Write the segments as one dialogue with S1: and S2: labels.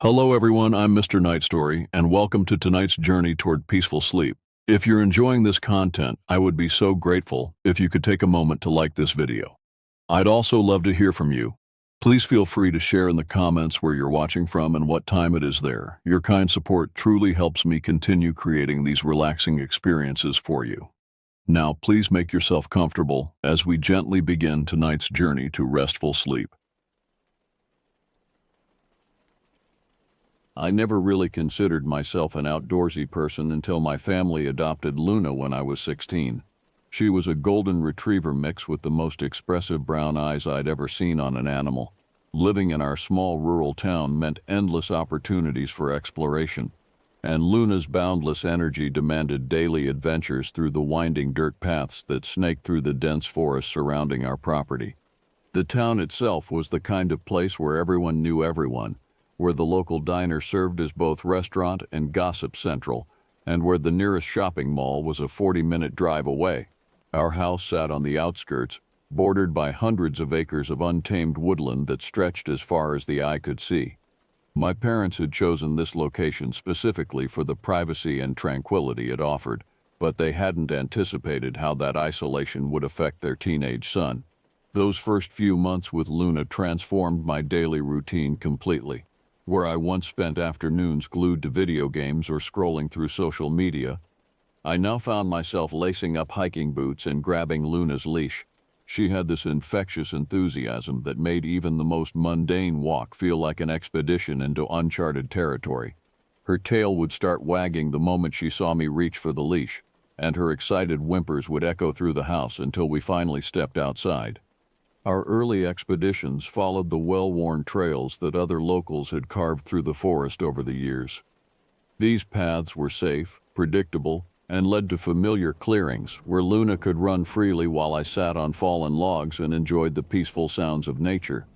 S1: Hello everyone, I'm Mr. Night Story, and welcome to tonight's journey toward peaceful sleep. If you're enjoying this content, I would be so grateful if you could take a moment to like this video. I'd also love to hear from you. Please feel free to share in the comments where you're watching from and what time it is there. Your kind support truly helps me continue creating these relaxing experiences for you. Now, please make yourself comfortable as we gently begin tonight's journey to restful sleep. I never really considered myself an outdoorsy person until my family adopted Luna when I was 16. She was a golden retriever mix with the most expressive brown eyes I'd ever seen on an animal. Living in our small rural town meant endless opportunities for exploration, and Luna's boundless energy demanded daily adventures through the winding dirt paths that snaked through the dense forest surrounding our property. The town itself was the kind of place where everyone knew everyone, where the local diner served as both restaurant and gossip central, and where the nearest shopping mall was a 40-minute drive away. Our house sat on the outskirts, bordered by hundreds of acres of untamed woodland that stretched as far as the eye could see. My parents had chosen this location specifically for the privacy and tranquility it offered, but they hadn't anticipated how that isolation would affect their teenage son. Those first few months with Luna transformed my daily routine completely. Where I once spent afternoons glued to video games or scrolling through social media, I now found myself lacing up hiking boots and grabbing Luna's leash. She had this infectious enthusiasm that made even the most mundane walk feel like an expedition into uncharted territory. Her tail would start wagging the moment she saw me reach for the leash, and her excited whimpers would echo through the house until we finally stepped outside. Our early expeditions followed the well-worn trails that other locals had carved through the forest over the years. These paths were safe, predictable, and led to familiar clearings where Luna could run freely while I sat on fallen logs and enjoyed the peaceful sounds of nature.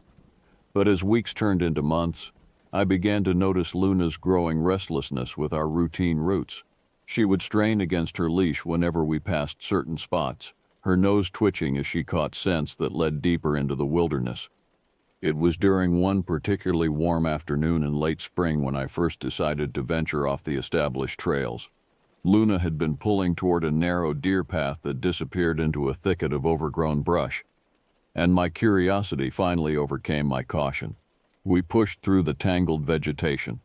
S1: But as weeks turned into months, I began to notice Luna's growing restlessness with our routine routes. She would strain against her leash whenever we passed certain spots, her nose twitching as she caught scents that led deeper into the wilderness. It was during one particularly warm afternoon in late spring when I first decided to venture off the established trails. Luna had been pulling toward a narrow deer path that disappeared into a thicket of overgrown brush, and my curiosity finally overcame my caution. We pushed through the tangled vegetation,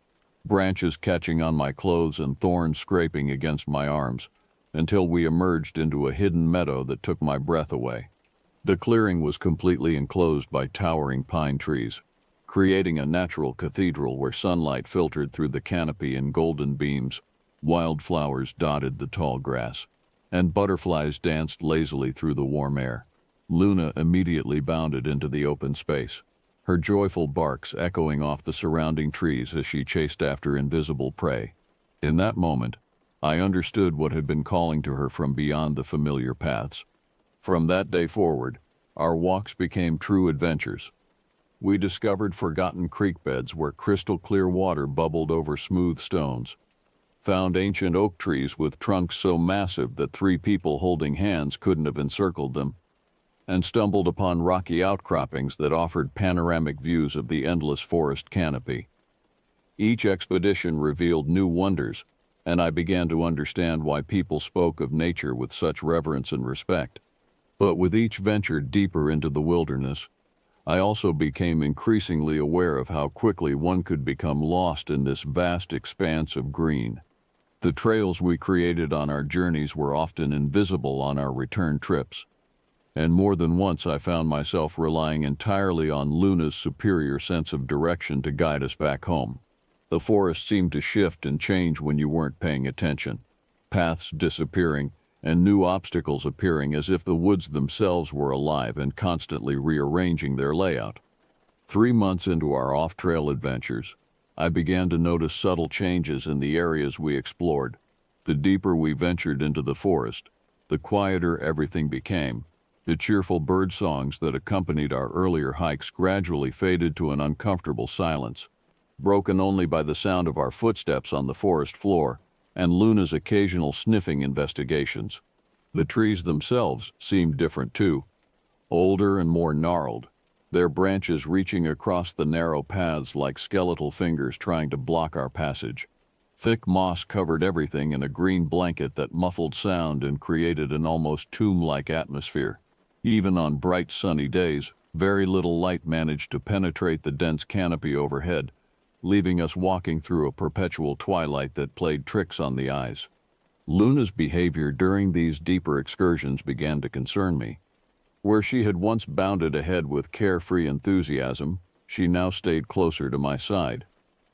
S1: branches catching on my clothes and thorns scraping against my arms, until we emerged into a hidden meadow that took my breath away. The clearing was completely enclosed by towering pine trees, creating a natural cathedral where sunlight filtered through the canopy in golden beams. Wildflowers dotted the tall grass, and butterflies danced lazily through the warm air. Luna immediately bounded into the open space, her joyful barks echoing off the surrounding trees as she chased after invisible prey. In that moment, I understood what had been calling to her from beyond the familiar paths. From that day forward, our walks became true adventures. We discovered forgotten creek beds where crystal clear water bubbled over smooth stones, found ancient oak trees with trunks so massive that three people holding hands couldn't have encircled them, and stumbled upon rocky outcroppings that offered panoramic views of the endless forest canopy. Each expedition revealed new wonders, and I began to understand why people spoke of nature with such reverence and respect. But with each venture deeper into the wilderness, I also became increasingly aware of how quickly one could become lost in this vast expanse of green. The trails we created on our journeys were often invisible on our return trips, and more than once I found myself relying entirely on Luna's superior sense of direction to guide us back home. The forest seemed to shift and change when you weren't paying attention, paths disappearing and new obstacles appearing as if the woods themselves were alive and constantly rearranging their layout. 3 months into our off-trail adventures, I began to notice subtle changes in the areas we explored. The deeper we ventured into the forest, the quieter everything became. The cheerful bird songs that accompanied our earlier hikes gradually faded to an uncomfortable silence, broken only by the sound of our footsteps on the forest floor and Luna's occasional sniffing investigations. The trees themselves seemed different too, older and more gnarled, their branches reaching across the narrow paths like skeletal fingers trying to block our passage. Thick moss covered everything in a green blanket that muffled sound and created an almost tomb-like atmosphere. Even on bright sunny days, very little light managed to penetrate the dense canopy overhead, leaving us walking through a perpetual twilight that played tricks on the eyes. Luna's behavior during these deeper excursions began to concern me. Where she had once bounded ahead with carefree enthusiasm, she now stayed closer to my side,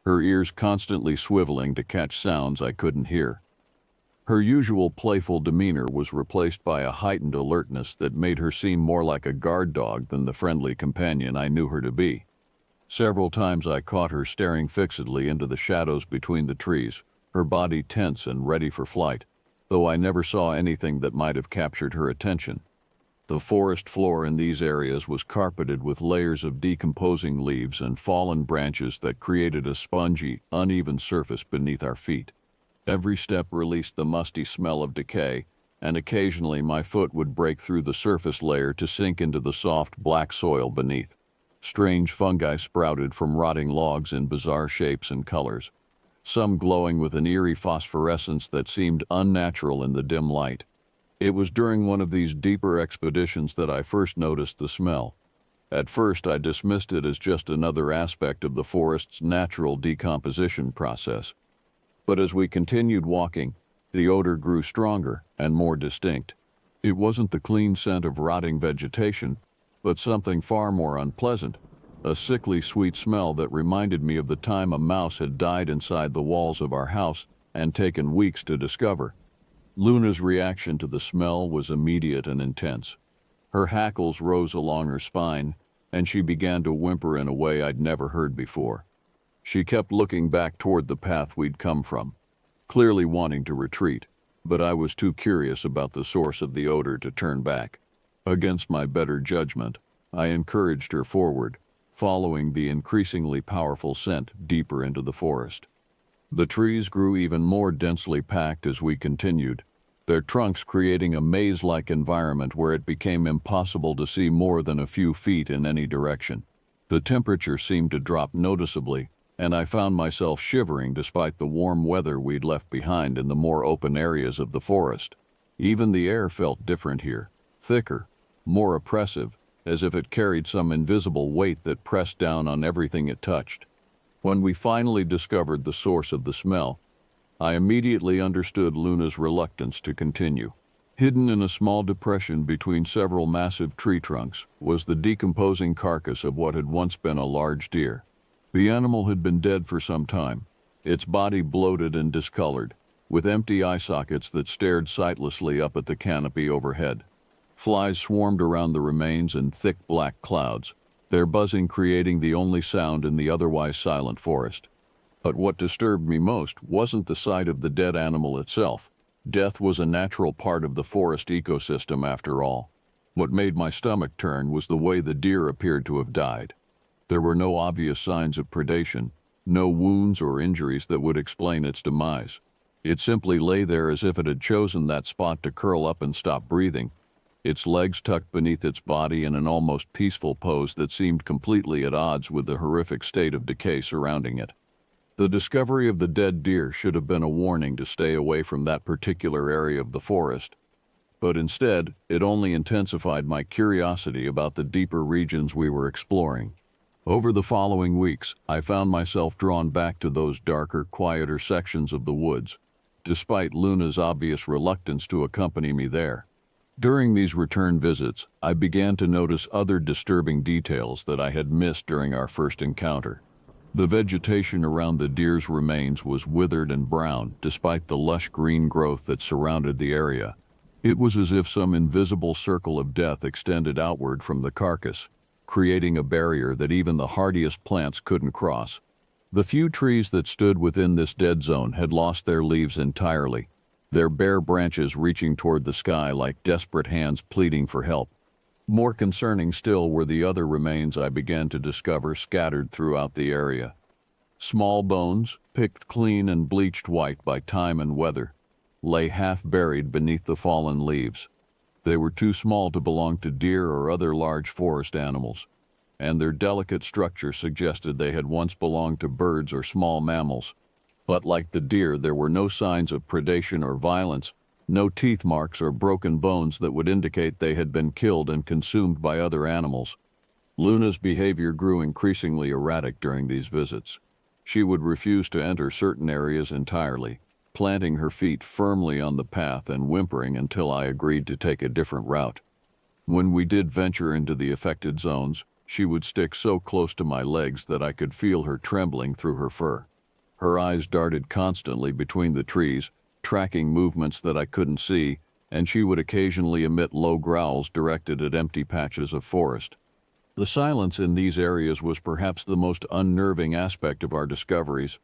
S1: her ears constantly swiveling to catch sounds I couldn't hear. Her usual playful demeanor was replaced by a heightened alertness that made her seem more like a guard dog than the friendly companion I knew her to be. Several times I caught her staring fixedly into the shadows between the trees, her body tense and ready for flight, though I never saw anything that might have captured her attention. The forest floor in these areas was carpeted with layers of decomposing leaves and fallen branches that created a spongy, uneven surface beneath our feet. Every step released the musty smell of decay, and occasionally my foot would break through the surface layer to sink into the soft black soil beneath. Strange fungi sprouted from rotting logs in bizarre shapes and colors, some glowing with an eerie phosphorescence that seemed unnatural in the dim light. It was during one of these deeper expeditions that I first noticed the smell. At first, I dismissed it as just another aspect of the forest's natural decomposition process. But as we continued walking, the odor grew stronger and more distinct. It wasn't the clean scent of rotting vegetation, but something far more unpleasant, a sickly sweet smell that reminded me of the time a mouse had died inside the walls of our house and taken weeks to discover. Luna's reaction to the smell was immediate and intense. Her hackles rose along her spine, and she began to whimper in a way I'd never heard before. She kept looking back toward the path we'd come from, clearly wanting to retreat, but I was too curious about the source of the odor to turn back. Against my better judgment, I encouraged her forward, following the increasingly powerful scent deeper into the forest. The trees grew even more densely packed as we continued, their trunks creating a maze-like environment where it became impossible to see more than a few feet in any direction. The temperature seemed to drop noticeably, and I found myself shivering despite the warm weather we'd left behind in the more open areas of the forest. Even the air felt different here, thicker, more oppressive, as if it carried some invisible weight that pressed down on everything it touched. When we finally discovered the source of the smell, I immediately understood Luna's reluctance to continue. Hidden in a small depression between several massive tree trunks was the decomposing carcass of what had once been a large deer. The animal had been dead for some time, its body bloated and discolored, with empty eye sockets that stared sightlessly up at the canopy overhead. Flies swarmed around the remains in thick black clouds, their buzzing creating the only sound in the otherwise silent forest. But what disturbed me most wasn't the sight of the dead animal itself. Death was a natural part of the forest ecosystem after all. What made my stomach turn was the way the deer appeared to have died. There were no obvious signs of predation, no wounds or injuries that would explain its demise. It simply lay there as if it had chosen that spot to curl up and stop breathing, its legs tucked beneath its body in an almost peaceful pose that seemed completely at odds with the horrific state of decay surrounding it. The discovery of the dead deer should have been a warning to stay away from that particular area of the forest, but instead, it only intensified my curiosity about the deeper regions we were exploring. Over the following weeks, I found myself drawn back to those darker, quieter sections of the woods, despite Luna's obvious reluctance to accompany me there. During these return visits, I began to notice other disturbing details that I had missed during our first encounter. The vegetation around the deer's remains was withered and brown, despite the lush green growth that surrounded the area. It was as if some invisible circle of death extended outward from the carcass, creating a barrier that even the hardiest plants couldn't cross. The few trees that stood within this dead zone had lost their leaves entirely, their bare branches reaching toward the sky like desperate hands pleading for help. More concerning still were the other remains I began to discover scattered throughout the area. Small bones, picked clean and bleached white by time and weather, lay half buried beneath the fallen leaves. They were too small to belong to deer or other large forest animals. and their delicate structure suggested they had once belonged to birds or small mammals. But like the deer, there were no signs of predation or violence, no teeth marks or broken bones that would indicate they had been killed and consumed by other animals. Luna's behavior grew increasingly erratic during these visits. She would refuse to enter certain areas entirely, planting her feet firmly on the path and whimpering until I agreed to take a different route. When we did venture into the affected zones, she would stick so close to my legs that I could feel her trembling through her fur. Her eyes darted constantly between the trees, tracking movements that I couldn't see, and she would occasionally emit low growls directed at empty patches of forest. The silence in these areas was perhaps the most unnerving aspect of our discoveries.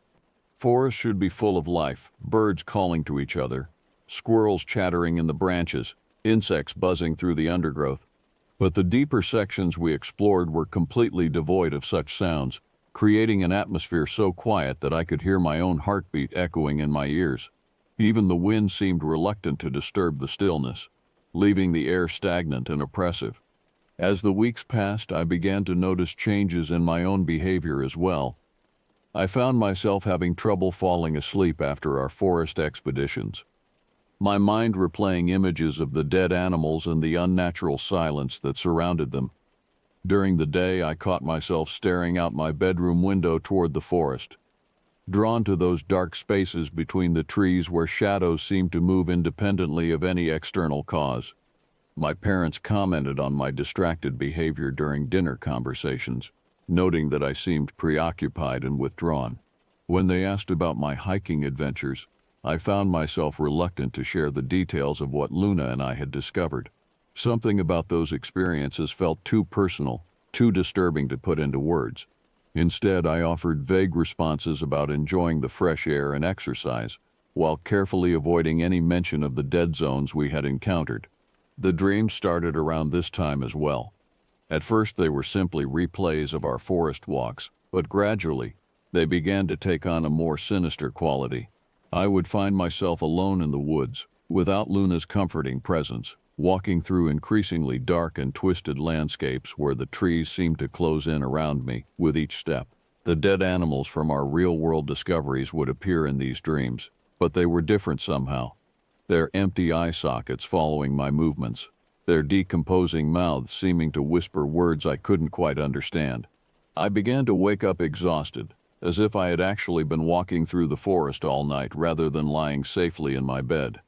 S1: Forests should be full of life, birds calling to each other, squirrels chattering in the branches, insects buzzing through the undergrowth. But the deeper sections we explored were completely devoid of such sounds, creating an atmosphere so quiet that I could hear my own heartbeat echoing in my ears. Even the wind seemed reluctant to disturb the stillness, leaving the air stagnant and oppressive. As the weeks passed, I began to notice changes in my own behavior as well. I found myself having trouble falling asleep after our forest expeditions, my mind replaying images of the dead animals and the unnatural silence that surrounded them. During the day, I caught myself staring out my bedroom window toward the forest, drawn to those dark spaces between the trees where shadows seemed to move independently of any external cause. My parents commented on my distracted behavior during dinner conversations, noting that I seemed preoccupied and withdrawn. When they asked about my hiking adventures, I found myself reluctant to share the details of what Luna and I had discovered. Something about those experiences felt too personal, too disturbing to put into words. Instead, I offered vague responses about enjoying the fresh air and exercise, while carefully avoiding any mention of the dead zones we had encountered. The dreams started around this time as well. At first, they were simply replays of our forest walks, but gradually, they began to take on a more sinister quality. I would find myself alone in the woods, without Luna's comforting presence, walking through increasingly dark and twisted landscapes where the trees seemed to close in around me with each step. The dead animals from our real-world discoveries would appear in these dreams, but they were different somehow. Their empty eye sockets following my movements, their decomposing mouths seeming to whisper words I couldn't quite understand. I began to wake up exhausted, as if I had actually been walking through the forest all night rather than lying safely in my bed.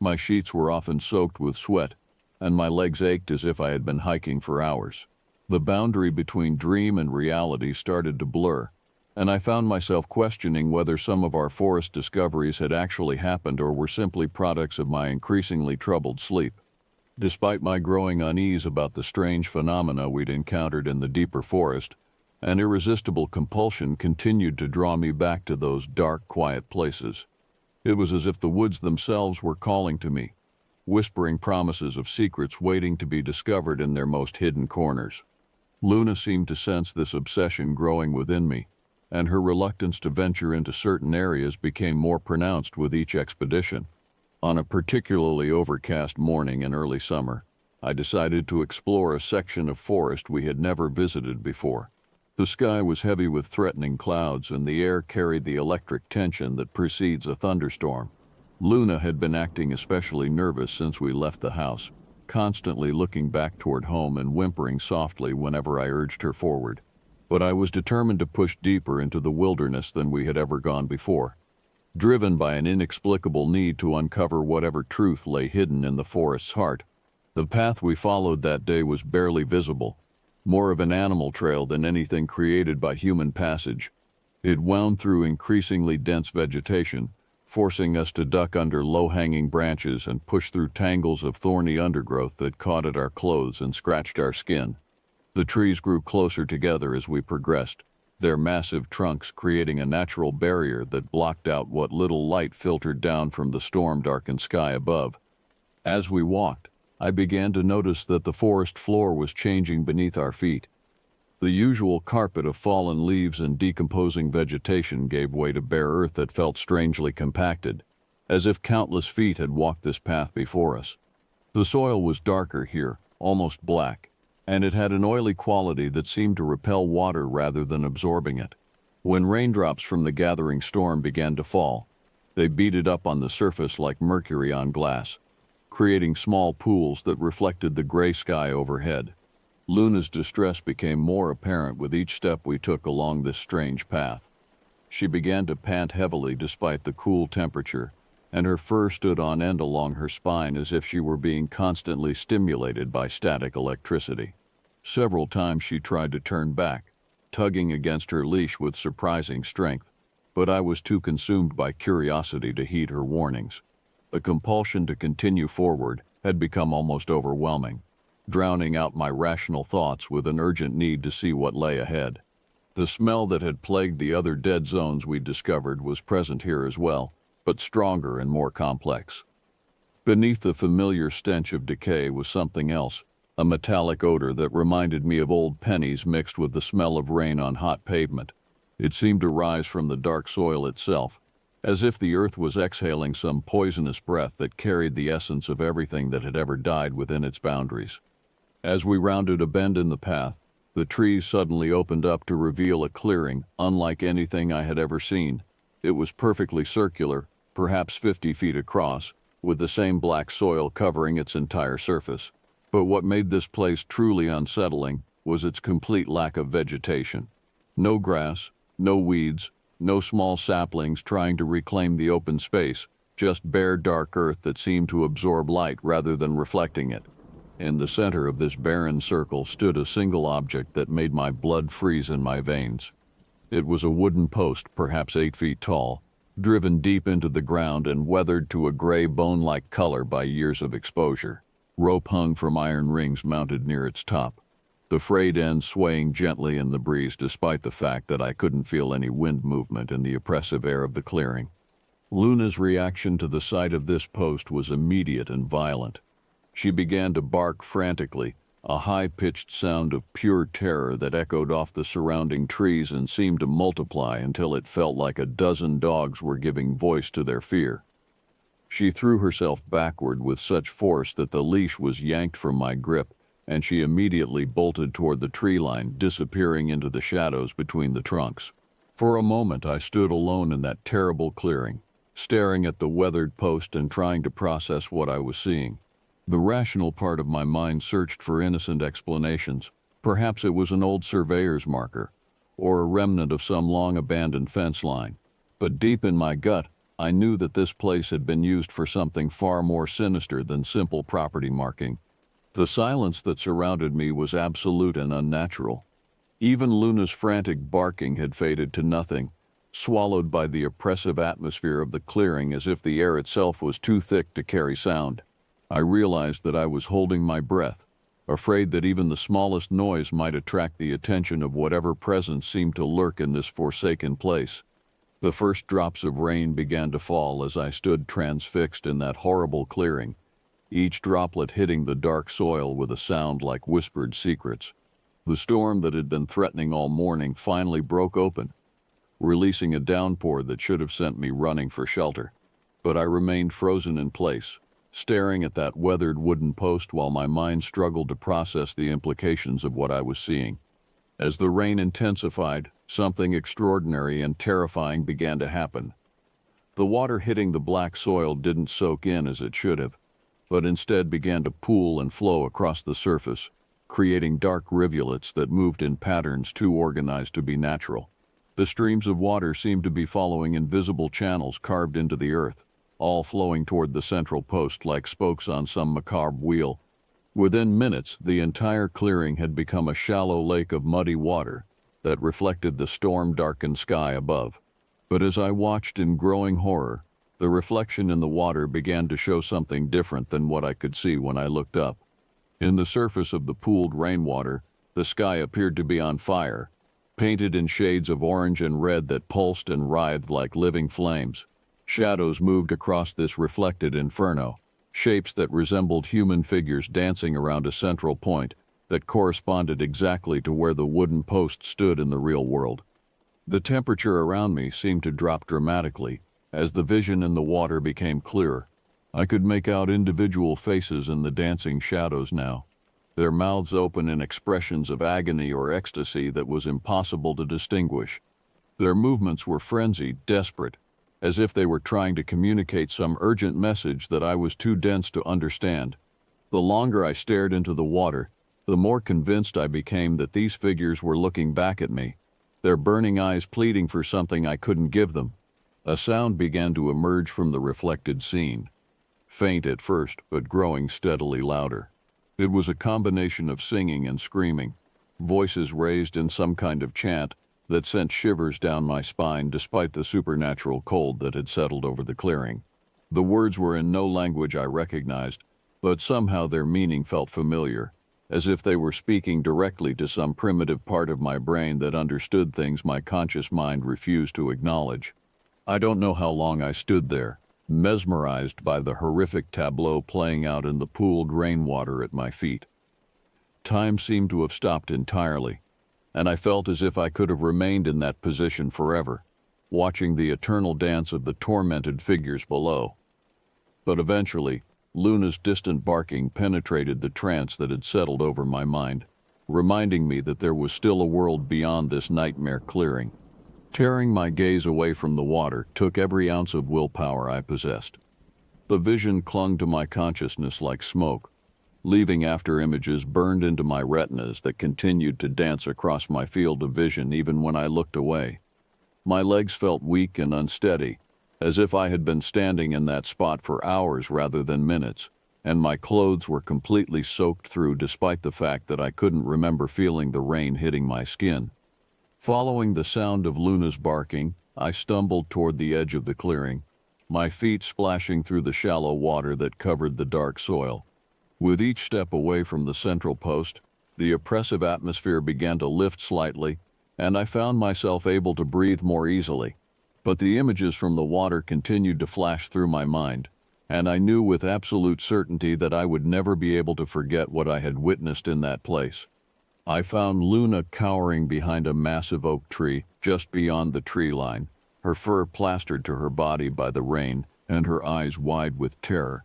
S1: My sheets were often soaked with sweat, and my legs ached as if I had been hiking for hours. The boundary between dream and reality started to blur, and I found myself questioning whether some of our forest discoveries had actually happened or were simply products of my increasingly troubled sleep. Despite my growing unease about the strange phenomena we'd encountered in the deeper forest, an irresistible compulsion continued to draw me back to those dark, quiet places. It was as if the woods themselves were calling to me, whispering promises of secrets waiting to be discovered in their most hidden corners. Luna seemed to sense this obsession growing within me, and her reluctance to venture into certain areas became more pronounced with each expedition. On a particularly overcast morning in early summer, I decided to explore a section of forest we had never visited before. The sky was heavy with threatening clouds, and the air carried the electric tension that precedes a thunderstorm. Luna had been acting especially nervous since we left the house, constantly looking back toward home and whimpering softly whenever I urged her forward. But I was determined to push deeper into the wilderness than we had ever gone before, driven by an inexplicable need to uncover whatever truth lay hidden in the forest's heart. The path we followed that day was barely visible, more of an animal trail than anything created by human passage. It wound through increasingly dense vegetation, forcing us to duck under low-hanging branches and push through tangles of thorny undergrowth that caught at our clothes and scratched our skin. The trees grew closer together as we progressed, their massive trunks creating a natural barrier that blocked out what little light filtered down from the storm-darkened sky above. As we walked, I began to notice that the forest floor was changing beneath our feet. The usual carpet of fallen leaves and decomposing vegetation gave way to bare earth that felt strangely compacted, as if countless feet had walked this path before us. The soil was darker here, almost black, and it had an oily quality that seemed to repel water rather than absorbing it. When raindrops from the gathering storm began to fall, they beaded up on the surface like mercury on glass, creating small pools that reflected the gray sky overhead. Luna's distress became more apparent with each step we took along this strange path. She began to pant heavily despite the cool temperature, and her fur stood on end along her spine as if she were being constantly stimulated by static electricity. Several times she tried to turn back, tugging against her leash with surprising strength, but I was too consumed by curiosity to heed her warnings. The compulsion to continue forward had become almost overwhelming, drowning out my rational thoughts with an urgent need to see what lay ahead. The smell that had plagued the other dead zones we'd discovered was present here as well, but stronger and more complex. Beneath the familiar stench of decay was something else, a metallic odor that reminded me of old pennies mixed with the smell of rain on hot pavement. It seemed to rise from the dark soil itself, as if the earth was exhaling some poisonous breath that carried the essence of everything that had ever died within its boundaries. As we rounded a bend in the path, the trees suddenly opened up to reveal a clearing unlike anything I had ever seen. It was perfectly circular, perhaps 50 feet across, with the same black soil covering its entire surface. But what made this place truly unsettling was its complete lack of vegetation. No grass, no weeds, no small saplings trying to reclaim the open space, just bare dark earth that seemed to absorb light rather than reflecting it. In the center of this barren circle stood a single object that made my blood freeze in my veins. It was a wooden post, perhaps 8 feet tall, driven deep into the ground and weathered to a gray bone-like color by years of exposure. Rope hung from iron rings mounted near its top, the frayed end swaying gently in the breeze despite the fact that I couldn't feel any wind movement in the oppressive air of the clearing. Luna's reaction to the sight of this post was immediate and violent. She began to bark frantically, a high-pitched sound of pure terror that echoed off the surrounding trees and seemed to multiply until it felt like a dozen dogs were giving voice to their fear. She threw herself backward with such force that the leash was yanked from my grip, and she immediately bolted toward the tree line, disappearing into the shadows between the trunks. For a moment I stood alone in that terrible clearing, staring at the weathered post and trying to process what I was seeing. The rational part of my mind searched for innocent explanations. Perhaps it was an old surveyor's marker, or a remnant of some long-abandoned fence line. But deep in my gut, I knew that this place had been used for something far more sinister than simple property marking. The silence that surrounded me was absolute and unnatural. Even Luna's frantic barking had faded to nothing, swallowed by the oppressive atmosphere of the clearing as if the air itself was too thick to carry sound. I realized that I was holding my breath, afraid that even the smallest noise might attract the attention of whatever presence seemed to lurk in this forsaken place. The first drops of rain began to fall as I stood transfixed in that horrible clearing, each droplet hitting the dark soil with a sound like whispered secrets. The storm that had been threatening all morning finally broke open, releasing a downpour that should have sent me running for shelter. But I remained frozen in place, staring at that weathered wooden post while my mind struggled to process the implications of what I was seeing. As the rain intensified, something extraordinary and terrifying began to happen. The water hitting the black soil didn't soak in as it should have, but instead began to pool and flow across the surface, creating dark rivulets that moved in patterns too organized to be natural. The streams of water seemed to be following invisible channels carved into the earth, all flowing toward the central post like spokes on some macabre wheel. Within minutes, the entire clearing had become a shallow lake of muddy water that reflected the storm-darkened sky above. But as I watched in growing horror, the reflection in the water began to show something different than what I could see when I looked up. In the surface of the pooled rainwater, the sky appeared to be on fire, painted in shades of orange and red that pulsed and writhed like living flames. Shadows moved across this reflected inferno, shapes that resembled human figures dancing around a central point that corresponded exactly to where the wooden post stood in the real world. The temperature around me seemed to drop dramatically as the vision in the water became clearer. I could make out individual faces in the dancing shadows now. their mouths open in expressions of agony or ecstasy that was impossible to distinguish. Their movements were frenzied, desperate, as if they were trying to communicate some urgent message that I was too dense to understand. The longer I stared into the water, the more convinced I became that these figures were looking back at me, their burning eyes pleading for something I couldn't give them. A sound began to emerge from the reflected scene. Faint at first, but growing steadily louder. It was a combination of singing and screaming, voices raised in some kind of chant that sent shivers down my spine despite the supernatural cold that had settled over the clearing. The words were in no language I recognized, but somehow their meaning felt familiar, as if they were speaking directly to some primitive part of my brain that understood things my conscious mind refused to acknowledge. I don't know how long I stood there, mesmerized by the horrific tableau playing out in the pooled rainwater at my feet. Time seemed to have stopped entirely, and I felt as if I could have remained in that position forever, watching the eternal dance of the tormented figures below. But eventually, Luna's distant barking penetrated the trance that had settled over my mind, reminding me that there was still a world beyond this nightmare clearing. Tearing my gaze away from the water took every ounce of willpower I possessed. The vision clung to my consciousness like smoke, leaving after images burned into my retinas that continued to dance across my field of vision even when I looked away. My legs felt weak and unsteady, as if I had been standing in that spot for hours rather than minutes, and my clothes were completely soaked through despite the fact that I couldn't remember feeling the rain hitting my skin. Following the sound of Luna's barking, I stumbled toward the edge of the clearing, my feet splashing through the shallow water that covered the dark soil. With each step away from the central post, the oppressive atmosphere began to lift slightly, and I found myself able to breathe more easily. But the images from the water continued to flash through my mind, and I knew with absolute certainty that I would never be able to forget what I had witnessed in that place. I found Luna cowering behind a massive oak tree just beyond the tree line, her fur plastered to her body by the rain and her eyes wide with terror.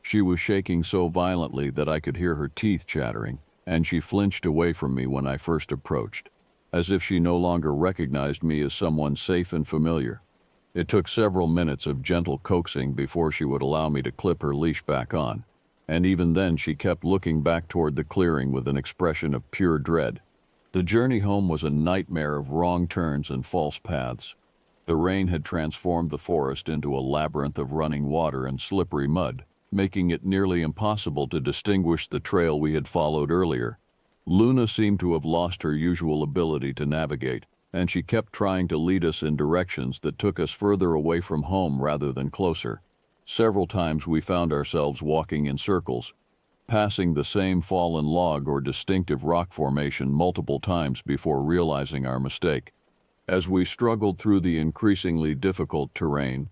S1: She was shaking so violently that I could hear her teeth chattering, and she flinched away from me when I first approached, as if she no longer recognized me as someone safe and familiar. It took several minutes of gentle coaxing before she would allow me to clip her leash back on, and even then she kept looking back toward the clearing with an expression of pure dread. The journey home was a nightmare of wrong turns and false paths. The rain had transformed the forest into a labyrinth of running water and slippery mud, making it nearly impossible to distinguish the trail we had followed earlier. Luna seemed to have lost her usual ability to navigate, and she kept trying to lead us in directions that took us further away from home rather than closer. Several times we found ourselves walking in circles, passing the same fallen log or distinctive rock formation multiple times before realizing our mistake. As we struggled through the increasingly difficult terrain,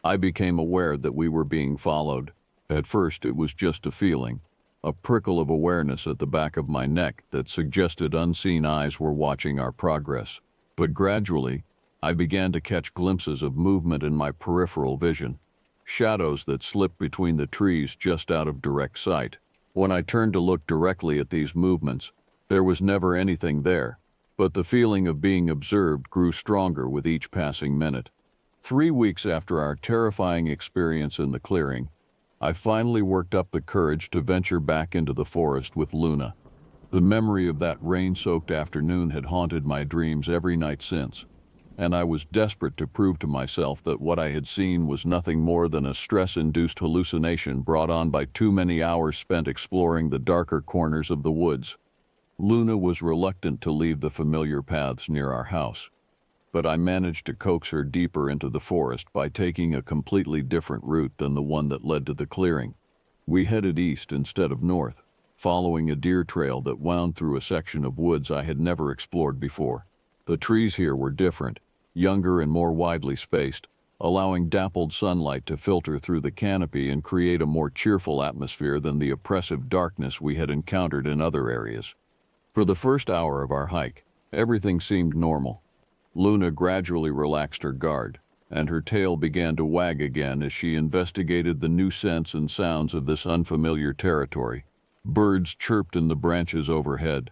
S1: I became aware that we were being followed. At first it was just a feeling, a prickle of awareness at the back of my neck that suggested unseen eyes were watching our progress. But gradually, I began to catch glimpses of movement in my peripheral vision, shadows that slipped between the trees just out of direct sight. When I turned to look directly at these movements, there was never anything there, but the feeling of being observed grew stronger with each passing minute. 3 weeks after our terrifying experience in the clearing, I finally worked up the courage to venture back into the forest with Luna. The memory of that rain-soaked afternoon had haunted my dreams every night since, and I was desperate to prove to myself that what I had seen was nothing more than a stress-induced hallucination brought on by too many hours spent exploring the darker corners of the woods. Luna was reluctant to leave the familiar paths near our house, but I managed to coax her deeper into the forest by taking a completely different route than the one that led to the clearing. We headed east instead of north, following a deer trail that wound through a section of woods I had never explored before. The trees here were different, younger and more widely spaced, allowing dappled sunlight to filter through the canopy and create a more cheerful atmosphere than the oppressive darkness we had encountered in other areas. For the first hour of our hike, everything seemed normal. Luna gradually relaxed her guard, and her tail began to wag again as she investigated the new scents and sounds of this unfamiliar territory. Birds chirped in the branches overhead,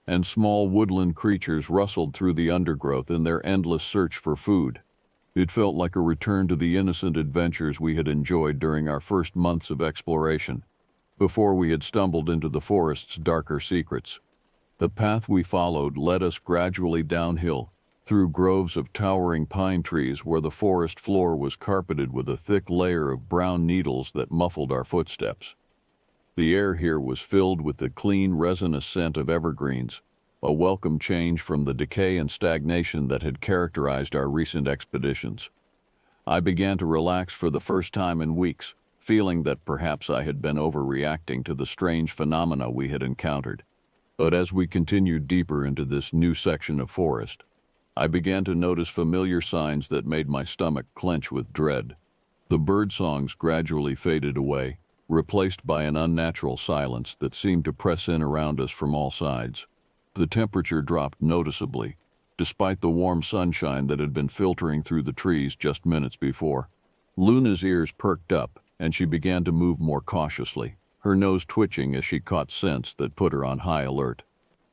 S1: and small woodland creatures rustled through the undergrowth in their endless search for food. It felt like a return to the innocent adventures we had enjoyed during our first months of exploration, before we had stumbled into the forest's darker secrets. The path we followed led us gradually downhill, through groves of towering pine trees where the forest floor was carpeted with a thick layer of brown needles that muffled our footsteps. The air here was filled with the clean, resinous scent of evergreens, a welcome change from the decay and stagnation that had characterized our recent expeditions. I began to relax for the first time in weeks, feeling that perhaps I had been overreacting to the strange phenomena we had encountered. But as we continued deeper into this new section of forest, I began to notice familiar signs that made my stomach clench with dread. The bird songs gradually faded away, replaced by an unnatural silence that seemed to press in around us from all sides. The temperature dropped noticeably, despite the warm sunshine that had been filtering through the trees just minutes before. Luna's ears perked up, and she began to move more cautiously, her nose twitching as she caught scents that put her on high alert.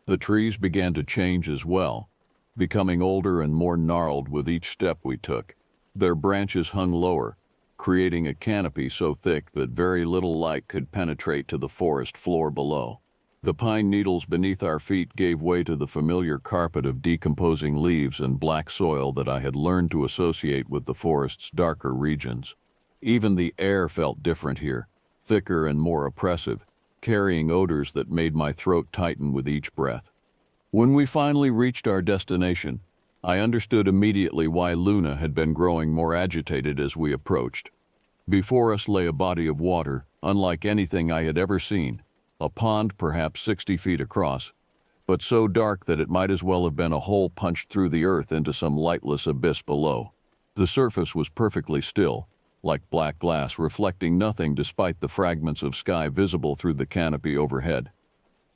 S1: The trees began to change as well, becoming older and more gnarled with each step we took. Their branches hung lower, creating a canopy so thick that very little light could penetrate to the forest floor below. The pine needles beneath our feet gave way to the familiar carpet of decomposing leaves and black soil that I had learned to associate with the forest's darker regions. Even the air felt different here, thicker and more oppressive, carrying odors that made my throat tighten with each breath. When we finally reached our destination, I understood immediately why Luna had been growing more agitated as we approached. Before us lay a body of water, unlike anything I had ever seen, a pond perhaps 60 feet across, but so dark that it might as well have been a hole punched through the earth into some lightless abyss below. The surface was perfectly still, like black glass reflecting nothing despite the fragments of sky visible through the canopy overhead.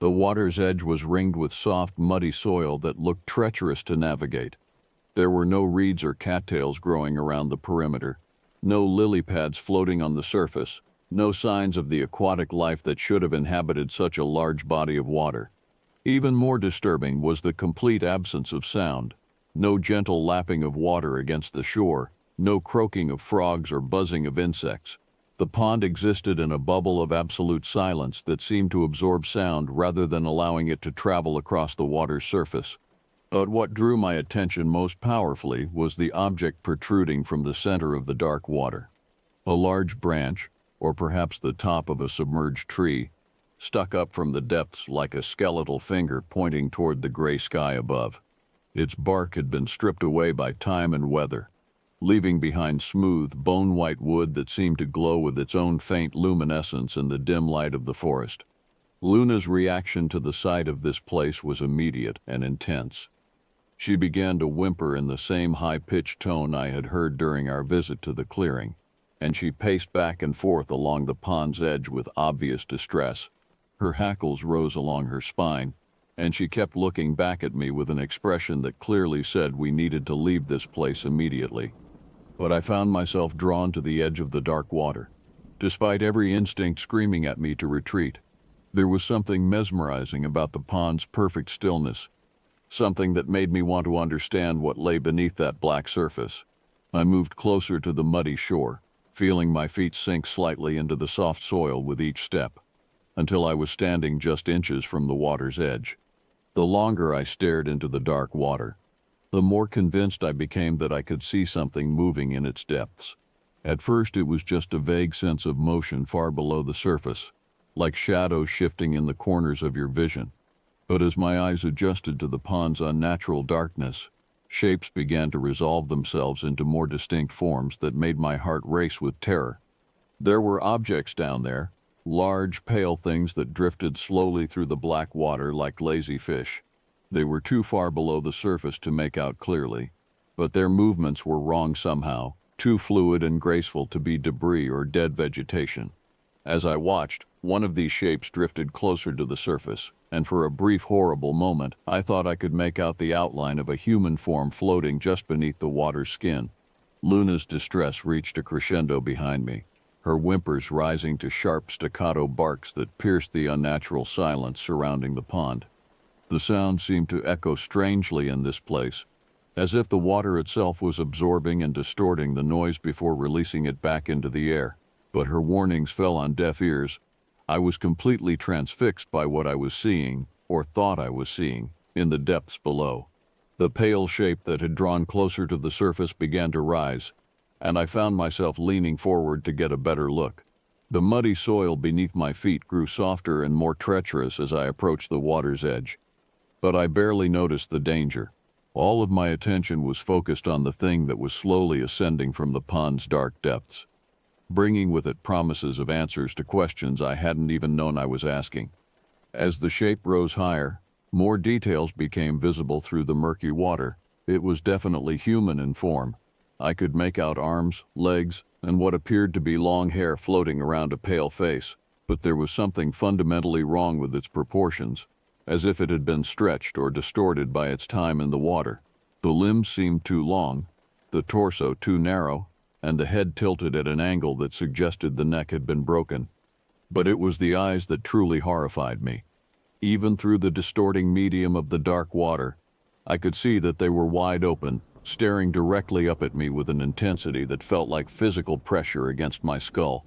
S1: The water's edge was ringed with soft, muddy soil that looked treacherous to navigate. There were no reeds or cattails growing around the perimeter, no lily pads floating on the surface, no signs of the aquatic life that should have inhabited such a large body of water. Even more disturbing was the complete absence of sound. No gentle lapping of water against the shore, no croaking of frogs or buzzing of insects. The pond existed in a bubble of absolute silence that seemed to absorb sound rather than allowing it to travel across the water's surface. But what drew my attention most powerfully was the object protruding from the center of the dark water. A large branch, or perhaps the top of a submerged tree, stuck up from the depths like a skeletal finger pointing toward the gray sky above. Its bark had been stripped away by time and weather, leaving behind smooth, bone-white wood that seemed to glow with its own faint luminescence in the dim light of the forest. Luna's reaction to the sight of this place was immediate and intense. She began to whimper in the same high-pitched tone I had heard during our visit to the clearing, and she paced back and forth along the pond's edge with obvious distress. Her hackles rose along her spine, and she kept looking back at me with an expression that clearly said we needed to leave this place immediately. But I found myself drawn to the edge of the dark water, despite every instinct screaming at me to retreat. There was something mesmerizing about the pond's perfect stillness, something that made me want to understand what lay beneath that black surface. I moved closer to the muddy shore, feeling my feet sink slightly into the soft soil with each step, until I was standing just inches from the water's edge. The longer I stared into the dark water, the more convinced I became that I could see something moving in its depths. At first it was just a vague sense of motion far below the surface, like shadows shifting in the corners of your vision. But as my eyes adjusted to the pond's unnatural darkness, shapes began to resolve themselves into more distinct forms that made my heart race with terror. There were objects down there, large, pale things that drifted slowly through the black water like lazy fish. They were too far below the surface to make out clearly, but their movements were wrong somehow, too fluid and graceful to be debris or dead vegetation. As I watched, one of these shapes drifted closer to the surface, and for a brief horrible moment, I thought I could make out the outline of a human form floating just beneath the water's skin. Luna's distress reached a crescendo behind me. her whimpers rising to sharp staccato barks that pierced the unnatural silence surrounding the pond. The sound seemed to echo strangely in this place, as if the water itself was absorbing and distorting the noise before releasing it back into the air. But her warnings fell on deaf ears. I was completely transfixed by what I was seeing, or thought I was seeing, in the depths below. The pale shape that had drawn closer to the surface began to rise, and I found myself leaning forward to get a better look. The muddy soil beneath my feet grew softer and more treacherous as I approached the water's edge. But I barely noticed the danger. All of my attention was focused on the thing that was slowly ascending from the pond's dark depths, bringing with it promises of answers to questions I hadn't even known I was asking. As the shape rose higher, more details became visible through the murky water. It was definitely human in form. I could make out arms, legs, and what appeared to be long hair floating around a pale face, but there was something fundamentally wrong with its proportions, as if it had been stretched or distorted by its time in the water. The limbs seemed too long, the torso too narrow, and the head tilted at an angle that suggested the neck had been broken. But it was the eyes that truly horrified me. Even through the distorting medium of the dark water, I could see that they were wide open, staring directly up at me with an intensity that felt like physical pressure against my skull.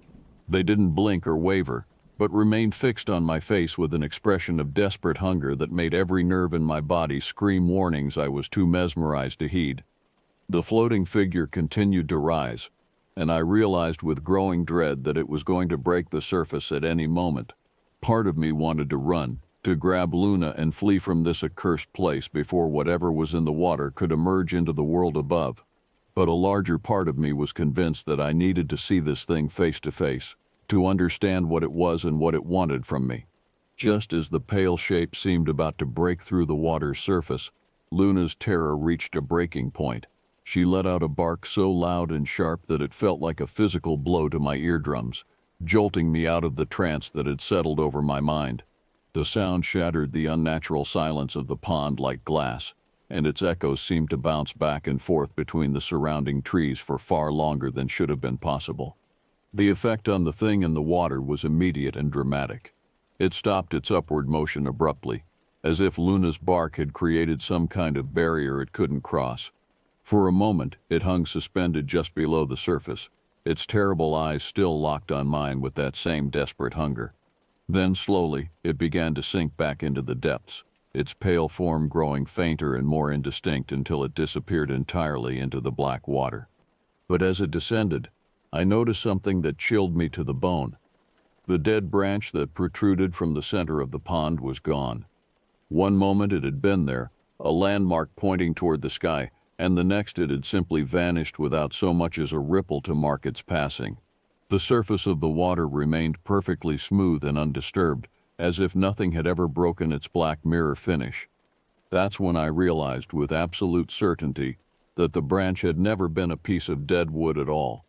S1: They didn't blink or waver, but remained fixed on my face with an expression of desperate hunger that made every nerve in my body scream warnings I was too mesmerized to heed. The floating figure continued to rise, and I realized with growing dread that it was going to break the surface at any moment. Part of me wanted to run, to grab Luna and flee from this accursed place before whatever was in the water could emerge into the world above. But a larger part of me was convinced that I needed to see this thing face to face, to understand what it was and what it wanted from me. Just as the pale shape seemed about to break through the water's surface, Luna's terror reached a breaking point. She let out a bark so loud and sharp that it felt like a physical blow to my eardrums, jolting me out of the trance that had settled over my mind. The sound shattered the unnatural silence of the pond like glass, and its echoes seemed to bounce back and forth between the surrounding trees for far longer than should have been possible. The effect on the thing in the water was immediate and dramatic. It stopped its upward motion abruptly, as if Luna's bark had created some kind of barrier it couldn't cross. For a moment, it hung suspended just below the surface, its terrible eyes still locked on mine with that same desperate hunger. Then slowly, it began to sink back into the depths, its pale form growing fainter and more indistinct until it disappeared entirely into the black water. But as it descended, I noticed something that chilled me to the bone. The dead branch that protruded from the center of the pond was gone. One moment it had been there, a landmark pointing toward the sky, and the next it had simply vanished without so much as a ripple to mark its passing. The surface of the water remained perfectly smooth and undisturbed, as if nothing had ever broken its black mirror finish. That's when I realized with absolute certainty that the branch had never been a piece of dead wood at all.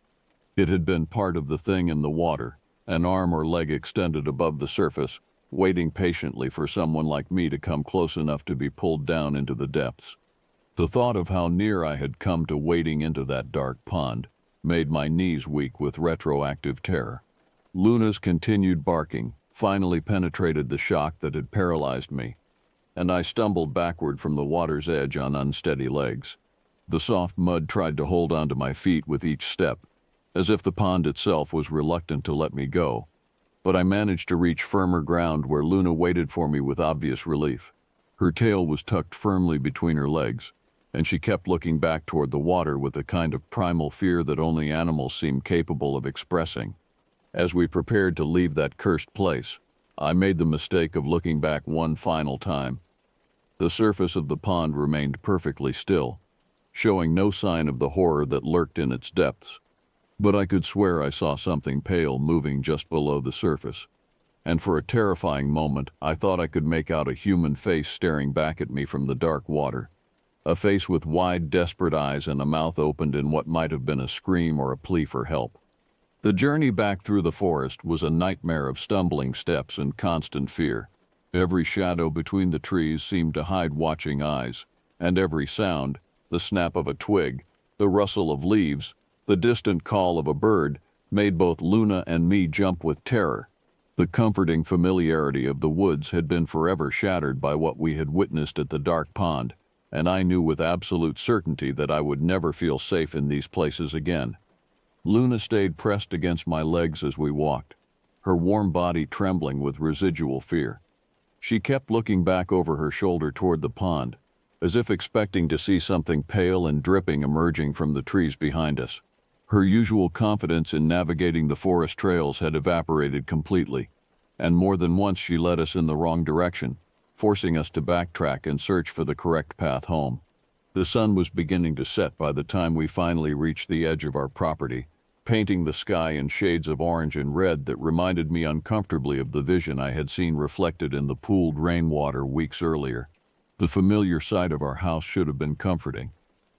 S1: It had been part of the thing in the water, an arm or leg extended above the surface, waiting patiently for someone like me to come close enough to be pulled down into the depths. The thought of how near I had come to wading into that dark pond made my knees weak with retroactive terror. Luna's continued barking finally penetrated the shock that had paralyzed me, and I stumbled backward from the water's edge on unsteady legs. The soft mud tried to hold onto my feet with each step, as if the pond itself was reluctant to let me go, but I managed to reach firmer ground where Luna waited for me with obvious relief. Her tail was tucked firmly between her legs, and she kept looking back toward the water with a kind of primal fear that only animals seem capable of expressing. As we prepared to leave that cursed place, I made the mistake of looking back one final time. The surface of the pond remained perfectly still, showing no sign of the horror that lurked in its depths. But I could swear I saw something pale moving just below the surface, and for a terrifying moment I thought I could make out a human face staring back at me from the dark water. A face with wide, desperate eyes and a mouth opened in what might have been a scream or a plea for help. The journey back through the forest was a nightmare of stumbling steps and constant fear. Every shadow between the trees seemed to hide watching eyes, and every sound, the snap of a twig, the rustle of leaves, the distant call of a bird, made both Luna and me jump with terror. The comforting familiarity of the woods had been forever shattered by what we had witnessed at the dark pond, and I knew with absolute certainty that I would never feel safe in these places again. Luna stayed pressed against my legs as we walked, her warm body trembling with residual fear. She kept looking back over her shoulder toward the pond, as if expecting to see something pale and dripping emerging from the trees behind us. Her usual confidence in navigating the forest trails had evaporated completely, and more than once she led us in the wrong direction, forcing us to backtrack and search for the correct path home. The sun was beginning to set by the time we finally reached the edge of our property, painting the sky in shades of orange and red that reminded me uncomfortably of the vision I had seen reflected in the pooled rainwater weeks earlier. The familiar sight of our house should have been comforting,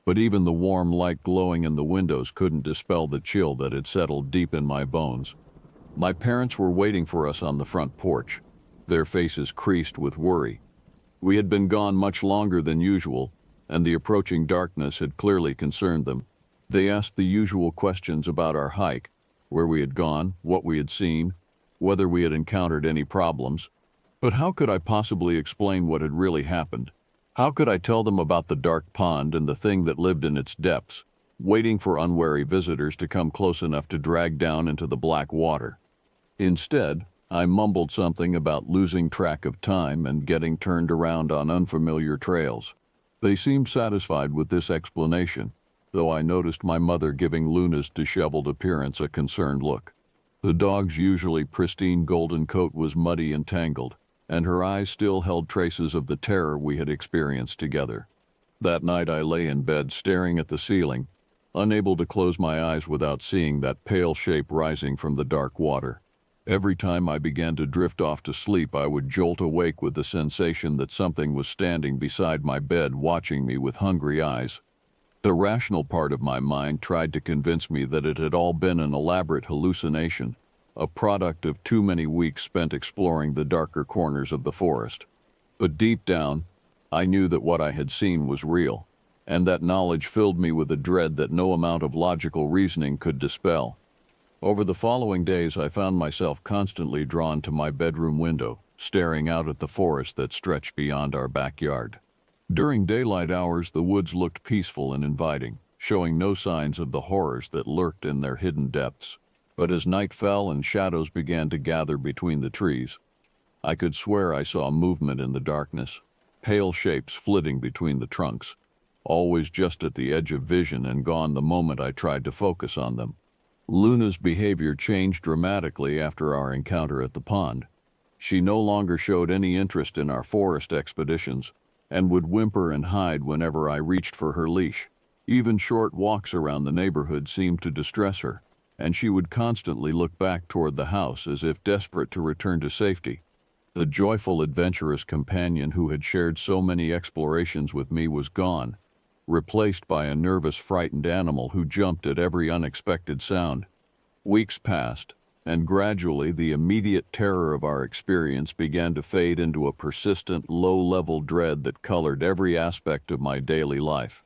S1: but even the warm light glowing in the windows couldn't dispel the chill that had settled deep in my bones. My parents were waiting for us on the front porch, their faces creased with worry. We had been gone much longer than usual, and the approaching darkness had clearly concerned them. They asked the usual questions about our hike, where we had gone, what we had seen, whether we had encountered any problems. But how could I possibly explain what had really happened? How could I tell them about the dark pond and the thing that lived in its depths, waiting for unwary visitors to come close enough to drag down into the black water? Instead, I mumbled something about losing track of time and getting turned around on unfamiliar trails. They seemed satisfied with this explanation, though I noticed my mother giving Luna's disheveled appearance a concerned look. The dog's usually pristine golden coat was muddy and tangled, and her eyes still held traces of the terror we had experienced together. That night I lay in bed staring at the ceiling, unable to close my eyes without seeing that pale shape rising from the dark water. Every time I began to drift off to sleep, I would jolt awake with the sensation that something was standing beside my bed watching me with hungry eyes. The rational part of my mind tried to convince me that it had all been an elaborate hallucination, a product of too many weeks spent exploring the darker corners of the forest. But deep down, I knew that what I had seen was real, and that knowledge filled me with a dread that no amount of logical reasoning could dispel. Over the following days, I found myself constantly drawn to my bedroom window, staring out at the forest that stretched beyond our backyard. During daylight hours, the woods looked peaceful and inviting, showing no signs of the horrors that lurked in their hidden depths. But as night fell and shadows began to gather between the trees, I could swear I saw movement in the darkness, pale shapes flitting between the trunks, always just at the edge of vision and gone the moment I tried to focus on them. Luna's behavior changed dramatically after our encounter at the pond. She no longer showed any interest in our forest expeditions and would whimper and hide whenever I reached for her leash. Even short walks around the neighborhood seemed to distress her, and she would constantly look back toward the house as if desperate to return to safety. The joyful, adventurous companion who had shared so many explorations with me was gone, replaced by a nervous, frightened animal who jumped at every unexpected sound. Weeks passed, and gradually the immediate terror of our experience began to fade into a persistent, low-level dread that colored every aspect of my daily life.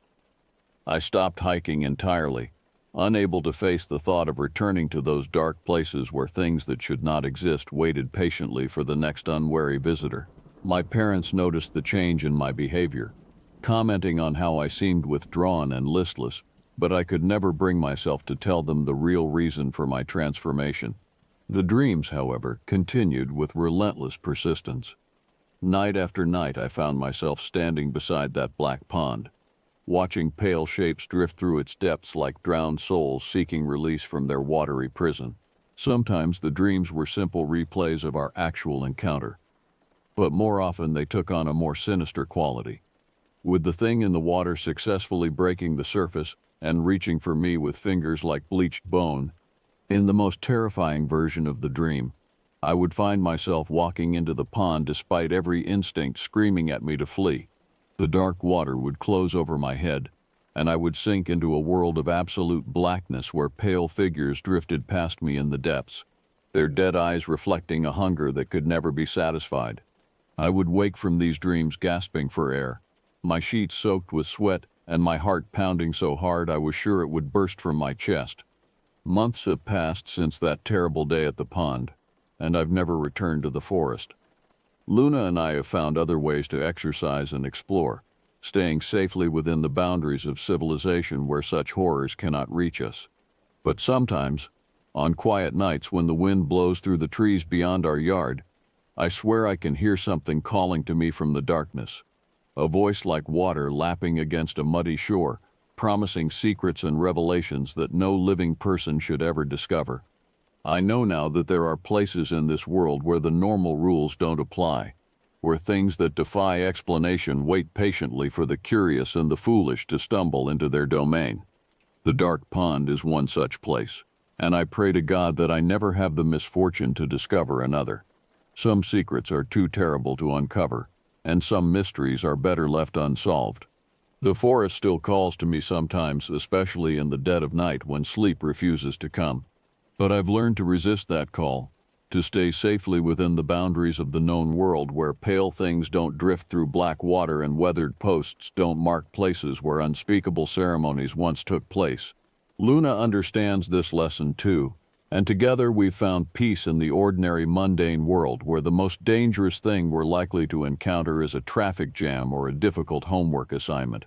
S1: I stopped hiking entirely, unable to face the thought of returning to those dark places where things that should not exist waited patiently for the next unwary visitor. My parents noticed the change in my behavior, commenting on how I seemed withdrawn and listless, but I could never bring myself to tell them the real reason for my transformation. The dreams, however, continued with relentless persistence. Night after night, I found myself standing beside that black pond, watching pale shapes drift through its depths like drowned souls seeking release from their watery prison. Sometimes the dreams were simple replays of our actual encounter, but more often they took on a more sinister quality, with the thing in the water successfully breaking the surface and reaching for me with fingers like bleached bone. In the most terrifying version of the dream, I would find myself walking into the pond despite every instinct screaming at me to flee. The dark water would close over my head, and I would sink into a world of absolute blackness where pale figures drifted past me in the depths, their dead eyes reflecting a hunger that could never be satisfied. I would wake from these dreams gasping for air, my sheets soaked with sweat and my heart pounding so hard I was sure it would burst from my chest. Months have passed since that terrible day at the pond, and I've never returned to the forest. Luna and I have found other ways to exercise and explore, staying safely within the boundaries of civilization where such horrors cannot reach us. But sometimes, on quiet nights when the wind blows through the trees beyond our yard, I swear I can hear something calling to me from the darkness. A voice like water lapping against a muddy shore, promising secrets and revelations that no living person should ever discover. I know now that there are places in this world where the normal rules don't apply, where things that defy explanation wait patiently for the curious and the foolish to stumble into their domain. The Dark Pond is one such place, and I pray to God that I never have the misfortune to discover another. Some secrets are too terrible to uncover, and some mysteries are better left unsolved. The forest still calls to me sometimes, especially in the dead of night when sleep refuses to come. But I've learned to resist that call, to stay safely within the boundaries of the known world where pale things don't drift through black water and weathered posts don't mark places where unspeakable ceremonies once took place. Luna understands this lesson too, and together we've found peace in the ordinary mundane world where the most dangerous thing we're likely to encounter is a traffic jam or a difficult homework assignment.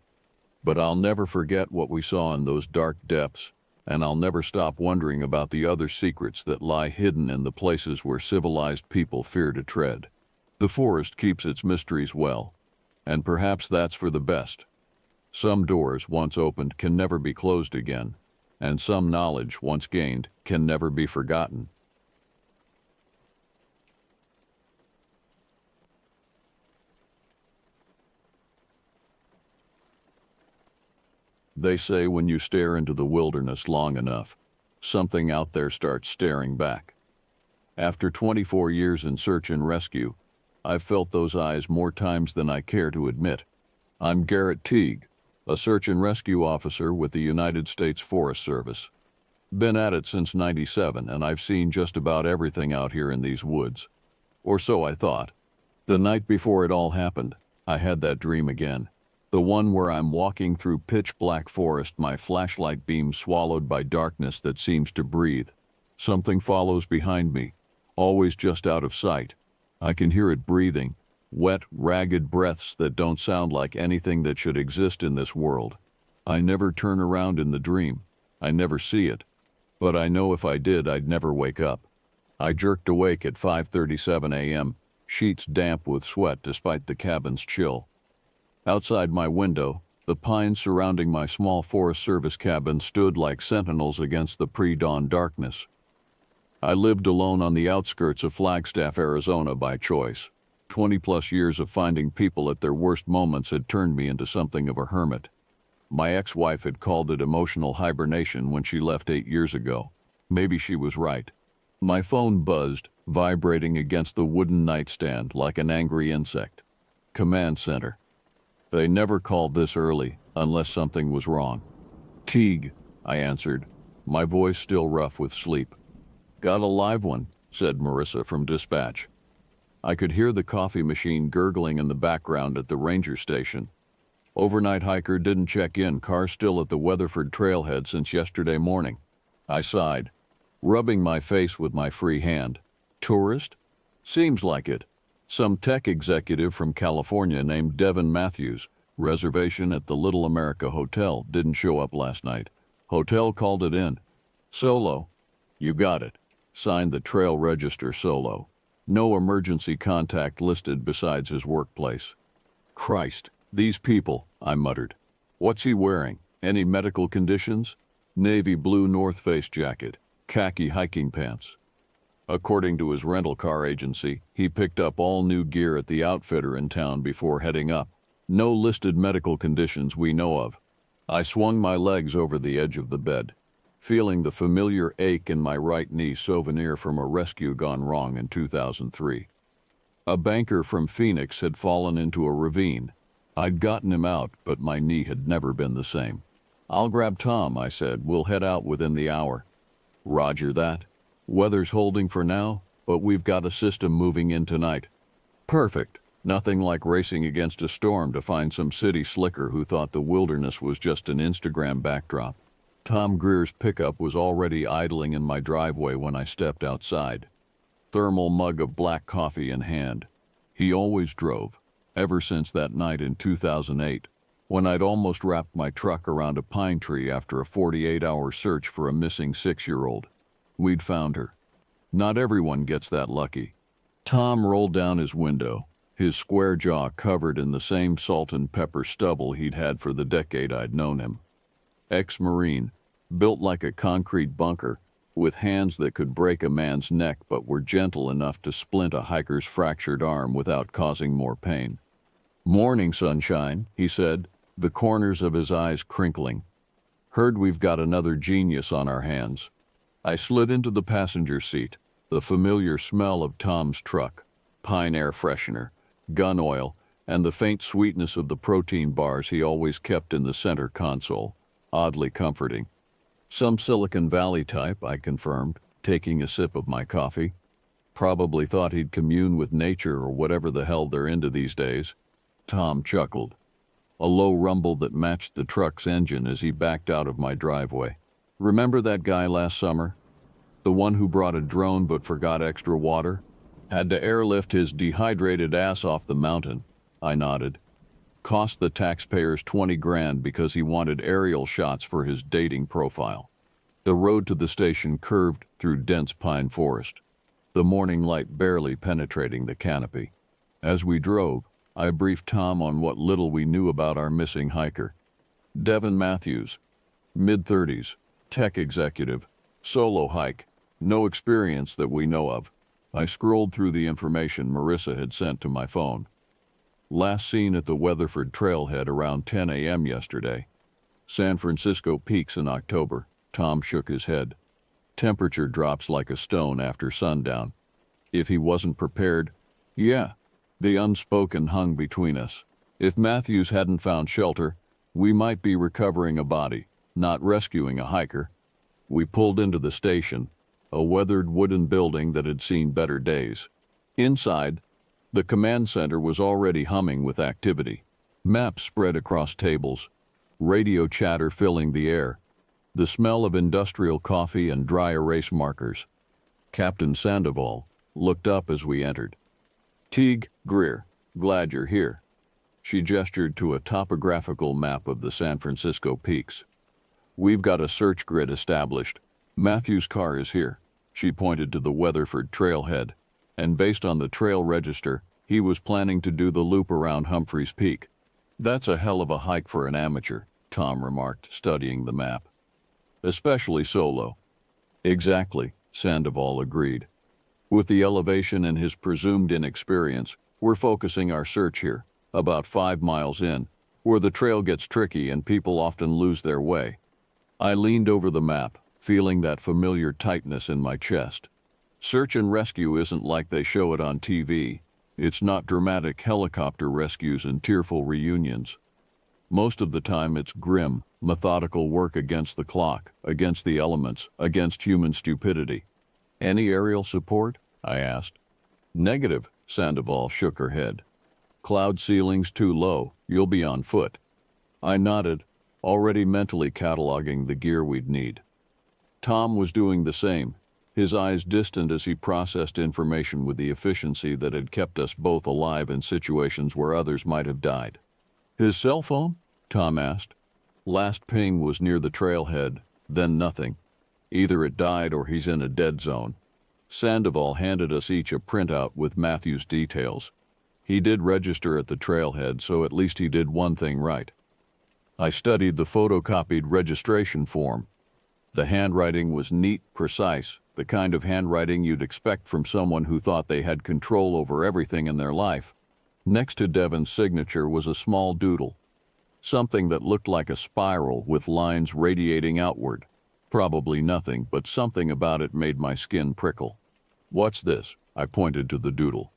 S1: But I'll never forget what we saw in those dark depths, and I'll never stop wondering about the other secrets that lie hidden in the places where civilized people fear to tread. The forest keeps its mysteries well, and perhaps that's for the best. Some doors once opened can never be closed again, and some knowledge once gained can never be forgotten. They say when you stare into the wilderness long enough, something out there starts staring back. After 24 years in search and rescue, I've felt those eyes more times than I care to admit. I'm Garrett Teague, a search and rescue officer with the United States Forest Service. Been at it since '97, and I've seen just about everything out here in these woods. Or so I thought. The night before it all happened, I had that dream again. The one where I'm walking through pitch-black forest, my flashlight beam swallowed by darkness that seems to breathe. Something follows behind me, always just out of sight. I can hear it breathing, wet, ragged breaths that don't sound like anything that should exist in this world. I never turn around in the dream. I never see it. But I know if I did, I'd never wake up. I jerked awake at 5:37 a.m., sheets damp with sweat despite the cabin's chill. Outside my window, the pines surrounding my small Forest Service cabin stood like sentinels against the pre-dawn darkness. I lived alone on the outskirts of Flagstaff, Arizona by choice. 20-plus years of finding people at their worst moments had turned me into something of a hermit. My ex-wife had called it emotional hibernation when she left 8 years ago. Maybe she was right. My phone buzzed, vibrating against the wooden nightstand like an angry insect. Command center. They never called this early, unless something was wrong. Teague, I answered, my voice still rough with sleep. Got a live one, said Marissa from dispatch. I could hear the coffee machine gurgling in the background at the ranger station. Overnight hiker didn't check in, car still at the Weatherford trailhead since yesterday morning. I sighed, rubbing my face with my free hand. Tourist? Seems like it. Some tech executive from California named Devin Matthews, reservation at the Little America Hotel, didn't show up last night. Hotel called it in. Solo. You got it. Signed the trail register solo. No emergency contact listed besides his workplace. Christ, these people, I muttered. What's he wearing? Any medical conditions? Navy blue North Face jacket, khaki hiking pants. According to his rental car agency, he picked up all new gear at the outfitter in town before heading up. No listed medical conditions we know of. I swung my legs over the edge of the bed, feeling the familiar ache in my right knee, souvenir from a rescue gone wrong in 2003. A banker from Phoenix had fallen into a ravine. I'd gotten him out, but my knee had never been the same. I'll grab Tom, I said. We'll head out within the hour. Roger that. Weather's holding for now, but we've got a system moving in tonight. Perfect. Nothing like racing against a storm to find some city slicker who thought the wilderness was just an Instagram backdrop. Tom Greer's pickup was already idling in my driveway when I stepped outside, thermal mug of black coffee in hand. He always drove, ever since that night in 2008, when I'd almost wrapped my truck around a pine tree after a 48-hour search for a missing 6-year-old. We'd found her. Not everyone gets that lucky. Tom rolled down his window, his square jaw covered in the same salt and pepper stubble he'd had for the decade I'd known him. Ex-Marine, built like a concrete bunker, with hands that could break a man's neck but were gentle enough to splint a hiker's fractured arm without causing more pain. "Morning, sunshine," he said, the corners of his eyes crinkling. "Heard we've got another genius on our hands." I slid into the passenger seat, the familiar smell of Tom's truck, pine air freshener, gun oil, and the faint sweetness of the protein bars he always kept in the center console, oddly comforting. "Some Silicon Valley type," I confirmed, taking a sip of my coffee. "Probably thought he'd commune with nature or whatever the hell they're into these days." Tom chuckled, a low rumble that matched the truck's engine as he backed out of my driveway. "Remember that guy last summer? The one who brought a drone but forgot extra water? Had to airlift his dehydrated ass off the mountain." I nodded. "Cost the taxpayers 20 grand because he wanted aerial shots for his dating profile." The road to the station curved through dense pine forest, the morning light barely penetrating the canopy. As we drove, I briefed Tom on what little we knew about our missing hiker. Devin Matthews, mid-30s, tech executive, solo hike, no experience that we know of. I scrolled through the information Marissa had sent to my phone. Last seen at the Weatherford trailhead around 10 a.m. yesterday. San Francisco peaks in October. Tom shook his head. Temperature drops like a stone after sundown. If he wasn't prepared, yeah. The unspoken hung between us. If Matthews hadn't found shelter, we might be recovering a body, not rescuing a hiker. We pulled into the station, a weathered wooden building that had seen better days. Inside, the command center was already humming with activity. Maps spread across tables, radio chatter filling the air, the smell of industrial coffee and dry erase markers. Captain Sandoval looked up as we entered. "Teague, Greer, glad you're here." She gestured to a topographical map of the San Francisco peaks. "We've got a search grid established. Matthew's car is here." She pointed to the Weatherford trailhead, and based on the trail register, he was planning to do the loop around Humphreys Peak. "That's a hell of a hike for an amateur," Tom remarked, studying the map. "Especially solo." "Exactly," Sandoval agreed. "With the elevation and his presumed inexperience, we're focusing our search here, about 5 miles in, where the trail gets tricky and people often lose their way." I leaned over the map, feeling that familiar tightness in my chest. Search and rescue isn't like they show it on TV. It's not dramatic helicopter rescues and tearful reunions. Most of the time it's grim, methodical work against the clock, against the elements, against human stupidity. "Any aerial support?" I asked. "Negative," Sandoval shook her head. "Cloud ceiling's too low. You'll be on foot." I nodded, already mentally cataloging the gear we'd need. Tom was doing the same, his eyes distant as he processed information with the efficiency that had kept us both alive in situations where others might have died. "His cell phone?" Tom asked. "Last ping was near the trailhead, then nothing. Either it died or he's in a dead zone." Sandoval handed us each a printout with Matthew's details. He did register at the trailhead, so at least he did one thing right. I studied the photocopied registration form. The handwriting was neat, precise, the kind of handwriting you'd expect from someone who thought they had control over everything in their life. Next to Devin's signature was a small doodle, something that looked like a spiral with lines radiating outward. Probably nothing, but something about it made my skin prickle. "What's this?" I pointed to the doodle.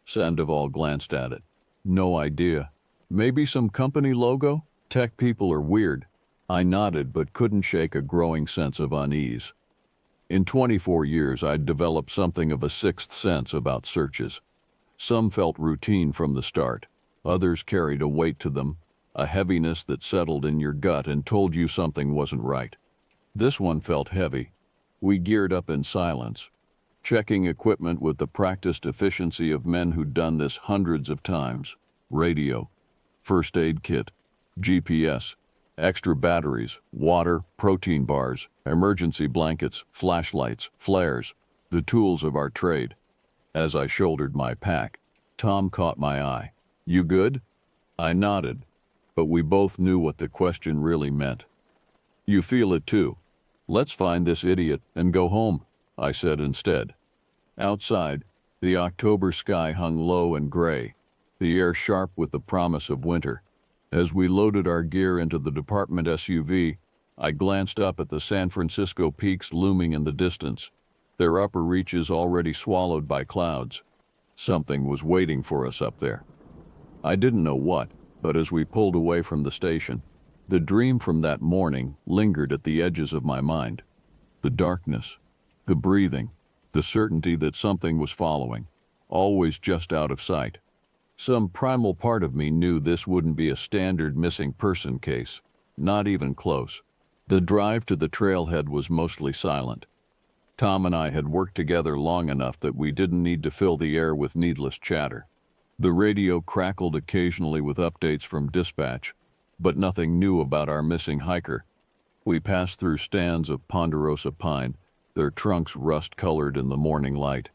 S1: Sandoval glanced at it. "No idea. Maybe some company logo? Tech people are weird." I nodded but couldn't shake a growing sense of unease. In 24 years, I'd developed something of a sixth sense about searches. Some felt routine from the start. Others carried a weight to them, a heaviness that settled in your gut and told you something wasn't right. This one felt heavy. We geared up in silence, checking equipment with the practiced efficiency of men who'd done this hundreds of times. Radio, first aid kit, GPS, extra batteries, water, protein bars, emergency blankets, flashlights, flares, the tools of our trade. As I shouldered my pack, Tom caught my eye. "You good?" I nodded, but we both knew what the question really meant. "You feel it too. Let's find this idiot and go home," I said instead. Outside, the October sky hung low and gray, the air sharp with the promise of winter. As we loaded our gear into the department SUV, I glanced up at the San Francisco peaks looming in the distance, their upper reaches already swallowed by clouds. Something was waiting for us up there. I didn't know what, but as we pulled away from the station, the dream from that morning lingered at the edges of my mind. The darkness, the breathing, the certainty that something was following, always just out of sight. Some primal part of me knew this wouldn't be a standard missing person case, not even close. The drive to the trailhead was mostly silent. Tom and I had worked together long enough that we didn't need to fill the air with needless chatter. The radio crackled occasionally with updates from dispatch, but nothing new about our missing hiker. We passed through stands of ponderosa pine, their trunks rust-colored in the morning light.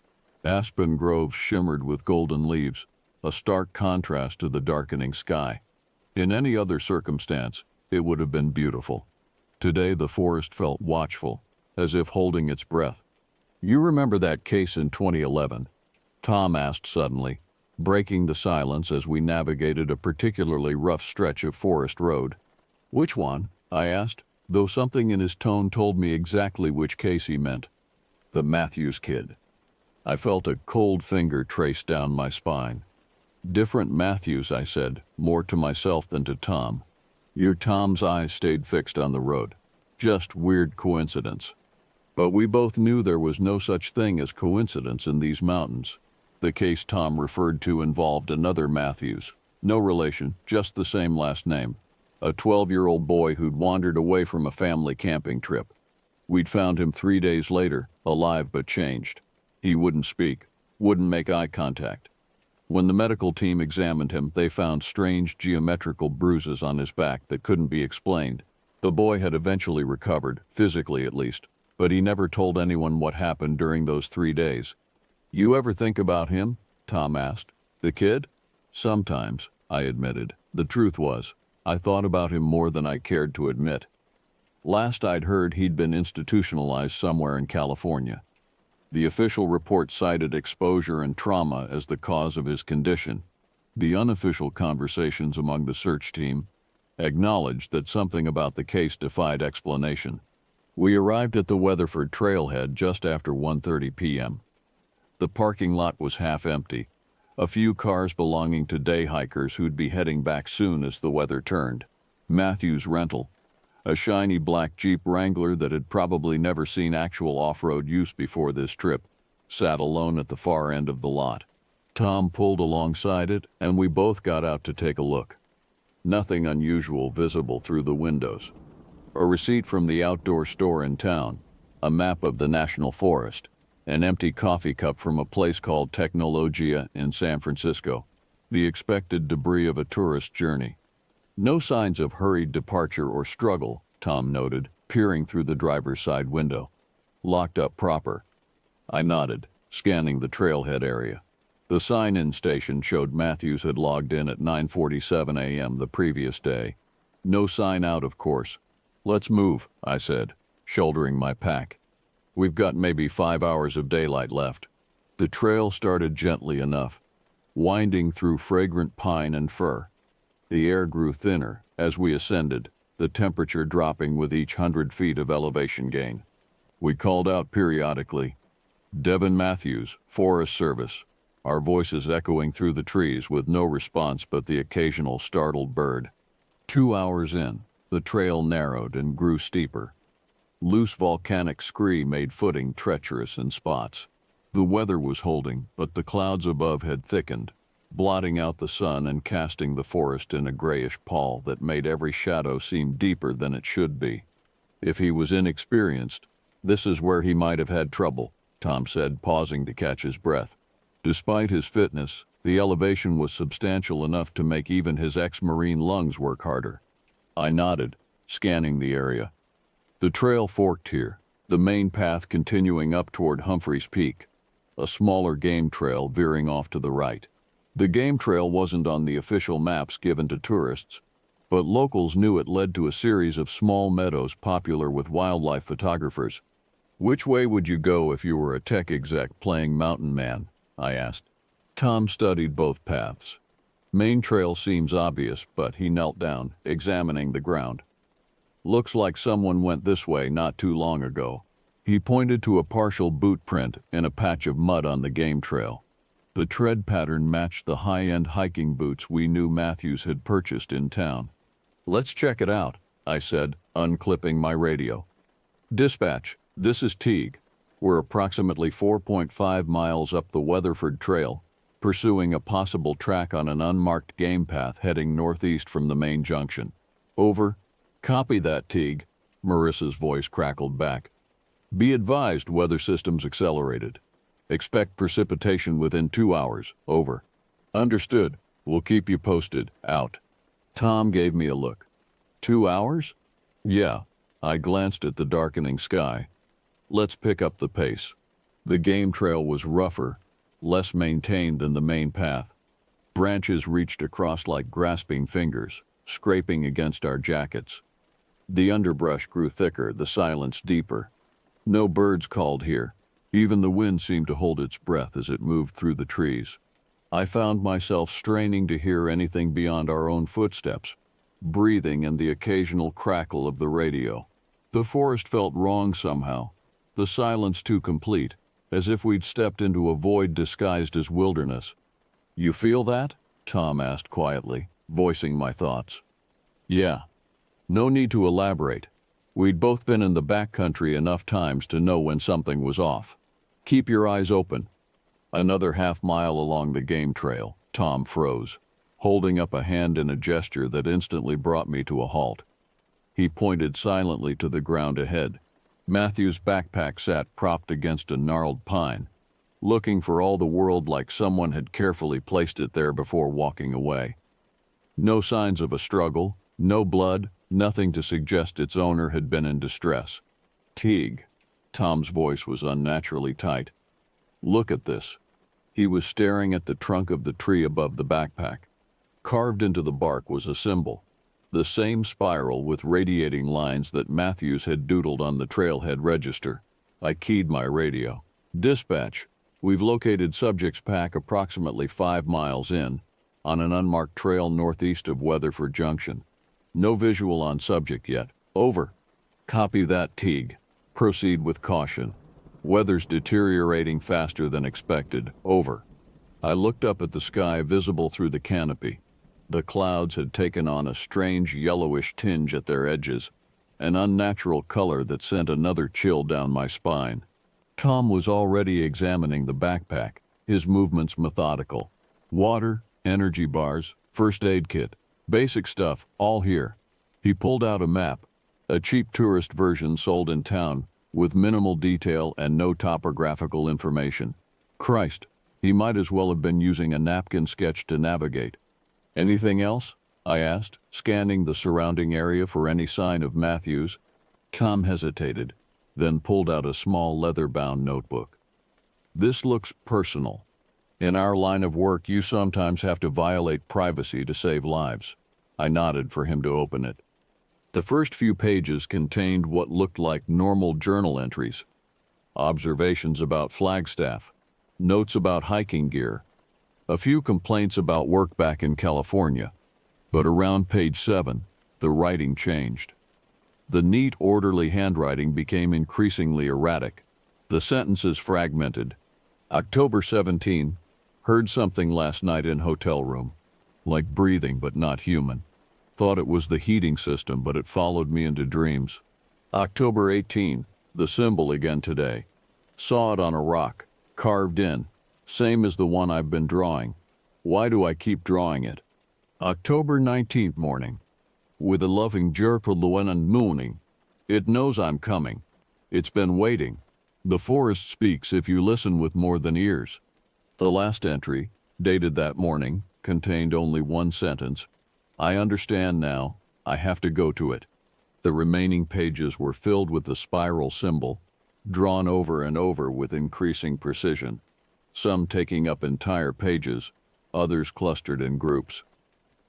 S1: Aspen groves shimmered with golden leaves, a stark contrast to the darkening sky. In any other circumstance, it would have been beautiful. Today the forest felt watchful, as if holding its breath. "You remember that case in 2011? Tom asked suddenly, breaking the silence as we navigated a particularly rough stretch of forest road. "Which one?" I asked, though something in his tone told me exactly which case he meant. "The Matthews kid." I felt a cold finger trace down my spine. "Different Matthews," I said, more to myself than to Tom. Your Tom's eyes stayed fixed on the road. "Just weird coincidence." But we both knew there was no such thing as coincidence in these mountains. The case Tom referred to involved another Matthews. No relation, just the same last name. A 12-year-old boy who'd wandered away from a family camping trip. We'd found him 3 days later, alive but changed. He wouldn't speak, wouldn't make eye contact. When the medical team examined him, they found strange geometrical bruises on his back that couldn't be explained. The boy had eventually recovered, physically at least, but he never told anyone what happened during those 3 days. "You ever think about him?" Tom asked. "The kid?" "Sometimes," I admitted. The truth was, I thought about him more than I cared to admit. Last I'd heard, he'd been institutionalized somewhere in California. The official report cited exposure and trauma as the cause of his condition. The unofficial conversations among the search team acknowledged that something about the case defied explanation. We arrived at the Weatherford trailhead just after 1:30 p.m. The parking lot was half empty, a few cars belonging to day hikers who'd be heading back soon as the weather turned. Matthews Rental, a shiny black Jeep Wrangler that had probably never seen actual off-road use before this trip, sat alone at the far end of the lot. Tom pulled alongside it, and we both got out to take a look. Nothing unusual visible through the windows. A receipt from the outdoor store in town, a map of the national forest, an empty coffee cup from a place called Technologia in San Francisco, the expected debris of a tourist journey. "No signs of hurried departure or struggle," Tom noted, peering through the driver's side window. "Locked up proper." I nodded, scanning the trailhead area. The sign-in station showed Matthews had logged in at 9:47 a.m. the previous day. No sign out, of course. "Let's move," I said, shouldering my pack. "We've got maybe 5 hours of daylight left." The trail started gently enough, winding through fragrant pine and fir. The air grew thinner as we ascended, the temperature dropping with each 100 feet of elevation gain. We called out periodically, "Devin Matthews, Forest Service," our voices echoing through the trees with no response but the occasional startled bird. 2 hours in, the trail narrowed and grew steeper. Loose volcanic scree made footing treacherous in spots. The weather was holding, but the clouds above had thickened, blotting out the sun and casting the forest in a grayish pall that made every shadow seem deeper than it should be. If he was inexperienced, this is where he might have had trouble, Tom said, pausing to catch his breath. Despite his fitness, the elevation was substantial enough to make even his ex-Marine lungs work harder. I nodded, scanning the area. The trail forked here, the main path continuing up toward Humphreys Peak, a smaller game trail veering off to the right. The game trail wasn't on the official maps given to tourists, but locals knew it led to a series of small meadows popular with wildlife photographers. Which way would you go if you were a tech exec playing Mountain Man? I asked. Tom studied both paths. Main trail seems obvious, but he knelt down, examining the ground. Looks like someone went this way not too long ago. He pointed to a partial boot print in a patch of mud on the game trail. The tread pattern matched the high-end hiking boots we knew Matthews had purchased in town. Let's check it out, I said, unclipping my radio. Dispatch, this is Teague. We're approximately 4.5 miles up the Weatherford Trail, pursuing a possible track on an unmarked game path heading northeast from the main junction. Over. Copy that, Teague, Marissa's voice crackled back. Be advised, weather systems accelerated. Expect precipitation within 2 hours. Over. Understood. We'll keep you posted. Out. Tom gave me a look. 2 hours? Yeah. I glanced at the darkening sky. Let's pick up the pace. The game trail was rougher, less maintained than the main path. Branches reached across like grasping fingers, scraping against our jackets. The underbrush grew thicker, the silence deeper. No birds called here. Even the wind seemed to hold its breath as it moved through the trees. I found myself straining to hear anything beyond our own footsteps, breathing and the occasional crackle of the radio. The forest felt wrong somehow, the silence too complete, as if we'd stepped into a void disguised as wilderness. You feel that? Tom asked quietly, voicing my thoughts. Yeah. No need to elaborate. We'd both been in the backcountry enough times to know when something was off. Keep your eyes open. Another half-mile along the game trail, Tom froze, holding up a hand in a gesture that instantly brought me to a halt. He pointed silently to the ground ahead. Matthew's backpack sat propped against a gnarled pine, looking for all the world like someone had carefully placed it there before walking away. No signs of a struggle, no blood, nothing to suggest its owner had been in distress. Teague. Tom's voice was unnaturally tight. Look at this. He was staring at the trunk of the tree above the backpack. Carved into the bark was a symbol, the same spiral with radiating lines that Matthews had doodled on the trailhead register. I keyed my radio. Dispatch, we've located subject's pack approximately 5 miles in, on an unmarked trail northeast of Weatherford Junction. No visual on subject yet. Over. Copy that, Teague. Proceed with caution. Weather's deteriorating faster than expected. Over. I looked up at the sky visible through the canopy. The clouds had taken on a strange yellowish tinge at their edges, an unnatural color that sent another chill down my spine. Tom was already examining the backpack, his movements methodical. Water, energy bars, first aid kit, basic stuff, all here. He pulled out a map, a cheap tourist version sold in town, with minimal detail and no topographical information. Christ, he might as well have been using a napkin sketch to navigate. Anything else? I asked, scanning the surrounding area for any sign of Matthews. Tom hesitated, then pulled out a small leather-bound notebook. This looks personal. In our line of work, you sometimes have to violate privacy to save lives. I nodded for him to open it. The first few pages contained what looked like normal journal entries. Observations about Flagstaff, notes about hiking gear, a few complaints about work back in California. But around page 7, the writing changed. The neat, orderly handwriting became increasingly erratic. The sentences fragmented. October 17, heard something last night in hotel room. Like breathing but not human. Thought it was the heating system, but it followed me into dreams. October 18, the symbol again today. Saw it on a rock, carved in, same as the one I've been drawing. Why do I keep drawing it? October 19th morning. With a loving Jerpa Luenan mooning. It knows I'm coming. It's been waiting. The forest speaks if you listen with more than ears. The last entry, dated that morning, contained only one sentence. I understand now. I have to go to it. The remaining pages were filled with the spiral symbol, drawn over and over with increasing precision, some taking up entire pages, others clustered in groups.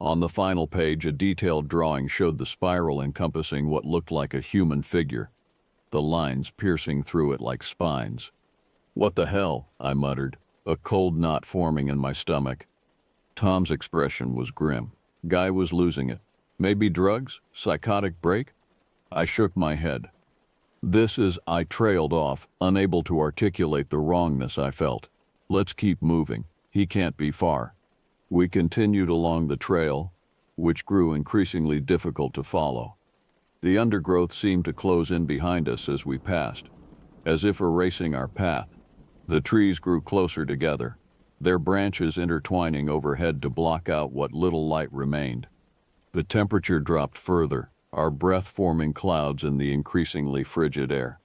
S1: On the final page, a detailed drawing showed the spiral encompassing what looked like a human figure, the lines piercing through it like spines. What the hell? I muttered, a cold knot forming in my stomach. Tom's expression was grim. Guy was losing it. Maybe drugs? Psychotic break? I shook my head. I trailed off, unable to articulate the wrongness I felt. Let's keep moving. He can't be far. We continued along the trail, which grew increasingly difficult to follow. The undergrowth seemed to close in behind us as we passed, as if erasing our path. The trees grew closer together, their branches intertwining overhead to block out what little light remained. The temperature dropped further, our breath forming clouds in the increasingly frigid air.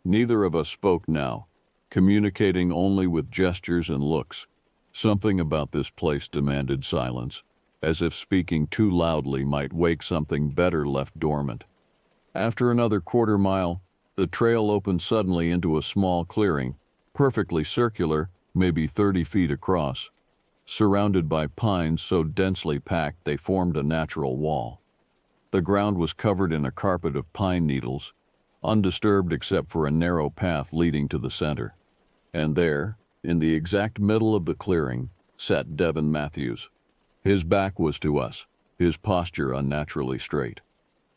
S1: Neither of us spoke now, communicating only with gestures and looks. Something about this place demanded silence, as if speaking too loudly might wake something better left dormant. After another quarter mile, the trail opened suddenly into a small clearing, perfectly circular, maybe 30 feet across, surrounded by pines so densely packed they formed a natural wall. The ground was covered in a carpet of pine needles, undisturbed except for a narrow path leading to the center. And there, in the exact middle of the clearing, sat Devin Matthews. His back was to us, his posture unnaturally straight.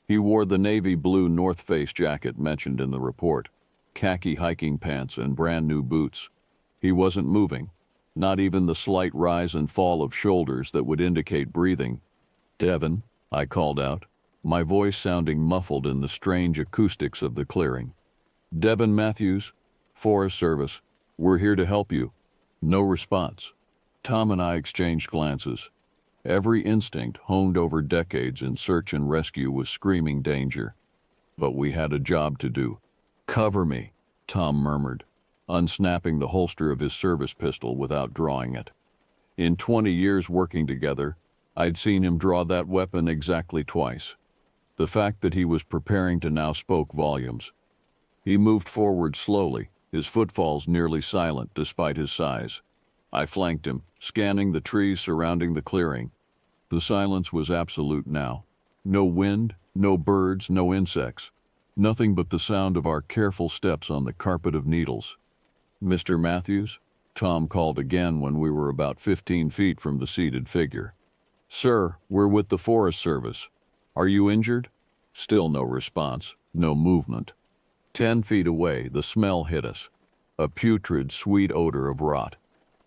S1: He wore the navy blue North Face jacket mentioned in the report, khaki hiking pants and brand new boots. He wasn't moving, not even the slight rise and fall of shoulders that would indicate breathing. "Devin," I called out, my voice sounding muffled in the strange acoustics of the clearing. "Devin Matthews, Forest Service. We're here to help you." No response. Tom and I exchanged glances. Every instinct honed over decades in search and rescue was screaming danger. But we had a job to do. "Cover me," Tom murmured, unsnapping the holster of his service pistol without drawing it. In 20 years working together, I'd seen him draw that weapon exactly twice. The fact that he was preparing to now spoke volumes. He moved forward slowly, his footfalls nearly silent despite his size. I flanked him, scanning the trees surrounding the clearing. The silence was absolute now. No wind, no birds, no insects. Nothing but the sound of our careful steps on the carpet of needles. "Mr. Matthews?" Tom called again when we were about 15 feet from the seated figure. "Sir, we're with the Forest Service. Are you injured?" Still no response, no movement. 10 feet away, the smell hit us. A putrid, sweet odor of rot.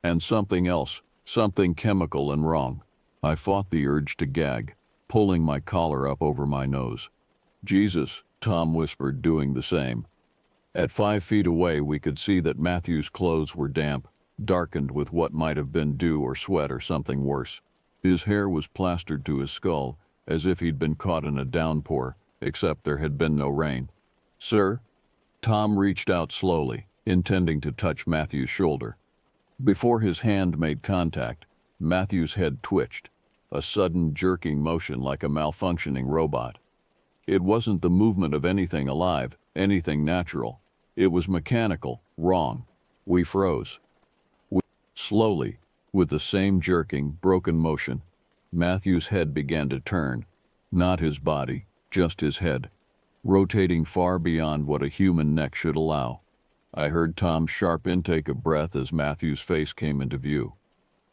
S1: And something else, something chemical and wrong. I fought the urge to gag, pulling my collar up over my nose. "Jesus," Tom whispered, doing the same. At 5 feet away, we could see that Matthew's clothes were damp, darkened with what might have been dew or sweat or something worse. His hair was plastered to his skull, as if he'd been caught in a downpour, except there had been no rain. "Sir?" Tom reached out slowly, intending to touch Matthew's shoulder. Before his hand made contact, Matthew's head twitched, a sudden jerking motion like a malfunctioning robot. It wasn't the movement of anything alive, anything natural. It was mechanical, wrong. We froze. Slowly, with the same jerking, broken motion, Matthew's head began to turn, not his body, just his head, rotating far beyond what a human neck should allow. I heard Tom's sharp intake of breath as Matthew's face came into view.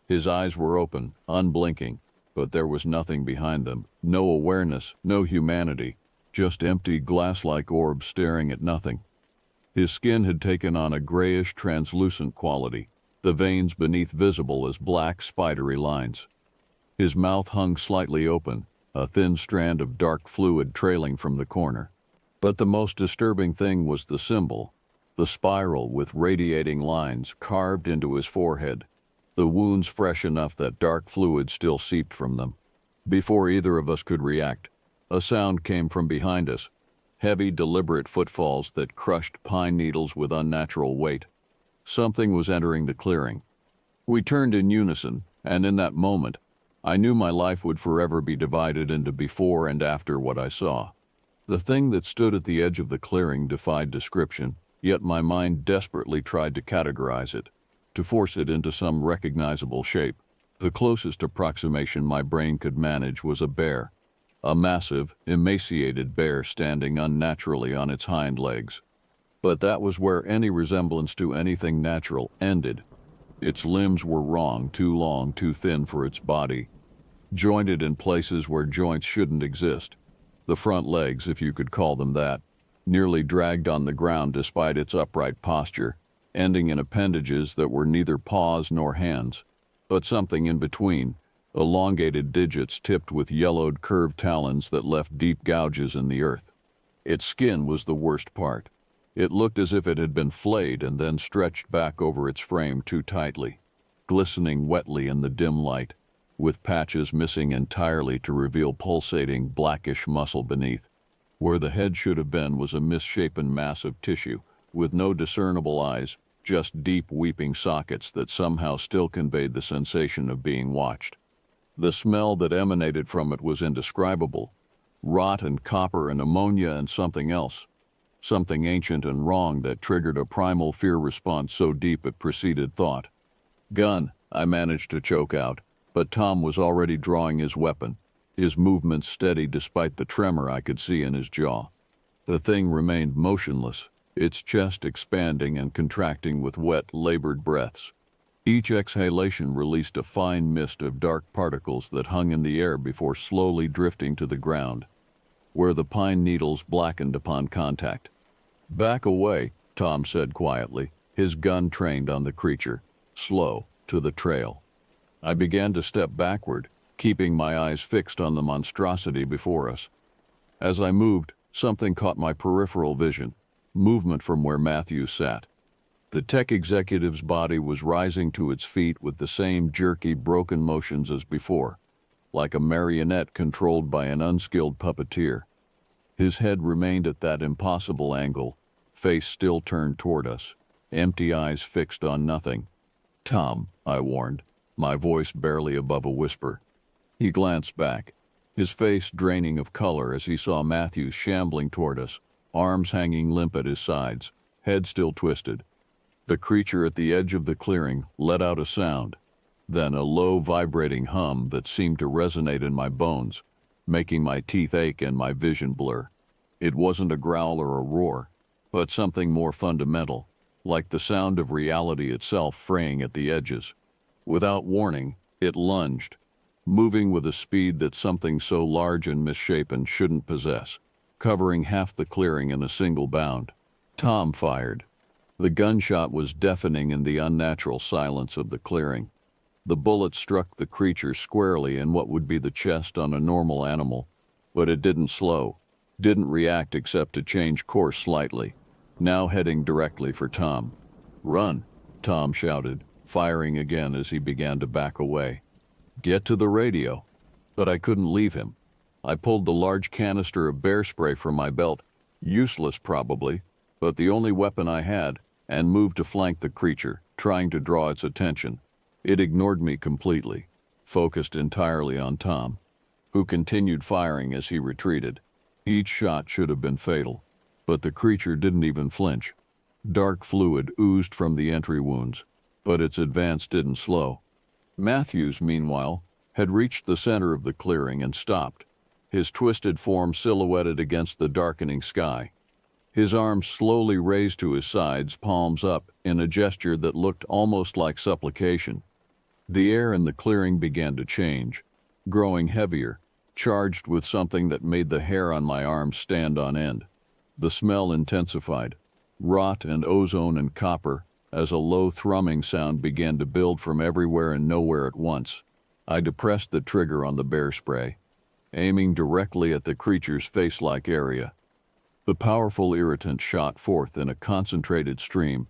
S1: His eyes were open, unblinking, but there was nothing behind them, no awareness, no humanity, just empty glass-like orbs staring at nothing. His skin had taken on a grayish, translucent quality, the veins beneath visible as black, spidery lines. His mouth hung slightly open, a thin strand of dark fluid trailing from the corner. But the most disturbing thing was the symbol, the spiral with radiating lines carved into his forehead, the wounds fresh enough that dark fluid still seeped from them. Before either of us could react, a sound came from behind us, heavy, deliberate footfalls that crushed pine needles with unnatural weight. Something was entering the clearing. We turned in unison, and in that moment, I knew my life would forever be divided into before and after what I saw. The thing that stood at the edge of the clearing defied description, yet my mind desperately tried to categorize it, to force it into some recognizable shape. The closest approximation my brain could manage was a bear, a massive, emaciated bear standing unnaturally on its hind legs. But that was where any resemblance to anything natural ended. Its limbs were wrong, too long, too thin for its body, jointed in places where joints shouldn't exist. The front legs, if you could call them that, nearly dragged on the ground despite its upright posture, ending in appendages that were neither paws nor hands, but something in between, elongated digits tipped with yellowed, curved talons that left deep gouges in the earth. Its skin was the worst part. It looked as if it had been flayed and then stretched back over its frame too tightly, glistening wetly in the dim light, with patches missing entirely to reveal pulsating, blackish muscle beneath. Where the head should have been was a misshapen mass of tissue, with no discernible eyes, just deep weeping sockets that somehow still conveyed the sensation of being watched. The smell that emanated from it was indescribable. Rot and copper and ammonia and something else. Something ancient and wrong that triggered a primal fear response so deep it preceded thought. "Gun," I managed to choke out, but Tom was already drawing his weapon, his movements steady despite the tremor I could see in his jaw. The thing remained motionless, its chest expanding and contracting with wet, labored breaths. Each exhalation released a fine mist of dark particles that hung in the air before slowly drifting to the ground, where the pine needles blackened upon contact. "Back away," Tom said quietly, his gun trained on the creature, slow, to the trail. I began to step backward, keeping my eyes fixed on the monstrosity before us. As I moved, something caught my peripheral vision, movement from where Matthews sat. The tech executive's body was rising to its feet with the same jerky, broken motions as before, like a marionette controlled by an unskilled puppeteer. His head remained at that impossible angle, face still turned toward us, empty eyes fixed on nothing. "Tom," I warned, my voice barely above a whisper. He glanced back, his face draining of color as he saw Matthews shambling toward us, arms hanging limp at his sides, head still twisted. The creature at the edge of the clearing let out a sound, then a low vibrating hum that seemed to resonate in my bones, making my teeth ache and my vision blur. It wasn't a growl or a roar, but something more fundamental, like the sound of reality itself fraying at the edges. Without warning, it lunged, moving with a speed that something so large and misshapen shouldn't possess, covering half the clearing in a single bound. Tom fired. The gunshot was deafening in the unnatural silence of the clearing. The bullet struck the creature squarely in what would be the chest on a normal animal, but it didn't slow, didn't react except to change course slightly, now heading directly for Tom. "Run," Tom shouted, firing again as he began to back away. "Get to the radio." But I couldn't leave him. I pulled the large canister of bear spray from my belt, useless probably, but the only weapon I had, and moved to flank the creature, trying to draw its attention. It ignored me completely, focused entirely on Tom, who continued firing as he retreated. Each shot should have been fatal, but the creature didn't even flinch. Dark fluid oozed from the entry wounds, but its advance didn't slow. Matthews, meanwhile, had reached the center of the clearing and stopped, his twisted form silhouetted against the darkening sky. His arms slowly raised to his sides, palms up, in a gesture that looked almost like supplication. The air in the clearing began to change, growing heavier, charged with something that made the hair on my arms stand on end. The smell intensified, rot and ozone and copper, as a low thrumming sound began to build from everywhere and nowhere at once. I depressed the trigger on the bear spray, aiming directly at the creature's face-like area. The powerful irritant shot forth in a concentrated stream,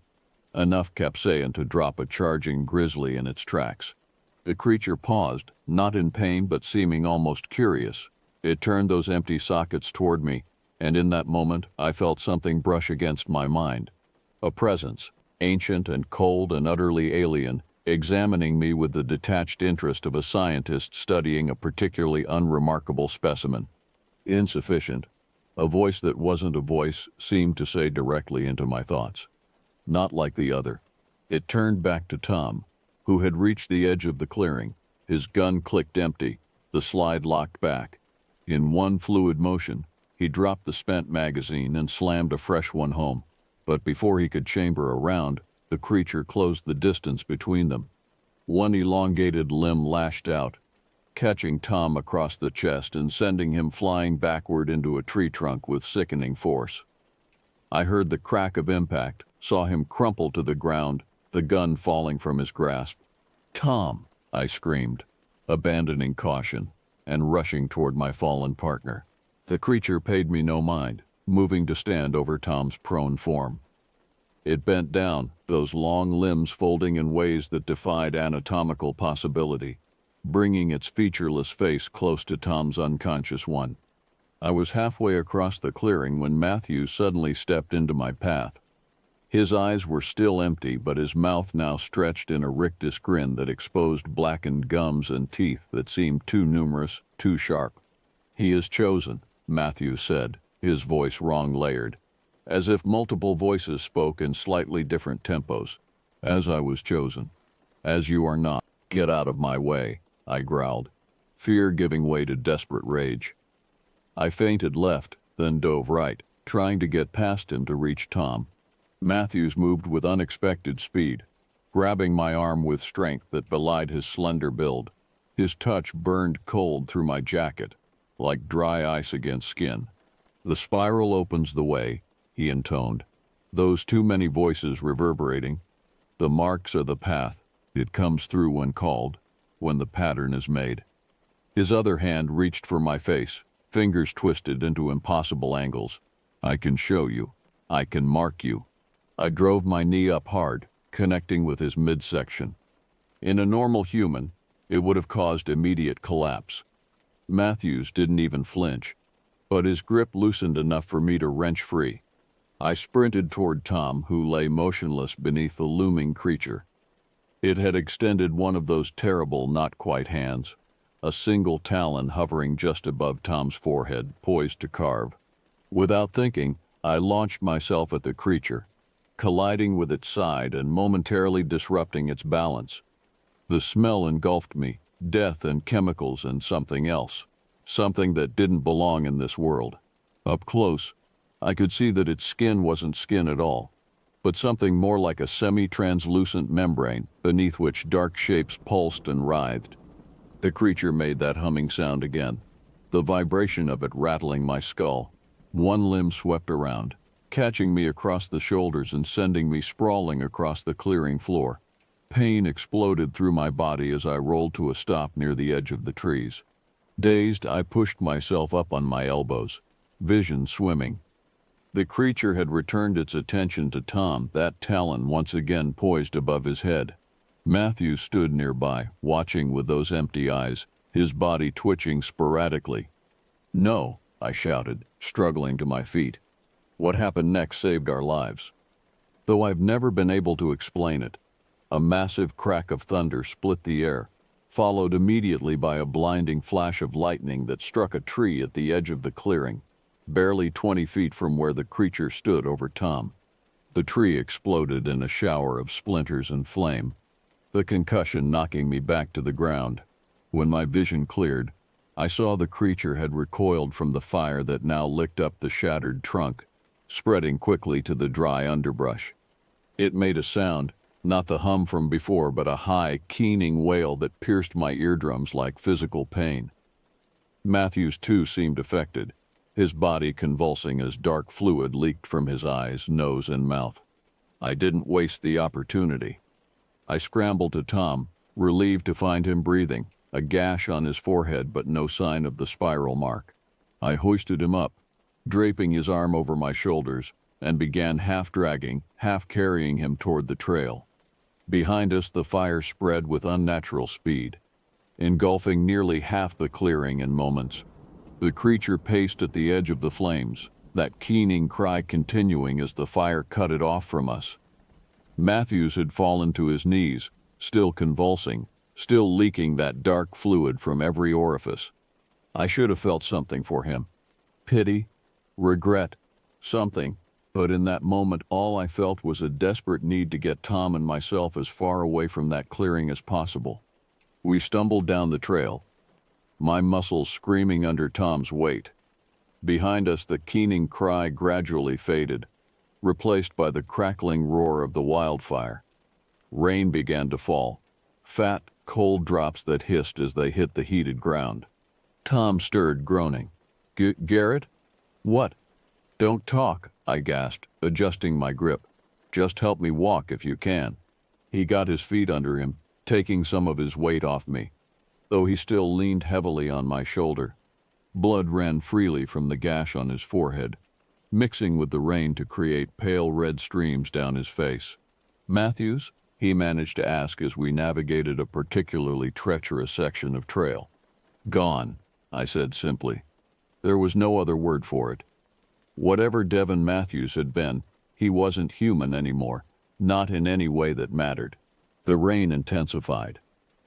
S1: enough capsaicin to drop a charging grizzly in its tracks. The creature paused, not in pain but seeming almost curious. It turned those empty sockets toward me, and in that moment I felt something brush against my mind. A presence, ancient and cold and utterly alien, examining me with the detached interest of a scientist studying a particularly unremarkable specimen. Insufficient. A voice that wasn't a voice seemed to say directly into my thoughts. Not like the other. It turned back to Tom, who had reached the edge of the clearing. His gun clicked empty, the slide locked back. In one fluid motion, he dropped the spent magazine and slammed a fresh one home. But before he could chamber a round, the creature closed the distance between them. One elongated limb lashed out, catching Tom across the chest and sending him flying backward into a tree trunk with sickening force. I heard the crack of impact, saw him crumple to the ground, the gun falling from his grasp. "Tom!" I screamed, abandoning caution and rushing toward my fallen partner. The creature paid me no mind, moving to stand over Tom's prone form. It bent down, those long limbs folding in ways that defied anatomical possibility, bringing its featureless face close to Tom's unconscious one. I was halfway across the clearing when Matthew suddenly stepped into my path. His eyes were still empty, but his mouth now stretched in a rictus grin that exposed blackened gums and teeth that seemed too numerous, too sharp. "He is chosen," Matthew said, his voice wrong-layered, as if multiple voices spoke in slightly different tempos. "As I was chosen. As you are not. Get out of my way," I growled, fear giving way to desperate rage. I feinted left, then dove right, trying to get past him to reach Tom. Matthews moved with unexpected speed, grabbing my arm with strength that belied his slender build. His touch burned cold through my jacket, like dry ice against skin. "The spiral opens the way," he intoned, those too many voices reverberating. "The marks are the path. It comes through when called, when the pattern is made." His other hand reached for my face, fingers twisted into impossible angles. "I can show you. I can mark you." I drove my knee up hard, connecting with his midsection. In a normal human, it would have caused immediate collapse. Matthews didn't even flinch, but his grip loosened enough for me to wrench free. I sprinted toward Tom, who lay motionless beneath the looming creature. It had extended one of those terrible, not-quite hands, a single talon hovering just above Tom's forehead, poised to carve. Without thinking, I launched myself at the creature, colliding with its side and momentarily disrupting its balance. The smell engulfed me, death and chemicals and something else, something that didn't belong in this world. Up close, I could see that its skin wasn't skin at all, but something more like a semi-translucent membrane beneath which dark shapes pulsed and writhed. The creature made that humming sound again, the vibration of it rattling my skull. One limb swept around, catching me across the shoulders and sending me sprawling across the clearing floor. Pain exploded through my body as I rolled to a stop near the edge of the trees. Dazed, I pushed myself up on my elbows, vision swimming. The creature had returned its attention to Tom, that talon once again poised above his head. Matthew stood nearby, watching with those empty eyes, his body twitching sporadically. "No," I shouted, struggling to my feet. What happened next saved our lives. Though I've never been able to explain it, a massive crack of thunder split the air, followed immediately by a blinding flash of lightning that struck a tree at the edge of the clearing, barely 20 feet from where the creature stood over Tom. The tree exploded in a shower of splinters and flame, the concussion knocking me back to the ground. When my vision cleared, I saw the creature had recoiled from the fire that now licked up the shattered trunk, spreading quickly to the dry underbrush. It made a sound, not the hum from before, but a high, keening wail that pierced my eardrums like physical pain. Matthews, too, seemed affected, his body convulsing as dark fluid leaked from his eyes, nose, and mouth. I didn't waste the opportunity. I scrambled to Tom, relieved to find him breathing, a gash on his forehead but no sign of the spiral mark. I hoisted him up, draping his arm over my shoulders, and began half-dragging, half-carrying him toward the trail. Behind us, the fire spread with unnatural speed, engulfing nearly half the clearing in moments. The creature paced at the edge of the flames, that keening cry continuing as the fire cut it off from us. Matthews had fallen to his knees, still convulsing, still leaking that dark fluid from every orifice. I should have felt something for him. Pity, regret, something, but in that moment all I felt was a desperate need to get Tom and myself as far away from that clearing as possible. We stumbled down the trail, my muscles screaming under Tom's weight. Behind us the keening cry gradually faded, replaced by the crackling roar of the wildfire. Rain began to fall, fat, cold drops that hissed as they hit the heated ground. Tom stirred, groaning. Garrett? What? Don't talk, I gasped, adjusting my grip. Just help me walk if you can. He got his feet under him, taking some of his weight off me, though he still leaned heavily on my shoulder. Blood ran freely from the gash on his forehead, mixing with the rain to create pale red streams down his face. Matthews? He managed to ask as we navigated a particularly treacherous section of trail. Gone, I said simply. There was no other word for it. Whatever Devin Matthews had been, he wasn't human anymore, not in any way that mattered. The rain intensified,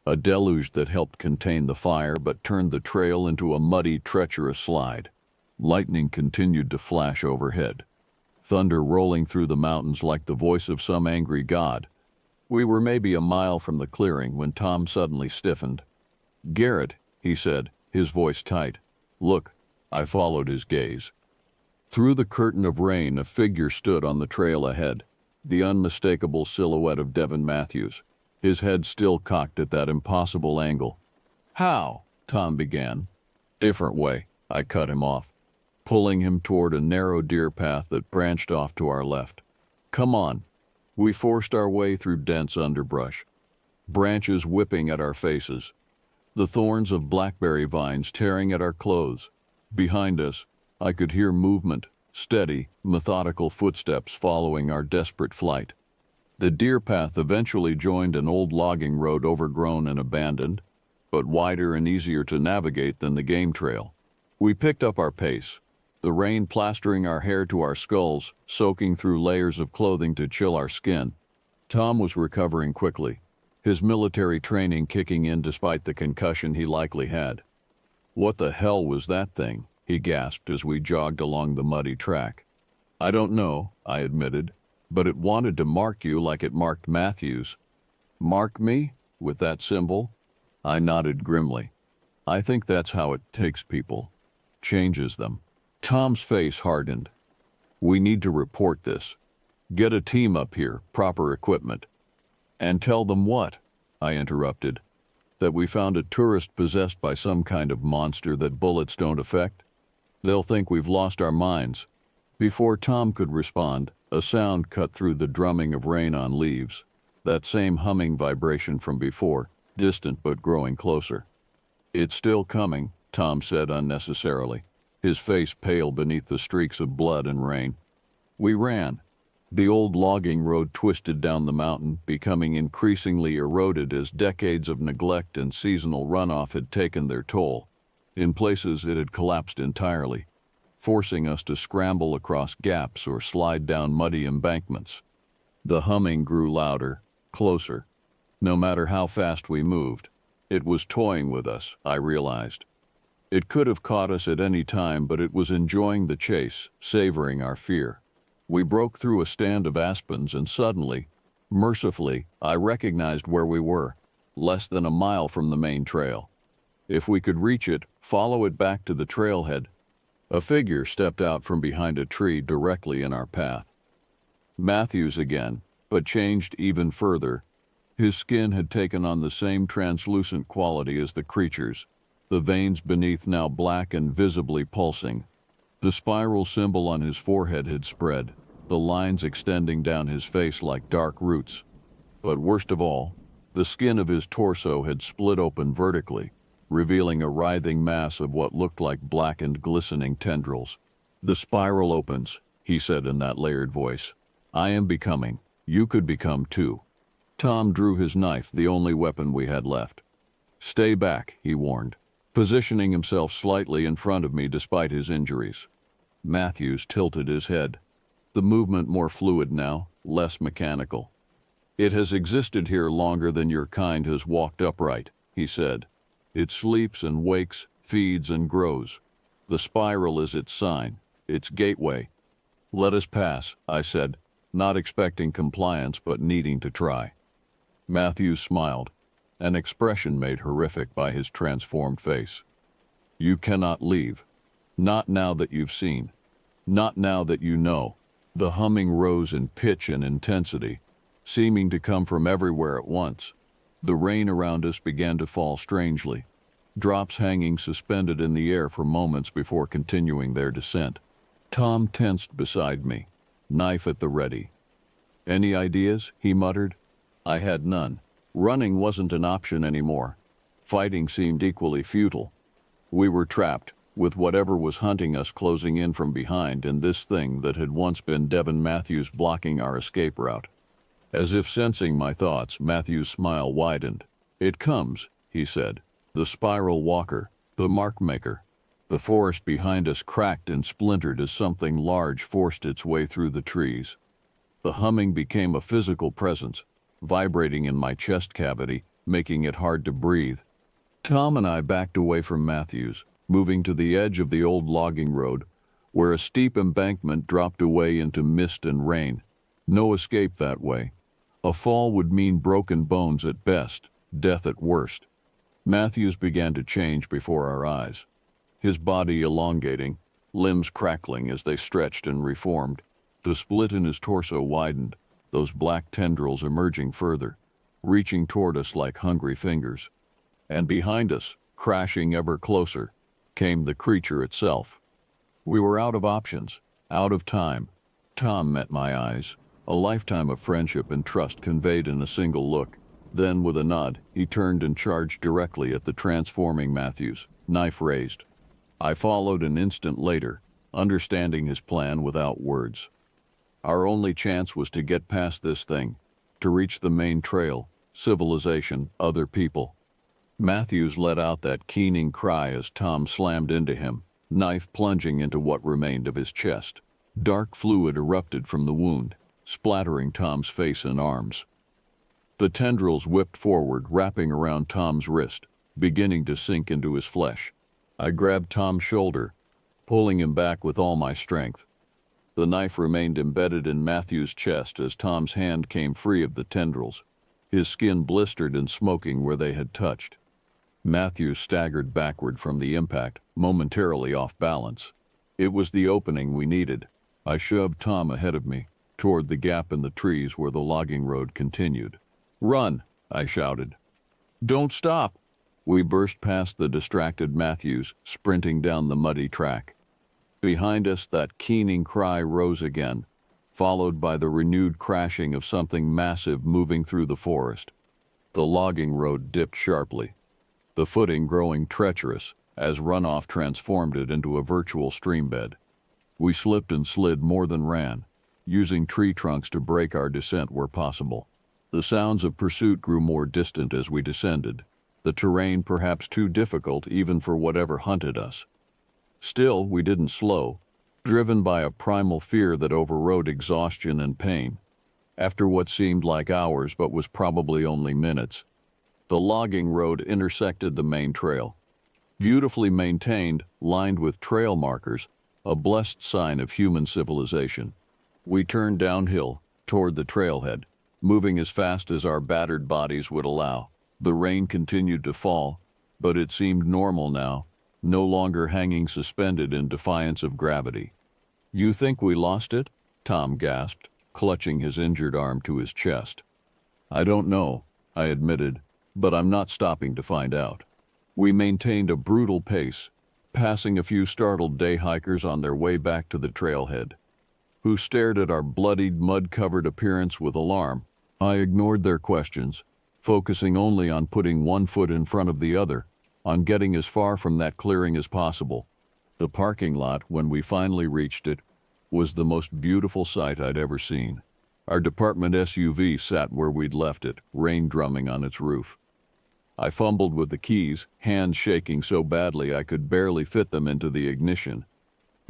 S1: a deluge that helped contain the fire but turned the trail into a muddy, treacherous slide. Lightning continued to flash overhead, thunder rolling through the mountains like the voice of some angry god. We were maybe a mile from the clearing when Tom suddenly stiffened. Garrett, he said, his voice tight. Look. I followed his gaze. Through the curtain of rain, a figure stood on the trail ahead, the unmistakable silhouette of Devin Matthews, his head still cocked at that impossible angle. How? Tom began. Different way, I cut him off, pulling him toward a narrow deer path that branched off to our left. Come on. We forced our way through dense underbrush, branches whipping at our faces, the thorns of blackberry vines tearing at our clothes. Behind us, I could hear movement, steady, methodical footsteps following our desperate flight. The deer path eventually joined an old logging road overgrown and abandoned, but wider and easier to navigate than the game trail. We picked up our pace, the rain plastering our hair to our skulls, soaking through layers of clothing to chill our skin. Tom was recovering quickly, his military training kicking in despite the concussion he likely had. What the hell was that thing? He gasped as we jogged along the muddy track. I don't know, I admitted, but it wanted to mark you like it marked Matthews. Mark me? With that symbol? I nodded grimly. I think that's how it takes people. Changes them. Tom's face hardened. We need to report this. Get a team up here, proper equipment. And tell them what? I interrupted. That we found a tourist possessed by some kind of monster that bullets don't affect? They'll think we've lost our minds. Before Tom could respond, a sound cut through the drumming of rain on leaves, that same humming vibration from before, distant but growing closer. It's still coming, Tom said unnecessarily, his face pale beneath the streaks of blood and rain. We ran. The old logging road twisted down the mountain, becoming increasingly eroded as decades of neglect and seasonal runoff had taken their toll. In places it had collapsed entirely, forcing us to scramble across gaps or slide down muddy embankments. The humming grew louder, closer. No matter how fast we moved, it was toying with us, I realized. It could have caught us at any time, but it was enjoying the chase, savoring our fear. We broke through a stand of aspens and suddenly, mercifully, I recognized where we were, less than a mile from the main trail. If we could reach it, follow it back to the trailhead. A figure stepped out from behind a tree directly in our path. Matthews again, but changed even further. His skin had taken on the same translucent quality as the creature's, the veins beneath now black and visibly pulsing. The spiral symbol on his forehead had spread, the lines extending down his face like dark roots. But worst of all, the skin of his torso had split open vertically, revealing a writhing mass of what looked like blackened, glistening tendrils. The spiral opens, he said in that layered voice. I am becoming. You could become too. Tom drew his knife, the only weapon we had left. Stay back, he warned, positioning himself slightly in front of me despite his injuries. Matthews tilted his head. The movement more fluid now, less mechanical. "It has existed here longer than your kind has walked upright," he said. "It sleeps and wakes, feeds and grows. The spiral is its sign, its gateway." "Let us pass," I said, not expecting compliance but needing to try. Matthews smiled, an expression made horrific by his transformed face. "You cannot leave. Not now that you've seen. Not now that you know." The humming rose in pitch and intensity, seeming to come from everywhere at once. The rain around us began to fall strangely, drops hanging suspended in the air for moments before continuing their descent. Tom tensed beside me, knife at the ready. "Any ideas?" he muttered. I had none. Running wasn't an option anymore. Fighting seemed equally futile. We were trapped, with whatever was hunting us closing in from behind, and this thing that had once been Devin Matthews blocking our escape route. As if sensing my thoughts, Matthews' smile widened. "It comes," he said. "The spiral walker, the mark maker." The forest behind us cracked and splintered as something large forced its way through the trees. The humming became a physical presence, vibrating in my chest cavity, making it hard to breathe. Tom and I backed away from Matthews, moving to the edge of the old logging road, where a steep embankment dropped away into mist and rain. No escape that way. A fall would mean broken bones at best, death at worst. Matthews began to change before our eyes, his body elongating, limbs crackling as they stretched and reformed. The split in his torso widened, those black tendrils emerging further, reaching toward us like hungry fingers. And behind us, crashing ever closer, came the creature itself. We were out of options, out of time. Tom met my eyes, a lifetime of friendship and trust conveyed in a single look. Then, with a nod, he turned and charged directly at the transforming Matthews, knife raised. I followed an instant later, understanding his plan without words. Our only chance was to get past this thing, to reach the main trail, civilization, other people. Matthews let out that keening cry as Tom slammed into him, knife plunging into what remained of his chest. Dark fluid erupted from the wound, splattering Tom's face and arms. The tendrils whipped forward, wrapping around Tom's wrist, beginning to sink into his flesh. I grabbed Tom's shoulder, pulling him back with all my strength. The knife remained embedded in Matthew's chest as Tom's hand came free of the tendrils, his skin blistered and smoking where they had touched. Matthews staggered backward from the impact, momentarily off balance. It was the opening we needed. I shoved Tom ahead of me, toward the gap in the trees where the logging road continued. "Run!" I shouted. "Don't stop!" We burst past the distracted Matthews, sprinting down the muddy track. Behind us, that keening cry rose again, followed by the renewed crashing of something massive moving through the forest. The logging road dipped sharply, the footing growing treacherous as runoff transformed it into a virtual streambed. We slipped and slid more than ran, using tree trunks to break our descent where possible. The sounds of pursuit grew more distant as we descended, the terrain perhaps too difficult even for whatever hunted us. Still, we didn't slow, driven by a primal fear that overrode exhaustion and pain. After what seemed like hours but was probably only minutes, the logging road intersected the main trail. Beautifully maintained, lined with trail markers, a blessed sign of human civilization. We turned downhill, toward the trailhead, moving as fast as our battered bodies would allow. The rain continued to fall, but it seemed normal now, no longer hanging suspended in defiance of gravity. "You think we lost it?" Tom gasped, clutching his injured arm to his chest. "I don't know," I admitted, "but I'm not stopping to find out." We maintained a brutal pace, passing a few startled day hikers on their way back to the trailhead, who stared at our bloodied, mud-covered appearance with alarm. I ignored their questions, focusing only on putting one foot in front of the other, on getting as far from that clearing as possible. The parking lot, when we finally reached it, was the most beautiful sight I'd ever seen. Our department SUV sat where we'd left it, rain drumming on its roof. I fumbled with the keys, hands shaking so badly I could barely fit them into the ignition.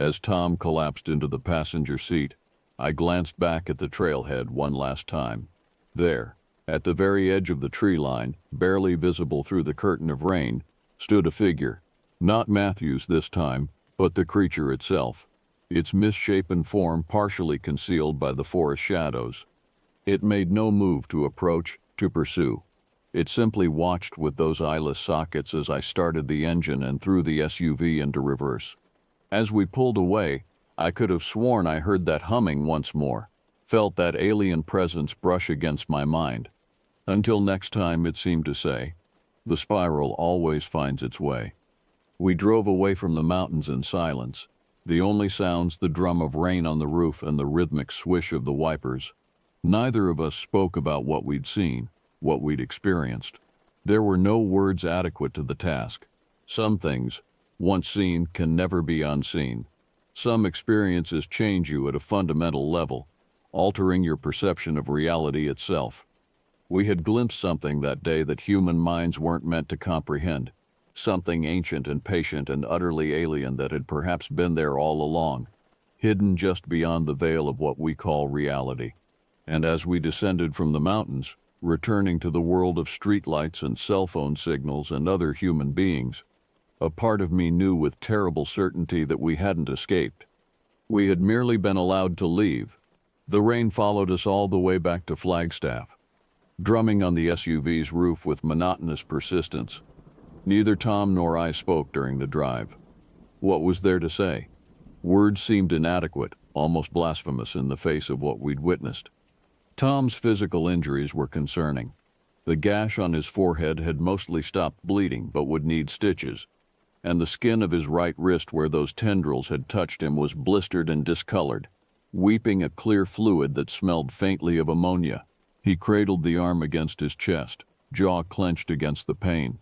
S1: As Tom collapsed into the passenger seat, I glanced back at the trailhead one last time. There, at the very edge of the tree line, barely visible through the curtain of rain, stood a figure. Not Matthews this time, but the creature itself, its misshapen form partially concealed by the forest shadows. It made no move to approach, to pursue. It simply watched with those eyeless sockets as I started the engine and threw the SUV into reverse. As we pulled away, I could have sworn I heard that humming once more, felt that alien presence brush against my mind. Until next time, it seemed to say, the spiral always finds its way. We drove away from the mountains in silence, the only sounds the drum of rain on the roof and the rhythmic swish of the wipers. Neither of us spoke about what we'd seen, what we'd experienced. There were no words adequate to the task. Some things, once seen, can never be unseen. Some experiences change you at a fundamental level, altering your perception of reality itself. We had glimpsed something that day that human minds weren't meant to comprehend, something ancient and patient and utterly alien that had perhaps been there all along, hidden just beyond the veil of what we call reality. And as we descended from the mountains, returning to the world of streetlights and cell phone signals and other human beings, a part of me knew with terrible certainty that we hadn't escaped. We had merely been allowed to leave. The rain followed us all the way back to Flagstaff, drumming on the SUV's roof with monotonous persistence. Neither Tom nor I spoke during the drive. What was there to say? Words seemed inadequate, almost blasphemous in the face of what we'd witnessed. Tom's physical injuries were concerning. The gash on his forehead had mostly stopped bleeding but would need stitches, and the skin of his right wrist where those tendrils had touched him was blistered and discolored, weeping a clear fluid that smelled faintly of ammonia. He cradled the arm against his chest, jaw clenched against the pain.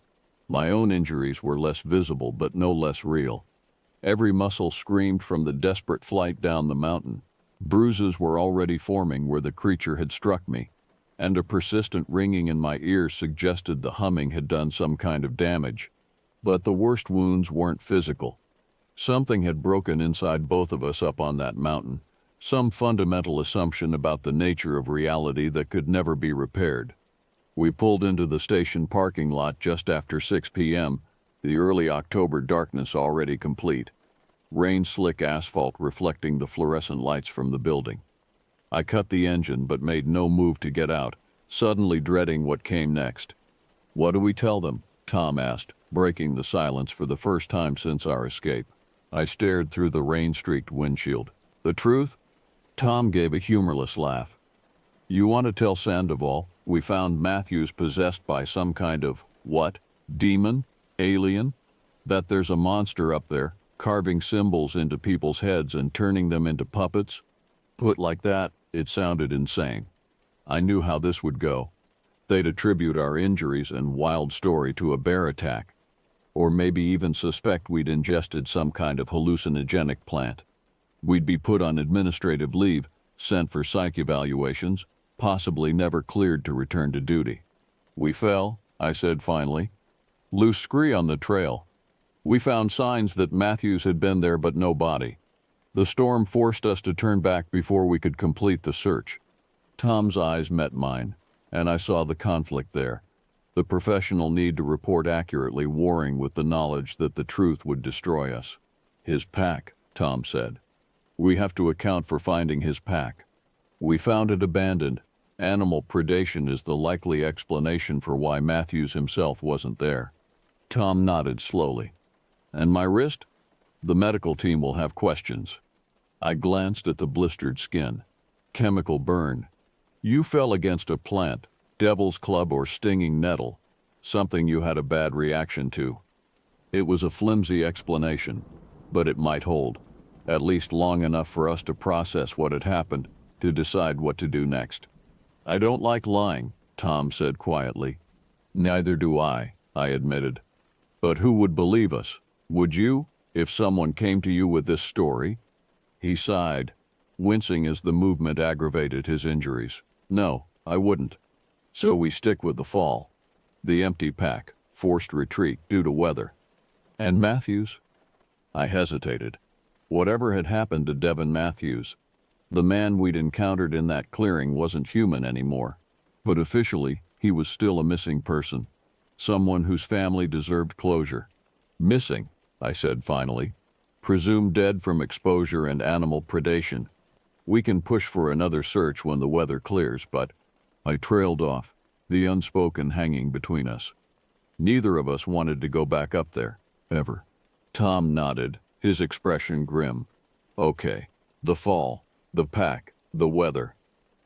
S1: My own injuries were less visible but no less real. Every muscle screamed from the desperate flight down the mountain. Bruises were already forming where the creature had struck me, and a persistent ringing in my ears suggested the humming had done some kind of damage. But the worst wounds weren't physical. Something had broken inside both of us up on that mountain, some fundamental assumption about the nature of reality that could never be repaired. We pulled into the station parking lot just after 6 p.m., the early October darkness already complete, rain-slick asphalt reflecting the fluorescent lights from the building. I cut the engine but made no move to get out, suddenly dreading what came next. "What do we tell them?" Tom asked, breaking the silence for the first time since our escape. I stared through the rain-streaked windshield. "The truth?" Tom gave a humorless laugh. "You want to tell Sandoval we found Matthews possessed by some kind of, what, demon? Alien? That there's a monster up there, carving symbols into people's heads and turning them into puppets?" Put like that, it sounded insane. I knew how this would go. They'd attribute our injuries and wild story to a bear attack, or maybe even suspect we'd ingested some kind of hallucinogenic plant. We'd be put on administrative leave, sent for psych evaluations, possibly never cleared to return to duty. "We fell," I said finally. "Loose scree on the trail. We found signs that Matthews had been there but no body. The storm forced us to turn back before we could complete the search." Tom's eyes met mine, and I saw the conflict there, the professional need to report accurately warring with the knowledge that the truth would destroy us. "His pack," Tom said. "We have to account for finding his pack. We found it abandoned. Animal predation is the likely explanation for why Matthews himself wasn't there." Tom nodded slowly. "And my wrist? The medical team will have questions." I glanced at the blistered skin. "Chemical burn. You fell against a plant, devil's club or stinging nettle, something you had a bad reaction to." It was a flimsy explanation, but it might hold, at least long enough for us to process what had happened, to decide what to do next. "I don't like lying," Tom said quietly. "Neither do I admitted. "But who would believe us? Would you, if someone came to you with this story?" He sighed, wincing as the movement aggravated his injuries. "No, I wouldn't. So we stick with the fall. The empty pack, forced retreat due to weather. And Matthews?" I hesitated. Whatever had happened to Devin Matthews? The man we'd encountered in that clearing wasn't human anymore. But officially, he was still a missing person. Someone whose family deserved closure. Missing, I said finally. Presumed dead from exposure and animal predation. We can push for another search when the weather clears, but I trailed off, the unspoken hanging between us. Neither of us wanted to go back up there, ever. Tom nodded, his expression grim. Okay, the fall, the pack, the weather.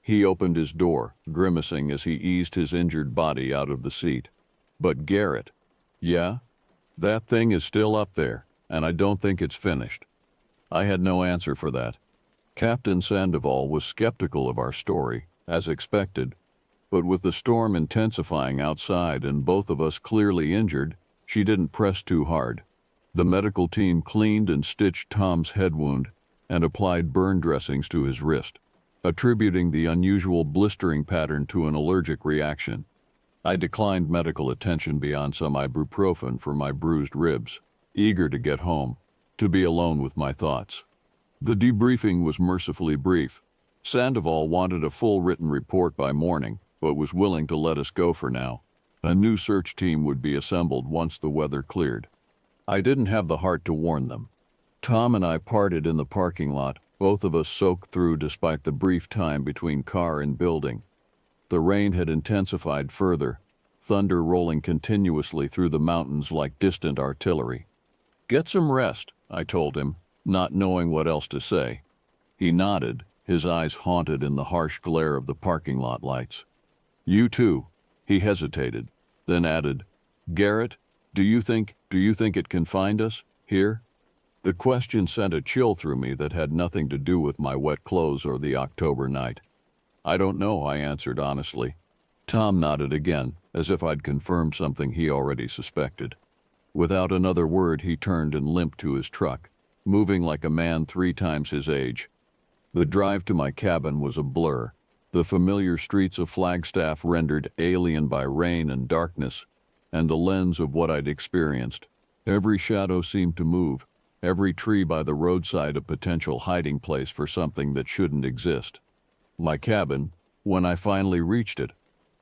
S1: He opened his door, grimacing as he eased his injured body out of the seat. But Garrett, yeah? That thing is still up there, and I don't think it's finished. I had no answer for that. Captain Sandoval was skeptical of our story, as expected, but with the storm intensifying outside and both of us clearly injured, she didn't press too hard. The medical team cleaned and stitched Tom's head wound and applied burn dressings to his wrist, attributing the unusual blistering pattern to an allergic reaction. I declined medical attention beyond some ibuprofen for my bruised ribs, eager to get home, to be alone with my thoughts. The debriefing was mercifully brief. Sandoval wanted a full written report by morning, but was willing to let us go for now. A new search team would be assembled once the weather cleared. I didn't have the heart to warn them. Tom and I parted in the parking lot, both of us soaked through despite the brief time between car and building. The rain had intensified further, thunder rolling continuously through the mountains like distant artillery. Get some rest, I told him, not knowing what else to say. He nodded, his eyes haunted in the harsh glare of the parking lot lights. You too. He hesitated, then added, Garrett, do you think it can find us, here? The question sent a chill through me that had nothing to do with my wet clothes or the October night. I don't know, I answered honestly. Tom nodded again, as if I'd confirmed something he already suspected. Without another word, he turned and limped to his truck, moving like a man 3 times his age. The drive to my cabin was a blur, the familiar streets of Flagstaff rendered alien by rain and darkness, and the lens of what I'd experienced. Every shadow seemed to move, every tree by the roadside a potential hiding place for something that shouldn't exist. My cabin, when I finally reached it,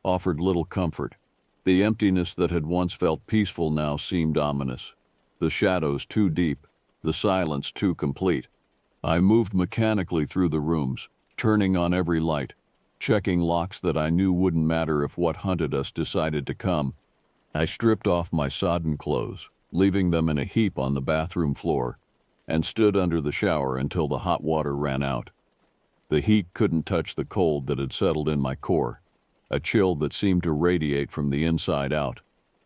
S1: offered little comfort. The emptiness that had once felt peaceful now seemed ominous. The shadows too deep, the silence too complete. I moved mechanically through the rooms, turning on every light, checking locks that I knew wouldn't matter if what hunted us decided to come. I stripped off my sodden clothes, leaving them in a heap on the bathroom floor, and stood under the shower until the hot water ran out. The heat couldn't touch the cold that had settled in my core, a chill that seemed to radiate from the inside out.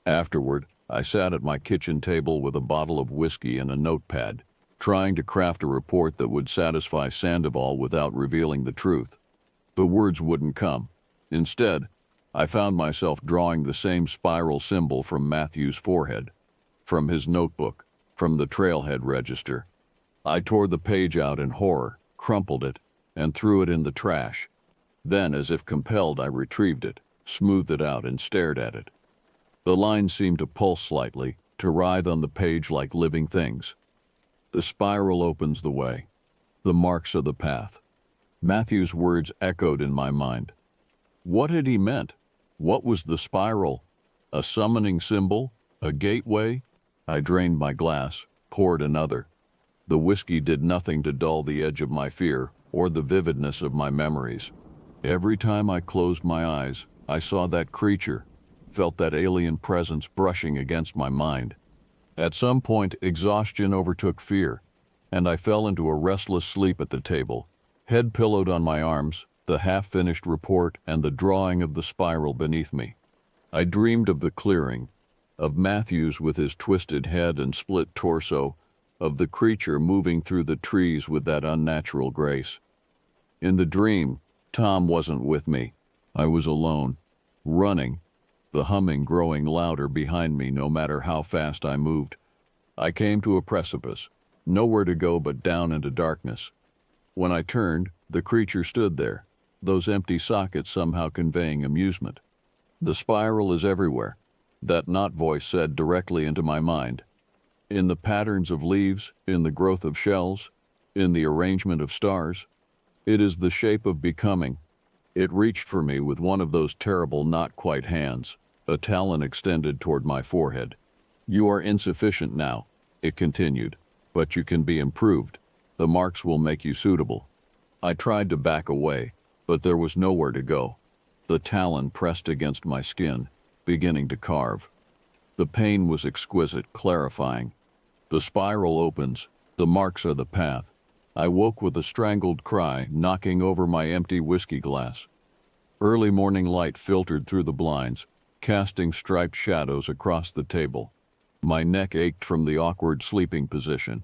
S1: Afterward, I sat at my kitchen table with a bottle of whiskey and a notepad, trying to craft a report that would satisfy Sandoval without revealing the truth. The words wouldn't come. Instead, I found myself drawing the same spiral symbol from Matthew's forehead, from his notebook, from the trailhead register. I tore the page out in horror, crumpled it, and threw it in the trash. Then, as if compelled, I retrieved it, smoothed it out, and stared at it. The lines seemed to pulse slightly, to writhe on the page like living things. The spiral opens the way. The marks are the path. Matthew's words echoed in my mind. What had he meant? What was the spiral? A summoning symbol? A gateway? I drained my glass, poured another. The whiskey did nothing to dull the edge of my fear or the vividness of my memories. Every time I closed my eyes, I saw that creature, felt that alien presence brushing against my mind. At some point, exhaustion overtook fear, and I fell into a restless sleep at the table, head pillowed on my arms, the half-finished report and the drawing of the spiral beneath me. I dreamed of the clearing, of Matthews with his twisted head and split torso, of the creature moving through the trees with that unnatural grace. In the dream, Tom wasn't with me. I was alone, running, the humming growing louder behind me no matter how fast I moved. I came to a precipice, nowhere to go but down into darkness. When I turned, the creature stood there, those empty sockets somehow conveying amusement. The spiral is everywhere, that not voice said directly into my mind. In the patterns of leaves, in the growth of shells, in the arrangement of stars. It is the shape of becoming. It reached for me with one of those terrible not-quite hands, a talon extended toward my forehead. You are insufficient now, it continued, but you can be improved. The marks will make you suitable. I tried to back away, but there was nowhere to go. The talon pressed against my skin, beginning to carve. The pain was exquisite, clarifying. The spiral opens. The marks are the path. I woke with a strangled cry, knocking over my empty whiskey glass. Early morning light filtered through the blinds, casting striped shadows across the table. My neck ached from the awkward sleeping position,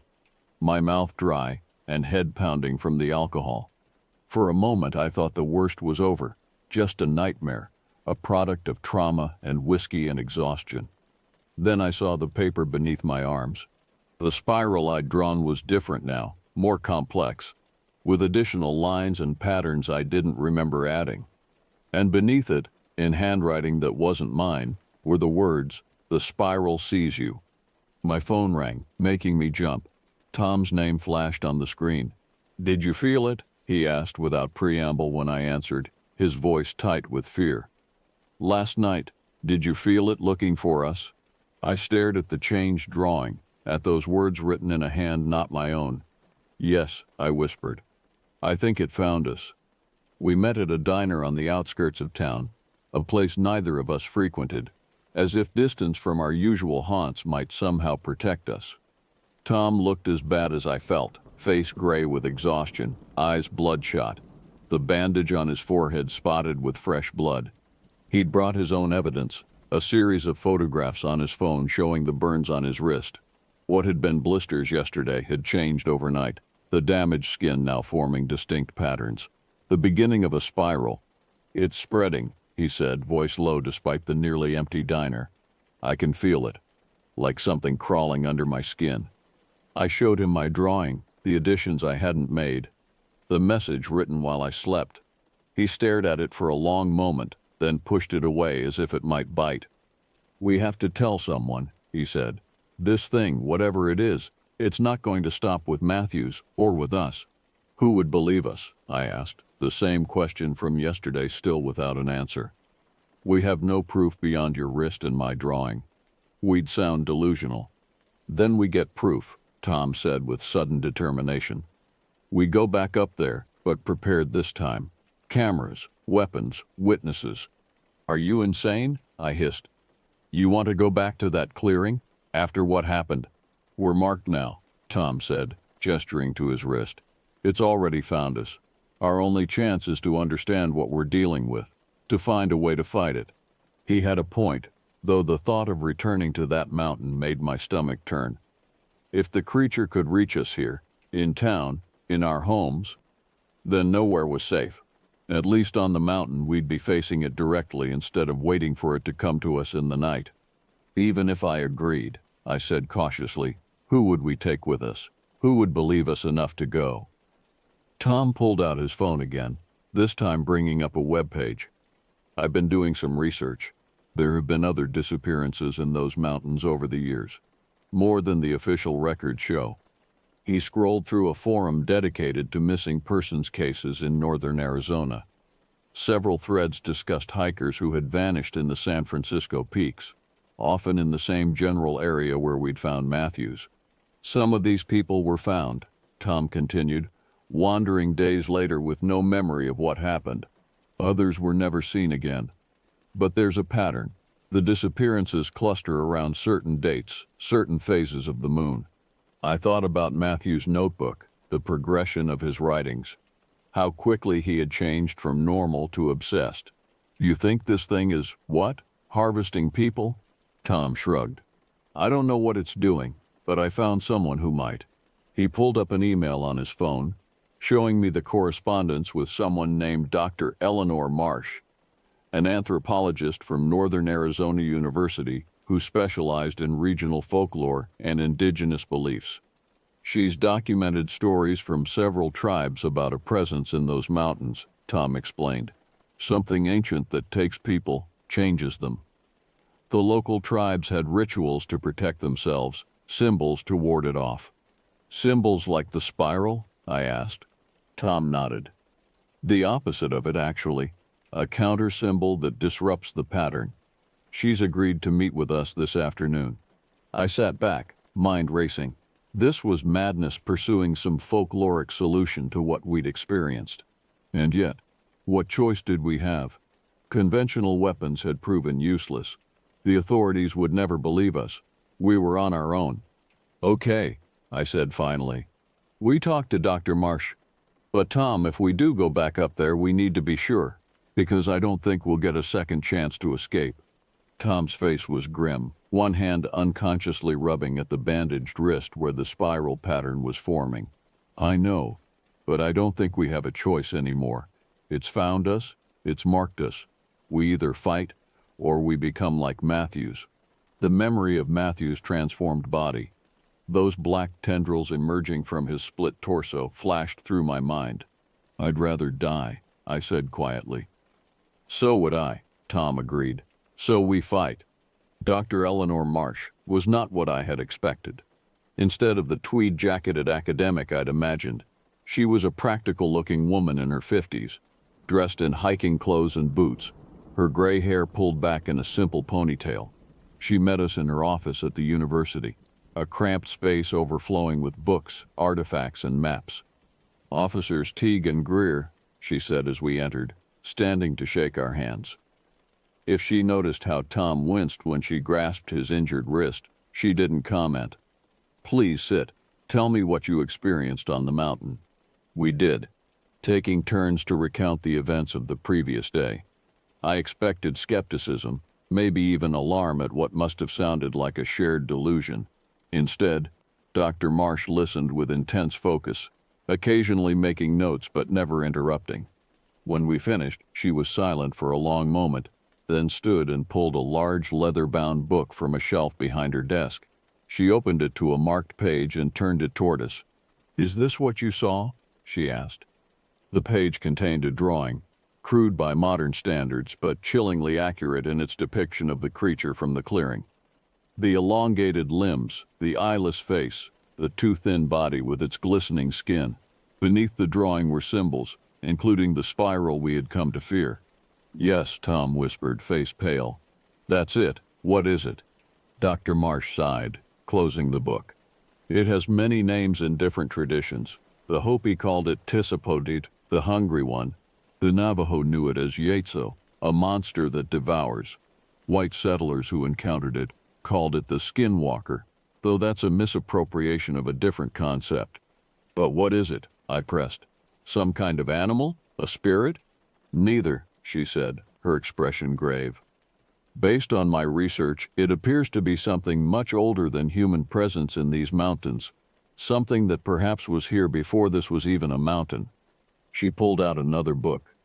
S1: my mouth dry and head pounding from the alcohol. For a moment I thought the worst was over, just a nightmare, a product of trauma and whiskey and exhaustion. Then I saw the paper beneath my arms. The spiral I'd drawn was different now, more complex, with additional lines and patterns I didn't remember adding. And beneath it, in handwriting that wasn't mine, were the words, "The spiral sees you." My phone rang, making me jump. Tom's name flashed on the screen. "Did you feel it?" he asked without preamble when I answered, his voice tight with fear. "Last night, did you feel it looking for us?" I stared at the changed drawing, at those words written in a hand not my own. "Yes," I whispered. "I think it found us." We met at a diner on the outskirts of town, a place neither of us frequented, as if distance from our usual haunts might somehow protect us. Tom looked as bad as I felt, face gray with exhaustion, eyes bloodshot, the bandage on his forehead spotted with fresh blood. He'd brought his own evidence, a series of photographs on his phone showing the burns on his wrist. What had been blisters yesterday had changed overnight, the damaged skin now forming distinct patterns. The beginning of a spiral. "It's spreading," he said, voice low despite the nearly empty diner. "I can feel it, like something crawling under my skin." I showed him my drawing, the additions I hadn't made, the message written while I slept. He stared at it for a long moment, then pushed it away as if it might bite. "We have to tell someone," he said. "This thing, whatever it is, it's not going to stop with Matthews or with us." "Who would believe us?" I asked, the same question from yesterday still without an answer. "We have no proof beyond your wrist and my drawing." We'd sound delusional. "Then we get proof," Tom said with sudden determination. "We go back up there, but prepared this time. Cameras, weapons, witnesses." "Are you insane?" I hissed. "You want to go back to that clearing? After what happened?" "We're marked now," Tom said, gesturing to his wrist. "It's already found us. Our only chance is to understand what we're dealing with, to find a way to fight it." He had a point, though the thought of returning to that mountain made my stomach turn. If the creature could reach us here, in town, in our homes, then nowhere was safe. At least on the mountain we'd be facing it directly instead of waiting for it to come to us in the night. "Even if I agreed," I said cautiously, "who would we take with us? Who would believe us enough to go?" Tom pulled out his phone again, this time bringing up a web page. "I've been doing some research. There have been other disappearances in those mountains over the years, more than the official records show." He scrolled through a forum dedicated to missing persons cases in northern Arizona. Several threads discussed hikers who had vanished in the San Francisco peaks, often in the same general area where we'd found Matthews. "Some of these people were found," Tom continued, "wandering days later with no memory of what happened. Others were never seen again. But there's a pattern. The disappearances cluster around certain dates, certain phases of the moon." I thought about Matthew's notebook, the progression of his writings, how quickly he had changed from normal to obsessed. "You think this thing is, what? Harvesting people?" Tom shrugged. "I don't know what it's doing, but I found someone who might." He pulled up an email on his phone, showing me the correspondence with someone named Dr. Eleanor Marsh, an anthropologist from Northern Arizona University who specialized in regional folklore and indigenous beliefs. "She's documented stories from several tribes about a presence in those mountains," Tom explained. "Something ancient that takes people, changes them." The local tribes had rituals to protect themselves, symbols to ward it off. "Symbols like the spiral?" I asked. Tom nodded. The opposite of it, actually. A counter symbol that disrupts the pattern. She's agreed to meet with us this afternoon. I sat back, mind racing. This was madness pursuing some folkloric solution to what we'd experienced. And yet, what choice did we have? Conventional weapons had proven useless. The authorities would never believe us. We were on our own. Okay, I said finally. We talked to Dr. Marsh. But Tom, if we do go back up there, we need to be sure, because I don't think we'll get a second chance to escape. Tom's face was grim, one hand unconsciously rubbing at the bandaged wrist where the spiral pattern was forming. I know, but I don't think we have a choice anymore. It's found us, it's marked us. We either fight, or we become like Matthews. The memory of Matthews' transformed body, those black tendrils emerging from his split torso, flashed through my mind. I'd rather die, I said quietly. So would I, Tom agreed. So we fight. Dr. Eleanor Marsh was not what I had expected. Instead of the tweed-jacketed academic I'd imagined, she was a practical-looking woman in her 50s, dressed in hiking clothes and boots, her gray hair pulled back in a simple ponytail. She met us in her office at the university, a cramped space overflowing with books, artifacts, and maps. Officers Teague and Greer, she said as we entered, standing to shake our hands. If she noticed how Tom winced when she grasped his injured wrist, she didn't comment. Please sit. Tell me what you experienced on the mountain. We did, taking turns to recount the events of the previous day. I expected skepticism, maybe even alarm at what must have sounded like a shared delusion. Instead, Dr. Marsh listened with intense focus, occasionally making notes but never interrupting. When we finished, she was silent for a long moment, then stood and pulled a large leather-bound book from a shelf behind her desk. She opened it to a marked page and turned it toward us. "Is this what you saw?" she asked. The page contained a drawing, crude by modern standards but chillingly accurate in its depiction of the creature from the clearing. The elongated limbs, the eyeless face, the too-thin body with its glistening skin. Beneath the drawing were symbols, including the spiral we had come to fear. "Yes," Tom whispered, face pale. "That's it. What is it?" Dr. Marsh sighed, closing the book. "It has many names in different traditions. The Hopi called it Tisopodit, the hungry one. The Navajo knew it as Yetzo, a monster that devours. White settlers who encountered it called it the Skinwalker, though that's a misappropriation of a different concept." "But what is it?" I pressed. "Some kind of animal? A spirit?" "Neither," she said, her expression grave. "Based on my research, it appears to be something much older than human presence in these mountains, something that perhaps was here before this was even a mountain." She pulled out another book,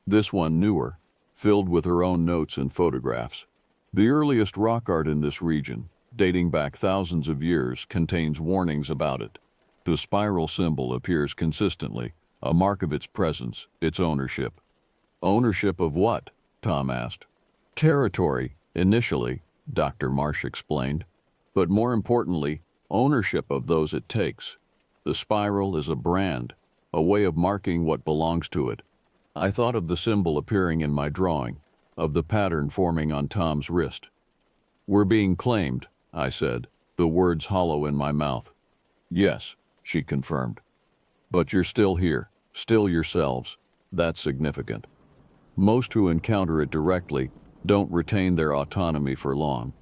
S1: this one newer, filled with her own notes and photographs. The earliest rock art in this region, dating back thousands of years, contains warnings about it. The spiral symbol appears consistently, a mark of its presence, its ownership. "Ownership of what?" Tom asked. "Territory, initially," Dr. Marsh explained, "but more importantly, ownership of those it takes. The spiral is a brand, a way of marking what belongs to it. I thought of the symbol appearing in my drawing, of the pattern forming on Tom's wrist. "We're being claimed," I said, the words hollow in my mouth. "Yes," she confirmed. "But you're still here, still yourselves. That's significant. Most who encounter it directly don't retain their autonomy for long."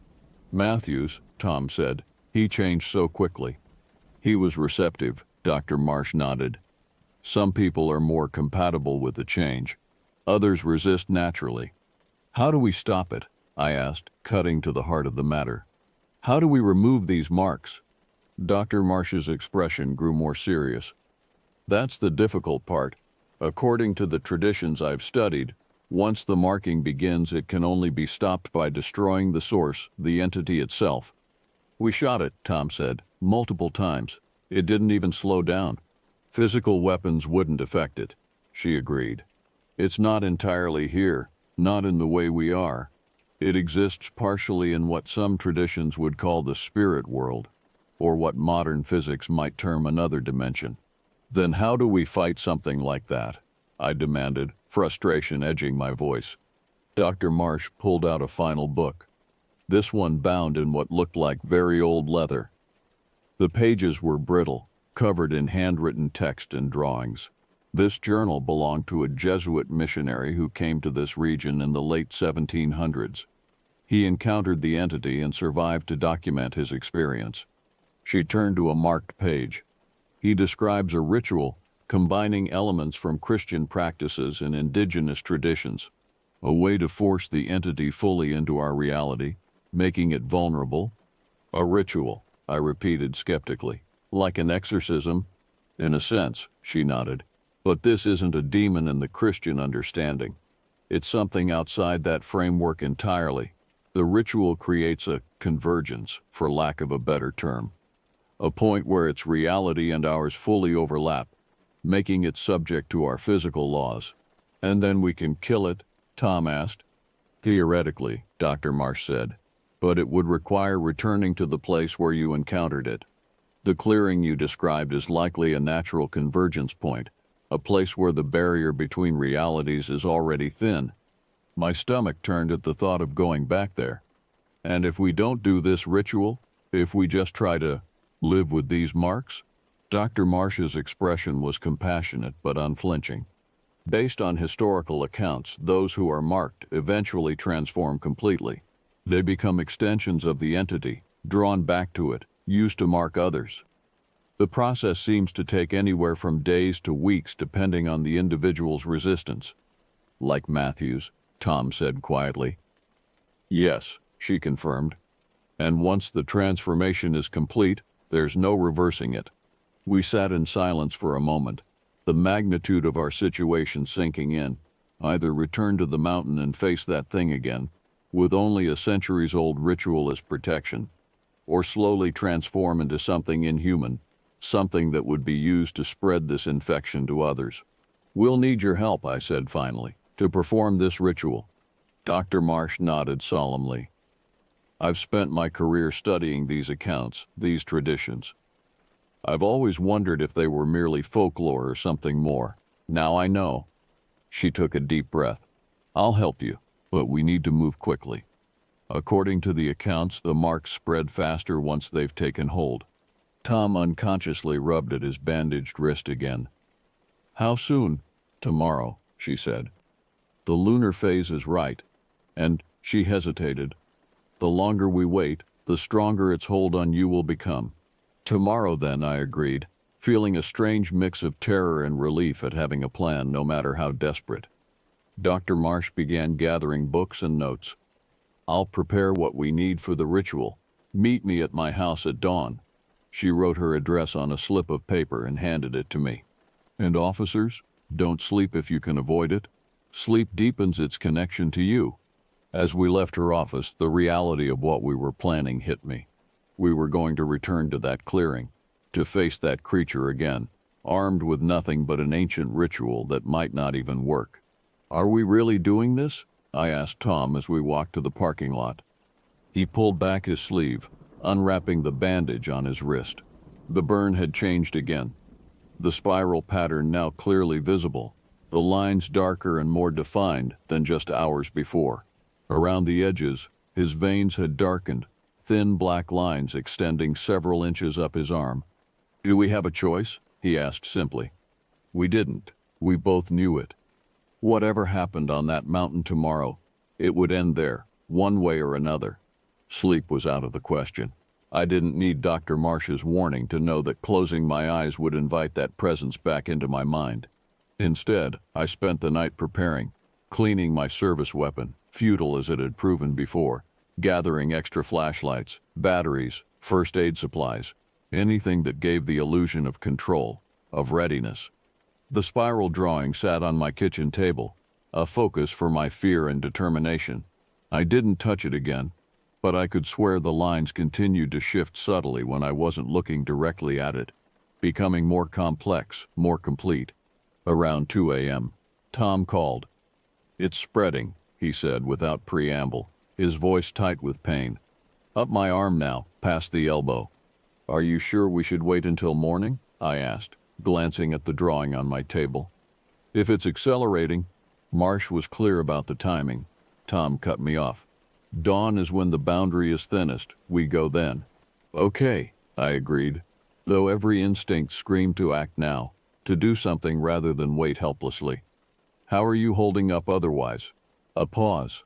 S1: "Matthews," Tom said, "he changed so quickly." "He was receptive," Dr. Marsh nodded. "Some people are more compatible with the change. Others resist naturally." "How do we stop it?" I asked, cutting to the heart of the matter. "How do we remove these marks?" Dr. Marsh's expression grew more serious. "That's the difficult part. According to the traditions I've studied, once the marking begins, it can only be stopped by destroying the source, the entity itself." "We shot it," Tom said, "multiple times. It didn't even slow down." "Physical weapons wouldn't affect it," she agreed. "It's not entirely here, not in the way we are. It exists partially in what some traditions would call the spirit world, or what modern physics might term another dimension. Then how do we fight something like that? I demanded, frustration edging my voice. Dr. Marsh pulled out a final book, this one bound in what looked like very old leather. The pages were brittle, covered in handwritten text and drawings. This journal belonged to a Jesuit missionary who came to this region in the late 1700s. He encountered the entity and survived to document his experience. She turned to a marked page. He describes a ritual combining elements from Christian practices and indigenous traditions, a way to force the entity fully into our reality, making it vulnerable. A ritual, I repeated skeptically. Like an exorcism? In a sense, she nodded. But this isn't a demon in the Christian understanding. It's something outside that framework entirely. The ritual creates a convergence, for lack of a better term. A point where its reality and ours fully overlap, making it subject to our physical laws. And then we can kill it? Tom asked. Theoretically, Dr. Marsh said, but it would require returning to the place where you encountered it. The clearing you described is likely a natural convergence point, a place where the barrier between realities is already thin. My stomach turned at the thought of going back there. And if we don't do this ritual, if we just try to live with these marks? Dr. Marsh's expression was compassionate but unflinching. Based on historical accounts, those who are marked eventually transform completely. They become extensions of the entity, drawn back to it, used to mark others. The process seems to take anywhere from days to weeks depending on the individual's resistance. Like Matthews, Tom said quietly. Yes, she confirmed. And once the transformation is complete, there's no reversing it. We sat in silence for a moment, the magnitude of our situation sinking in. Either return to the mountain and face that thing again, with only a centuries-old ritual as protection, or slowly transform into something inhuman, something that would be used to spread this infection to others. We'll need your help, I said finally, to perform this ritual. Dr. Marsh nodded solemnly. I've spent my career studying these accounts, these traditions. I've always wondered if they were merely folklore or something more. Now I know. She took a deep breath. I'll help you, but we need to move quickly. According to the accounts, the marks spread faster once they've taken hold. Tom unconsciously rubbed at his bandaged wrist again. How soon? Tomorrow, she said. The lunar phase is right. And she hesitated. The longer we wait, the stronger its hold on you will become. Tomorrow then, I agreed, feeling a strange mix of terror and relief at having a plan no matter how desperate. Dr. Marsh began gathering books and notes. I'll prepare what we need for the ritual. Meet me at my house at dawn. She wrote her address on a slip of paper and handed it to me. And officers, don't sleep if you can avoid it. Sleep deepens its connection to you. As we left her office, the reality of what we were planning hit me. We were going to return to that clearing, to face that creature again, armed with nothing but an ancient ritual that might not even work. Are we really doing this? I asked Tom as we walked to the parking lot. He pulled back his sleeve, unwrapping the bandage on his wrist. The burn had changed again. The spiral pattern now clearly visible, the lines darker and more defined than just hours before. Around the edges, his veins had darkened, thin black lines extending several inches up his arm. Do we have a choice? He asked simply. We didn't. We both knew it. Whatever happened on that mountain tomorrow, it would end there, one way or another. Sleep was out of the question. I didn't need Dr. Marsh's warning to know that closing my eyes would invite that presence back into my mind. Instead, I spent the night preparing, cleaning my service weapon, futile as it had proven before, gathering extra flashlights, batteries, first aid supplies, anything that gave the illusion of control, of readiness. The spiral drawing sat on my kitchen table, a focus for my fear and determination. I didn't touch it again, but I could swear the lines continued to shift subtly when I wasn't looking directly at it, becoming more complex, more complete. Around 2 a.m., Tom called. It's spreading, he said without preamble, his voice tight with pain. Up my arm now, past the elbow. Are you sure we should wait until morning? I asked. glancing at the drawing on my table. If it's accelerating, Marsh was clear about the timing. Tom cut me off. Dawn is when the boundary is thinnest. We go then. Okay, I agreed, though every instinct screamed to act now, to do something rather than wait helplessly. How are you holding up otherwise? A pause.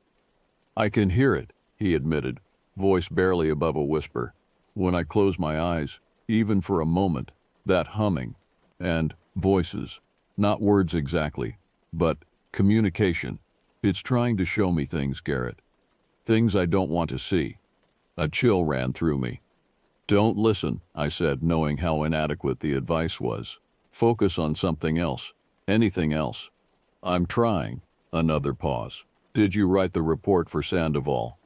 S1: I can hear it, he admitted, voice barely above a whisper. When I close my eyes, even for a moment, that humming, and voices, not words exactly, but communication. It's trying to show me things, Garrett. Things I don't want to see. A chill ran through me. Don't listen, I said, knowing how inadequate the advice was. Focus on something else. Anything else. I'm trying. Another pause. Did you write the report for Sandoval?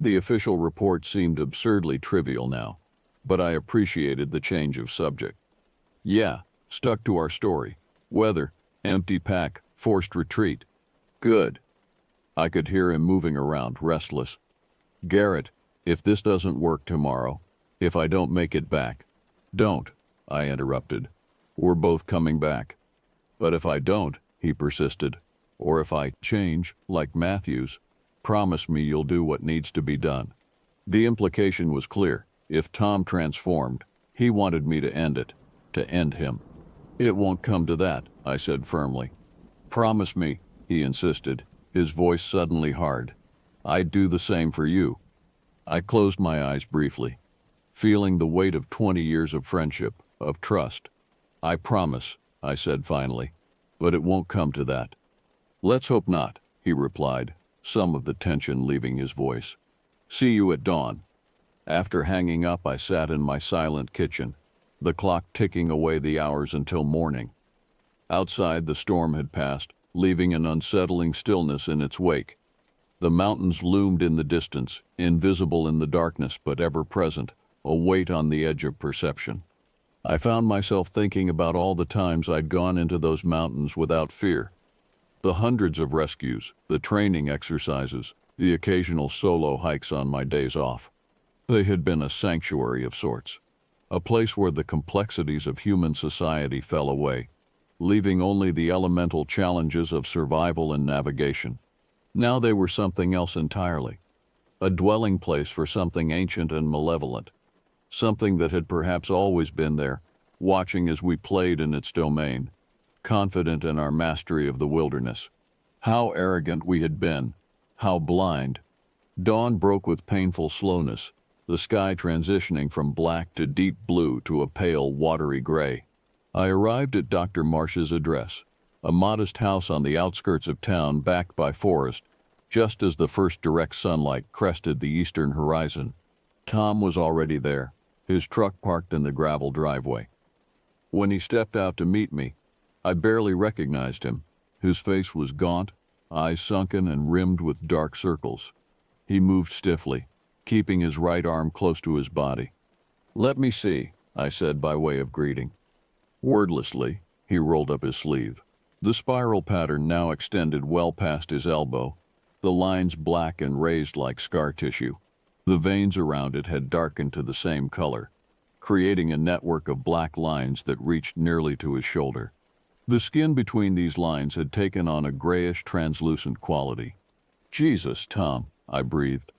S1: The official report seemed absurdly trivial now, but I appreciated the change of subject. Yeah, stuck to our story. Weather, empty pack, forced retreat. Good. I could hear him moving around, restless. Garrett, if this doesn't work tomorrow, if I don't make it back. Don't, I interrupted. We're both coming back. But if I don't, he persisted, or if I change, like Matthews, promise me you'll do what needs to be done. The implication was clear. If Tom transformed, he wanted me to end it, to end him. It won't come to that, I said firmly. Promise me, he insisted, his voice suddenly hard. I'd do the same for you. I closed my eyes briefly, feeling the weight of 20 years of friendship, of trust. I promise, I said finally, but it won't come to that. Let's hope not, he replied, some of the tension leaving his voice. See you at dawn. After hanging up, I sat in my silent kitchen, the clock ticking away the hours until morning. Outside, the storm had passed, leaving an unsettling stillness in its wake. The mountains loomed in the distance, invisible in the darkness but ever present, a weight on the edge of perception. I found myself thinking about all the times I'd gone into those mountains without fear. The hundreds of rescues, the training exercises, the occasional solo hikes on my days off. They had been a sanctuary of sorts, a place where the complexities of human society fell away, leaving only the elemental challenges of survival and navigation. Now they were something else entirely, a dwelling place for something ancient and malevolent, something that had perhaps always been there, watching as we played in its domain, confident in our mastery of the wilderness. How arrogant we had been, how blind. Dawn broke with painful slowness, the sky transitioning from black to deep blue to a pale, watery gray. I arrived at Dr. Marsh's address, a modest house on the outskirts of town backed by forest, just as the first direct sunlight crested the eastern horizon. Tom was already there, his truck parked in the gravel driveway. When he stepped out to meet me, I barely recognized him. His face was gaunt, eyes sunken and rimmed with dark circles. He moved stiffly, keeping his right arm close to his body. "Let me see," I said by way of greeting. Wordlessly, he rolled up his sleeve. The spiral pattern now extended well past his elbow, the lines black and raised like scar tissue. The veins around it had darkened to the same color, creating a network of black lines that reached nearly to his shoulder. The skin between these lines had taken on a grayish, translucent quality. "Jesus, Tom," I breathed.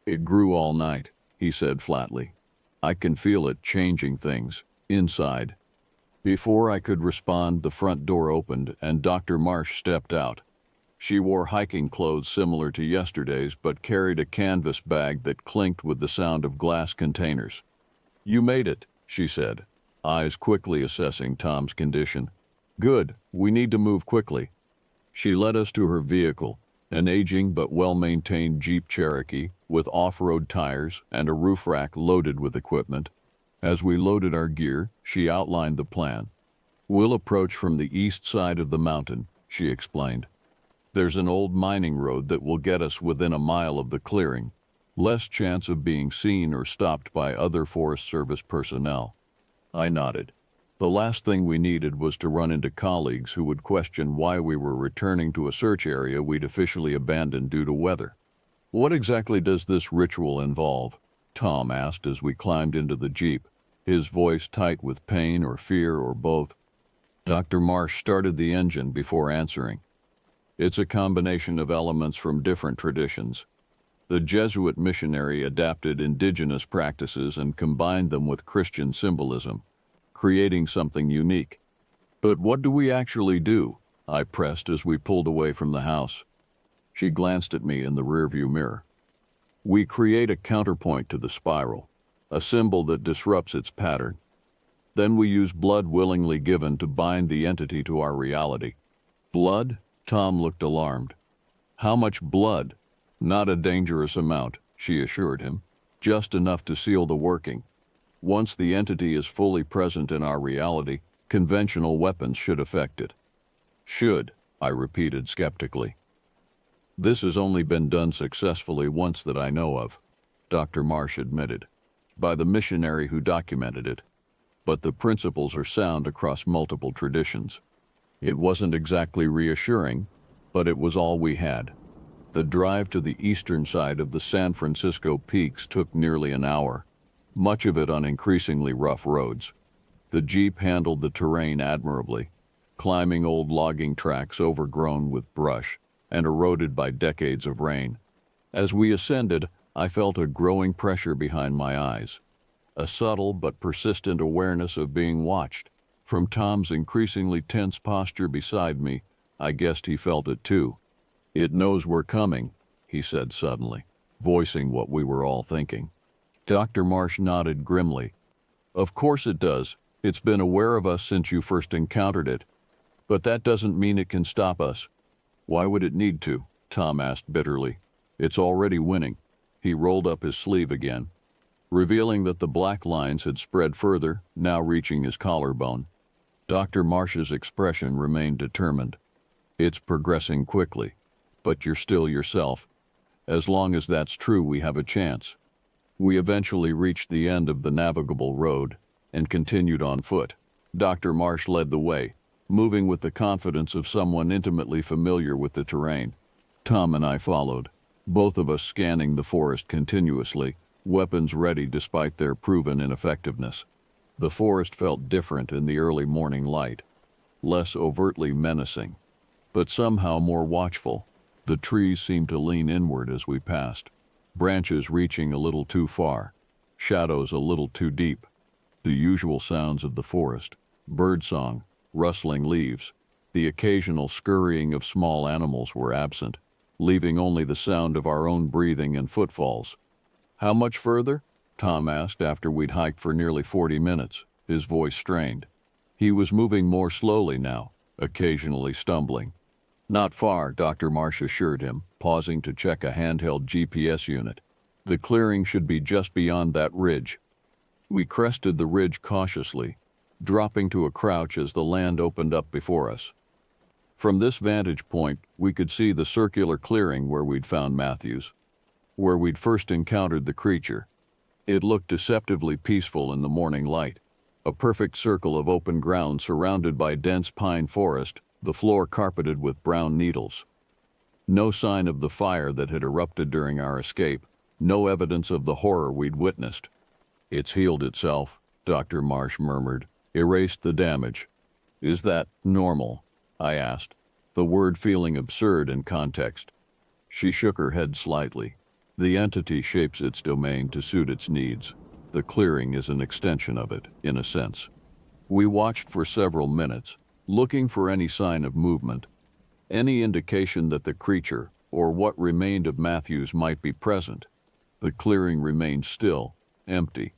S1: "It grew all night," he said flatly. "I can feel it changing things, inside." Before I could respond, the front door opened and Dr. Marsh stepped out. She wore hiking clothes similar to yesterday's but carried a canvas bag that clinked with the sound of glass containers. "You made it," she said, eyes quickly assessing Tom's condition. "Good, we need to move quickly." She led us to her vehicle, an aging but well-maintained Jeep Cherokee with off-road tires and a roof rack loaded with equipment. As we loaded our gear, she outlined the plan. "We'll approach from the east side of the mountain," she explained. "There's an old mining road that will get us within a mile of the clearing. Less chance of being seen or stopped by other Forest Service personnel." I nodded. The last thing we needed was to run into colleagues who would question why we were returning to a search area we'd officially abandoned due to weather. "What exactly does this ritual involve?" Tom asked as we climbed into the Jeep, his voice tight with pain or fear or both. Dr. Marsh started the engine before answering. It's a combination of elements from different traditions. The Jesuit missionary adapted indigenous practices and combined them with Christian symbolism, creating something unique. But what do we actually do? I pressed as we pulled away from the house. She glanced at me in the rearview mirror. We create a counterpoint to the spiral, a symbol that disrupts its pattern. Then we use blood willingly given to bind the entity to our reality. Blood? Tom looked alarmed. How much blood? Not a dangerous amount, she assured him. Just enough to seal the working. Once the entity is fully present in our reality, conventional weapons should affect it. Should, I repeated skeptically. This has only been done successfully once that I know of, Dr. Marsh admitted, by the missionary who documented it. But the principles are sound across multiple traditions. It wasn't exactly reassuring, but it was all we had. The drive to the eastern side of the San Francisco Peaks took nearly an hour, much of it on increasingly rough roads. The Jeep handled the terrain admirably, climbing old logging tracks overgrown with brush and eroded by decades of rain. As we ascended, I felt a growing pressure behind my eyes, a subtle but persistent awareness of being watched. From Tom's increasingly tense posture beside me, I guessed he felt it too. It knows we're coming, he said suddenly, voicing what we were all thinking. Dr. Marsh nodded grimly. Of course it does. It's been aware of us since you first encountered it. But that doesn't mean it can stop us. Why would it need to? Tom asked bitterly. It's already winning. He rolled up his sleeve again, revealing that the black lines had spread further, now reaching his collarbone. Dr. Marsh's expression remained determined. It's progressing quickly, but you're still yourself. As long as that's true, we have a chance. We eventually reached the end of the navigable road and continued on foot. Dr. Marsh led the way, moving with the confidence of someone intimately familiar with the terrain. Tom and I followed, both of us scanning the forest continuously, weapons ready despite their proven ineffectiveness. The forest felt different in the early morning light, less overtly menacing, but somehow more watchful. The trees seemed to lean inward as we passed, branches reaching a little too far, shadows a little too deep. The usual sounds of the forest, birdsong, rustling leaves, the occasional scurrying of small animals were absent, leaving only the sound of our own breathing and footfalls. How much further? Tom asked after we'd hiked for nearly 40 minutes, his voice strained. He was moving more slowly now, occasionally stumbling. Not far, Dr. Marsh assured him, pausing to check a handheld GPS unit. The clearing should be just beyond that ridge. We crested the ridge cautiously, dropping to a crouch as the land opened up before us. From this vantage point, we could see the circular clearing where we'd found Matthews, where we'd first encountered the creature. It looked deceptively peaceful in the morning light, a perfect circle of open ground surrounded by dense pine forest, the floor carpeted with brown needles. No sign of the fire that had erupted during our escape, no evidence of the horror we'd witnessed. It's healed itself, Dr. Marsh murmured, erased the damage. Is that normal? I asked, the word feeling absurd in context. She shook her head slightly. The entity shapes its domain to suit its needs. The clearing is an extension of it, in a sense. We watched for several minutes, looking for any sign of movement, any indication that the creature, or what remained of Matthews, might be present. The clearing remained still, empty.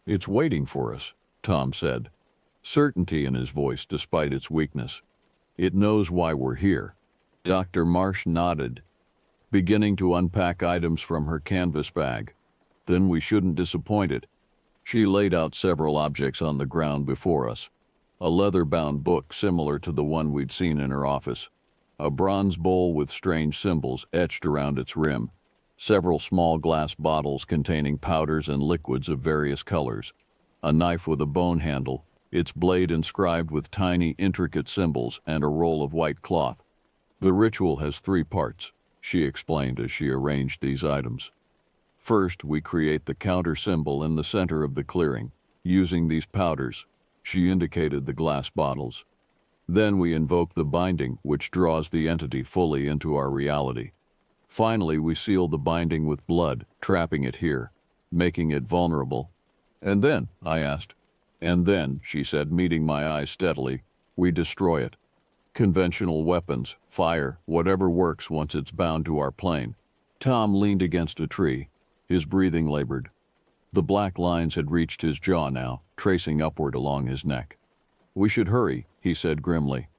S1: It's waiting for us, Tom said, certainty in his voice despite its weakness. It knows why we're here. Dr. Marsh nodded, beginning to unpack items from her canvas bag. Then we shouldn't disappoint it. She laid out several objects on the ground before us. A leather-bound book similar to the one we'd seen in her office, a bronze bowl with strange symbols etched around its rim, several small glass bottles containing powders and liquids of various colors, a knife with a bone handle, its blade inscribed with tiny, intricate symbols, and a roll of white cloth. The ritual has 3 parts, she explained as she arranged these items. First, we create the counter symbol in the center of the clearing. Using these powders, she indicated the glass bottles, Then we invoke the binding, which draws the entity fully into our reality. Finally, we seal the binding with blood, trapping it here, making it vulnerable. And then, I asked. And then, she said, meeting my eyes steadily, we destroy it. Conventional weapons, fire, whatever works once it's bound to our plane. Tom leaned against a tree, his breathing labored. The black lines had reached his jaw now, tracing upward along his neck. We should hurry, he said grimly.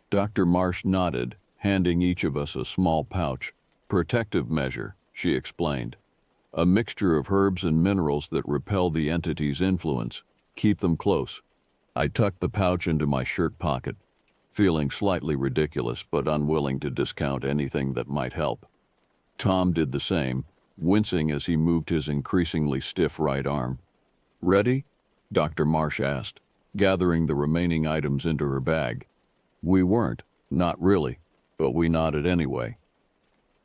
S1: Dr. Marsh nodded, handing each of us a small pouch. Protective measure, she explained. A mixture of herbs and minerals that repel the entity's influence. Keep them close. I tucked the pouch into my shirt pocket, feeling slightly ridiculous but unwilling to discount anything that might help. Tom did the same, wincing as he moved his increasingly stiff right arm. Ready? Dr. Marsh asked, gathering the remaining items into her bag. We weren't, not really, but we nodded anyway.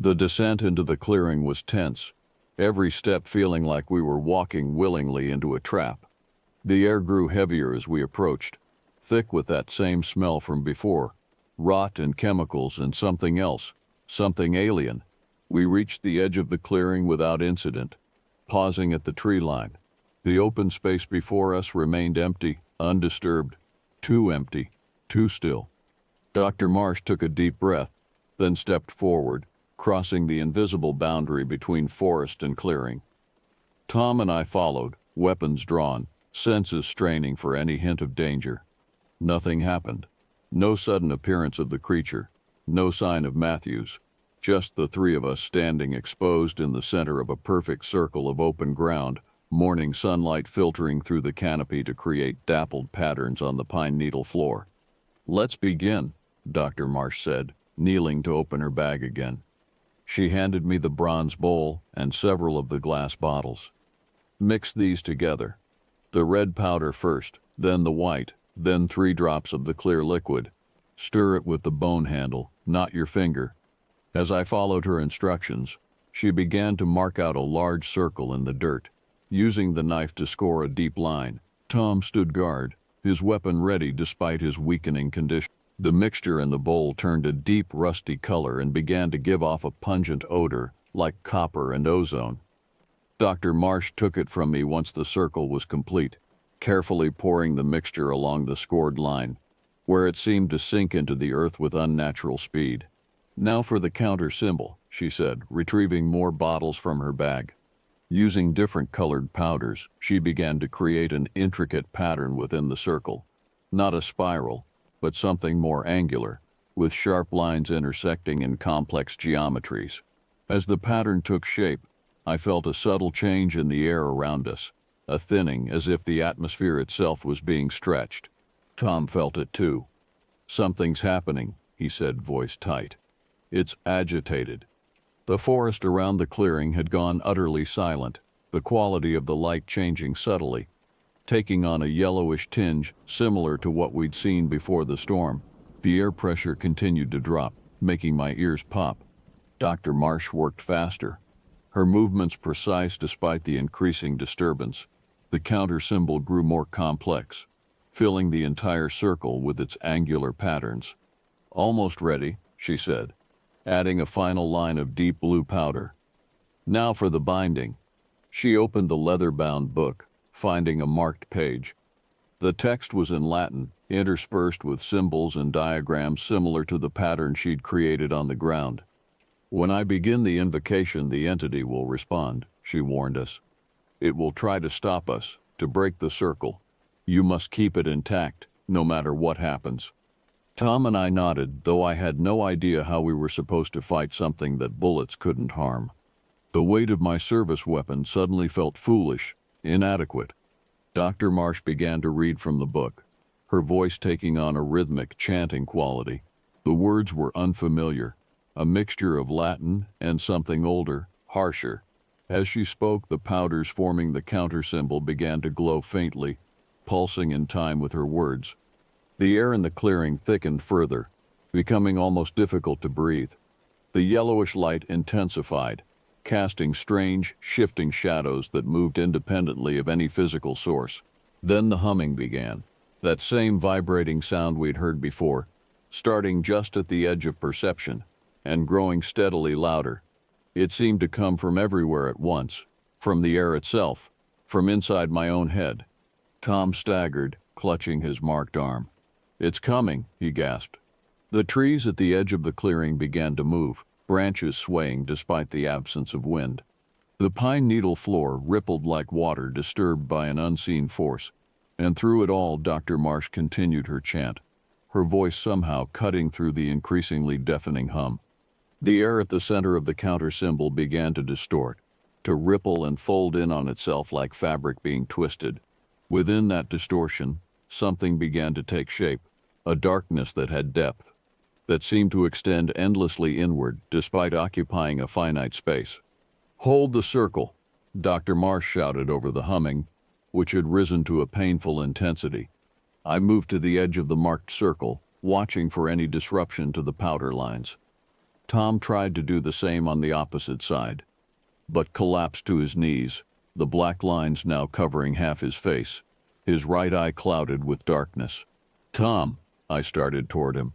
S1: The descent into the clearing was tense, every step feeling like we were walking willingly into a trap. The air grew heavier as we approached, thick with that same smell from before, rot and chemicals and something else, something alien. We reached the edge of the clearing without incident, pausing at the tree line. The open space before us remained empty, undisturbed, too empty, too still. Dr. Marsh took a deep breath, then stepped forward, crossing the invisible boundary between forest and clearing. Tom and I followed, weapons drawn, senses straining for any hint of danger. Nothing happened. No sudden appearance of the creature, no sign of Matthews. Just the three of us standing exposed in the center of a perfect circle of open ground, morning sunlight filtering through the canopy to create dappled patterns on the pine needle floor. Let's begin, Dr. Marsh said, kneeling to open her bag again. She handed me the bronze bowl and several of the glass bottles. Mix these together. The red powder first, then the white, then 3 drops of the clear liquid. Stir it with the bone handle, not your finger. As I followed her instructions, she began to mark out a large circle in the dirt, using the knife to score a deep line. Tom stood guard, his weapon ready despite his weakening condition. The mixture in the bowl turned a deep rusty color and began to give off a pungent odor, like copper and ozone. Dr. Marsh took it from me once the circle was complete, carefully pouring the mixture along the scored line, where it seemed to sink into the earth with unnatural speed. Now for the counter symbol, she said, retrieving more bottles from her bag. Using different colored powders, she began to create an intricate pattern within the circle. Not a spiral, but something more angular, with sharp lines intersecting in complex geometries. As the pattern took shape, I felt a subtle change in the air around us, a thinning as if the atmosphere itself was being stretched. Tom felt it too. Something's happening, he said, voice tight. It's agitated. The forest around the clearing had gone utterly silent, the quality of the light changing subtly, taking on a yellowish tinge similar to what we'd seen before the storm. The air pressure continued to drop, making my ears pop. Dr. Marsh worked faster, her movements precise despite the increasing disturbance. The counter symbol grew more complex, filling the entire circle with its angular patterns. Almost ready, she said, adding a final line of deep blue powder. Now for the binding. She opened the leather-bound book, finding a marked page. The text was in Latin, interspersed with symbols and diagrams similar to the pattern she'd created on the ground. When I begin the invocation, the entity will respond, she warned us. It will try to stop us, to break the circle. You must keep it intact, no matter what happens. Tom and I nodded, though I had no idea how we were supposed to fight something that bullets couldn't harm. The weight of my service weapon suddenly felt foolish, inadequate. Dr. Marsh began to read from the book, her voice taking on a rhythmic, chanting quality. The words were unfamiliar, a mixture of Latin and something older, harsher. As she spoke, the powders forming the counter symbol began to glow faintly, pulsing in time with her words. The air in the clearing thickened further, becoming almost difficult to breathe. The yellowish light intensified, casting strange, shifting shadows that moved independently of any physical source. Then the humming began, that same vibrating sound we'd heard before, starting just at the edge of perception and growing steadily louder. It seemed to come from everywhere at once, from the air itself, from inside my own head. Tom staggered, clutching his marked arm. "It's coming," he gasped. The trees at the edge of the clearing began to move, branches swaying despite the absence of wind. The pine needle floor rippled like water disturbed by an unseen force, and through it all Dr. Marsh continued her chant, her voice somehow cutting through the increasingly deafening hum. The air at the center of the counter symbol began to distort, to ripple and fold in on itself like fabric being twisted. Within that distortion, something began to take shape, a darkness that had depth, that seemed to extend endlessly inward despite occupying a finite space. "Hold the circle," Dr. Marsh shouted over the humming, which had risen to a painful intensity. I moved to the edge of the marked circle, watching for any disruption to the powder lines. Tom tried to do the same on the opposite side, but collapsed to his knees, the black lines now covering half his face, his right eye clouded with darkness. "Tom," I started toward him.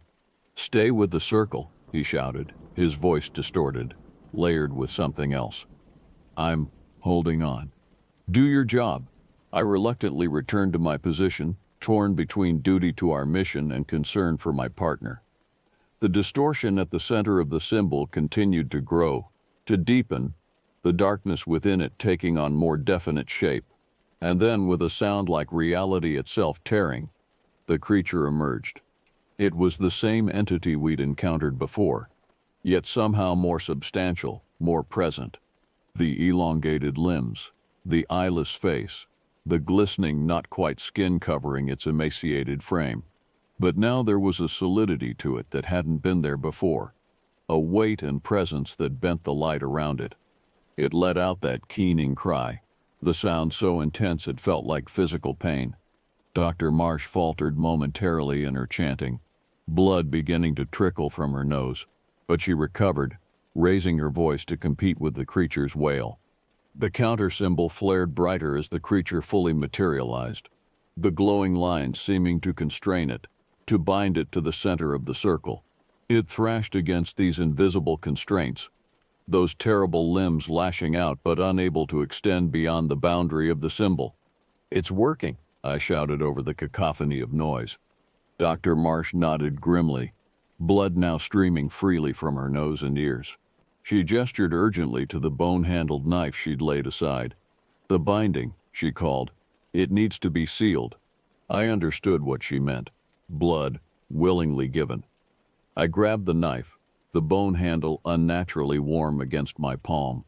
S1: "Stay with the circle," he shouted, his voice distorted, layered with something else. "I'm holding on." "Do your job." I reluctantly returned to my position, torn between duty to our mission and concern for my partner. The distortion at the center of the symbol continued to grow, to deepen, the darkness within it taking on more definite shape. And then, with a sound like reality itself tearing, the creature emerged. It was the same entity we'd encountered before, yet somehow more substantial, more present. The elongated limbs, the eyeless face, the glistening, not quite skin covering its emaciated frame. But now there was a solidity to it that hadn't been there before, a weight and presence that bent the light around it. It let out that keening cry, the sound so intense it felt like physical pain. Dr. Marsh faltered momentarily in her chanting, blood beginning to trickle from her nose, but she recovered, raising her voice to compete with the creature's wail. The counter symbol flared brighter as the creature fully materialized, the glowing lines seeming to constrain it, to bind it to the center of the circle. It thrashed against these invisible constraints, those terrible limbs lashing out but unable to extend beyond the boundary of the symbol. "It's working," I shouted over the cacophony of noise. Dr. Marsh nodded grimly, blood now streaming freely from her nose and ears. She gestured urgently to the bone-handled knife she'd laid aside. "The binding," she called. "It needs to be sealed." I understood what she meant. Blood, willingly given. I grabbed the knife, the bone handle unnaturally warm against my palm.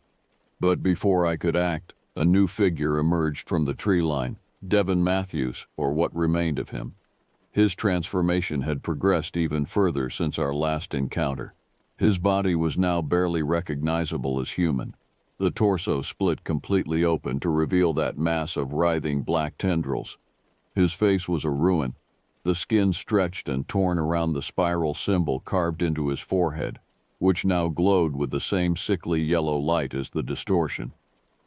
S1: But before I could act, a new figure emerged from the tree line, Devin Matthews, or what remained of him. His transformation had progressed even further since our last encounter. His body was now barely recognizable as human, the torso split completely open to reveal that mass of writhing black tendrils. His face was a ruin, the skin stretched and torn around the spiral symbol carved into his forehead, which now glowed with the same sickly yellow light as the distortion.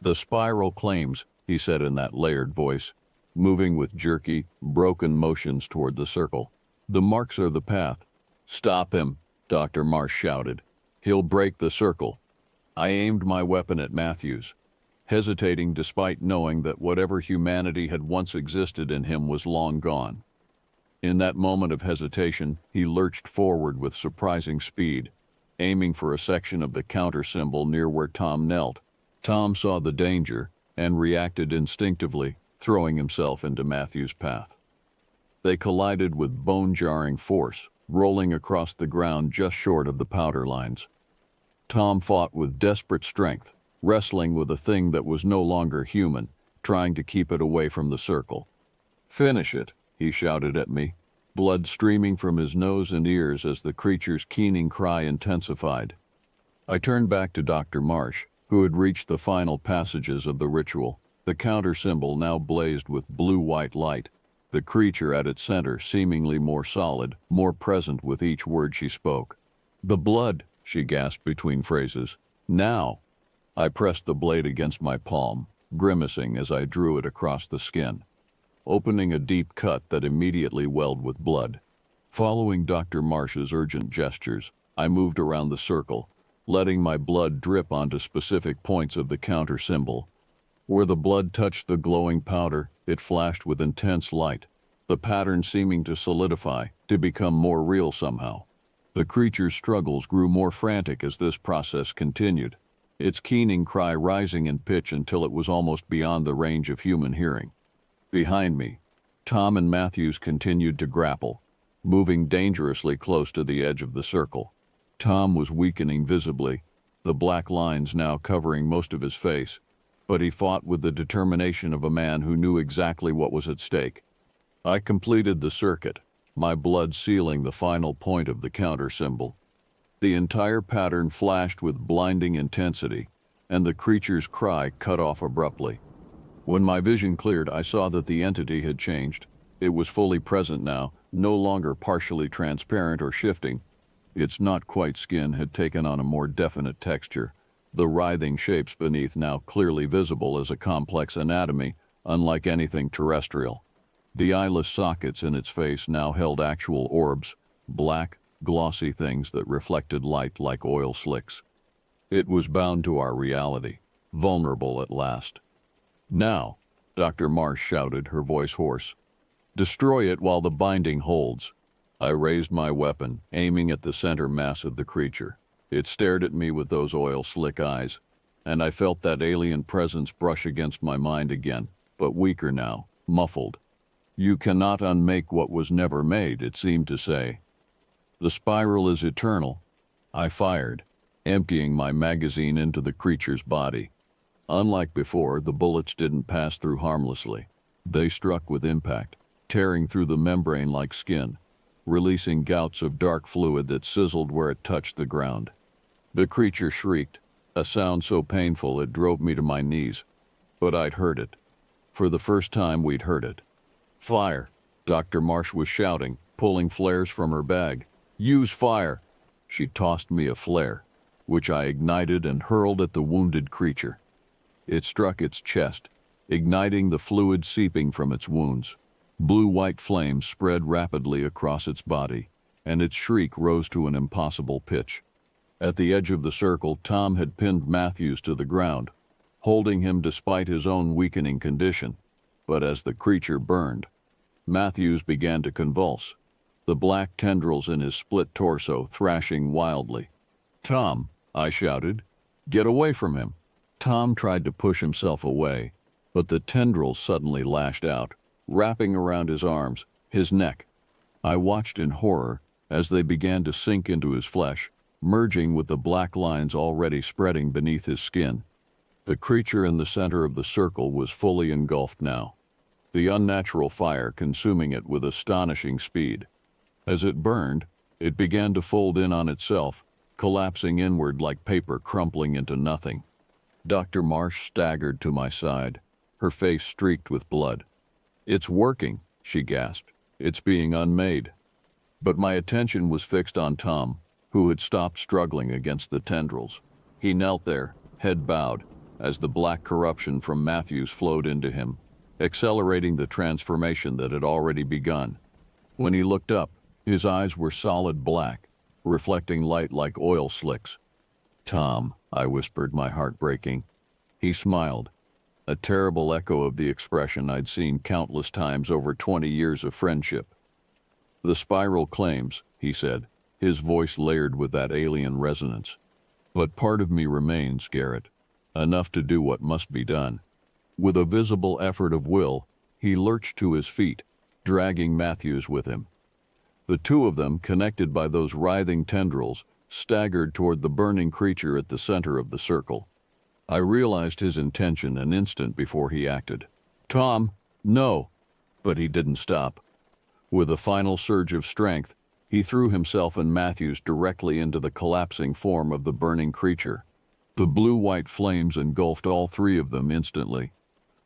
S1: "The spiral claims," he said in that layered voice, moving with jerky, broken motions toward the circle. "The marks are the path." "Stop him," Dr. Marsh shouted. "He'll break the circle." I aimed my weapon at Matthews, hesitating despite knowing that whatever humanity had once existed in him was long gone. In that moment of hesitation, he lurched forward with surprising speed, aiming for a section of the counter symbol near where Tom knelt. Tom saw the danger and reacted instinctively, throwing himself into Matthews' path. They collided with bone-jarring force, rolling across the ground just short of the powder lines. Tom fought with desperate strength, wrestling with a thing that was no longer human, trying to keep it away from the circle. "Finish it," he shouted at me, blood streaming from his nose and ears as the creature's keening cry intensified. I turned back to Dr. Marsh, who had reached the final passages of the ritual. The counter symbol now blazed with blue-white light, the creature at its center seemingly more solid, more present with each word she spoke. "The blood," she gasped between phrases. "Now!" I pressed the blade against my palm, grimacing as I drew it across the skin, opening a deep cut that immediately welled with blood. Following Dr. Marsh's urgent gestures, I moved around the circle, letting my blood drip onto specific points of the counter symbol. Where the blood touched the glowing powder, it flashed with intense light, the pattern seeming to solidify, to become more real somehow. The creature's struggles grew more frantic as this process continued, its keening cry rising in pitch until it was almost beyond the range of human hearing. Behind me, Tom and Matthews continued to grapple, moving dangerously close to the edge of the circle. Tom was weakening visibly, the black lines now covering most of his face, but he fought with the determination of a man who knew exactly what was at stake. I completed the circuit, my blood sealing the final point of the counter symbol. The entire pattern flashed with blinding intensity, and the creature's cry cut off abruptly. When my vision cleared, I saw that the entity had changed. It was fully present now, no longer partially transparent or shifting. Its not-quite skin had taken on a more definite texture, the writhing shapes beneath now clearly visible as a complex anatomy, unlike anything terrestrial. The eyeless sockets in its face now held actual orbs, black, glossy things that reflected light like oil slicks. It was bound to our reality, vulnerable at last. "Now," Dr. Marsh shouted, her voice hoarse. "Destroy it while the binding holds." I raised my weapon, aiming at the center mass of the creature. It stared at me with those oil-slick eyes, and I felt that alien presence brush against my mind again, but weaker now, muffled. "You cannot unmake what was never made," it seemed to say. "The spiral is eternal." I fired, emptying my magazine into the creature's body. Unlike before, the bullets didn't pass through harmlessly. They struck with impact, tearing through the membrane like skin, releasing gouts of dark fluid that sizzled where it touched the ground. The creature shrieked, a sound so painful it drove me to my knees. But I'd heard it. For the first time, we'd heard it. "Fire!" Dr. Marsh was shouting, pulling flares from her bag. "Use fire!" She tossed me a flare, which I ignited and hurled at the wounded creature. It struck its chest, igniting the fluid seeping from its wounds. Blue-white flames spread rapidly across its body, and its shriek rose to an impossible pitch. At the edge of the circle, Tom had pinned Matthews to the ground, holding him despite his own weakening condition. But as the creature burned, Matthews began to convulse, the black tendrils in his split torso thrashing wildly. "Tom," I shouted, "get away from him." Tom tried to push himself away, but the tendrils suddenly lashed out, wrapping around his arms, his neck. I watched in horror as they began to sink into his flesh, merging with the black lines already spreading beneath his skin. The creature in the center of the circle was fully engulfed now, the unnatural fire consuming it with astonishing speed. As it burned, it began to fold in on itself, collapsing inward like paper crumpling into nothing. Dr. Marsh staggered to my side, her face streaked with blood. "It's working," she gasped. "It's being unmade." But my attention was fixed on Tom, who had stopped struggling against the tendrils. He knelt there, head bowed, as the black corruption from Matthews flowed into him, accelerating the transformation that had already begun. When he looked up, his eyes were solid black, reflecting light like oil slicks. "Tom," I whispered, my heart breaking. He smiled, a terrible echo of the expression I'd seen countless times over 20 years of friendship. "The spiral claims," he said, his voice layered with that alien resonance. "But part of me remains, Garrett, enough to do what must be done." With a visible effort of will, he lurched to his feet, dragging Matthews with him. The two of them, connected by those writhing tendrils, staggered toward the burning creature at the center of the circle. I realized his intention an instant before he acted. "Tom, no!" But he didn't stop. With a final surge of strength, he threw himself and Matthews directly into the collapsing form of the burning creature. The blue-white flames engulfed all three of them instantly,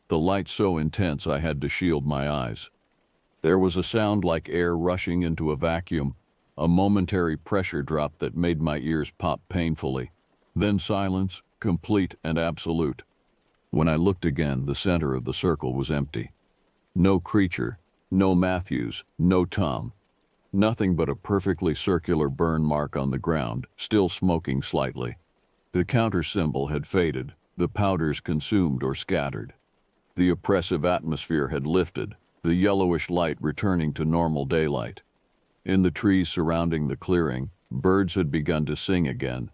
S1: the light so intense I had to shield my eyes. There was a sound like air rushing into a vacuum, a momentary pressure drop that made my ears pop painfully. Then silence, complete and absolute. When I looked again, the center of the circle was empty. No creature, no Matthews, no Tom. Nothing but a perfectly circular burn mark on the ground, still smoking slightly. The counter symbol had faded, the powders consumed or scattered. The oppressive atmosphere had lifted, the yellowish light returning to normal daylight. In the trees surrounding the clearing, birds had begun to sing again.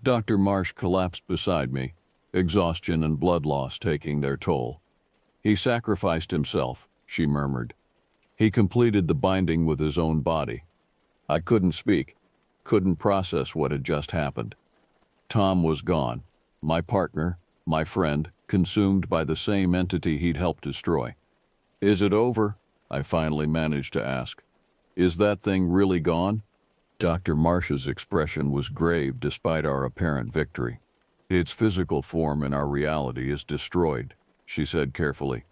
S1: Dr. Marsh collapsed beside me, exhaustion and blood loss taking their toll. "He sacrificed himself," she murmured. "He completed the binding with his own body." I couldn't speak, couldn't process what had just happened. Tom was gone, my partner, my friend, consumed by the same entity he'd helped destroy. "Is it over?" I finally managed to ask. "Is that thing really gone?" Dr. Marsh's expression was grave despite our apparent victory. "Its physical form in our reality is destroyed," she said carefully.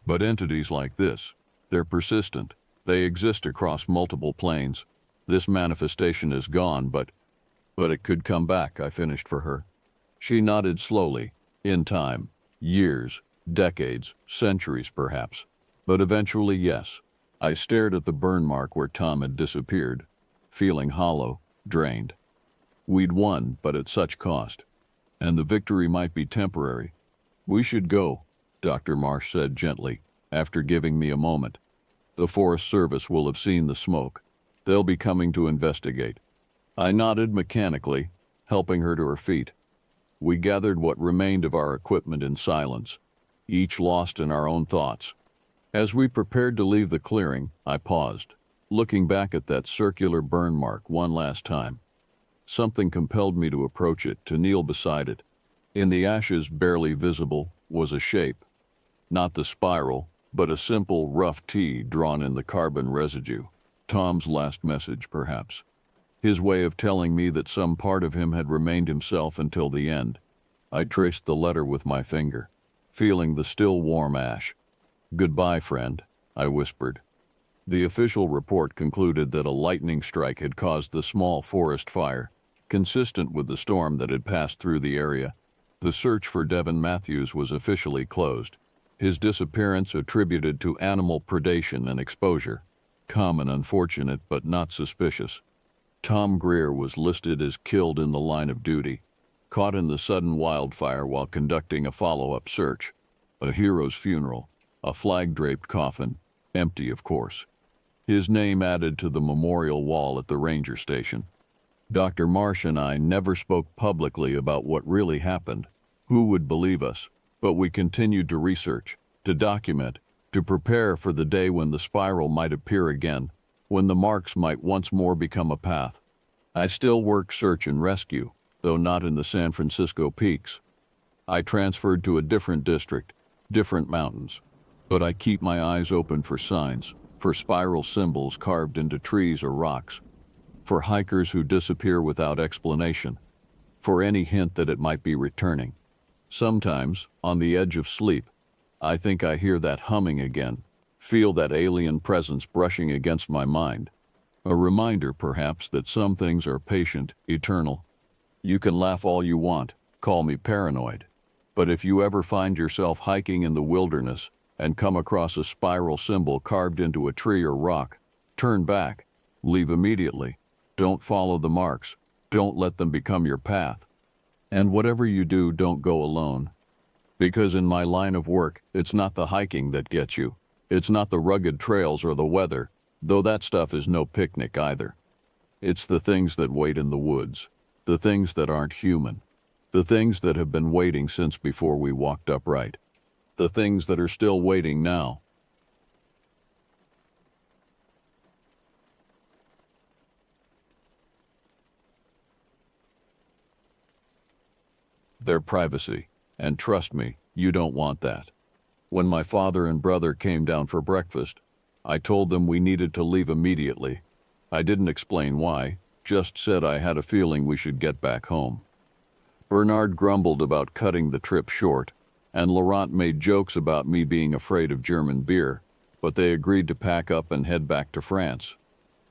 S1: "But entities like this, they're persistent. They exist across multiple planes. This manifestation is gone, but it could come back," I finished for her. She nodded slowly. "In time. Years, decades, centuries perhaps. But eventually, yes." I stared at the burn mark where Tom had disappeared, feeling hollow, drained. We'd won, but at such cost. And the victory might be temporary. "We should go," Dr. Marsh said gently, after giving me a moment. "The Forest Service will have seen the smoke. They'll be coming to investigate." I nodded mechanically, helping her to her feet. We gathered what remained of our equipment in silence, each lost in our own thoughts. As we prepared to leave the clearing, I paused, looking back at that circular burn mark one last time. Something compelled me to approach it, to kneel beside it. In the ashes, barely visible, was a shape. Not the spiral, but a simple, rough T drawn in the carbon residue. Tom's last message, perhaps. His way of telling me that some part of him had remained himself until the end. I traced the letter with my finger, feeling the still warm ash. "Goodbye, friend," I whispered. The official report concluded that a lightning strike had caused the small forest fire, consistent with the storm that had passed through the area. The search for Devin Matthews was officially closed. His disappearance attributed to animal predation and exposure. Common, unfortunate, but not suspicious. Tom Greer was listed as killed in the line of duty, caught in the sudden wildfire while conducting a follow-up search. A hero's funeral, a flag-draped coffin, empty of course. His name added to the memorial wall at the ranger station. Dr. Marsh and I never spoke publicly about what really happened. Who would believe us? But we continued to research, to document, to prepare for the day when the spiral might appear again, when the marks might once more become a path. I still work search and rescue, though not in the San Francisco peaks. I transferred to a different district, different mountains. But I keep my eyes open for signs, for spiral symbols carved into trees or rocks, for hikers who disappear without explanation, for any hint that it might be returning. Sometimes, on the edge of sleep, I think I hear that humming again, feel that alien presence brushing against my mind. A reminder, perhaps, that some things are patient, eternal. You can laugh all you want, call me paranoid. But if you ever find yourself hiking in the wilderness and come across a spiral symbol carved into a tree or rock, turn back, leave immediately. Don't follow the marks. Don't let them become your path. And whatever you do, don't go alone. Because in my line of work, it's not the hiking that gets you. It's not the rugged trails or the weather, though that stuff is no picnic either. It's the things that wait in the woods, the things that aren't human, the things that have been waiting since before we walked upright, the things that are still waiting now. Their privacy, and trust me, you don't want that. When my father and brother came down for breakfast, I told them we needed to leave immediately. I didn't explain why, just said I had a feeling we should get back home. Bernard grumbled about cutting the trip short, and Laurent made jokes about me being afraid of German beer, but they agreed to pack up and head back to France.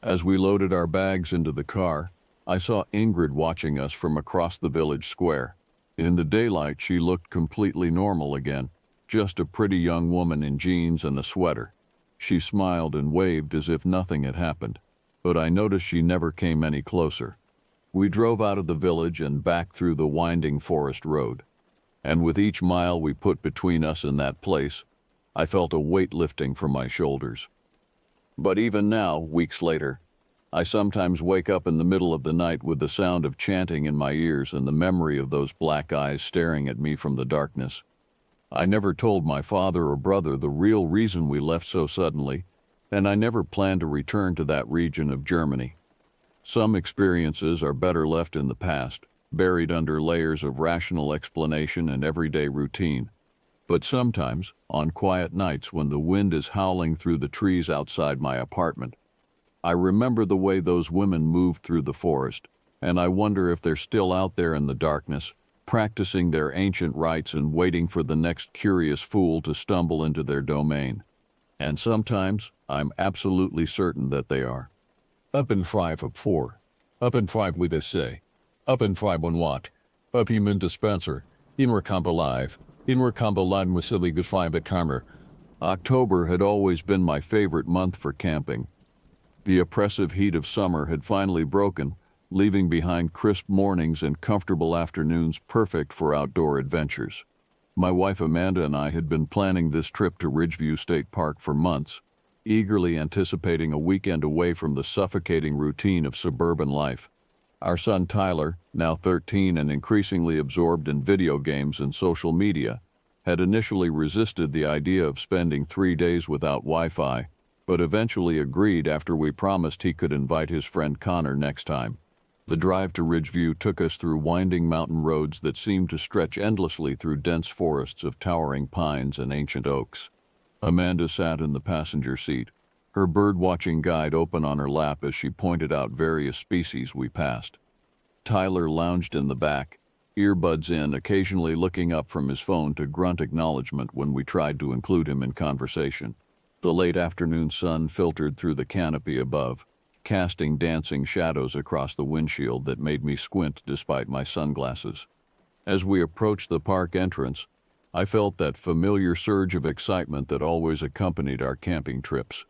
S1: As we loaded our bags into the car, I saw Ingrid watching us from across the village square. In the daylight, she looked completely normal again, just a pretty young woman in jeans and a sweater. She smiled and waved as if nothing had happened. but I noticed she never came any closer. We drove out of the village and back through the winding forest road, and with each mile we put between us and that place, I felt a weight lifting from my shoulders. But even now, weeks later, I sometimes wake up in the middle of the night with the sound of chanting in my ears and the memory of those black eyes staring at me from the darkness. I never told my father or brother the real reason we left so suddenly, and I never planned to return to that region of Germany. Some experiences are better left in the past, buried under layers of rational explanation and everyday routine. But sometimes, on quiet nights when the wind is howling through the trees outside my apartment, I remember the way those women moved through the forest, and I wonder if they're still out there in the darkness, practicing their ancient rites and waiting for the next curious fool to stumble into their domain. And sometimes, I'm absolutely certain that they are.
S2: Up in 5 up 4. Up in 5 with us say. Up in 5 on what? Up human dispenser. Inwer comp alive. Inwer comp alive with silly good 5 at Karmer.
S1: October had always been my favorite month for camping. The oppressive heat of summer had finally broken, leaving behind crisp mornings and comfortable afternoons perfect for outdoor adventures. My wife Amanda and I had been planning this trip to Ridgeview State Park for months, eagerly anticipating a weekend away from the suffocating routine of suburban life. Our son Tyler, now 13 and increasingly absorbed in video games and social media, had initially resisted the idea of spending 3 days without Wi-Fi, but eventually agreed after we promised he could invite his friend Connor next time. The drive to Ridgeview took us through winding mountain roads that seemed to stretch endlessly through dense forests of towering pines and ancient oaks. Amanda sat in the passenger seat, her bird-watching guide open on her lap as she pointed out various species we passed. Tyler lounged in the back, earbuds in, occasionally looking up from his phone to grunt acknowledgement when we tried to include him in conversation. The late afternoon sun filtered through the canopy above, casting dancing shadows across the windshield that made me squint despite my sunglasses. As we approached the park entrance, I felt that familiar surge of excitement that always accompanied our camping trips.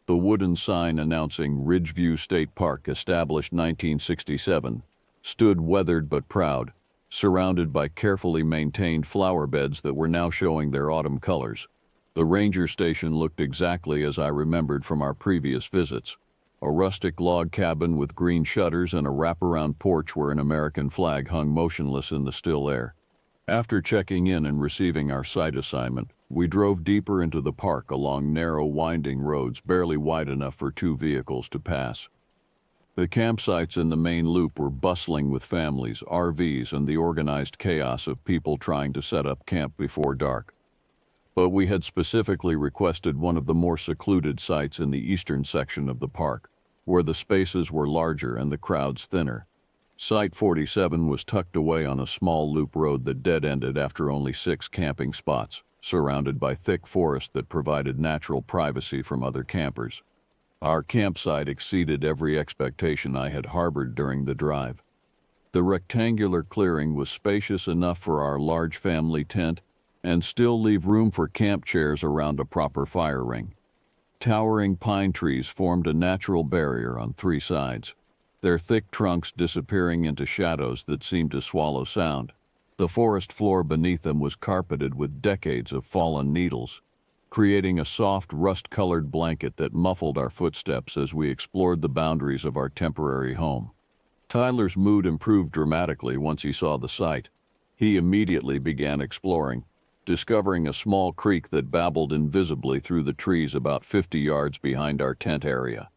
S1: The wooden sign announcing Ridgeview State Park, established 1967, stood weathered but proud, surrounded by carefully maintained flower beds that were now showing their autumn colors. The ranger station looked exactly as I remembered from our previous visits. A rustic log cabin with green shutters and a wraparound porch where an American flag hung motionless in the still air. After checking in and receiving our site assignment, we drove deeper into the park along narrow winding roads barely wide enough for 2 vehicles to pass. The campsites in the main loop were bustling with families, RVs, and the organized chaos of people trying to set up camp before dark. But we had specifically requested one of the more secluded sites in the eastern section of the park, where the spaces were larger and the crowds thinner. Site 47 was tucked away on a small loop road that dead-ended after only 6 camping spots, surrounded by thick forest that provided natural privacy from other campers. Our campsite exceeded every expectation I had harbored during the drive. The rectangular clearing was spacious enough for our large family tent and still leave room for camp chairs around a proper fire ring. Towering pine trees formed a natural barrier on 3 sides, their thick trunks disappearing into shadows that seemed to swallow sound. The forest floor beneath them was carpeted with decades of fallen needles, creating a soft, rust-colored blanket that muffled our footsteps as we explored the boundaries of our temporary home. Tyler's mood improved dramatically once he saw the site. He immediately began exploring, discovering a small creek that babbled invisibly through the trees about 50 yards behind our tent area.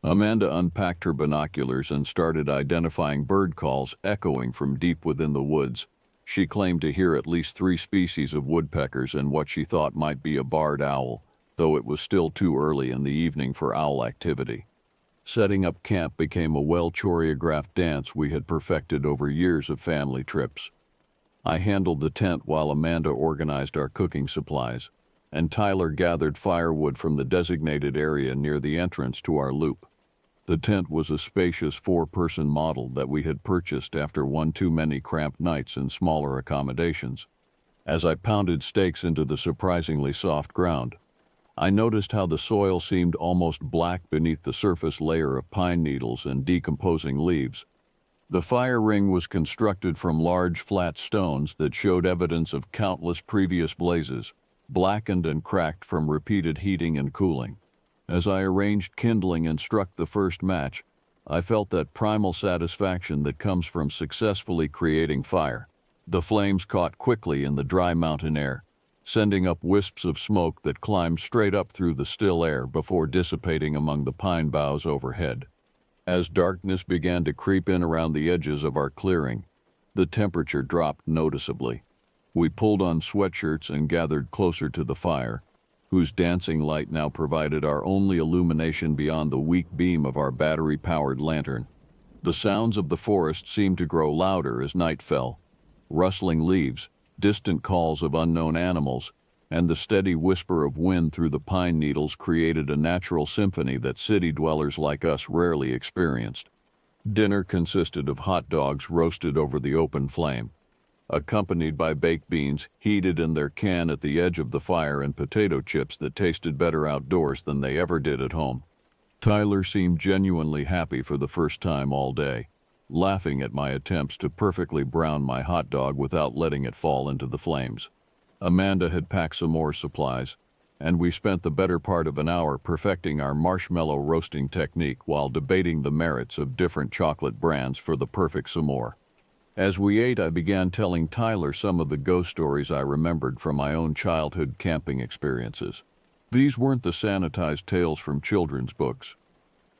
S1: Amanda unpacked her binoculars and started identifying bird calls echoing from deep within the woods. She claimed to hear at least 3 species of woodpeckers and what she thought might be a barred owl, though it was still too early in the evening for owl activity. Setting up camp became a well-choreographed dance we had perfected over years of family trips. I handled the tent while Amanda organized our cooking supplies, and Tyler gathered firewood from the designated area near the entrance to our loop. The tent was a spacious 4-person model that we had purchased after one too many cramped nights in smaller accommodations. As I pounded stakes into the surprisingly soft ground, I noticed how the soil seemed almost black beneath the surface layer of pine needles and decomposing leaves. The fire ring was constructed from large flat stones that showed evidence of countless previous blazes, blackened and cracked from repeated heating and cooling. As I arranged kindling and struck the first match, I felt that primal satisfaction that comes from successfully creating fire. The flames caught quickly in the dry mountain air, sending up wisps of smoke that climbed straight up through the still air before dissipating among the pine boughs overhead. As darkness began to creep in around the edges of our clearing, the temperature dropped noticeably. We pulled on sweatshirts and gathered closer to the fire, whose dancing light now provided our only illumination beyond the weak beam of our battery-powered lantern. The sounds of the forest seemed to grow louder as night fell. Rustling leaves, distant calls of unknown animals, and the steady whisper of wind through the pine needles created a natural symphony that city dwellers like us rarely experienced. Dinner consisted of hot dogs roasted over the open flame, accompanied by baked beans heated in their can at the edge of the fire and potato chips that tasted better outdoors than they ever did at home. Tyler seemed genuinely happy for the first time all day, laughing at my attempts to perfectly brown my hot dog without letting it fall into the flames. Amanda had packed some more supplies, and we spent the better part of an hour perfecting our marshmallow roasting technique while debating the merits of different chocolate brands for the perfect s'more. As we ate, I began telling Tyler some of the ghost stories I remembered from my own childhood camping experiences. These weren't the sanitized tales from children's books,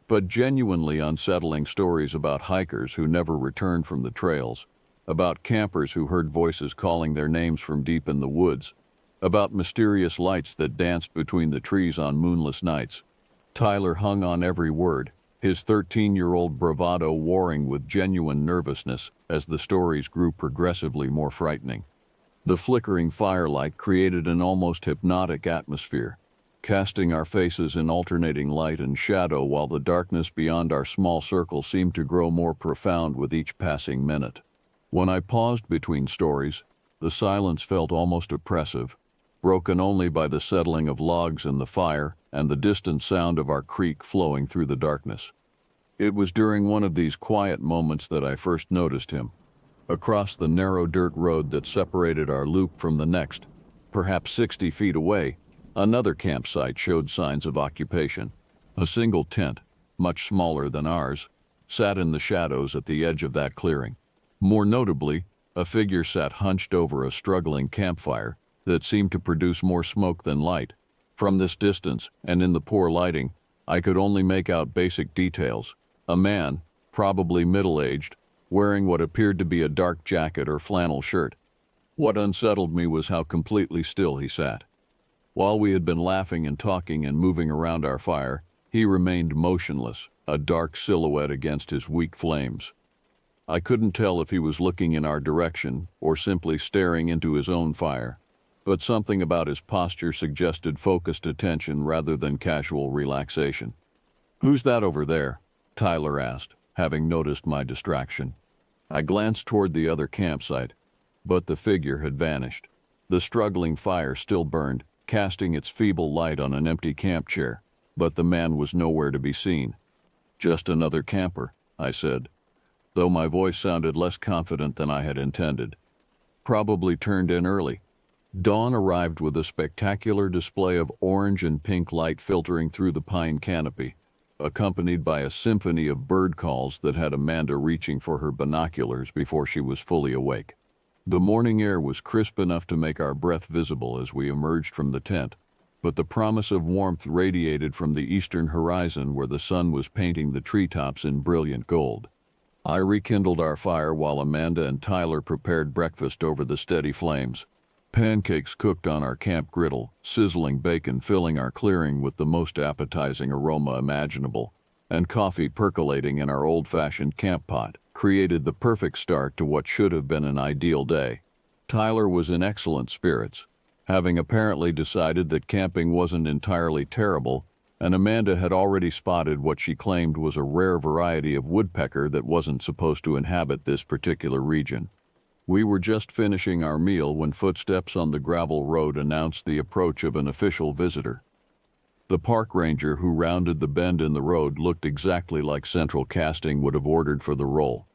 S1: but genuinely unsettling stories about hikers who never returned from the trails, about campers who heard voices calling their names from deep in the woods, about mysterious lights that danced between the trees on moonless nights. Tyler hung on every word, his 13-year-old bravado warring with genuine nervousness as the stories grew progressively more frightening. The flickering firelight created an almost hypnotic atmosphere, casting our faces in alternating light and shadow while the darkness beyond our small circle seemed to grow more profound with each passing minute. When I paused between stories, the silence felt almost oppressive, broken only by the settling of logs in the fire and the distant sound of our creek flowing through the darkness. It was during one of these quiet moments that I first noticed him. Across the narrow dirt road that separated our loop from the next, perhaps 60 feet away, another campsite showed signs of occupation. A single tent, much smaller than ours, sat in the shadows at the edge of that clearing. More notably, a figure sat hunched over a struggling campfire that seemed to produce more smoke than light. From this distance, and in the poor lighting, I could only make out basic details. A man, probably middle-aged, wearing what appeared to be a dark jacket or flannel shirt. What unsettled me was how completely still he sat. While we had been laughing and talking and moving around our fire, he remained motionless, a dark silhouette against his weak flames. I couldn't tell if he was looking in our direction or simply staring into his own fire, but something about his posture suggested focused attention rather than casual relaxation. "Who's that over there?" Tyler asked, having noticed my distraction. I glanced toward the other campsite, but the figure had vanished. The struggling fire still burned, casting its feeble light on an empty camp chair, but the man was nowhere to be seen. "Just another camper," I said, though my voice sounded less confident than I had intended. "Probably turned in early." Dawn arrived with a spectacular display of orange and pink light filtering through the pine canopy, accompanied by a symphony of bird calls that had Amanda reaching for her binoculars before she was fully awake. The morning air was crisp enough to make our breath visible as we emerged from the tent, but the promise of warmth radiated from the eastern horizon where the sun was painting the treetops in brilliant gold. I rekindled our fire while Amanda and Tyler prepared breakfast over the steady flames. Pancakes cooked on our camp griddle, sizzling bacon filling our clearing with the most appetizing aroma imaginable, and coffee percolating in our old-fashioned camp pot created the perfect start to what should have been an ideal day. Tyler was in excellent spirits, having apparently decided that camping wasn't entirely terrible, and Amanda had already spotted what she claimed was a rare variety of woodpecker that wasn't supposed to inhabit this particular region. We were just finishing our meal when footsteps on the gravel road announced the approach of an official visitor. The park ranger who rounded the bend in the road looked exactly like Central Casting would have ordered for the role.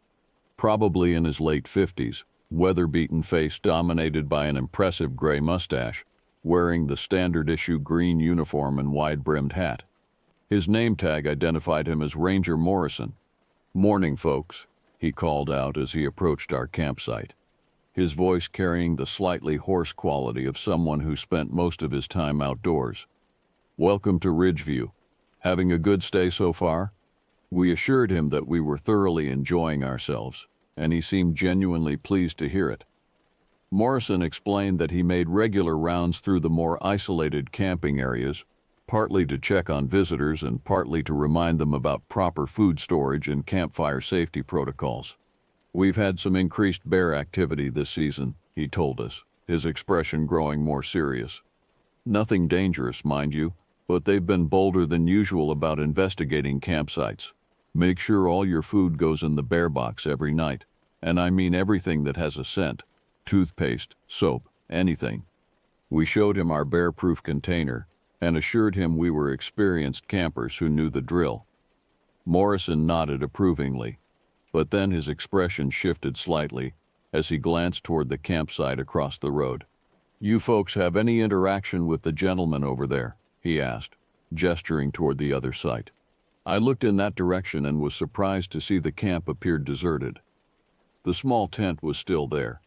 S1: Probably in his late 50s, weather-beaten face dominated by an impressive gray mustache, wearing the standard-issue green uniform and wide-brimmed hat. His name tag identified him as Ranger Morrison. "Morning, folks," he called out as he approached our campsite, his voice carrying the slightly hoarse quality of someone who spent most of his time outdoors. "Welcome to Ridgeview. Having a good stay so far?" We assured him that we were thoroughly enjoying ourselves, and he seemed genuinely pleased to hear it. Morrison explained that he made regular rounds through the more isolated camping areas, partly to check on visitors and partly to remind them about proper food storage and campfire safety protocols. "We've had some increased bear activity this season," he told us, his expression growing more serious. "Nothing dangerous, mind you, but they've been bolder than usual about investigating campsites. Make sure all your food goes in the bear box every night, and I mean everything that has a scent, toothpaste, soap, anything." We showed him our bear-proof container and assured him we were experienced campers who knew the drill. Morrison nodded approvingly, but then his expression shifted slightly as he glanced toward the campsite across the road. "You folks have any interaction with the gentleman over there?" he asked, gesturing toward the other site. I looked in that direction and was surprised to see the camp appeared deserted. The small tent was still there,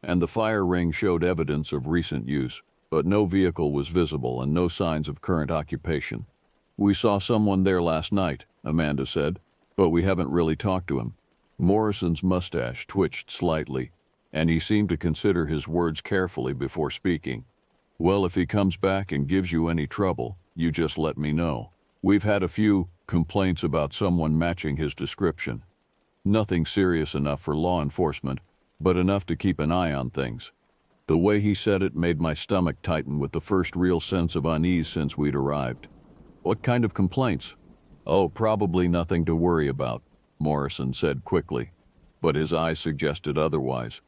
S1: and the fire ring showed evidence of recent use, but no vehicle was visible and no signs of current occupation. "We saw someone there last night," Amanda said, "but we haven't really talked to him." Morrison's mustache twitched slightly, and he seemed to consider his words carefully before speaking. "Well, if he comes back and gives you any trouble, you just let me know. We've had a few complaints about someone matching his description. Nothing serious enough for law enforcement, but enough to keep an eye on things." The way he said it made my stomach tighten with the first real sense of unease since we'd arrived. "What kind of complaints?" "Oh, probably nothing to worry about," Morrison said quickly, but his eyes suggested otherwise.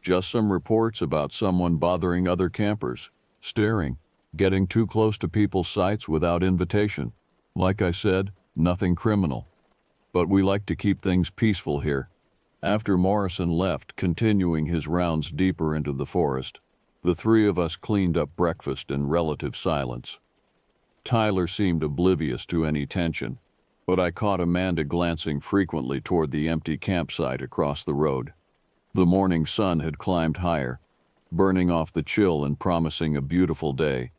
S1: "Just some reports about someone bothering other campers, staring, getting too close to people's sites without invitation. Like I said, nothing criminal. But we like to keep things peaceful here." After Morrison left, continuing his rounds deeper into the forest, the three of us cleaned up breakfast in relative silence. Tyler seemed oblivious to any tension, but I caught Amanda glancing frequently toward the empty campsite across the road. The morning sun had climbed higher, burning off the chill and promising a beautiful day,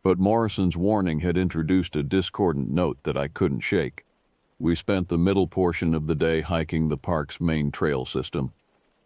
S1: but Morrison's warning had introduced a discordant note that I couldn't shake. We spent the middle portion of the day hiking the park's main trail system,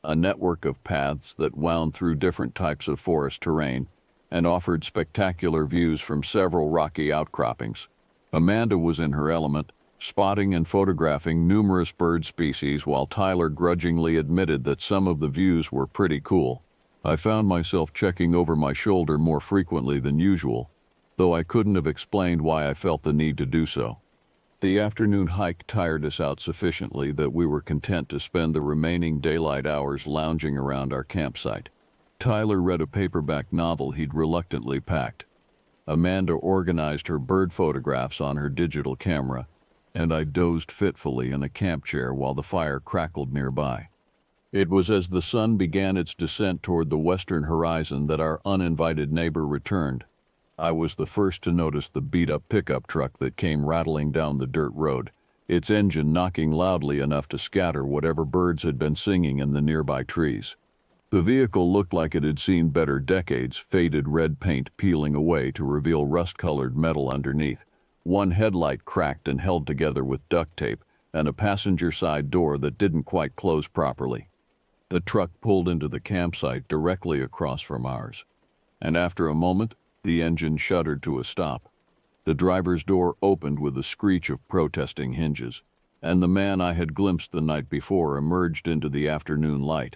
S1: a network of paths that wound through different types of forest terrain and offered spectacular views from several rocky outcroppings. Amanda was in her element, spotting and photographing numerous bird species while Tyler grudgingly admitted that some of the views were pretty cool. I found myself checking over my shoulder more frequently than usual, though I couldn't have explained why I felt the need to do so. The afternoon hike tired us out sufficiently that we were content to spend the remaining daylight hours lounging around our campsite. Tyler read a paperback novel he'd reluctantly packed. Amanda organized her bird photographs on her digital camera, and I dozed fitfully in a camp chair while the fire crackled nearby. It was as the sun began its descent toward the western horizon that our uninvited neighbor returned. I was the first to notice the beat-up pickup truck that came rattling down the dirt road, its engine knocking loudly enough to scatter whatever birds had been singing in the nearby trees. The vehicle looked like it had seen better decades, faded red paint peeling away to reveal rust-colored metal underneath, one headlight cracked and held together with duct tape, and a passenger side door that didn't quite close properly. The truck pulled into the campsite directly across from ours, and after a moment, the engine shuddered to a stop. The driver's door opened with a screech of protesting hinges, and the man I had glimpsed the night before emerged into the afternoon light.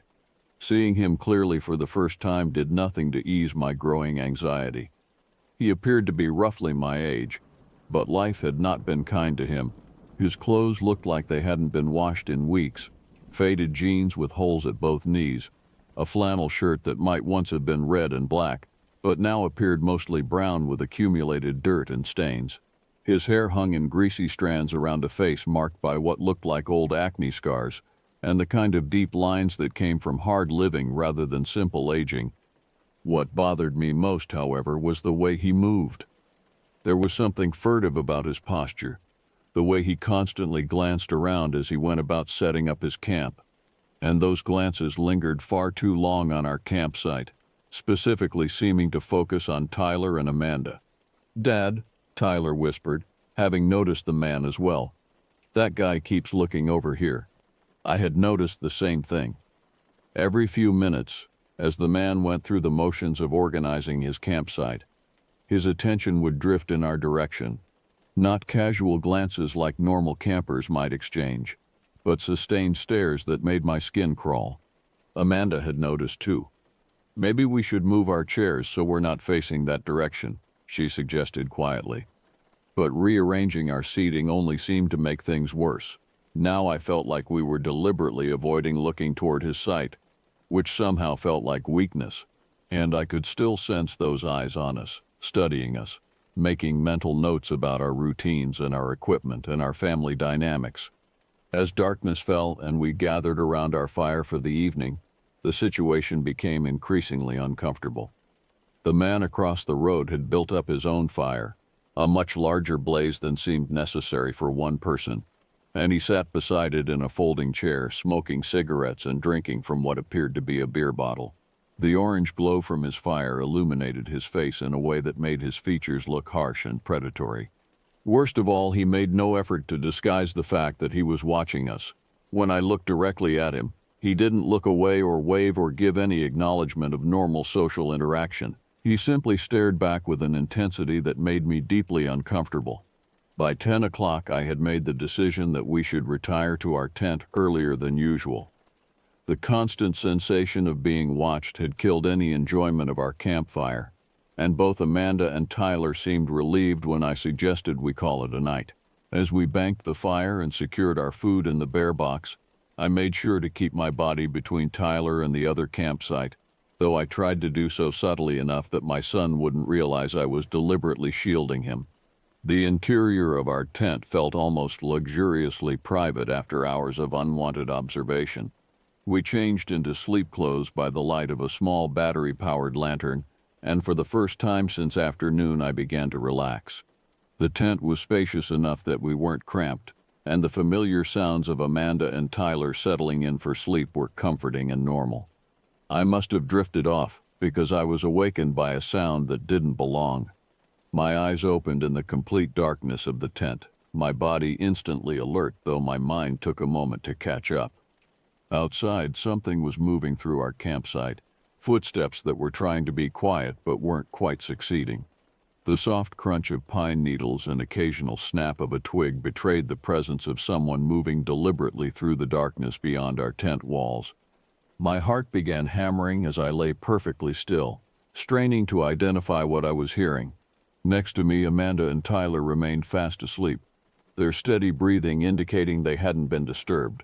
S1: Seeing him clearly for the first time did nothing to ease my growing anxiety. He appeared to be roughly my age, but life had not been kind to him. His clothes looked like they hadn't been washed in weeks, faded jeans with holes at both knees, a flannel shirt that might once have been red and black, but now appeared mostly brown with accumulated dirt and stains. His hair hung in greasy strands around a face marked by what looked like old acne scars, and the kind of deep lines that came from hard living rather than simple aging. What bothered me most, however, was the way he moved. There was something furtive about his posture, the way he constantly glanced around as he went about setting up his camp. And those glances lingered far too long on our campsite, specifically seeming to focus on Tyler and Amanda. "Dad," Tyler whispered, having noticed the man as well. "That guy keeps looking over here." I had noticed the same thing. Every few minutes, as the man went through the motions of organizing his campsite, his attention would drift in our direction. Not casual glances like normal campers might exchange, but sustained stares that made my skin crawl. Amanda had noticed too. "Maybe we should move our chairs so we're not facing that direction," she suggested quietly. But rearranging our seating only seemed to make things worse. Now I felt like we were deliberately avoiding looking toward his site, which somehow felt like weakness, and I could still sense those eyes on us, studying us, making mental notes about our routines and our equipment and our family dynamics. As darkness fell and we gathered around our fire for the evening, the situation became increasingly uncomfortable. The man across the road had built up his own fire, a much larger blaze than seemed necessary for one person, and he sat beside it in a folding chair, smoking cigarettes and drinking from what appeared to be a beer bottle. The orange glow from his fire illuminated his face in a way that made his features look harsh and predatory. Worst of all, he made no effort to disguise the fact that he was watching us. When I looked directly at him, he didn't look away or wave or give any acknowledgement of normal social interaction. He simply stared back with an intensity that made me deeply uncomfortable. By 10 o'clock, I had made the decision that we should retire to our tent earlier than usual. The constant sensation of being watched had killed any enjoyment of our campfire, and both Amanda and Tyler seemed relieved when I suggested we call it a night. As we banked the fire and secured our food in the bear box, I made sure to keep my body between Tyler and the other campsite, though I tried to do so subtly enough that my son wouldn't realize I was deliberately shielding him. The interior of our tent felt almost luxuriously private after hours of unwanted observation. We changed into sleep clothes by the light of a small battery-powered lantern, and for the first time since afternoon I began to relax. The tent was spacious enough that we weren't cramped, and the familiar sounds of Amanda and Tyler settling in for sleep were comforting and normal. I must have drifted off because I was awakened by a sound that didn't belong. My eyes opened in the complete darkness of the tent, my body instantly alert, though my mind took a moment to catch up. Outside, something was moving through our campsite, footsteps that were trying to be quiet but weren't quite succeeding. The soft crunch of pine needles and occasional snap of a twig betrayed the presence of someone moving deliberately through the darkness beyond our tent walls. My heart began hammering as I lay perfectly still, straining to identify what I was hearing. Next to me, Amanda and Tyler remained fast asleep, their steady breathing indicating they hadn't been disturbed.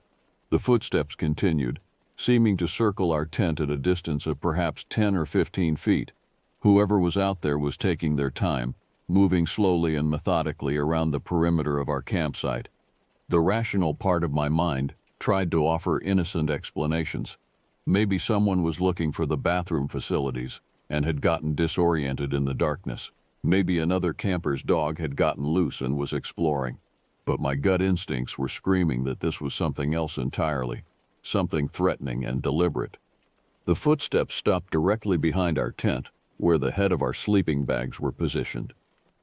S1: The footsteps continued, seeming to circle our tent at a distance of perhaps 10 or 15 feet. Whoever was out there was taking their time, moving slowly and methodically around the perimeter of our campsite. The rational part of my mind tried to offer innocent explanations. Maybe someone was looking for the bathroom facilities and had gotten disoriented in the darkness. Maybe another camper's dog had gotten loose and was exploring. But my gut instincts were screaming that this was something else entirely, something threatening and deliberate. The footsteps stopped directly behind our tent, where the head of our sleeping bags were positioned.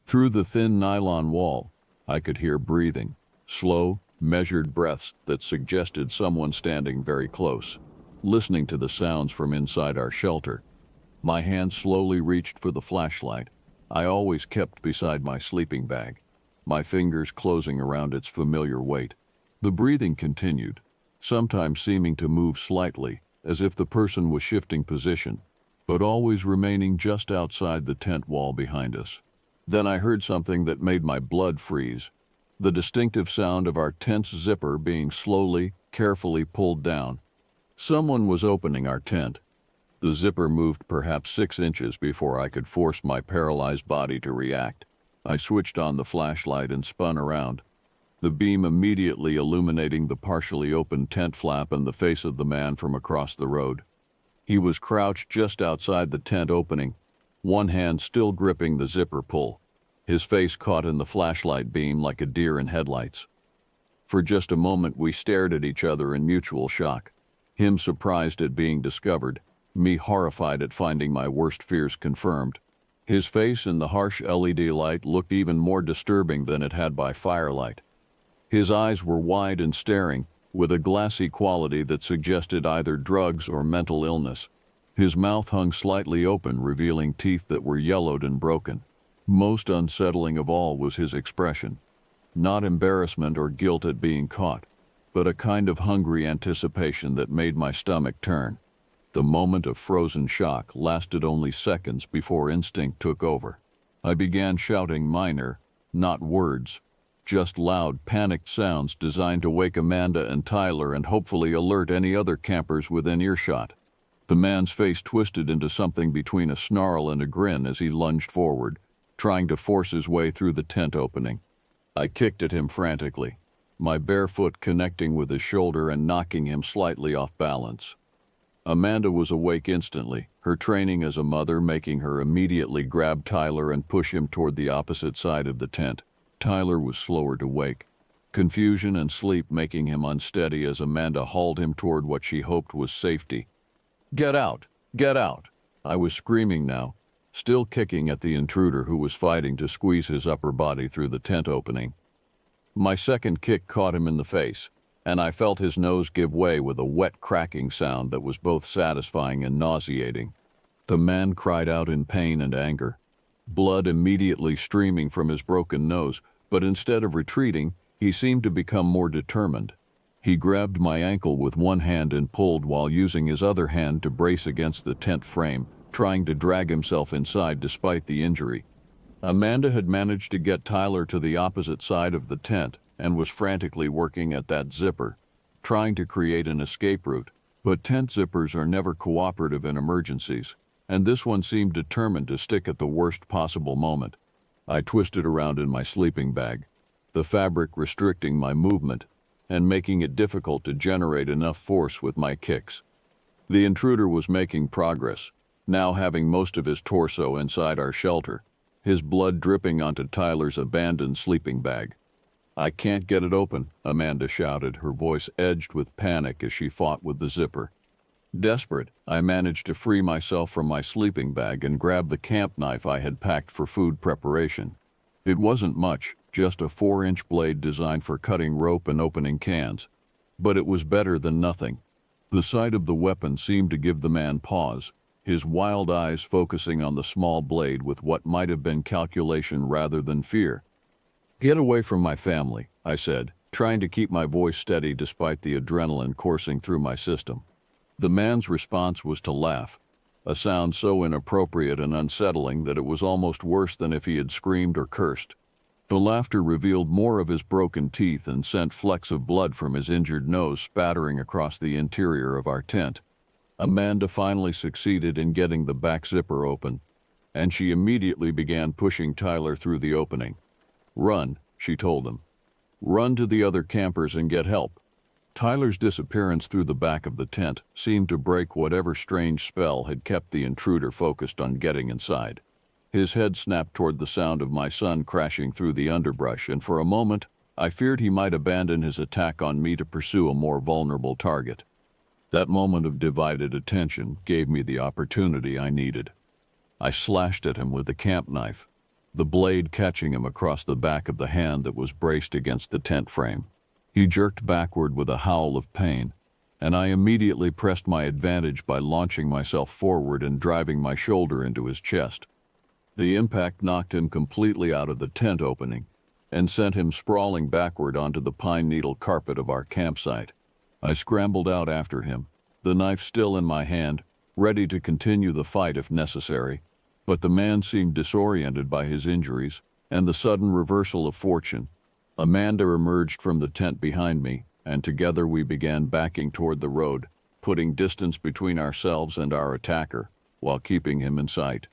S1: Through the thin nylon wall, I could hear breathing, slow, measured breaths that suggested someone standing very close, listening to the sounds from inside our shelter. My hand slowly reached for the flashlight I always kept beside my sleeping bag, my fingers closing around its familiar weight. The breathing continued, sometimes seeming to move slightly, as if the person was shifting position, but always remaining just outside the tent wall behind us. Then I heard something that made my blood freeze, the distinctive sound of our tent's zipper being slowly, carefully pulled down. Someone was opening our tent. The zipper moved perhaps 6 inches before I could force my paralyzed body to react. I switched on the flashlight and spun around, the beam immediately illuminating the partially open tent flap and the face of the man from across the road. He was crouched just outside the tent opening, one hand still gripping the zipper pull, his face caught in the flashlight beam like a deer in headlights. For just a moment we stared at each other in mutual shock, him surprised at being discovered, me horrified at finding my worst fears confirmed. His face in the harsh LED light looked even more disturbing than it had by firelight. His eyes were wide and staring, with a glassy quality that suggested either drugs or mental illness. His mouth hung slightly open, revealing teeth that were yellowed and broken. Most unsettling of all was his expression. Not embarrassment or guilt at being caught, but a kind of hungry anticipation that made my stomach turn. The moment of frozen shock lasted only seconds before instinct took over. I began shouting minor, not words, just loud, panicked sounds designed to wake Amanda and Tyler and hopefully alert any other campers within earshot. The man's face twisted into something between a snarl and a grin as he lunged forward, trying to force his way through the tent opening. I kicked at him frantically, my bare foot connecting with his shoulder and knocking him slightly off balance. Amanda was awake instantly, her training as a mother making her immediately grab Tyler and push him toward the opposite side of the tent. Tyler was slower to wake, confusion and sleep making him unsteady as Amanda hauled him toward what she hoped was safety. "Get out! Get out!" I was screaming now, still kicking at the intruder who was fighting to squeeze his upper body through the tent opening. My second kick caught him in the face, and I felt his nose give way with a wet cracking sound that was both satisfying and nauseating. The man cried out in pain and anger, blood immediately streaming from his broken nose, but instead of retreating, he seemed to become more determined. He grabbed my ankle with one hand and pulled while using his other hand to brace against the tent frame, trying to drag himself inside despite the injury. Amanda had managed to get Tyler to the opposite side of the tent and was frantically working at that zipper, trying to create an escape route. But tent zippers are never cooperative in emergencies, and this one seemed determined to stick at the worst possible moment. I twisted around in my sleeping bag, the fabric restricting my movement and making it difficult to generate enough force with my kicks. The intruder was making progress, now having most of his torso inside our shelter, his blood dripping onto Tyler's abandoned sleeping bag. "I can't get it open," Amanda shouted, her voice edged with panic as she fought with the zipper. Desperate, I managed to free myself from my sleeping bag and grab the camp knife I had packed for food preparation. It wasn't much, just a 4-inch blade designed for cutting rope and opening cans. But it was better than nothing. The sight of the weapon seemed to give the man pause, his wild eyes focusing on the small blade with what might have been calculation rather than fear. "Get away from my family," I said, trying to keep my voice steady despite the adrenaline coursing through my system. The man's response was to laugh, a sound so inappropriate and unsettling that it was almost worse than if he had screamed or cursed. The laughter revealed more of his broken teeth and sent flecks of blood from his injured nose spattering across the interior of our tent. Amanda finally succeeded in getting the back zipper open, and she immediately began pushing Tyler through the opening. "Run," she told him. "Run to the other campers and get help." Tyler's disappearance through the back of the tent seemed to break whatever strange spell had kept the intruder focused on getting inside. His head snapped toward the sound of my son crashing through the underbrush, and for a moment, I feared he might abandon his attack on me to pursue a more vulnerable target. That moment of divided attention gave me the opportunity I needed. I slashed at him with the camp knife, the blade catching him across the back of the hand that was braced against the tent frame. He jerked backward with a howl of pain, and I immediately pressed my advantage by launching myself forward and driving my shoulder into his chest. The impact knocked him completely out of the tent opening and sent him sprawling backward onto the pine needle carpet of our campsite. I scrambled out after him, the knife still in my hand, ready to continue the fight if necessary, but the man seemed disoriented by his injuries and the sudden reversal of fortune. Amanda emerged from the tent behind me, and together we began backing toward the road, putting distance between ourselves and our attacker, while keeping him in sight.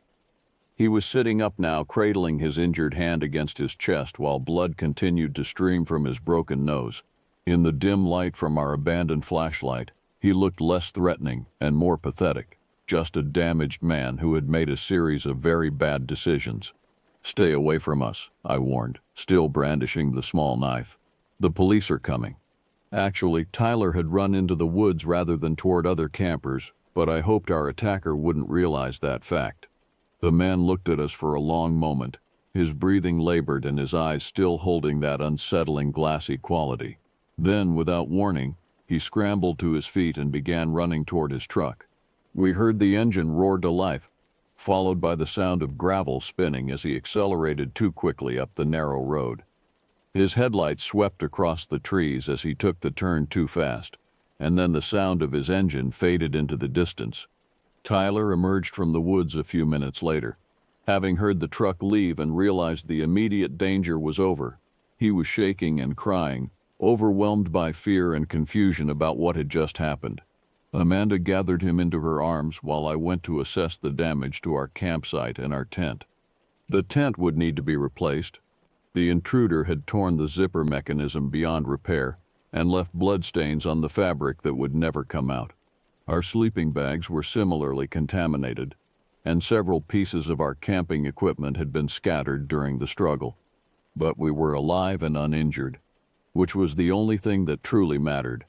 S1: He was sitting up now, cradling his injured hand against his chest while blood continued to stream from his broken nose. In the dim light from our abandoned flashlight, he looked less threatening and more pathetic, just a damaged man who had made a series of very bad decisions. "Stay away from us," I warned, still brandishing the small knife. "The police are coming." Actually, Tyler had run into the woods rather than toward other campers, but I hoped our attacker wouldn't realize that fact. The man looked at us for a long moment, his breathing labored and his eyes still holding that unsettling glassy quality. Then, without warning, he scrambled to his feet and began running toward his truck. We heard the engine roar to life, followed by the sound of gravel spinning as he accelerated too quickly up the narrow road. His headlights swept across the trees as he took the turn too fast, and then the sound of his engine faded into the distance. Tyler emerged from the woods a few minutes later. Having heard the truck leave and realized the immediate danger was over, he was shaking and crying, overwhelmed by fear and confusion about what had just happened. Amanda gathered him into her arms while I went to assess the damage to our campsite and our tent. The tent would need to be replaced. The intruder had torn the zipper mechanism beyond repair and left bloodstains on the fabric that would never come out. Our sleeping bags were similarly contaminated, and several pieces of our camping equipment had been scattered during the struggle. But we were alive and uninjured, which was the only thing that truly mattered.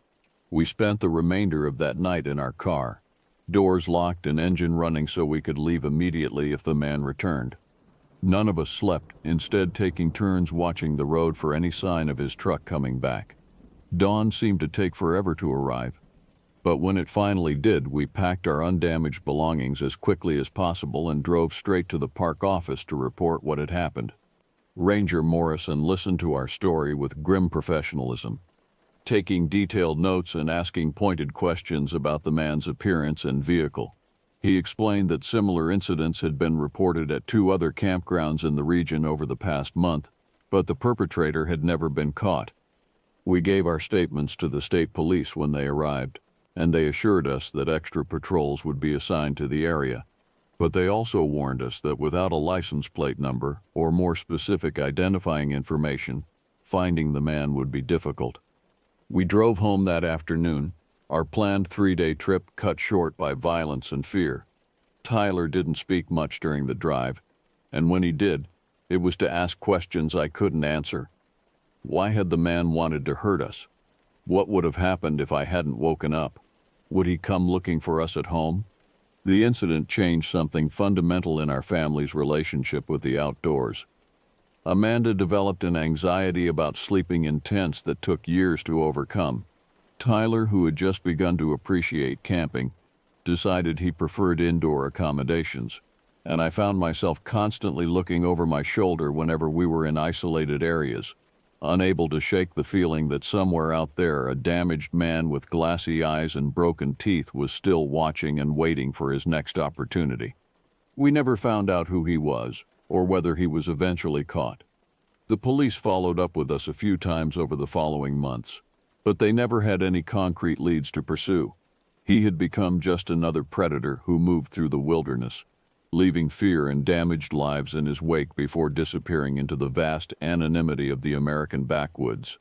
S1: We spent the remainder of that night in our car, doors locked and engine running so we could leave immediately if the man returned. None of us slept, instead taking turns watching the road for any sign of his truck coming back. Dawn seemed to take forever to arrive, but when it finally did, we packed our undamaged belongings as quickly as possible and drove straight to the park office to report what had happened. Ranger Morrison listened to our story with grim professionalism, taking detailed notes and asking pointed questions about the man's appearance and vehicle. He explained that similar incidents had been reported at 2 other campgrounds in the region over the past month, but the perpetrator had never been caught. We gave our statements to the state police when they arrived, and they assured us that extra patrols would be assigned to the area. But they also warned us that without a license plate number or more specific identifying information, finding the man would be difficult. We drove home that afternoon, our planned 3-day trip cut short by violence and fear. Tyler didn't speak much during the drive, and when he did, it was to ask questions I couldn't answer. Why had the man wanted to hurt us? What would have happened if I hadn't woken up? Would he come looking for us at home? The incident changed something fundamental in our family's relationship with the outdoors. Amanda developed an anxiety about sleeping in tents that took years to overcome. Tyler, who had just begun to appreciate camping, decided he preferred indoor accommodations, and I found myself constantly looking over my shoulder whenever we were in isolated areas, unable to shake the feeling that somewhere out there a damaged man with glassy eyes and broken teeth was still watching and waiting for his next opportunity. We never found out who he was, or whether he was eventually caught. The police followed up with us a few times over the following months, but they never had any concrete leads to pursue. He had become just another predator who moved through the wilderness, leaving fear and damaged lives in his wake before disappearing into the vast anonymity of the American backwoods.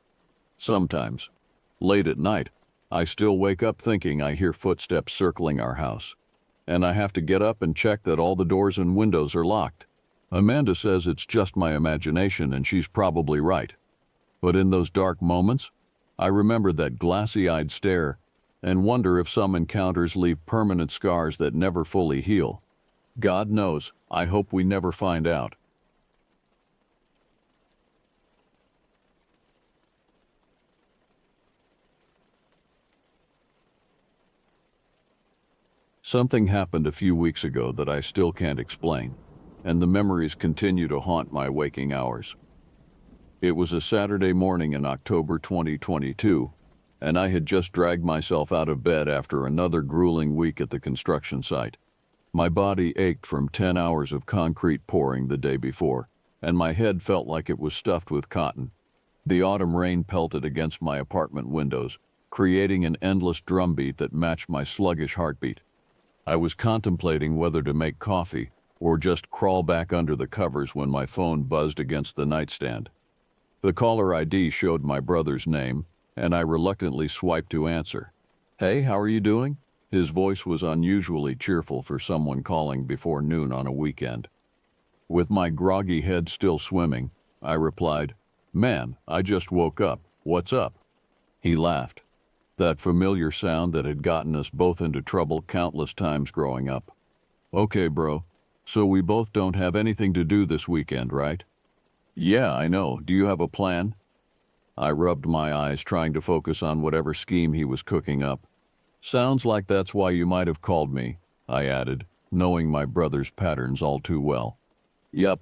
S1: Sometimes, late at night, I still wake up thinking I hear footsteps circling our house, and I have to get up and check that all the doors and windows are locked. Amanda says it's just my imagination, and she's probably right. But in those dark moments, I remember that glassy-eyed stare and wonder if some encounters leave permanent scars that never fully heal. God knows, I hope we never find out. Something happened a few weeks ago that I still can't explain, and the memories continue to haunt my waking hours. It was a Saturday morning in October 2022, and I had just dragged myself out of bed after another grueling week at the construction site. My body ached from 10 hours of concrete pouring the day before, and my head felt like it was stuffed with cotton. The autumn rain pelted against my apartment windows, creating an endless drumbeat that matched my sluggish heartbeat. I was contemplating whether to make coffee or just crawl back under the covers when my phone buzzed against the nightstand. The caller ID showed my brother's name, and I reluctantly swiped to answer. "Hey, how are you doing?" His voice was unusually cheerful for someone calling before noon on a weekend. With my groggy head still swimming, I replied, "Man, I just woke up. What's up?" He laughed. That familiar sound that had gotten us both into trouble countless times growing up. "Okay, bro. So we both don't have anything to do this weekend, right?" "Yeah, I know. Do you have a plan?" I rubbed my eyes, trying to focus on whatever scheme he was cooking up. "Sounds like that's why you might have called me," I added, knowing my brother's patterns all too well. "Yup.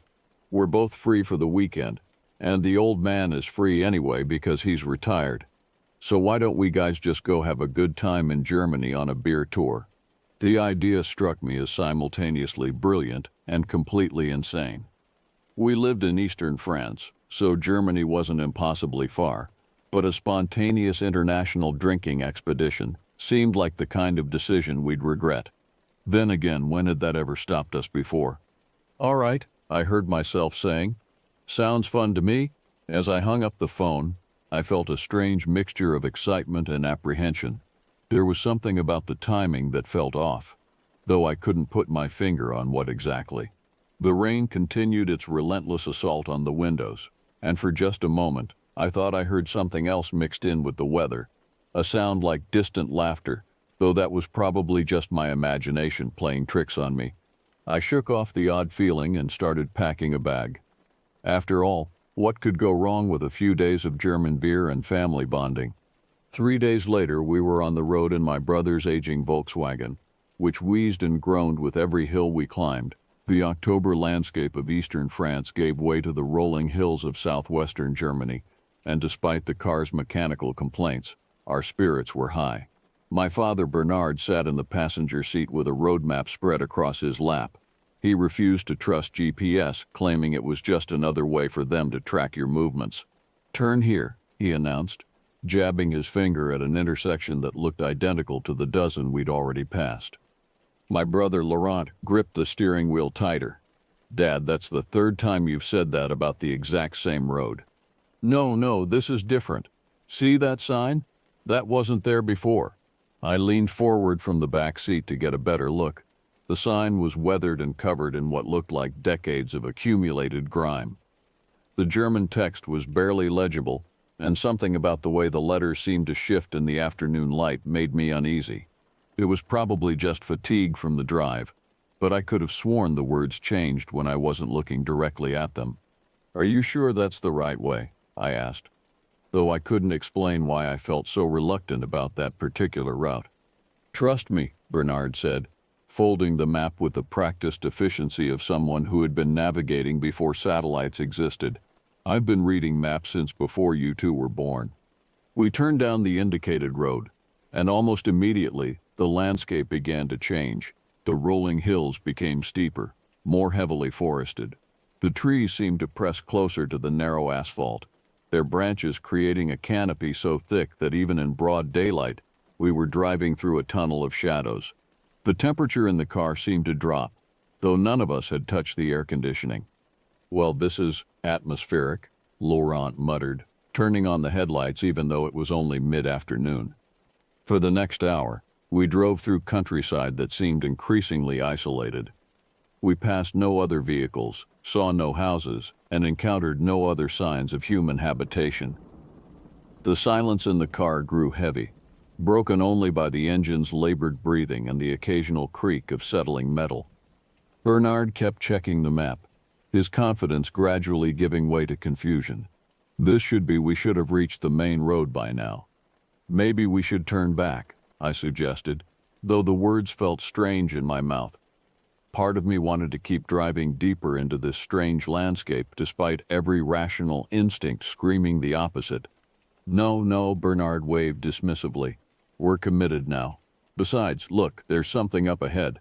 S1: We're both free for the weekend, and the old man is free anyway because he's retired. So why don't we guys just go have a good time in Germany on a beer tour?" The idea struck me as simultaneously brilliant and completely insane. We lived in eastern France, so Germany wasn't impossibly far, but a spontaneous international drinking expedition seemed like the kind of decision we'd regret. Then again, when had that ever stopped us before? "All right," I heard myself saying. "Sounds fun to me." As I hung up the phone, I felt a strange mixture of excitement and apprehension. There was something about the timing that felt off, though I couldn't put my finger on what exactly. The rain continued its relentless assault on the windows, and for just a moment, I thought I heard something else mixed in with the weather, a sound like distant laughter, though that was probably just my imagination playing tricks on me. I shook off the odd feeling and started packing a bag. After all, what could go wrong with a few days of German beer and family bonding? 3 days later, we were on the road in my brother's aging Volkswagen, which wheezed and groaned with every hill we climbed. The October landscape of eastern France gave way to the rolling hills of southwestern Germany, and despite the car's mechanical complaints, our spirits were high. My father Bernard sat in the passenger seat with a road map spread across his lap. He refused to trust GPS, claiming it was just another way for them to track your movements. "Turn here," he announced, jabbing his finger at an intersection that looked identical to the dozen we'd already passed. My brother Laurent gripped the steering wheel tighter. "Dad, that's the third time you've said that about the exact same road." No, this is different. See that sign? That wasn't there before." I leaned forward from the back seat to get a better look. The sign was weathered and covered in what looked like decades of accumulated grime. The German text was barely legible, and something about the way the letters seemed to shift in the afternoon light made me uneasy. It was probably just fatigue from the drive, but I could have sworn the words changed when I wasn't looking directly at them. "Are you sure that's the right way?" I asked, though I couldn't explain why I felt so reluctant about that particular route. "Trust me," Bernard said, folding the map with the practiced efficiency of someone who had been navigating before satellites existed. "I've been reading maps since before you two were born." We turned down the indicated road, and almost immediately, the landscape began to change. The rolling hills became steeper, more heavily forested. The trees seemed to press closer to the narrow asphalt, their branches creating a canopy so thick that even in broad daylight, we were driving through a tunnel of shadows. The temperature in the car seemed to drop, though none of us had touched the air conditioning. "Well, this is atmospheric," Laurent muttered, turning on the headlights even though it was only mid-afternoon. For the next hour, we drove through countryside that seemed increasingly isolated. We passed no other vehicles, saw no houses, and encountered no other signs of human habitation. The silence in the car grew heavy, broken only by the engine's labored breathing and the occasional creak of settling metal. Bernard kept checking the map, his confidence gradually giving way to confusion. We should have reached the main road by now. "Maybe we should turn back," I suggested, though the words felt strange in my mouth. Part of me wanted to keep driving deeper into this strange landscape despite every rational instinct screaming the opposite. No, Bernard waved dismissively. "We're committed now. Besides, look, there's something up ahead."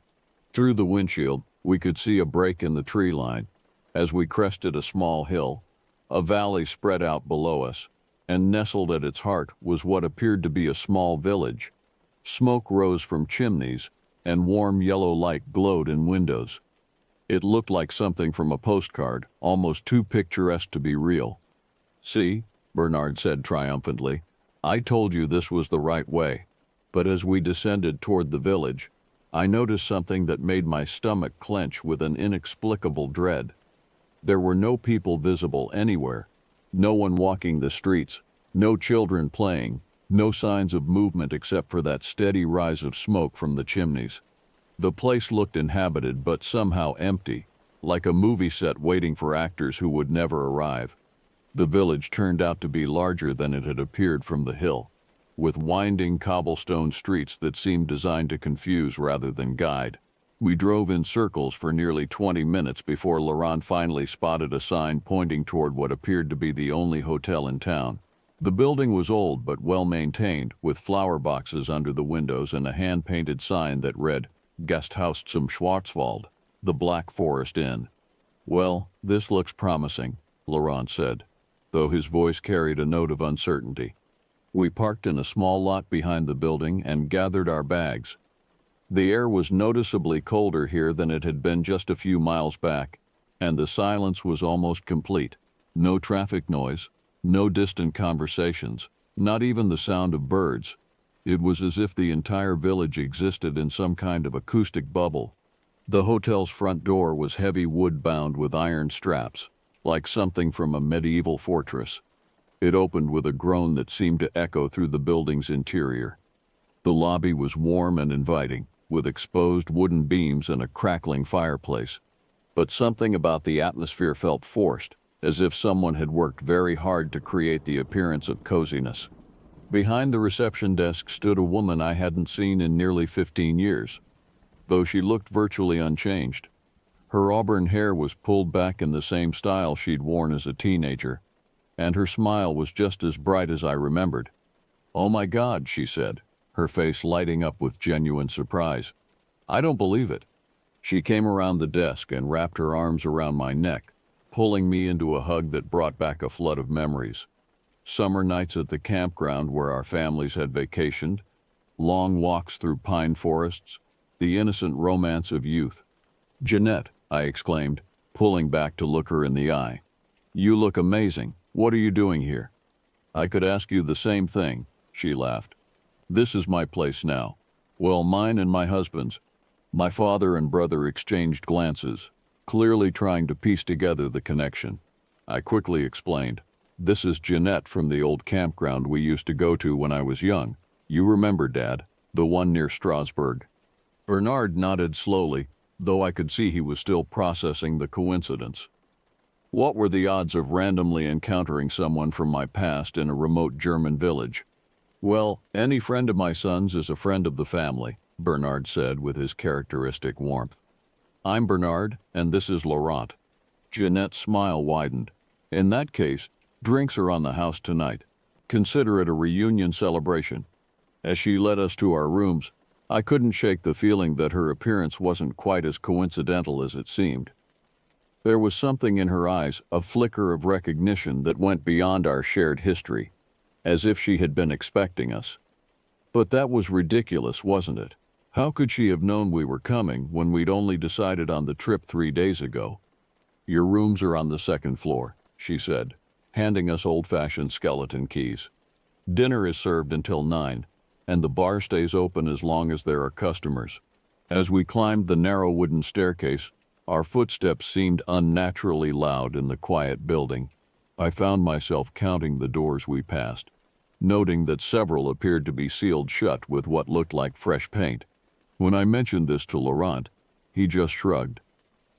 S1: Through the windshield, we could see a break in the tree line. As we crested a small hill, a valley spread out below us, and nestled at its heart was what appeared to be a small village. Smoke rose from chimneys, and warm yellow light glowed in windows. It looked like something from a postcard, almost too picturesque to be real. "See," Bernard said triumphantly, "I told you this was the right way." But as we descended toward the village, I noticed something that made my stomach clench with an inexplicable dread. There were no people visible anywhere, no one walking the streets, no children playing, no signs of movement except for that steady rise of smoke from the chimneys. The place looked inhabited but somehow empty, like a movie set waiting for actors who would never arrive. The village turned out to be larger than it had appeared from the hill, with winding cobblestone streets that seemed designed to confuse rather than guide. We drove in circles for nearly 20 minutes before Laurent finally spotted a sign pointing toward what appeared to be the only hotel in town. The building was old but well-maintained, with flower boxes under the windows and a hand-painted sign that read, "Gasthaus zum Schwarzwald, the Black Forest Inn." "Well, this looks promising," Laurent said, though his voice carried a note of uncertainty. We parked in a small lot behind the building and gathered our bags. The air was noticeably colder here than it had been just a few miles back, and the silence was almost complete. No traffic noise, no distant conversations, not even the sound of birds. It was as if the entire village existed in some kind of acoustic bubble. The hotel's front door was heavy wood bound with iron straps, like something from a medieval fortress. It opened with a groan that seemed to echo through the building's interior. The lobby was warm and inviting, with exposed wooden beams and a crackling fireplace. But something about the atmosphere felt forced, as if someone had worked very hard to create the appearance of coziness. Behind the reception desk stood a woman I hadn't seen in nearly 15 years, though she looked virtually unchanged. Her auburn hair was pulled back in the same style she'd worn as a teenager, and her smile was just as bright as I remembered. "Oh my God," she said, her face lighting up with genuine surprise. "I don't believe it." She came around the desk and wrapped her arms around my neck, pulling me into a hug that brought back a flood of memories. Summer nights at the campground where our families had vacationed, long walks through pine forests, the innocent romance of youth. "Jeanette," I exclaimed, pulling back to look her in the eye. "You look amazing. What are you doing here?" "I could ask you the same thing," she laughed. "This is my place now. Well, mine and my husband's." My father and brother exchanged glances, clearly trying to piece together the connection. I quickly explained, "This is Jeanette from the old campground we used to go to when I was young. You remember, Dad, the one near Strasbourg." Bernard nodded slowly, though I could see he was still processing the coincidence. What were the odds of randomly encountering someone from my past in a remote German village? "Well, any friend of my son's is a friend of the family," Bernard said with his characteristic warmth. "I'm Bernard, and this is Laurent." Jeanette's smile widened. "In that case, drinks are on the house tonight. Consider it a reunion celebration." As she led us to our rooms, I couldn't shake the feeling that her appearance wasn't quite as coincidental as it seemed. There was something in her eyes, a flicker of recognition that went beyond our shared history, as if she had been expecting us. But that was ridiculous, wasn't it? How could she have known we were coming when we'd only decided on the trip 3 days ago? "Your rooms are on the second floor," she said, handing us old-fashioned skeleton keys. "Dinner is served until 9, and the bar stays open as long as there are customers." As we climbed the narrow wooden staircase, our footsteps seemed unnaturally loud in the quiet building. I found myself counting the doors we passed, noting that several appeared to be sealed shut with what looked like fresh paint. When I mentioned this to Laurent, he just shrugged.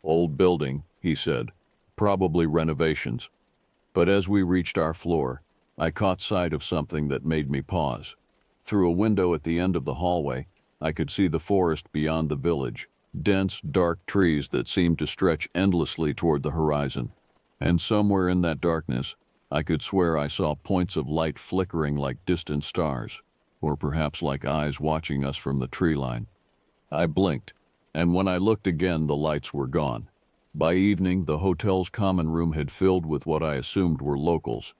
S1: "Old building," he said, "probably renovations." But as we reached our floor, I caught sight of something that made me pause. Through a window at the end of the hallway, I could see the forest beyond the village, dense, dark trees that seemed to stretch endlessly toward the horizon. And somewhere in that darkness, I could swear I saw points of light flickering like distant stars, or perhaps like eyes watching us from the tree line. I blinked, and when I looked again, the lights were gone. By evening, the hotel's common room had filled with what I assumed were locals,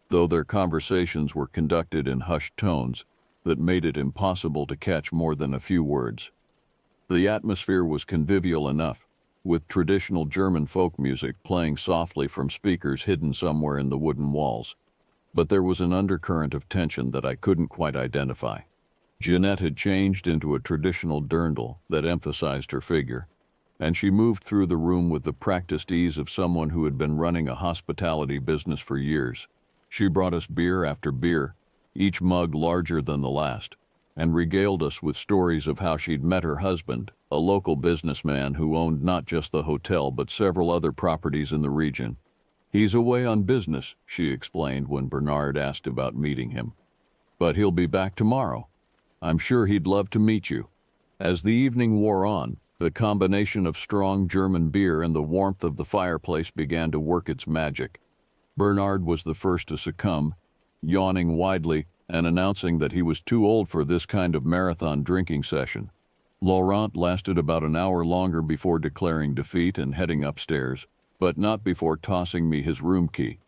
S1: though their conversations were conducted in hushed tones that made it impossible to catch more than a few words. The atmosphere was convivial enough, with traditional German folk music playing softly from speakers hidden somewhere in the wooden walls. But there was an undercurrent of tension that I couldn't quite identify. Jeanette had changed into a traditional dirndl that emphasized her figure, and she moved through the room with the practiced ease of someone who had been running a hospitality business for years. She brought us beer after beer, each mug larger than the last, and regaled us with stories of how she'd met her husband, a local businessman who owned not just the hotel but several other properties in the region. "He's away on business," she explained when Bernard asked about meeting him. "But he'll be back tomorrow. I'm sure he'd love to meet you." As the evening wore on, the combination of strong German beer and the warmth of the fireplace began to work its magic. Bernard was the first to succumb, yawning widely and announcing that he was too old for this kind of marathon drinking session. Laurent lasted about an hour longer before declaring defeat and heading upstairs, but not before tossing me his room key.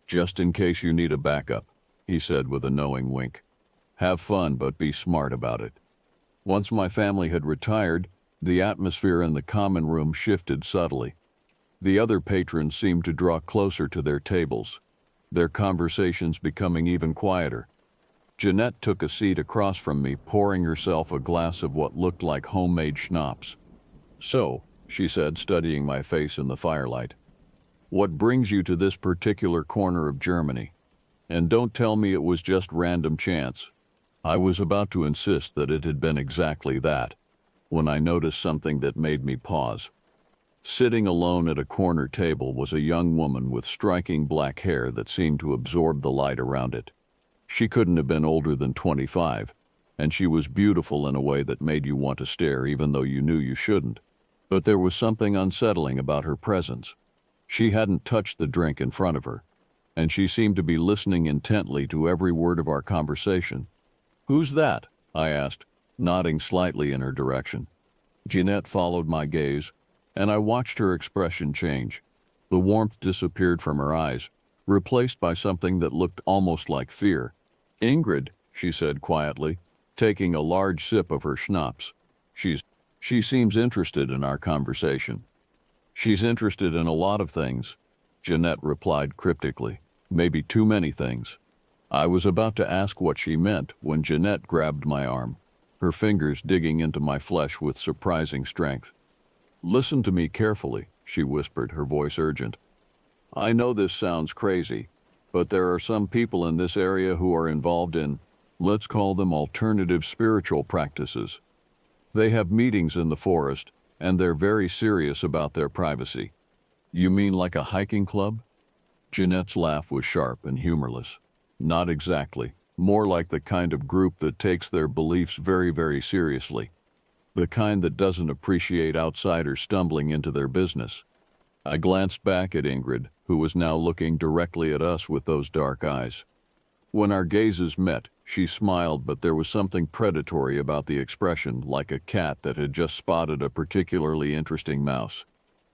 S1: "Just in case you need a backup," he said with a knowing wink. "Have fun, but be smart about it." Once my family had retired, the atmosphere in the common room shifted subtly. The other patrons seemed to draw closer to their tables, their conversations becoming even quieter. Jeanette took a seat across from me, pouring herself a glass of what looked like homemade schnapps. "So," she said, studying my face in the firelight, "what brings you to this particular corner of Germany? And don't tell me it was just random chance." I was about to insist that it had been exactly that, when I noticed something that made me pause. Sitting alone at a corner table was a young woman with striking black hair that seemed to absorb the light around it. She couldn't have been older than 25, and she was beautiful in a way that made you want to stare even though you knew you shouldn't. But there was something unsettling about her presence. She hadn't touched the drink in front of her, and she seemed to be listening intently to every word of our conversation. "Who's that?" I asked, nodding slightly in her direction. Jeanette followed my gaze, and I watched her expression change. The warmth disappeared from her eyes, replaced by something that looked almost like fear. "Ingrid," she said quietly, taking a large sip of her schnapps. She seems interested in our conversation." "She's interested in a lot of things," Jeanette replied cryptically. "Maybe too many things." I was about to ask what she meant when Jeanette grabbed my arm, her fingers digging into my flesh with surprising strength. "Listen to me carefully," she whispered, her voice urgent. "I know this sounds crazy, but there are some people in this area who are involved in, let's call them alternative spiritual practices. They have meetings in the forest, and they're very serious about their privacy." "You mean like a hiking club?" Jeanette's laugh was sharp and humorless. "Not exactly. More like the kind of group that takes their beliefs very, very seriously. The kind that doesn't appreciate outsiders stumbling into their business." I glanced back at Ingrid, who was now looking directly at us with those dark eyes. When our gazes met, she smiled, but there was something predatory about the expression, like a cat that had just spotted a particularly interesting mouse.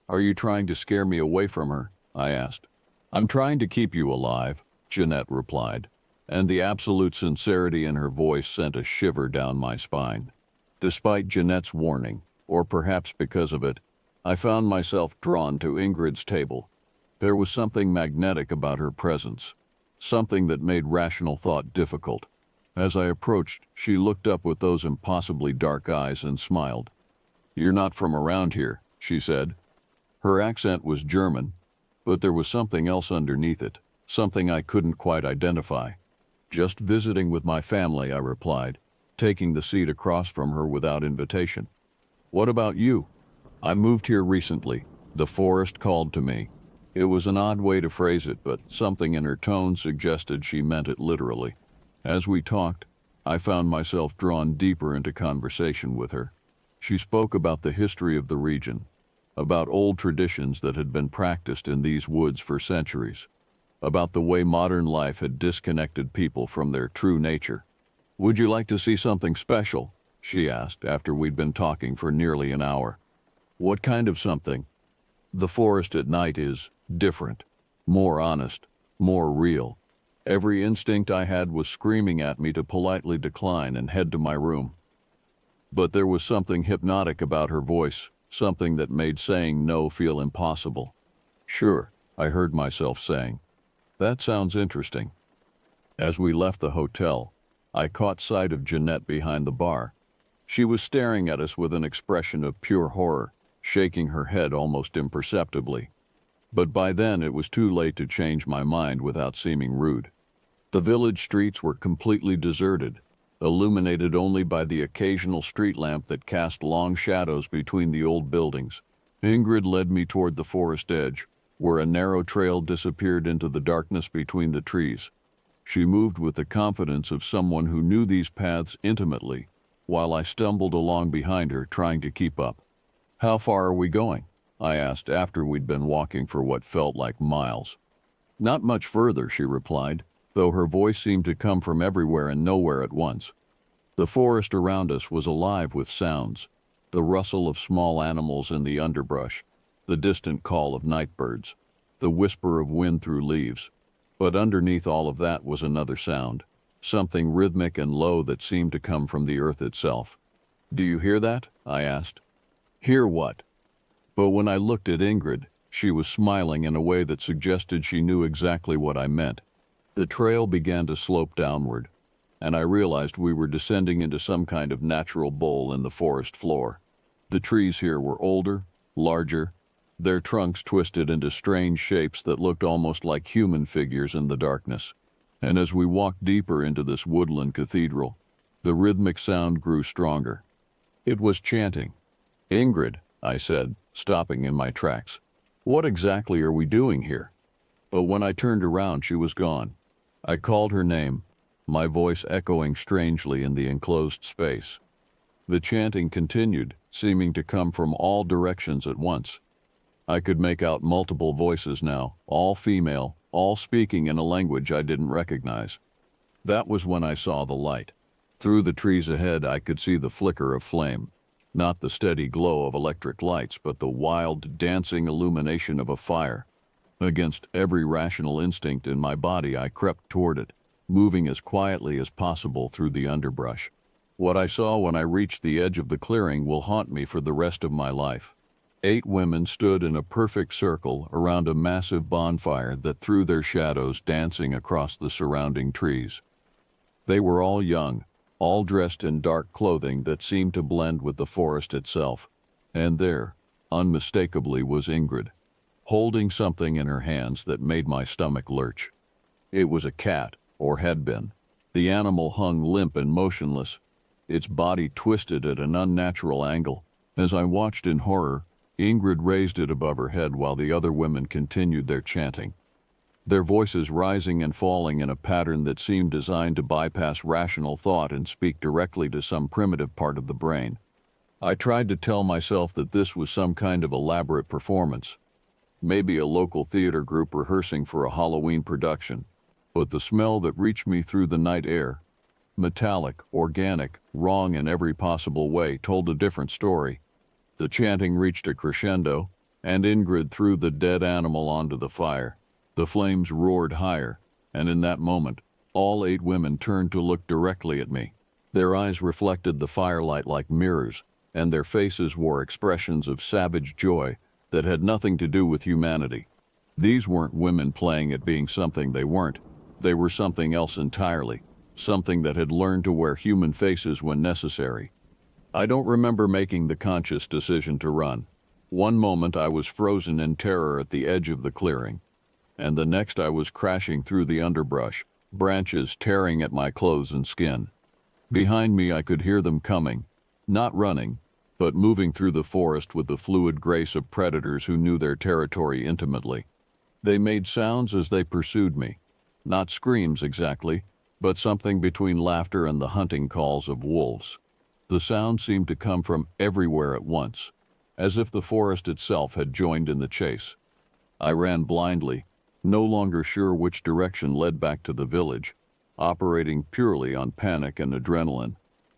S1: "Are you trying to scare me away from her?" I asked. "I'm trying to keep you alive," Jeanette replied, and the absolute sincerity in her voice sent a shiver down my spine. Despite Jeanette's warning, or perhaps because of it, I found myself drawn to Ingrid's table. There was something magnetic about her presence, something that made rational thought difficult. As I approached, she looked up with those impossibly dark eyes and smiled. "You're not from around here," she said. Her accent was German, but there was something else underneath it, something I couldn't quite identify. "Just visiting with my family," I replied, taking the seat across from her without invitation. "What about you?" "I moved here recently. The forest called to me." It was an odd way to phrase it, but something in her tone suggested she meant it literally. As we talked, I found myself drawn deeper into conversation with her. She spoke about the history of the region, about old traditions that had been practiced in these woods for centuries, about the way modern life had disconnected people from their true nature. "Would you like to see something special?" she asked after we'd been talking for nearly an hour. "What kind of something?" "The forest at night is different, more honest, more real." Every instinct I had was screaming at me to politely decline and head to my room. But there was something hypnotic about her voice, something that made saying no feel impossible. "Sure," I heard myself saying. "That sounds interesting." As we left the hotel, I caught sight of Jeanette behind the bar. She was staring at us with an expression of pure horror, shaking her head almost imperceptibly. But by then it was too late to change my mind without seeming rude. The village streets were completely deserted, illuminated only by the occasional street lamp that cast long shadows between the old buildings. Ingrid led me toward the forest edge, where a narrow trail disappeared into the darkness between the trees. She moved with the confidence of someone who knew these paths intimately, while I stumbled along behind her, trying to keep up. "How far are we going?" I asked after we'd been walking for what felt like miles. "Not much further," she replied, though her voice seemed to come from everywhere and nowhere at once. The forest around us was alive with sounds, the rustle of small animals in the underbrush, the distant call of night birds, the whisper of wind through leaves. But underneath all of that was another sound, something rhythmic and low that seemed to come from the earth itself. "Do you hear that?" I asked. "Hear what?" But when I looked at Ingrid, she was smiling in a way that suggested she knew exactly what I meant. The trail began to slope downward, and I realized we were descending into some kind of natural bowl in the forest floor. The trees here were older, larger, their trunks twisted into strange shapes that looked almost like human figures in the darkness. And as we walked deeper into this woodland cathedral, the rhythmic sound grew stronger. It was chanting. "Ingrid," I said, stopping in my tracks, "what exactly are we doing here?" But when I turned around, she was gone. I called her name, my voice echoing strangely in the enclosed space. The chanting continued, seeming to come from all directions at once. I could make out multiple voices now, all female, all speaking in a language I didn't recognize. That was when I saw the light. Through the trees ahead, I could see the flicker of flame. Not the steady glow of electric lights, but the wild, dancing illumination of a fire. Against every rational instinct in my body, I crept toward it, moving as quietly as possible through the underbrush. What I saw when I reached the edge of the clearing will haunt me for the rest of my life. 8 women stood in a perfect circle around a massive bonfire that threw their shadows dancing across the surrounding trees. They were all young, all dressed in dark clothing that seemed to blend with the forest itself. And there, unmistakably, was Ingrid, holding something in her hands that made my stomach lurch. It was a cat, or had been. The animal hung limp and motionless, its body twisted at an unnatural angle. As I watched in horror, Ingrid raised it above her head while the other women continued their chanting, their voices rising and falling in a pattern that seemed designed to bypass rational thought and speak directly to some primitive part of the brain. I tried to tell myself that this was some kind of elaborate performance, maybe a local theater group rehearsing for a Halloween production, but the smell that reached me through the night air, metallic, organic, wrong in every possible way, told a different story. The chanting reached a crescendo, and Ingrid threw the dead animal onto the fire. The flames roared higher, and in that moment, all 8 women turned to look directly at me. Their eyes reflected the firelight like mirrors, and their faces wore expressions of savage joy that had nothing to do with humanity. These weren't women playing at being something they weren't. They were something else entirely, something that had learned to wear human faces when necessary. I don't remember making the conscious decision to run. One moment I was frozen in terror at the edge of the clearing, and the next I was crashing through the underbrush, branches tearing at my clothes and skin. Behind me I could hear them coming, not running, but moving through the forest with the fluid grace of predators who knew their territory intimately. They made sounds as they pursued me, not screams exactly, but something between laughter and the hunting calls of wolves. The sound seemed to come from everywhere at once, as if the forest itself had joined in the chase. I ran blindly, no longer sure which direction led back to the village, operating purely on panic and adrenaline.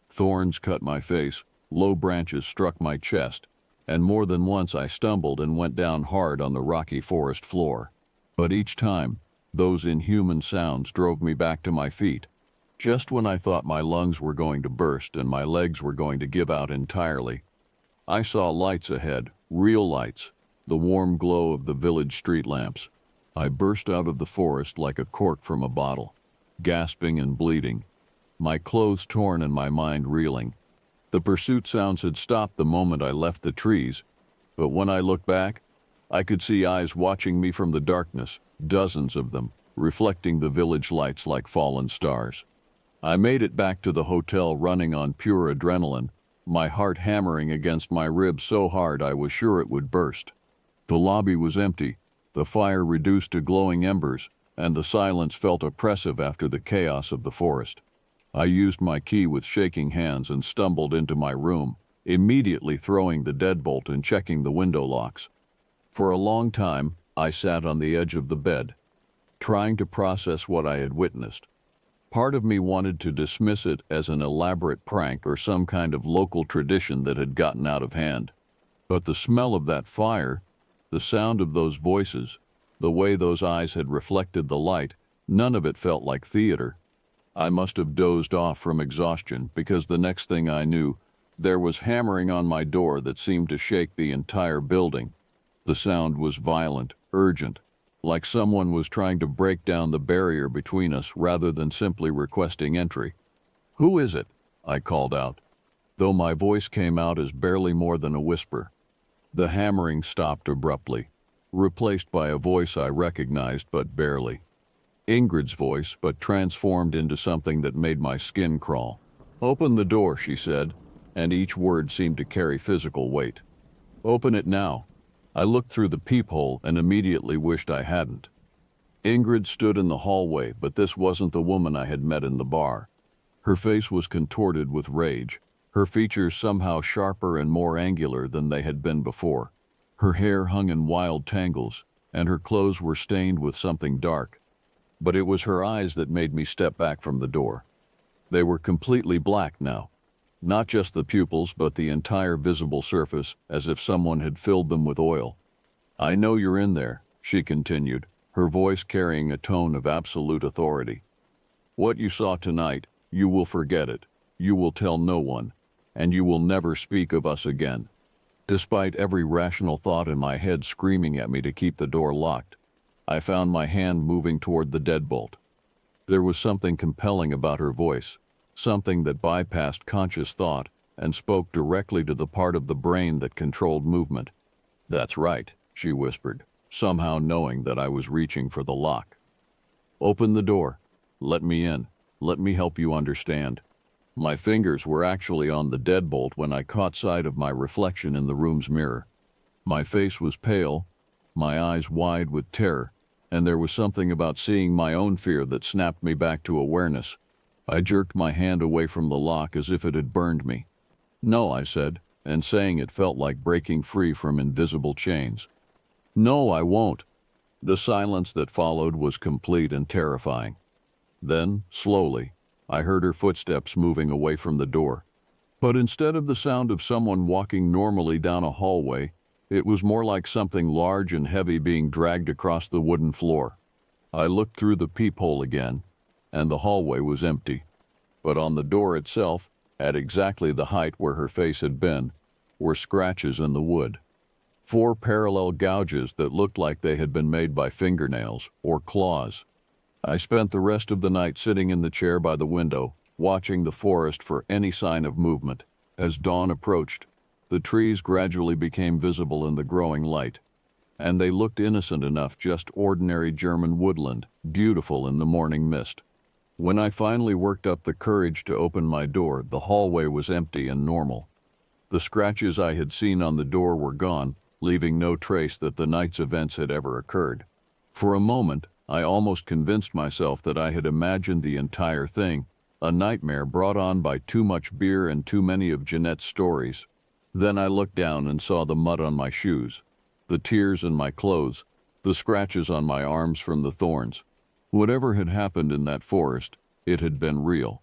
S1: Thorns cut my face, low branches struck my chest, and more than once I stumbled and went down hard on the rocky forest floor. But each time, those inhuman sounds drove me back to my feet. Just when I thought my lungs were going to burst and my legs were going to give out entirely, I saw lights ahead, real lights, the warm glow of the village street lamps. I burst out of the forest like a cork from a bottle, gasping and bleeding, my clothes torn and my mind reeling. The pursuit sounds had stopped the moment I left the trees, but when I looked back, I could see eyes watching me from the darkness, dozens of them, reflecting the village lights like fallen stars. I made it back to the hotel running on pure adrenaline, my heart hammering against my ribs so hard I was sure it would burst. The lobby was empty, the fire reduced to glowing embers, and the silence felt oppressive after the chaos of the forest. I used my key with shaking hands and stumbled into my room, immediately throwing the deadbolt and checking the window locks. For a long time, I sat on the edge of the bed, trying to process what I had witnessed. Part of me wanted to dismiss it as an elaborate prank or some kind of local tradition that had gotten out of hand. But the smell of that fire, the sound of those voices, the way those eyes had reflected the light, none of it felt like theater. I must have dozed off from exhaustion because the next thing I knew, there was hammering on my door that seemed to shake the entire building. The sound was violent, urgent, like someone was trying to break down the barrier between us rather than simply requesting entry. "Who is it?" I called out, though my voice came out as barely more than a whisper. The hammering stopped abruptly, replaced by a voice I recognized but barely. Ingrid's voice, but transformed into something that made my skin crawl. "Open the door," she said, and each word seemed to carry physical weight. "Open it now." I looked through the peephole and immediately wished I hadn't. Ingrid stood in the hallway, but this wasn't the woman I had met in the bar. Her face was contorted with rage, her features somehow sharper and more angular than they had been before. Her hair hung in wild tangles, and her clothes were stained with something dark. But it was her eyes that made me step back from the door. They were completely black now. Not just the pupils, but the entire visible surface, as if someone had filled them with oil. "I know you're in there," she continued, her voice carrying a tone of absolute authority. "What you saw tonight, you will forget it, you will tell no one, and you will never speak of us again." Despite every rational thought in my head screaming at me to keep the door locked, I found my hand moving toward the deadbolt. There was something compelling about her voice, something that bypassed conscious thought and spoke directly to the part of the brain that controlled movement. "That's right," she whispered, somehow knowing that I was reaching for the lock. "Open the door. Let me in. Let me help you understand." My fingers were actually on the deadbolt when I caught sight of my reflection in the room's mirror. My face was pale, my eyes wide with terror, and there was something about seeing my own fear that snapped me back to awareness. I jerked my hand away from the lock as if it had burned me. "No," I said, and saying it felt like breaking free from invisible chains. "No, I won't." The silence that followed was complete and terrifying. Then, slowly, I heard her footsteps moving away from the door. But instead of the sound of someone walking normally down a hallway, it was more like something large and heavy being dragged across the wooden floor. I looked through the peephole again, and the hallway was empty. But on the door itself, at exactly the height where her face had been, were scratches in the wood. 4 parallel gouges that looked like they had been made by fingernails or claws. I spent the rest of the night sitting in the chair by the window, watching the forest for any sign of movement. As dawn approached, the trees gradually became visible in the growing light, and they looked innocent enough, just ordinary German woodland, beautiful in the morning mist. When I finally worked up the courage to open my door, the hallway was empty and normal. The scratches I had seen on the door were gone, leaving no trace that the night's events had ever occurred. For a moment, I almost convinced myself that I had imagined the entire thing, a nightmare brought on by too much beer and too many of Jeanette's stories. Then I looked down and saw the mud on my shoes, the tears in my clothes, the scratches on my arms from the thorns. Whatever had happened in that forest, it had been real.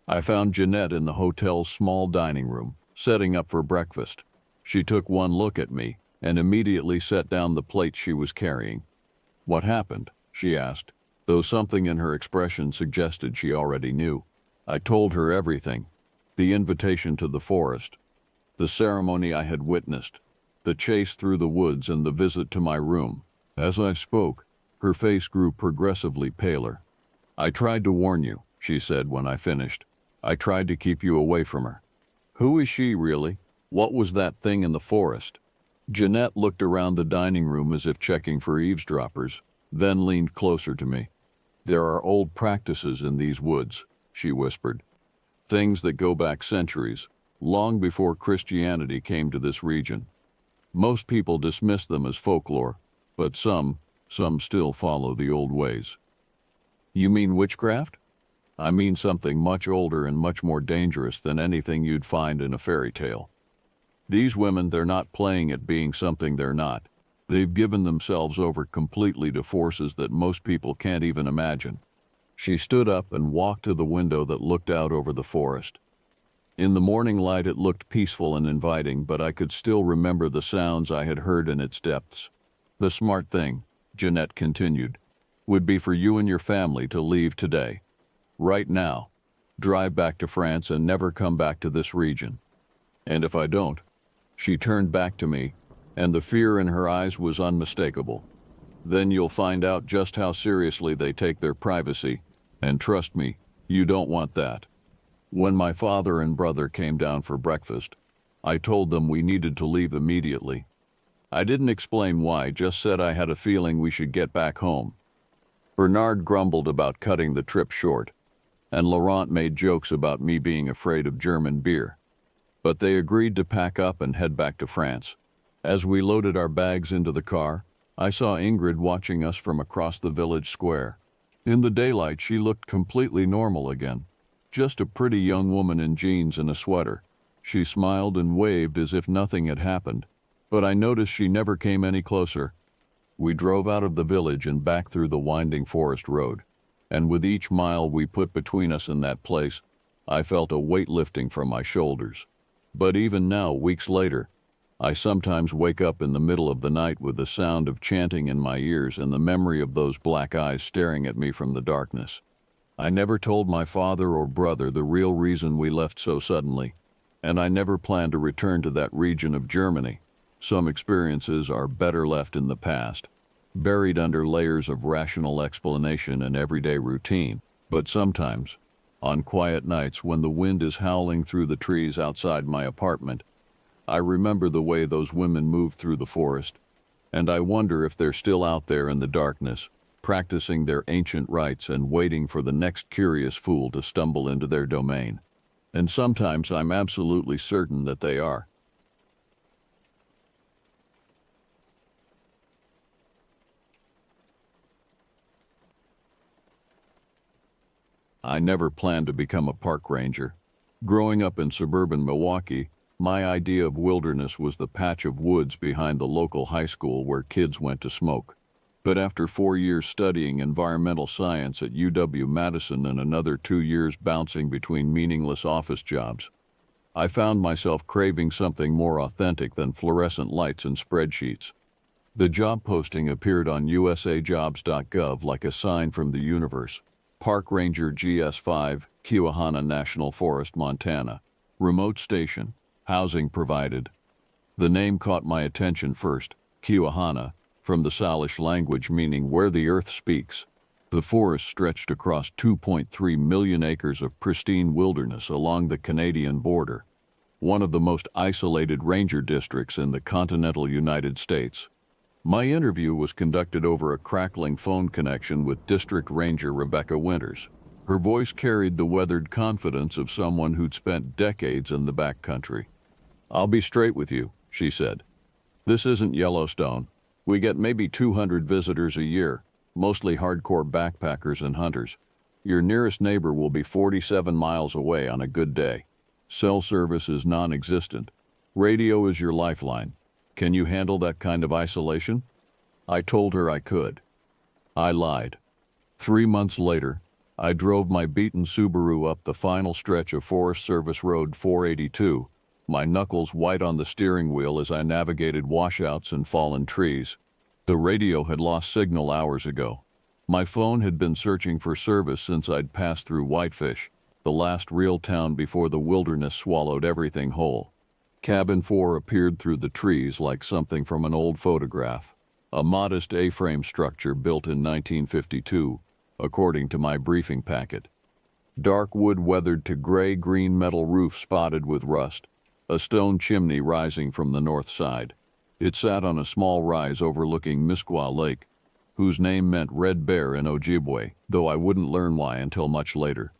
S1: I found Jeanette in the hotel's small dining room, setting up for breakfast. She took one look at me and immediately set down the plate she was carrying. "What happened?" she asked, though something in her expression suggested she already knew. I told her everything. The invitation to the forest, The ceremony I had witnessed, the chase through the woods and the visit to my room. As I spoke, her face grew progressively paler. "I tried to warn you," she said when I finished. "I tried to keep you away from her." "Who is she, really? What was that thing in the forest?" Jeanette looked around the dining room as if checking for eavesdroppers, then leaned closer to me. "There are old practices in these woods," she whispered. "Things that go back centuries, long before Christianity came to this region. Most people dismiss them as folklore, but some still follow the old ways." "You mean witchcraft?" "I mean something much older and much more dangerous than anything you'd find in a fairy tale. These women, they're not playing at being something they're not. They've given themselves over completely to forces that most people can't even imagine." She stood up and walked to the window that looked out over the forest. In the morning light it looked peaceful and inviting, but I could still remember the sounds I had heard in its depths. "The smart thing," Jeanette continued, "would be for you and your family to leave today. Right now. Drive back to France and never come back to this region. And if I don't," she turned back to me, and the fear in her eyes was unmistakable, "then you'll find out just how seriously they take their privacy, and trust me, you don't want that." When my father and brother came down for breakfast, I told them we needed to leave immediately. I didn't explain why, just said I had a feeling we should get back home. Bernard grumbled about cutting the trip short, and Laurent made jokes about me being afraid of German beer. But they agreed to pack up and head back to France. As we loaded our bags into the car, I saw Ingrid watching us from across the village square. In the daylight, she looked completely normal again. Just a pretty young woman in jeans and a sweater. She smiled and waved as if nothing had happened, but I noticed she never came any closer. We drove out of the village and back through the winding forest road, and with each mile we put between us in that place, I felt a weight lifting from my shoulders. But even now, weeks later, I sometimes wake up in the middle of the night with the sound of chanting in my ears and the memory of those black eyes staring at me from the darkness. I never told my father or brother the real reason we left so suddenly, and I never planned to return to that region of Germany. Some experiences are better left in the past, buried under layers of rational explanation and everyday routine. But sometimes, on quiet nights when the wind is howling through the trees outside my apartment, I remember the way those women moved through the forest, and I wonder if they're still out there in the darkness, practicing their ancient rites and waiting for the next curious fool to stumble into their domain. And sometimes I'm absolutely certain that they are. I never planned to become a park ranger. Growing up in suburban Milwaukee, my idea of wilderness was the patch of woods behind the local high school where kids went to smoke. But after 4 years studying environmental science at UW-Madison and another 2 years bouncing between meaningless office jobs, I found myself craving something more authentic than fluorescent lights and spreadsheets. The job posting appeared on usajobs.gov like a sign from the universe. Park Ranger GS5, Kiwahana National Forest, Montana. Remote station. Housing provided. The name caught my attention first. Kiwahana, from the Salish language meaning where the earth speaks. The forest stretched across 2.3 million acres of pristine wilderness along the Canadian border, one of the most isolated ranger districts in the continental United States. My interview was conducted over a crackling phone connection with District Ranger Rebecca Winters. Her voice carried the weathered confidence of someone who'd spent decades in the backcountry. "I'll be straight with you," she said. "This isn't Yellowstone. We get maybe 200 visitors a year, mostly hardcore backpackers and hunters. Your nearest neighbor will be 47 miles away on a good day. Cell service is non-existent. Radio is your lifeline. Can you handle that kind of isolation?" I told her I could. I lied. 3 months later, I drove my beaten Subaru up the final stretch of Forest Service Road 482, my knuckles white on the steering wheel as I navigated washouts and fallen trees. The radio had lost signal hours ago. My phone had been searching for service since I'd passed through Whitefish, the last real town before the wilderness swallowed everything whole. Cabin 4 appeared through the trees like something from an old photograph. A modest A-frame structure built in 1952, according to my briefing packet. Dark wood weathered to gray-green metal roof spotted with rust, a stone chimney rising from the north side. It sat on a small rise overlooking Misquah Lake, whose name meant Red Bear in Ojibwe, though I wouldn't learn why until much later.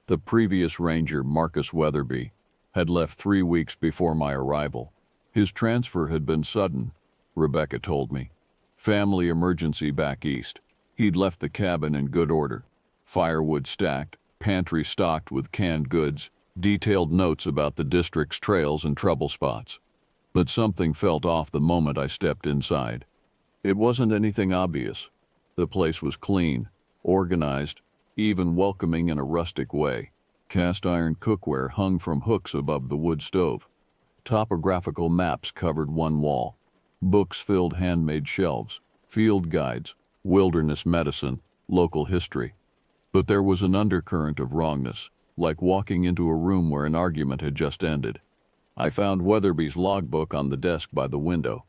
S1: The previous ranger, Marcus Weatherby, had left 3 weeks before my arrival. His transfer had been sudden, Rebecca told me. Family emergency back east. He'd left the cabin in good order. Firewood stacked, pantry stocked with canned goods, detailed notes about the district's trails and trouble spots. But something felt off the moment I stepped inside. It wasn't anything obvious. The place was clean, organized, even welcoming in a rustic way. Cast iron cookware hung from hooks above the wood stove. Topographical maps covered one wall. Books filled handmade shelves, field guides, wilderness medicine, local history. But there was an undercurrent of wrongness, like walking into a room where an argument had just ended. I found Weatherby's logbook on the desk by the window.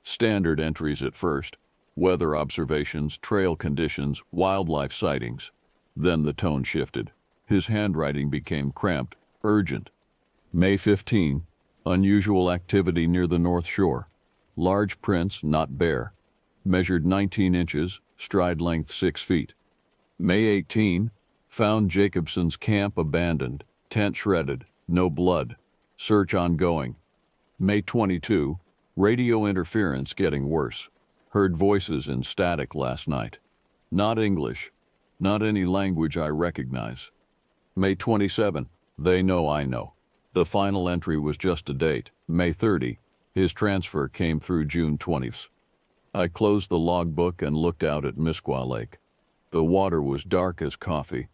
S1: Standard entries at first: weather observations, trail conditions, wildlife sightings. Then the tone shifted. His handwriting became cramped, urgent. May 15, unusual activity near the North Shore. Large prints, not bare. Measured 19 inches, stride length 6 feet. May 18, found Jacobson's camp abandoned, tent shredded, no blood. Search ongoing. May 22, radio interference getting worse. Heard voices in static last night. Not English, not any language I recognize. May 27, they know I know. The final entry was just a date, May 30. His transfer came through June 20th. I closed the logbook and looked out at Misquah Lake. The water was dark as coffee,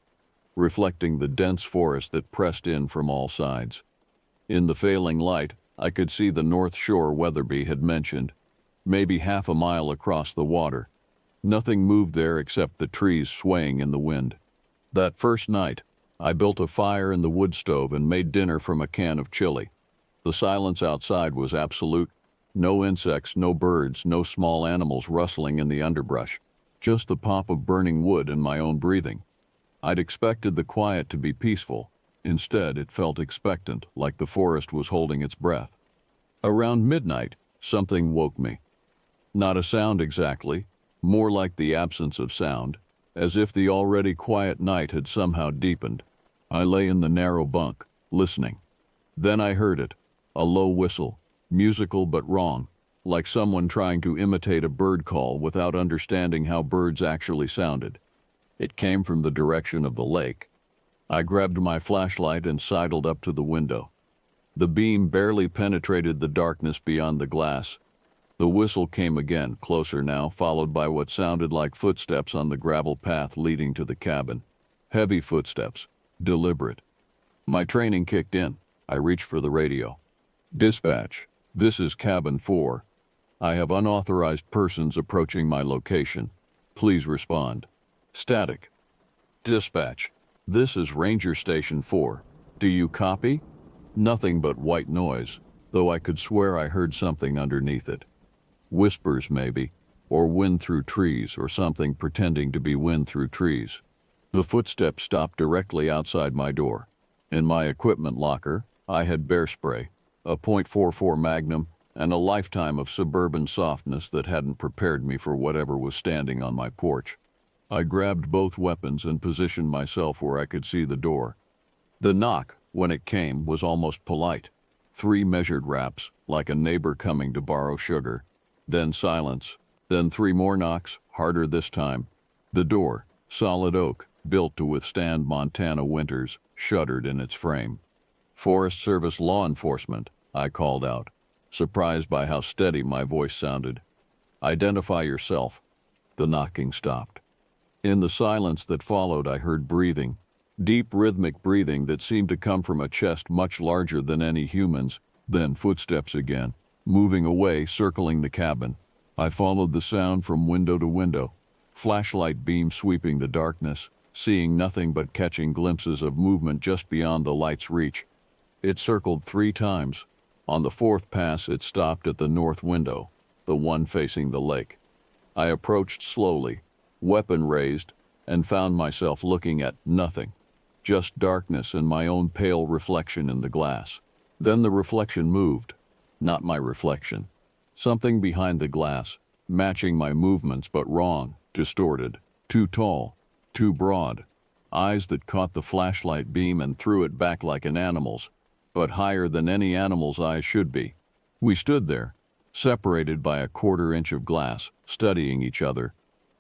S1: reflecting the dense forest that pressed in from all sides. In the failing light, I could see the North Shore Weatherby had mentioned, maybe half a mile across the water. Nothing moved there except the trees swaying in the wind. That first night, I built a fire in the wood stove and made dinner from a can of chili. The silence outside was absolute. No insects, no birds, no small animals rustling in the underbrush. Just the pop of burning wood and my own breathing. I'd expected the quiet to be peaceful. Instead, it felt expectant, like the forest was holding its breath. Around midnight, something woke me. Not a sound exactly, more like the absence of sound, as if the already quiet night had somehow deepened. I lay in the narrow bunk, listening. Then I heard it, a low whistle, musical but wrong, like someone trying to imitate a bird call without understanding how birds actually sounded. It came from the direction of the lake. I grabbed my flashlight and sidled up to the window. The beam barely penetrated the darkness beyond the glass. The whistle came again, closer now, followed by what sounded like footsteps on the gravel path leading to the cabin. Heavy footsteps, deliberate. My training kicked in. I reached for the radio. Dispatch, this is Cabin 4. I have unauthorized persons approaching my location. Please respond. Static. Dispatch, this is Ranger Station 4. Do you copy? Nothing but white noise, though I could swear I heard something underneath it. Whispers, maybe, or wind through trees, or something pretending to be wind through trees. The footsteps stopped directly outside my door. In my equipment locker, I had bear spray, a .44 Magnum, and a lifetime of suburban softness that hadn't prepared me for whatever was standing on my porch. I grabbed both weapons and positioned myself where I could see the door. The knock, when it came, was almost polite. 3 measured raps, like a neighbor coming to borrow sugar. Then silence. Then 3 more knocks, harder this time. The door, solid oak, built to withstand Montana winters, shuddered in its frame. Forest Service law enforcement, I called out, surprised by how steady my voice sounded. Identify yourself. The knocking stopped. In the silence that followed, I heard breathing, deep rhythmic breathing that seemed to come from a chest much larger than any human's, then footsteps again, moving away, circling the cabin. I followed the sound from window to window, flashlight beam sweeping the darkness, seeing nothing but catching glimpses of movement just beyond the light's reach. It circled 3 times, On the fourth pass, it stopped at the north window, the one facing the lake. I approached slowly, weapon raised, and found myself looking at nothing, just darkness and my own pale reflection in the glass. Then the reflection moved, not my reflection. Something behind the glass, matching my movements but wrong, distorted, too tall, too broad. Eyes that caught the flashlight beam and threw it back like an animal's, but higher than any animal's eyes should be. We stood there, separated by a quarter-inch of glass, studying each other.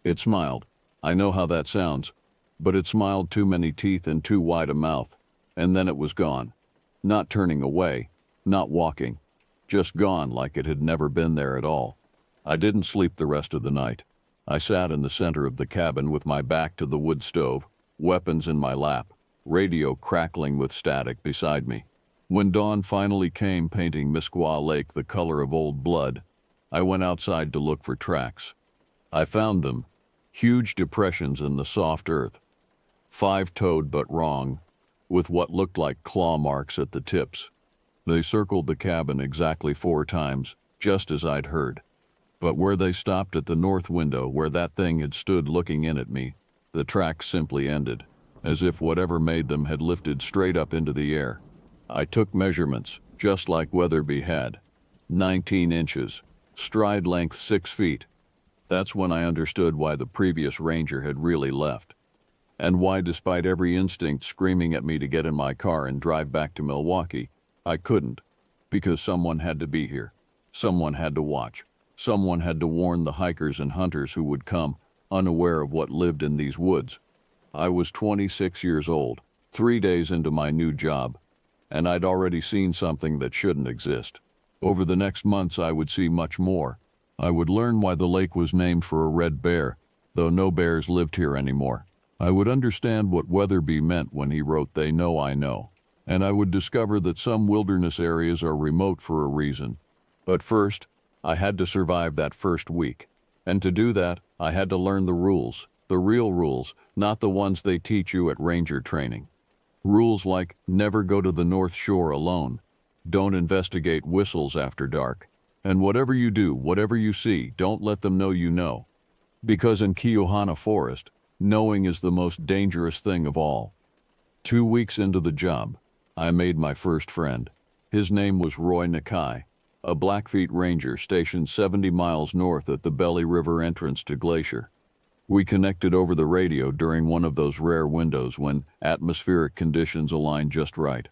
S1: It smiled. I know how that sounds, but it smiled too many teeth and too wide a mouth, and then it was gone. Not turning away, not walking, just gone like it had never been there at all. I didn't sleep the rest of the night. I sat in the center of the cabin with my back to the wood stove, weapons in my lap, radio crackling with static beside me. When dawn finally came, painting Mesquite Lake the color of old blood, I went outside to look for tracks. I found them, huge depressions in the soft earth, five-toed but wrong, with what looked like claw marks at the tips. They circled the cabin exactly 4 times, just as I'd heard. But where they stopped at the north window, where that thing had stood looking in at me, the tracks simply ended, as if whatever made them had lifted straight up into the air. I took measurements, just like Weatherby had. 19 inches, stride length 6 feet. That's when I understood why the previous ranger had really left. And why, despite every instinct screaming at me to get in my car and drive back to Milwaukee, I couldn't. Because someone had to be here. Someone had to watch. Someone had to warn the hikers and hunters who would come, unaware of what lived in these woods. I was 26 years old, 3 days into my new job, and I'd already seen something that shouldn't exist. Over the next months I would see much more. I would learn why the lake was named for a red bear, though no bears lived here anymore. I would understand what Weatherby meant when he wrote "They know I know," and I would discover that some wilderness areas are remote for a reason. But first, I had to survive that first week. And to do that, I had to learn the rules, the real rules, not the ones they teach you at ranger training. Rules like never go to the North Shore alone, don't investigate whistles after dark, and whatever you do, whatever you see, don't let them know you know. Because in Keohana Forest, knowing is the most dangerous thing of all. 2 weeks into the job, I made my first friend. His name was Roy Nakai, a Blackfeet Ranger stationed 70 miles north at the Belly River entrance to Glacier. We connected over the radio during one of those rare windows when atmospheric conditions align just right.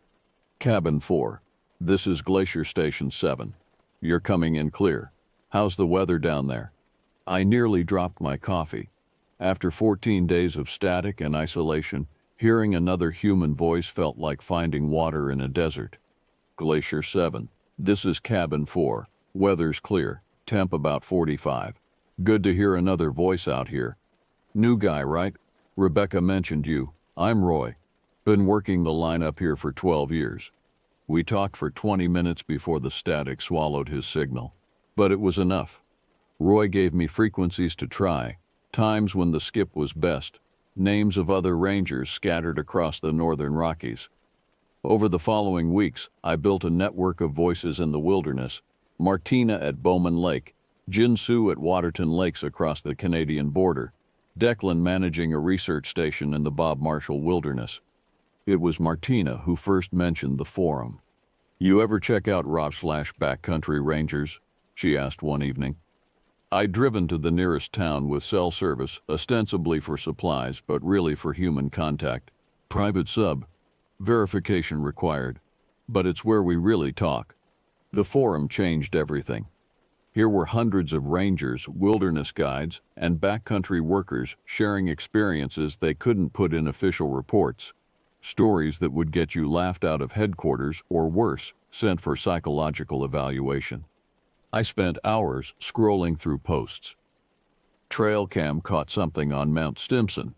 S1: Cabin 4. This is Glacier Station 7. You're coming in clear. How's the weather down there? I nearly dropped my coffee. After 14 days of static and isolation, hearing another human voice felt like finding water in a desert. Glacier 7. This is Cabin 4. Weather's clear. Temp about 45. Good to hear another voice out here. New guy, right? Rebecca mentioned you. I'm Roy. Been working the lineup here for 12 years. We talked for 20 minutes before the static swallowed his signal. But it was enough. Roy gave me frequencies to try, times when the skip was best, names of other rangers scattered across the northern Rockies. Over the following weeks, I built a network of voices in the wilderness, Martina at Bowman Lake, Jinsu at Waterton Lakes across the Canadian border, Declan managing a research station in the Bob Marshall Wilderness. It was Martina who first mentioned the forum. "You ever check out Rob/Backcountry Rangers?" she asked one evening. I'd driven to the nearest town with cell service, ostensibly for supplies, but really for human contact. Private sub. Verification required. But it's where we really talk. The forum changed everything. Here were hundreds of rangers, wilderness guides, and backcountry workers sharing experiences they couldn't put in official reports. Stories that would get you laughed out of headquarters, or worse, sent for psychological evaluation. I spent hours scrolling through posts. Trail cam caught something on Mount Stimson.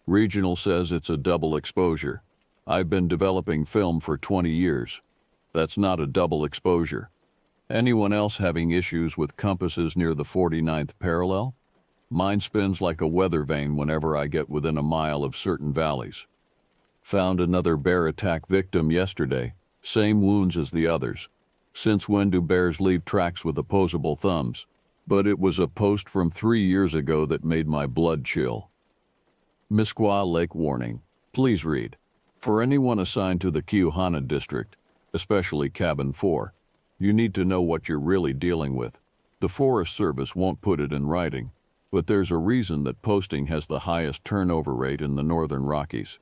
S1: Regional says it's a double exposure. I've been developing film for 20 years. That's not a double exposure. Anyone else having issues with compasses near the 49th parallel? Mine spins like a weather vane whenever I get within a mile of certain valleys. Found another bear attack victim yesterday, same wounds as the others. Since when do bears leave tracks with opposable thumbs? But it was a post from 3 years ago that made my blood chill. Misquah Lake warning. Please read. For anyone assigned to the Kiuhana district, especially Cabin 4, you need to know what you're really dealing with. The Forest Service won't put it in writing, but there's a reason that posting has the highest turnover rate in the northern Rockies.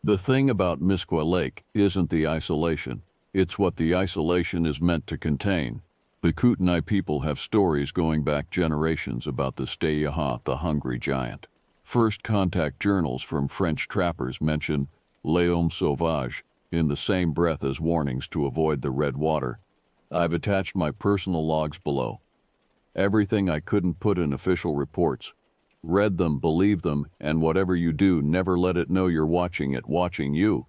S1: The thing about Misquah Lake isn't the isolation, it's what the isolation is meant to contain. The Kootenai people have stories going back generations about the Steyahat, the hungry giant. First contact journals from French trappers mention L'Homme Sauvage in the same breath as warnings to avoid the red water. I've attached my personal logs below. Everything I couldn't put in official reports. Read them, believe them, and whatever you do, never let it know you're watching it watching you.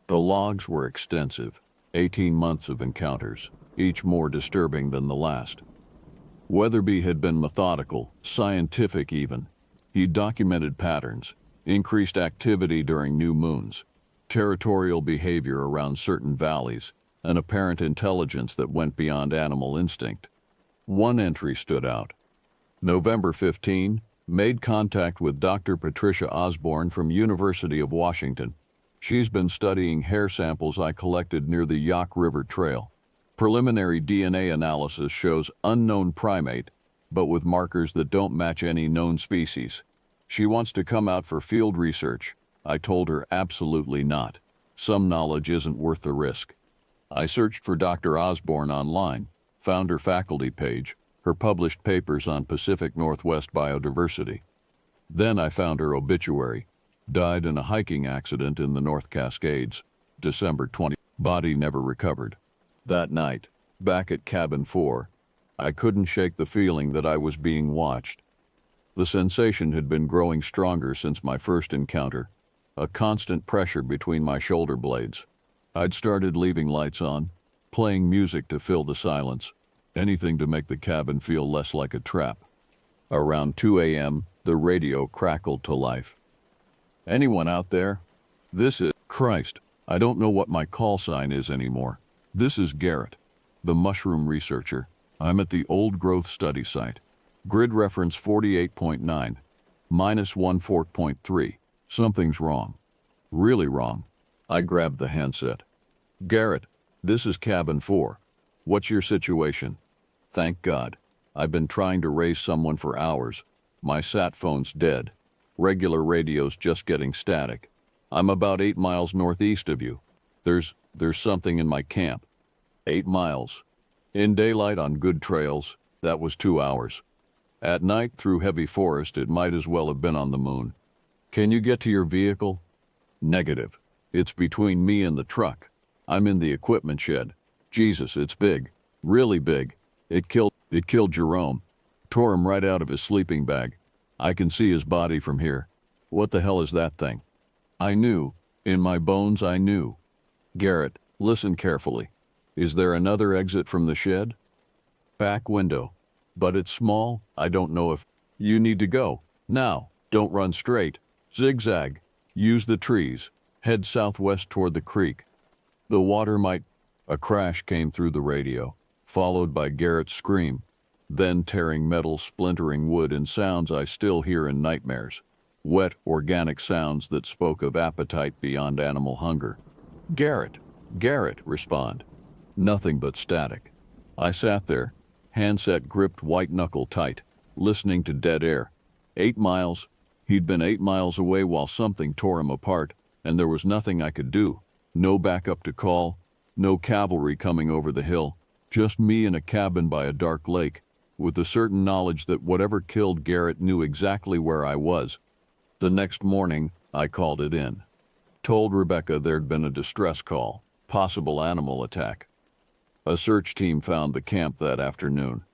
S1: The logs were extensive, 18 months of encounters, each more disturbing than the last. Weatherby had been methodical, scientific even. He documented patterns, increased activity during new moons, territorial behavior around certain valleys, an apparent intelligence that went beyond animal instinct. One entry stood out. November 15, made contact with Dr. Patricia Osborne from University of Washington. She's been studying hair samples I collected near the Yak River Trail. Preliminary DNA analysis shows unknown primate, but with markers that don't match any known species. She wants to come out for field research. I told her absolutely not. Some knowledge isn't worth the risk. I searched for Dr. Osborne online, found her faculty page, her published papers on Pacific Northwest biodiversity. Then I found her obituary. Died in a hiking accident in the North Cascades, December 20. Body never recovered. That night, back at Cabin 4, I couldn't shake the feeling that I was being watched. The sensation had been growing stronger since my first encounter, a constant pressure between my shoulder blades. I'd started leaving lights on, playing music to fill the silence, anything to make the cabin feel less like a trap. Around 2 a.m., the radio crackled to life. Anyone out there? This is Christ. I don't know what my call sign is anymore. This is Garrett, the mushroom researcher. I'm at the Old Growth Study Site. Grid reference 48.9, minus 14.3. Something's wrong. Really wrong. I grabbed the handset. Garrett, this is Cabin 4. What's your situation? Thank God. I've been trying to raise someone for hours. My sat phone's dead. Regular radio's just getting static. I'm about 8 miles northeast of you. There's something in my camp. 8 miles. In daylight on good trails, that was 2 hours. At night through heavy forest, it might as well have been on the moon. Can you get to your vehicle? Negative. It's between me and the truck. I'm in the equipment shed. Jesus, it's big. Really big. It killed Jerome. Tore him right out of his sleeping bag. I can see his body from here. What the hell is that thing? I knew. In my bones I knew. Garrett, listen carefully. Is there another exit from the shed? Back window. But it's small. I don't know if... You need to go. Now. Don't run straight. Zigzag. Use the trees. Head southwest toward the creek. The water might... A crash came through the radio, followed by Garrett's scream, then tearing metal, splintering wood, and sounds I still hear in nightmares. Wet, organic sounds that spoke of appetite beyond animal hunger. Garrett, respond. Nothing but static. I sat there, handset gripped white knuckle tight, listening to dead air. 8 miles. He'd been 8 miles away while something tore him apart, and there was nothing I could do. No backup to call, no cavalry coming over the hill, just me in a cabin by a dark lake, with the certain knowledge that whatever killed Garrett knew exactly where I was. The next morning, I called it in. Told Rebecca there'd been a distress call, possible animal attack. A search team found the camp that afternoon.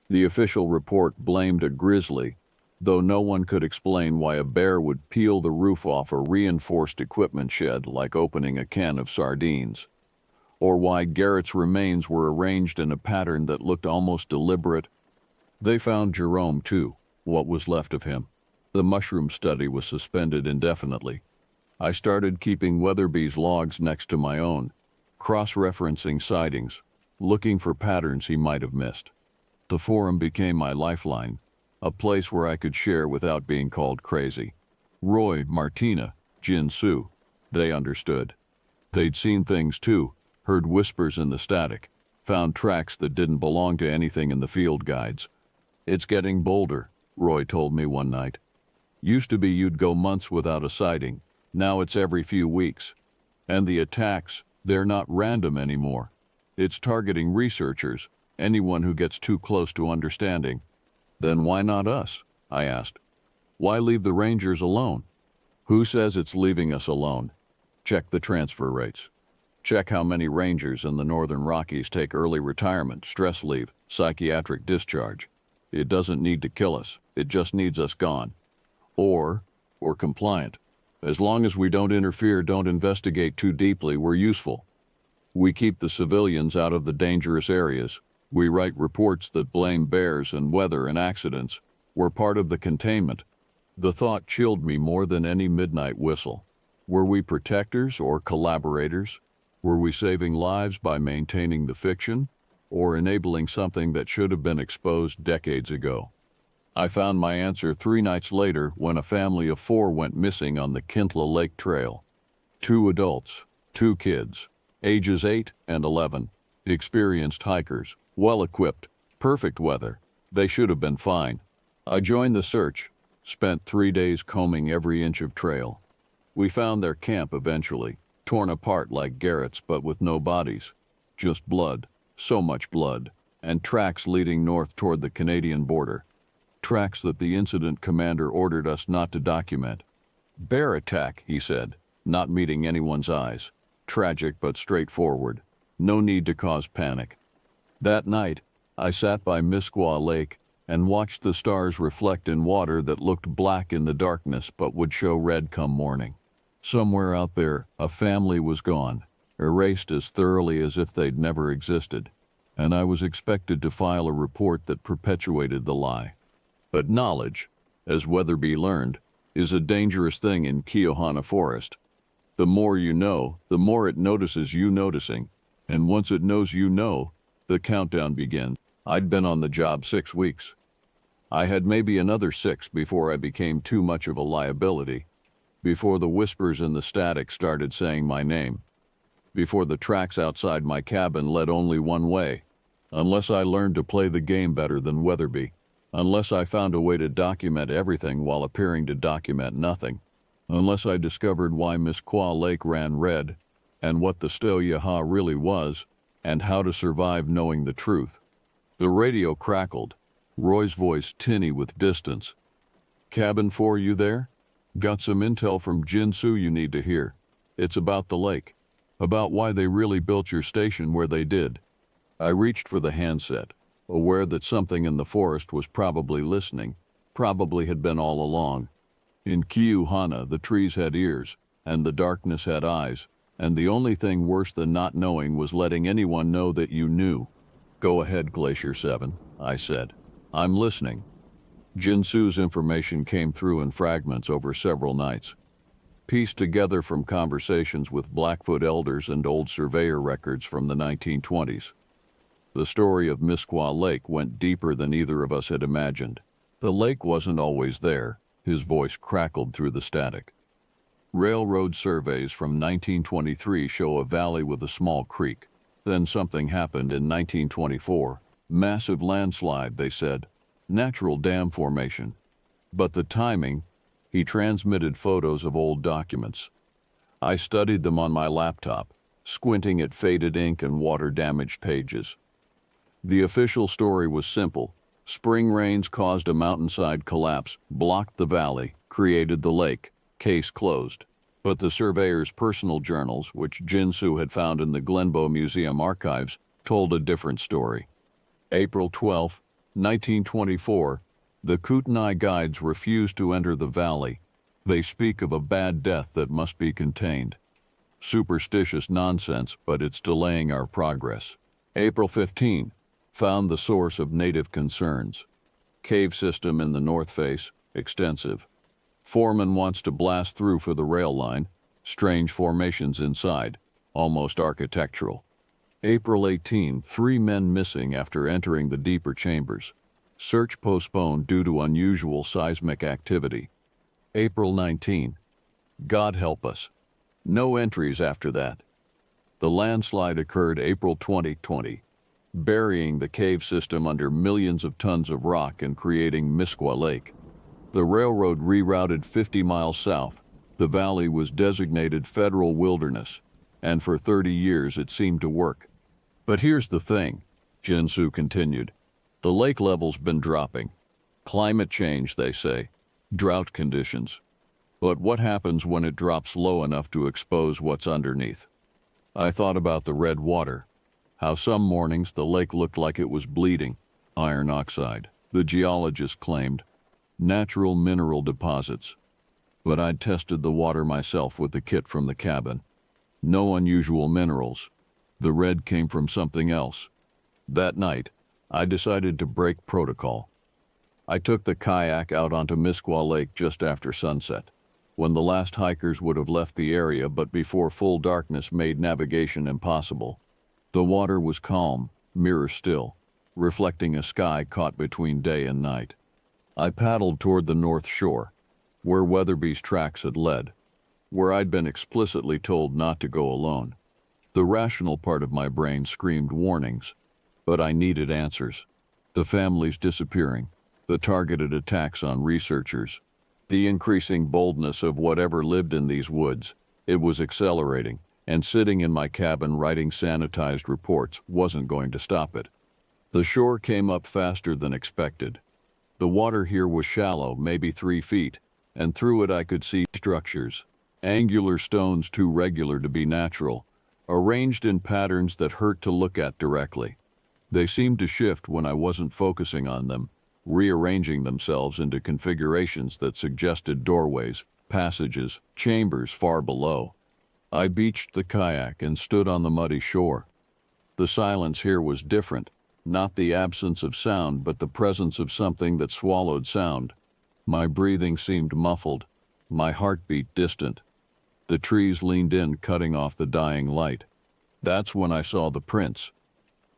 S1: The official report blamed a grizzly, though no one could explain why a bear would peel the roof off a reinforced equipment shed like opening a can of sardines, or why Garrett's remains were arranged in a pattern that looked almost deliberate. They found Jerome too, what was left of him. The mushroom study was suspended indefinitely. I started keeping Weatherby's logs next to my own, cross-referencing sightings. looking for patterns he might have missed. The forum became my lifeline, a place where I could share without being called crazy. Roy, Martina, Jin Su, they understood. They'd seen things too, heard whispers in the static, found tracks that didn't belong to anything in the field guides. It's getting bolder, Roy told me one night. Used to be you'd go months without a sighting, now it's every few weeks. And the attacks, they're not random anymore. It's targeting researchers, anyone who gets too close to understanding. Then why not us? I asked. Why leave the Rangers alone? Who says it's leaving us alone? Check the transfer rates. Check how many Rangers in the Northern Rockies take early retirement, stress leave, psychiatric discharge. It doesn't need to kill us, it just needs us gone. Or compliant. As long as we don't interfere, don't investigate too deeply, we're useful. We keep the civilians out of the dangerous areas. We write reports that blame bears and weather and accidents. We're part of the containment. The thought chilled me more than any midnight whistle. Were we protectors or collaborators? Were we saving lives by maintaining the fiction, or enabling something that should have been exposed decades ago? I found my answer 3 nights later when a family of 4 went missing on the Kintla Lake Trail. 2 adults, 2 kids, ages 8 and 11, experienced hikers, well-equipped, perfect weather. They should have been fine. I joined the search, spent 3 days combing every inch of trail. We found their camp eventually, torn apart like garrets but with no bodies. Just blood, so much blood, and tracks leading north toward the Canadian border. Tracks that the incident commander ordered us not to document. Bear attack, he said, not meeting anyone's eyes. Tragic but straightforward. No need to cause panic. That night, I sat by Misquaw Lake and watched the stars reflect in water that looked black in the darkness but would show red come morning. Somewhere out there, a family was gone, erased as thoroughly as if they'd never existed, and I was expected to file a report that perpetuated the lie. But knowledge, as Weatherby learned, is a dangerous thing in Keohana Forest. The more you know, the more it notices you noticing, and once it knows you know, the countdown begins. I'd been on the job 6 weeks. I had maybe another 6 before I became too much of a liability, before the whispers in the static started saying my name, before the tracks outside my cabin led only one way, unless I learned to play the game better than Weatherby. Unless I found a way to document everything while appearing to document nothing. Unless I discovered why Misquaw Lake ran red, and what the Stelyaha really was, and how to survive knowing the truth. The radio crackled, Roy's voice tinny with distance. Cabin 4, you there? Got some intel from Jin Su you need to hear. It's about the lake. About why they really built your station where they did. I reached for the handset, aware that something in the forest was probably listening, probably had been all along. In Keohana, the trees had ears, and the darkness had eyes, and the only thing worse than not knowing was letting anyone know that you knew. Go ahead, Glacier 7, I said. I'm listening. Jin Su's information came through in fragments over several nights, pieced together from conversations with Blackfoot elders and old surveyor records from the 1920s. The story of Misquaw Lake went deeper than either of us had imagined. The lake wasn't always there, his voice crackled through the static. Railroad surveys from 1923 show a valley with a small creek. Then something happened in 1924. Massive landslide, they said. Natural dam formation. But the timing, he transmitted photos of old documents. I studied them on my laptop, squinting at faded ink and water-damaged pages. The official story was simple. Spring rains caused a mountainside collapse, blocked the valley, created the lake. Case closed. But the surveyor's personal journals, which Jin Su had found in the Glenbow Museum archives, told a different story. April 12, 1924, the Kootenai guides refused to enter the valley. They speak of a bad death that must be contained. Superstitious nonsense, but it's delaying our progress. April 15, found the source of native concerns. Cave system in the north face, extensive. Foreman wants to blast through for the rail line. Strange formations inside, almost architectural. April 18, 3 men missing after entering the deeper chambers. Search postponed due to unusual seismic activity. April 19. God help us. No entries after that. The landslide occurred April 2020, burying the cave system under millions of tons of rock and creating Misquah Lake. The railroad rerouted 50 miles south. The valley was designated federal wilderness, and for 30 years it seemed to work. But here's the thing, Jinsu continued. The lake level's been dropping. Climate change, they say. Drought conditions. But what happens when it drops low enough to expose what's underneath? I thought about the red water. How some mornings the lake looked like it was bleeding. Iron oxide, the geologist claimed. Natural mineral deposits. But I'd tested the water myself with the kit from the cabin. No unusual minerals. The red came from something else. That night, I decided to break protocol. I took the kayak out onto Misquah Lake just after sunset, when the last hikers would have left the area but before full darkness made navigation impossible. The water was calm, mirror still, reflecting a sky caught between day and night. I paddled toward the north shore, where Weatherby's tracks had led, where I'd been explicitly told not to go alone. The rational part of my brain screamed warnings, but I needed answers. The families disappearing, the targeted attacks on researchers, the increasing boldness of whatever lived in these woods. It was accelerating, and sitting in my cabin writing sanitized reports wasn't going to stop it. The shore came up faster than expected. The water here was shallow, maybe 3 feet, and through it I could see structures, angular stones too regular to be natural, arranged in patterns that hurt to look at directly. They seemed to shift when I wasn't focusing on them, rearranging themselves into configurations that suggested doorways, passages, chambers far below. I beached the kayak and stood on the muddy shore. The silence here was different, not the absence of sound but the presence of something that swallowed sound. My breathing seemed muffled, my heartbeat distant. The trees leaned in, cutting off the dying light. That's when I saw the prints.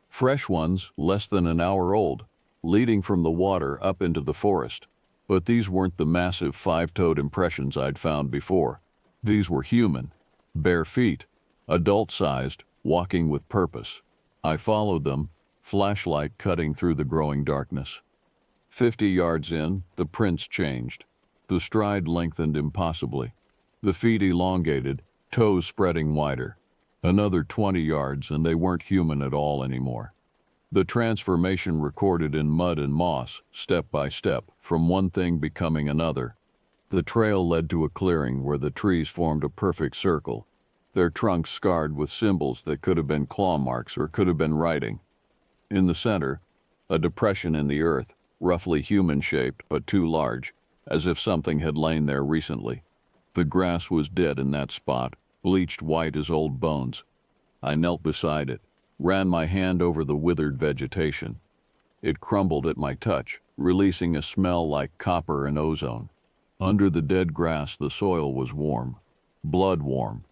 S1: Fresh ones, less than an hour old, leading from the water up into the forest. But these weren't the massive 5-toed impressions I'd found before. These were human, bare feet, adult-sized, walking with purpose. I followed them, flashlight cutting through the growing darkness. 50 yards in, the prints changed. The stride lengthened impossibly. The feet elongated, toes spreading wider. Another 20 yards and they weren't human at all anymore. The transformation recorded in mud and moss, step by step, from one thing becoming another. The trail led to a clearing where the trees formed a perfect circle, their trunks scarred with symbols that could have been claw marks or could have been writing. In the center, a depression in the earth, roughly human-shaped but too large, as if something had lain there recently. The grass was dead in that spot, bleached white as old bones. I knelt beside it, ran my hand over the withered vegetation. It crumbled at my touch, releasing a smell like copper and ozone. Under the dead grass the soil was warm, blood warm,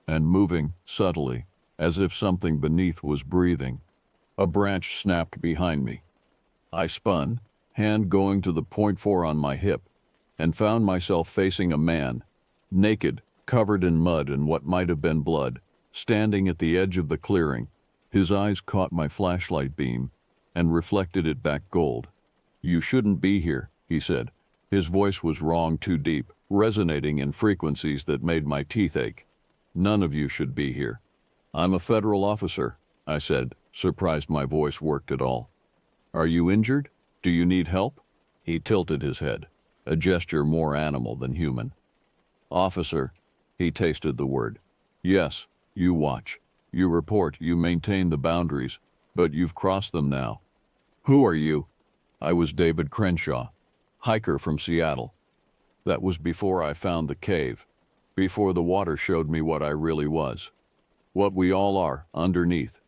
S1: and moving, subtly, as if something beneath was breathing. A branch snapped behind me. I spun, hand going to the .4 on my hip, and found myself facing a man, naked, covered in mud and what might have been blood, standing at the edge of the clearing. His eyes caught my flashlight beam and reflected it back gold. "You shouldn't be here," he said. His voice was wrong, too deep, resonating in frequencies that made my teeth ache. "None of you should be here." "I'm a federal officer," I said, surprised my voice worked at all. "Are you injured? Do you need help?" He tilted his head, a gesture more animal than human. "Officer," he tasted the word. "Yes, you watch. You report, you maintain the boundaries, but you've crossed them now." "Who are you?" I was David Crenshaw, hiker from Seattle. That was before I found the cave, before the water showed me what I really was. What we all are, underneath.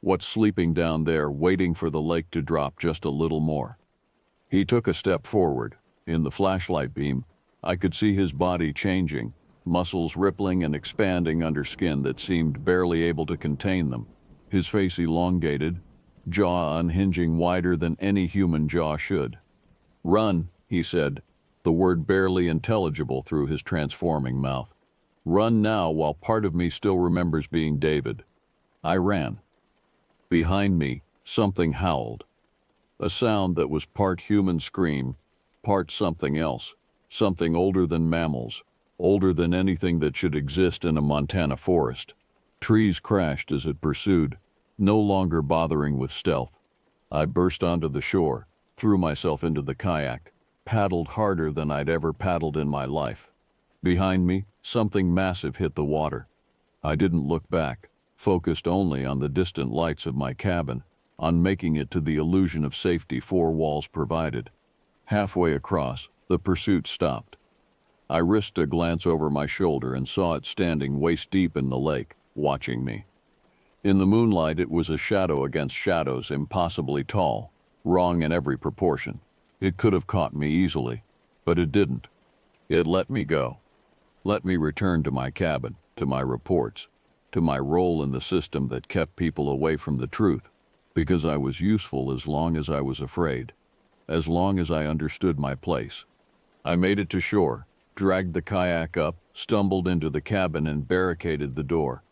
S1: What's sleeping down there, waiting for the lake to drop just a little more. He took a step forward. In the flashlight beam, I could see his body changing, muscles rippling and expanding under skin that seemed barely able to contain them. his face elongated, jaw unhinging wider than any human jaw should. "Run," he said, the word barely intelligible through his transforming mouth. "Run now while part of me still remembers being David." I ran. Behind me, something howled. A sound that was part human scream, part something else, something older than mammals, older than anything that should exist in a Montana forest. Trees crashed as it pursued, no longer bothering with stealth. I burst onto the shore, threw myself into the kayak, paddled harder than I'd ever paddled in my life. Behind me, something massive hit the water. I didn't look back, focused only on the distant lights of my cabin, on making it to the illusion of safety four walls provided. Halfway across, the pursuit stopped. I risked a glance over my shoulder and saw it standing waist-deep in the lake, watching me. In the moonlight, it was a shadow against shadows, impossibly tall, wrong in every proportion. It could have caught me easily, but it didn't. It let me go. Let me return to my cabin, to my reports, to my role in the system that kept people away from the truth, because I was useful as long as I was afraid, as long as I understood my place. I made it to shore, dragged the kayak up, stumbled into the cabin and barricaded the door.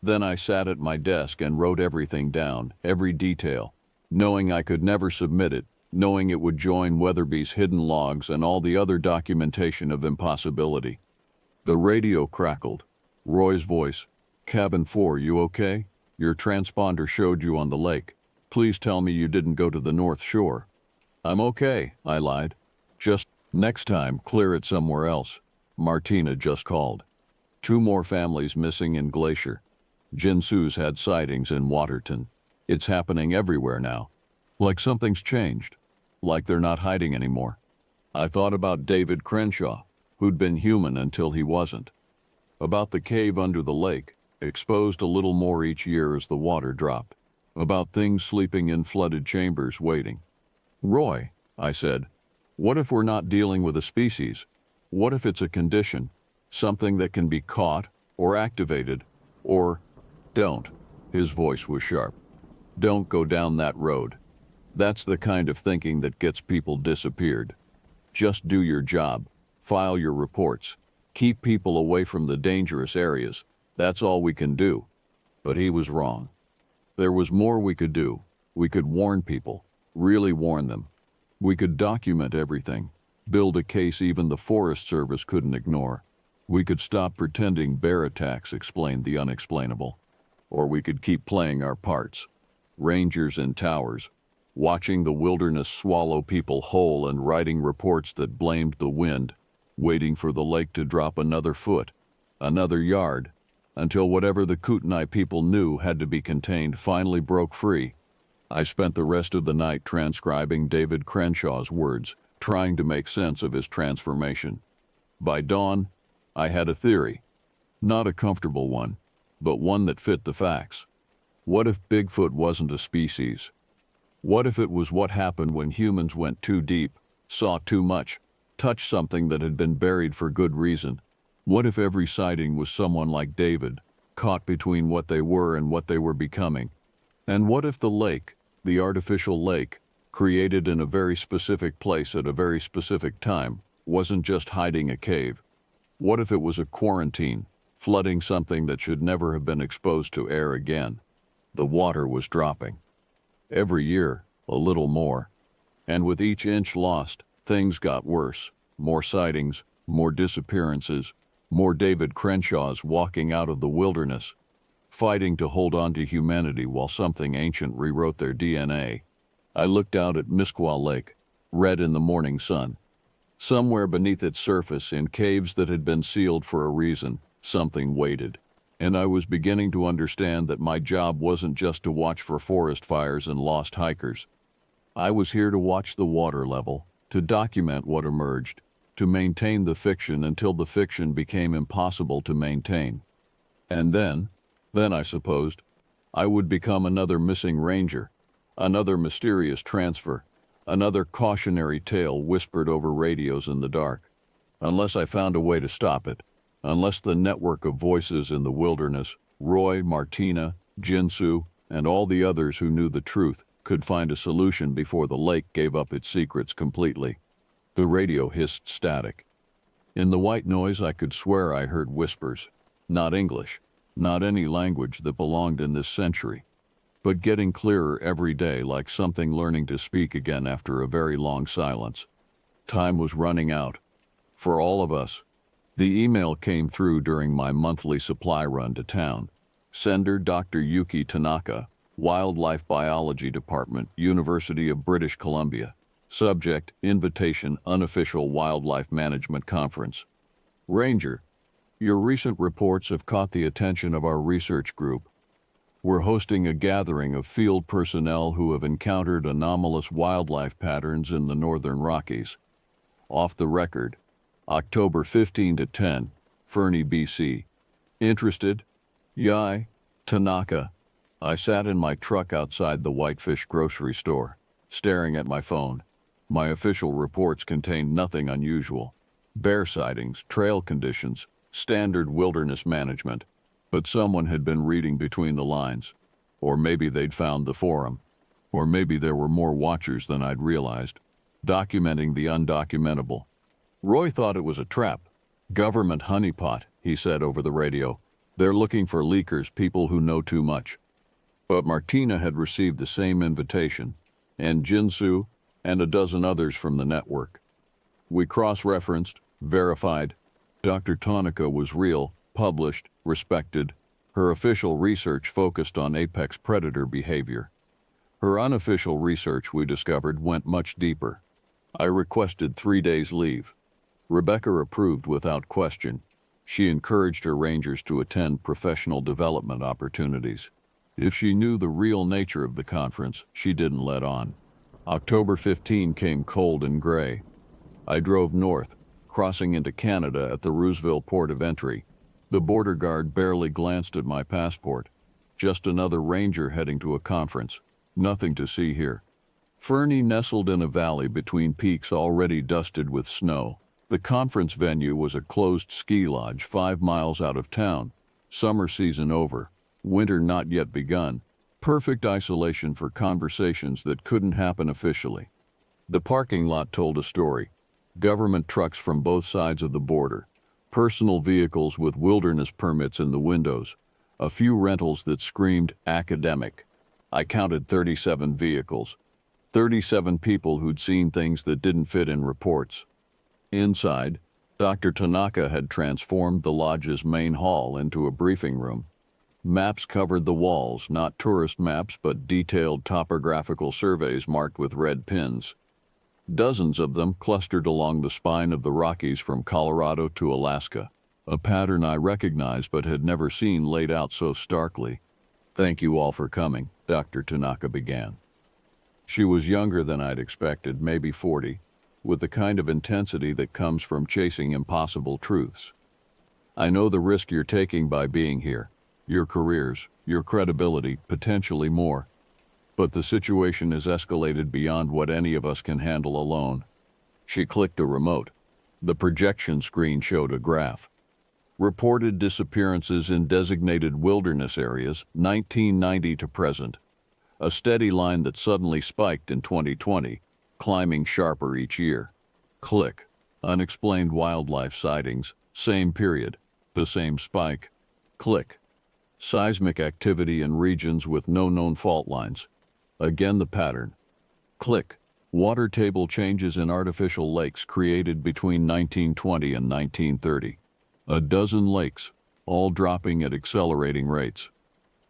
S1: Then I sat at my desk and wrote everything down, every detail, knowing I could never submit it, knowing it would join Weatherby's hidden logs and all the other documentation of impossibility. The radio crackled. Roy's voice. "Cabin 4, you okay? Your transponder showed you on the lake. Please tell me you didn't go to the North Shore." "I'm okay," I lied. "Just next time, clear it somewhere else." Martina just called. 2 more families missing in Glacier. Jinsu's had sightings in Waterton. It's happening everywhere now. Like something's changed. Like they're not hiding anymore. I thought about David Crenshaw, who'd been human until he wasn't. About the cave under the lake, exposed a little more each year as the water dropped. About things sleeping in flooded chambers waiting. "Roy," I said, "what if we're not dealing with a species? What if it's a condition, something that can be caught or activated, or..." "Don't." His voice was sharp. "Don't go down that road. That's the kind of thinking that gets people disappeared. Just do your job. File your reports. Keep people away from the dangerous areas. That's all we can do." But he was wrong. There was more we could do. We could warn people, really warn them. We could document everything, build a case even the Forest Service couldn't ignore. We could stop pretending bear attacks explained the unexplainable. Or we could keep playing our parts. Rangers in towers, watching the wilderness swallow people whole and writing reports that blamed the wind, waiting for the lake to drop another foot, another yard, until whatever the Kootenai people knew had to be contained finally broke free. I spent the rest of the night transcribing David Crenshaw's words, trying to make sense of his transformation. By dawn, I had a theory. Not a comfortable one, but one that fit the facts. What if Bigfoot wasn't a species? What if it was what happened when humans went too deep, saw too much, touched something that had been buried for good reason? What if every sighting was someone like David, caught between what they were and what they were becoming? And what if the lake, the artificial lake, created in a very specific place at a very specific time, wasn't just hiding a cave? What if it was a quarantine, flooding something that should never have been exposed to air again? The water was dropping. Every year, a little more. And with each inch lost, things got worse. More sightings, more disappearances, more David Crenshaws walking out of the wilderness, fighting to hold on to humanity while something ancient rewrote their DNA. I looked out at Misquaw Lake, red in the morning sun. Somewhere beneath its surface, in caves that had been sealed for a reason, something waited. And I was beginning to understand that my job wasn't just to watch for forest fires and lost hikers. I was here to watch the water level, to document what emerged, to maintain the fiction until the fiction became impossible to maintain. And then I supposed, I would become another missing ranger, another mysterious transfer, another cautionary tale whispered over radios in the dark. Unless I found a way to stop it, unless the network of voices in the wilderness, Roy, Martina, Jinsu, and all the others who knew the truth could find a solution before the lake gave up its secrets completely. The radio hissed static. In the white noise, I could swear I heard whispers. Not English, not any language that belonged in this century, but getting clearer every day, like something learning to speak again after a very long silence. Time was running out. For all of us. The email came through during my monthly supply run to town. Sender Dr. Yuki Tanaka, Wildlife Biology Department, University of British Columbia. Subject, Invitation, Unofficial Wildlife Management Conference. Ranger, your recent reports have caught the attention of our research group. We're hosting a gathering of field personnel who have encountered anomalous wildlife patterns in the Northern Rockies. Off the record, October 15 to 10, Fernie, BC. Interested? Yai, Tanaka. I sat in my truck outside the Whitefish grocery store, staring at my phone. My official reports contained nothing unusual. Bear sightings, trail conditions, standard wilderness management. But someone had been reading between the lines. Or maybe they'd found the forum. Or maybe there were more watchers than I'd realized, documenting the undocumentable. Roy thought it was a trap. Government honeypot, he said over the radio. They're looking for leakers, people who know too much. But Martina had received the same invitation, and Jinsu, and a dozen others from the network. We cross-referenced, verified. Dr. Tanaka was real, published, respected. Her official research focused on apex predator behavior. Her unofficial research, we discovered, went much deeper. I requested 3 days leave. Rebecca approved without question. She encouraged her rangers to attend professional development opportunities. If she knew the real nature of the conference, she didn't let on. October 15 came cold and gray. I drove north, crossing into Canada at the Roosevelt port of entry. The border guard barely glanced at my passport. Just another ranger heading to a conference. Nothing to see here. Fernie nestled in a valley between peaks already dusted with snow. The conference venue was a closed ski lodge 5 miles out of town. Summer season over, winter not yet begun. Perfect isolation for conversations that couldn't happen officially. The parking lot told a story. Government trucks from both sides of the border. Personal vehicles with wilderness permits in the windows. A few rentals that screamed academic. I counted 37 vehicles. 37 people who'd seen things that didn't fit in reports. Inside, Dr. Tanaka had transformed the lodge's main hall into a briefing room. Maps covered the walls, not tourist maps, but detailed topographical surveys marked with red pins. Dozens of them clustered along the spine of the Rockies from Colorado to Alaska, a pattern I recognized but had never seen laid out so starkly. Thank you all for coming, Dr. Tanaka began. She was younger than I'd expected, maybe 40, with the kind of intensity that comes from chasing impossible truths. I know the risk you're taking by being here. Your careers, your credibility, potentially more. But the situation has escalated beyond what any of us can handle alone. She clicked a remote. The projection screen showed a graph. Reported disappearances in designated wilderness areas, 1990 to present. A steady line that suddenly spiked in 2020, climbing sharper each year. Click. Unexplained wildlife sightings, same period, the same spike. Click. Seismic activity in regions with no known fault lines. Again the pattern. Click. Water table changes in artificial lakes created between 1920 and 1930. A dozen lakes, all dropping at accelerating rates.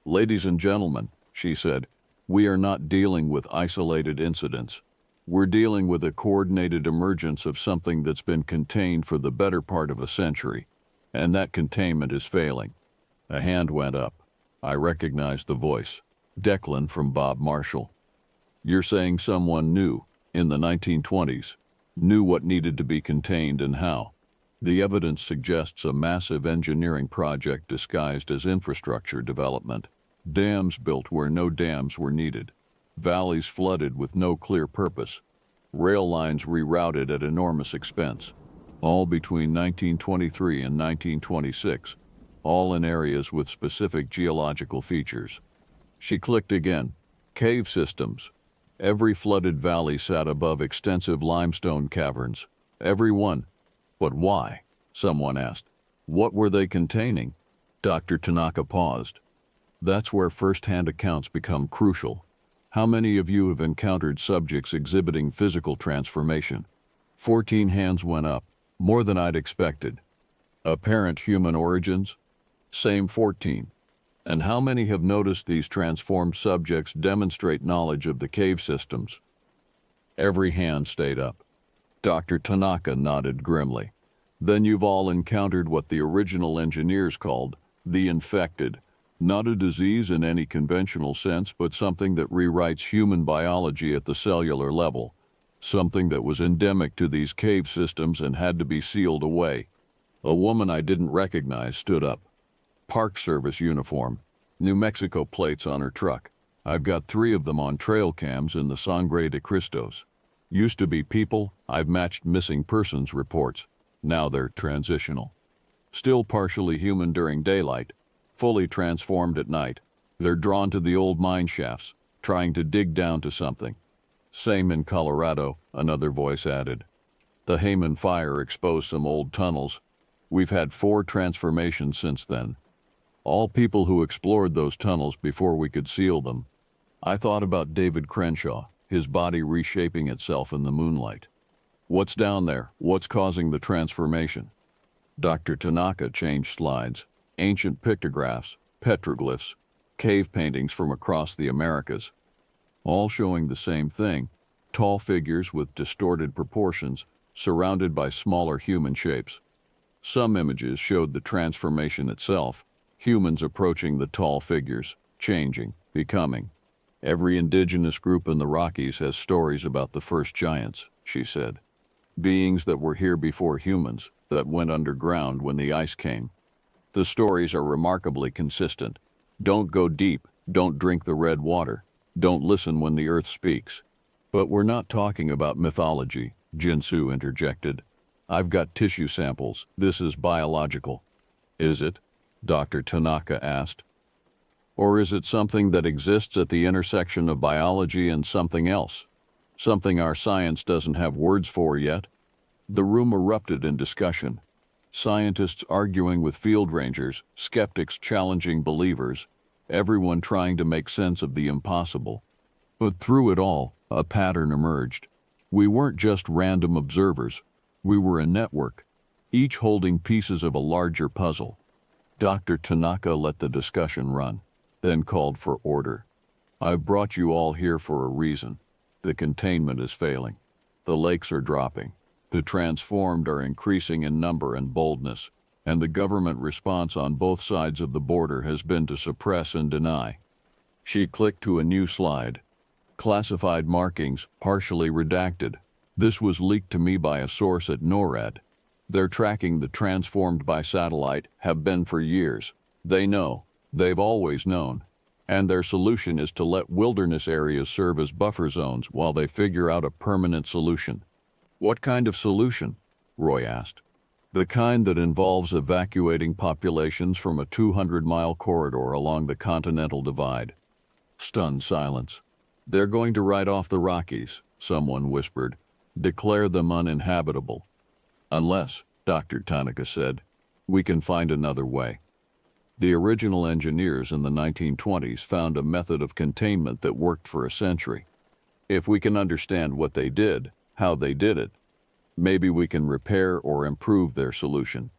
S1: Ladies and gentlemen, she said, we are not dealing with isolated incidents. We're dealing with a coordinated emergence of something that's been contained for the better part of a century, and that containment is failing. A hand went up. I recognized the voice. Declan from Bob Marshall. You're saying someone knew, in the 1920s, knew what needed to be contained and how. The evidence suggests a massive engineering project disguised as infrastructure development. Dams built where no dams were needed. Valleys flooded with no clear purpose. Rail lines rerouted at enormous expense. All between 1923 and 1926. All in areas with specific geological features. She clicked again. Cave systems. Every flooded valley sat above extensive limestone caverns. Every one. But why? Someone asked. What were they containing? Dr. Tanaka paused. That's where first-hand accounts become crucial. How many of you have encountered subjects exhibiting physical transformation? 14 hands went up, more than I'd expected. Apparent human origins? Same 14. And how many have noticed these transformed subjects demonstrate knowledge of the cave systems? Every hand stayed up. Dr. Tanaka nodded grimly. Then you've all encountered what the original engineers called the infected. Not a disease in any conventional sense, but something that rewrites human biology at the cellular level. Something that was endemic to these cave systems and had to be sealed away. A woman I didn't recognize stood up. Park Service uniform, New Mexico plates on her truck. I've got 3 of them on trail cams in the Sangre de Cristos. Used to be people, I've matched missing persons reports. Now they're transitional. Still partially human during daylight, fully transformed at night. They're drawn to the old mine shafts, trying to dig down to something. Same in Colorado, another voice added. The Hayman fire exposed some old tunnels. We've had 4 transformations since then. All people who explored those tunnels before we could seal them. I thought about David Crenshaw, his body reshaping itself in the moonlight. What's down there? What's causing the transformation? Dr. Tanaka changed slides. Ancient pictographs, petroglyphs, cave paintings from across the Americas. All showing the same thing, tall figures with distorted proportions, surrounded by smaller human shapes. Some images showed the transformation itself, humans approaching the tall figures, changing, becoming. Every indigenous group in the Rockies has stories about the first giants, she said. Beings that were here before humans, that went underground when the ice came. The stories are remarkably consistent. Don't go deep, don't drink the red water, don't listen when the earth speaks. But we're not talking about mythology, Jinsu interjected. I've got tissue samples. This is biological. Is it? Dr. Tanaka asked. Or is it something that exists at the intersection of biology and something else? Something our science doesn't have words for yet? The room erupted in discussion. Scientists arguing with field rangers, skeptics challenging believers, everyone trying to make sense of the impossible. But through it all, a pattern emerged. We weren't just random observers. We were a network, each holding pieces of a larger puzzle. Dr. Tanaka let the discussion run, then called for order. I've brought you all here for a reason. The containment is failing. The lakes are dropping. The transformed are increasing in number and boldness, and the government response on both sides of the border has been to suppress and deny. She clicked to a new slide. Classified markings, partially redacted. This was leaked to me by a source at NORAD. They're tracking the transformed by satellite, have been for years. They know. They've always known. And their solution is to let wilderness areas serve as buffer zones while they figure out a permanent solution. What kind of solution? Roy asked. The kind that involves evacuating populations from a 200-mile corridor along the Continental Divide. Stunned silence. They're going to ride off the Rockies, someone whispered. Declare them uninhabitable. Unless, Dr. Tanaka said, we can find another way. The original engineers in the 1920s found a method of containment that worked for a century. If we can understand what they did, how they did it, maybe we can repair or improve their solution.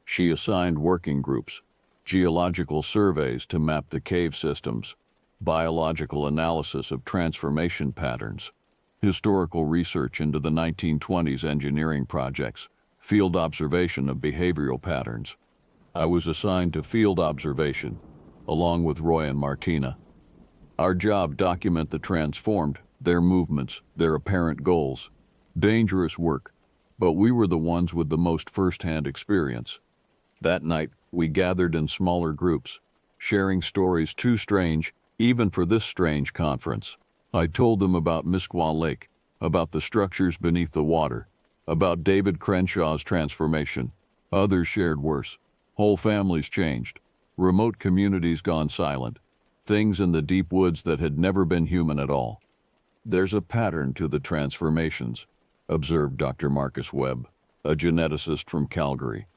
S1: She assigned working groups, geological surveys to map the cave systems, biological analysis of transformation patterns, historical research into the 1920s engineering projects, field observation of behavioral patterns. I was assigned to field observation, along with Roy and Martina. Our job document the transformed, their movements, their apparent goals. Dangerous work, but we were the ones with the most first-hand experience. That night, we gathered in smaller groups, sharing stories too strange, even for this strange conference. I told them about Misquah Lake, about the structures beneath the water, about David Crenshaw's transformation. Others shared worse. Whole families changed. Remote communities gone silent. things in the deep woods that had never been human at all. There's a pattern to the transformations, observed Dr. Marcus Webb, a geneticist from Calgary.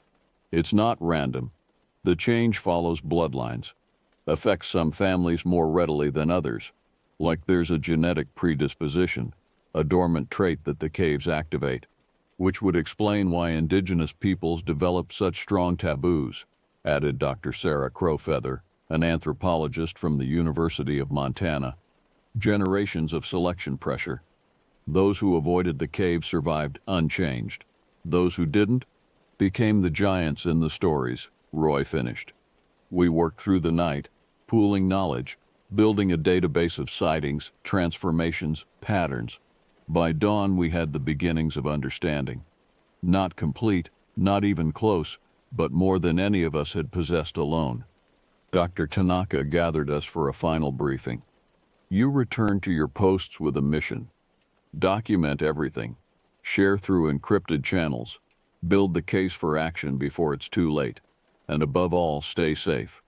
S1: It's not random. The change follows bloodlines, affects some families more readily than others, like there's a genetic predisposition, a dormant trait that the caves activate, which would explain why indigenous peoples developed such strong taboos, added Dr. Sarah Crowfeather, an anthropologist from the University of Montana. Generations of selection pressure. Those who avoided the cave survived unchanged. Those who didn't became the giants in the stories, Roy finished. We worked through the night, pooling knowledge, building a database of sightings, transformations, patterns. By dawn, we had the beginnings of understanding. Not complete, not even close, but more than any of us had possessed alone. Dr. Tanaka gathered us for a final briefing. You return to your posts with a mission. Document everything. Share through encrypted channels. Build the case for action before it's too late. And above all, stay safe.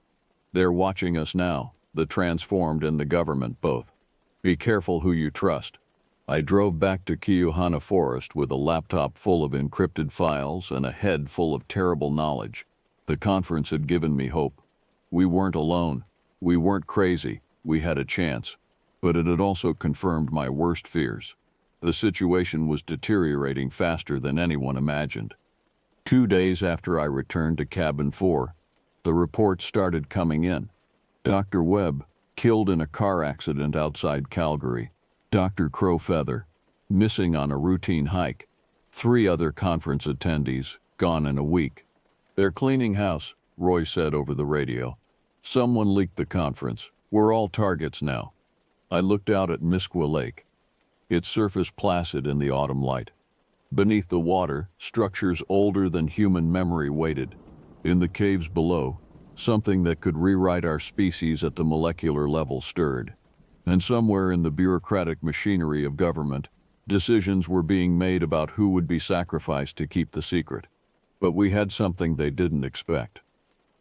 S1: They're watching us now, the transformed and the government both. Be careful who you trust. I drove back to Kiyuhana Forest with a laptop full of encrypted files and a head full of terrible knowledge. The conference had given me hope. We weren't alone. We weren't crazy. We had a chance. But it had also confirmed my worst fears. The situation was deteriorating faster than anyone imagined. 2 days after I returned to Cabin 4, the reports started coming in. Dr. Webb, killed in a car accident outside Calgary. Dr. Crowfeather, missing on a routine hike. 3 other conference attendees, gone in a week. They're cleaning house, Roy said over the radio. Someone leaked the conference. We're all targets now. I looked out at Misqua Lake. Its surface placid in the autumn light. Beneath the water, structures older than human memory waited. In the caves below, something that could rewrite our species at the molecular level stirred. And somewhere in the bureaucratic machinery of government, decisions were being made about who would be sacrificed to keep the secret. But we had something they didn't expect.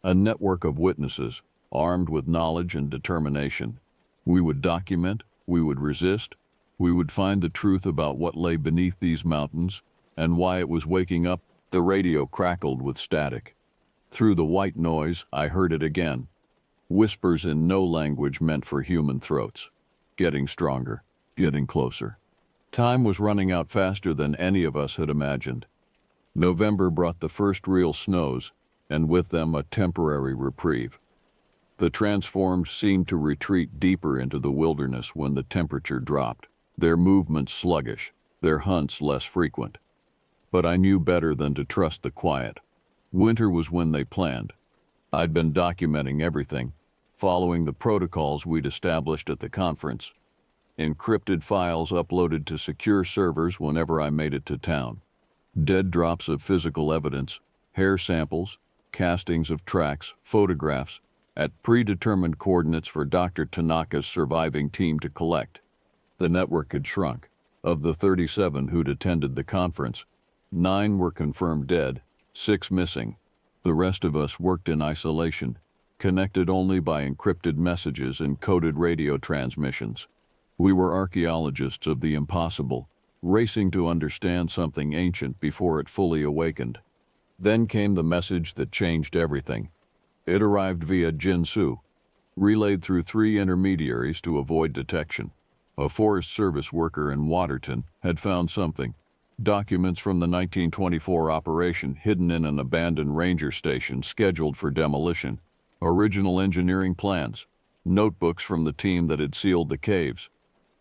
S1: A network of witnesses, armed with knowledge and determination. We would document, we would resist, we would find the truth about what lay beneath these mountains and why it was waking up. The radio crackled with static. Through the white noise, I heard it again. Whispers in no language meant for human throats. Getting stronger, getting closer. Time was running out faster than any of us had imagined. November brought the first real snows, and with them a temporary reprieve. The transformed seemed to retreat deeper into the wilderness when the temperature dropped, their movements sluggish, their hunts less frequent. But I knew better than to trust the quiet. Winter was when they planned. I'd been documenting everything, following the protocols we'd established at the conference. Encrypted files uploaded to secure servers whenever I made it to town. Dead drops of physical evidence, hair samples, castings of tracks, photographs, at predetermined coordinates for Dr. Tanaka's surviving team to collect. The network had shrunk. Of the 37 who'd attended the conference, 9 were confirmed dead, 6 missing. The rest of us worked in isolation, connected only by encrypted messages and coded radio transmissions. We were archaeologists of the impossible, racing to understand something ancient before it fully awakened. Then came the message that changed everything. It arrived via Jinsu, relayed through 3 intermediaries to avoid detection. A Forest Service worker in Waterton had found something. Documents from the 1924 operation hidden in an abandoned ranger station scheduled for demolition. Original engineering plans. Notebooks from the team that had sealed the caves.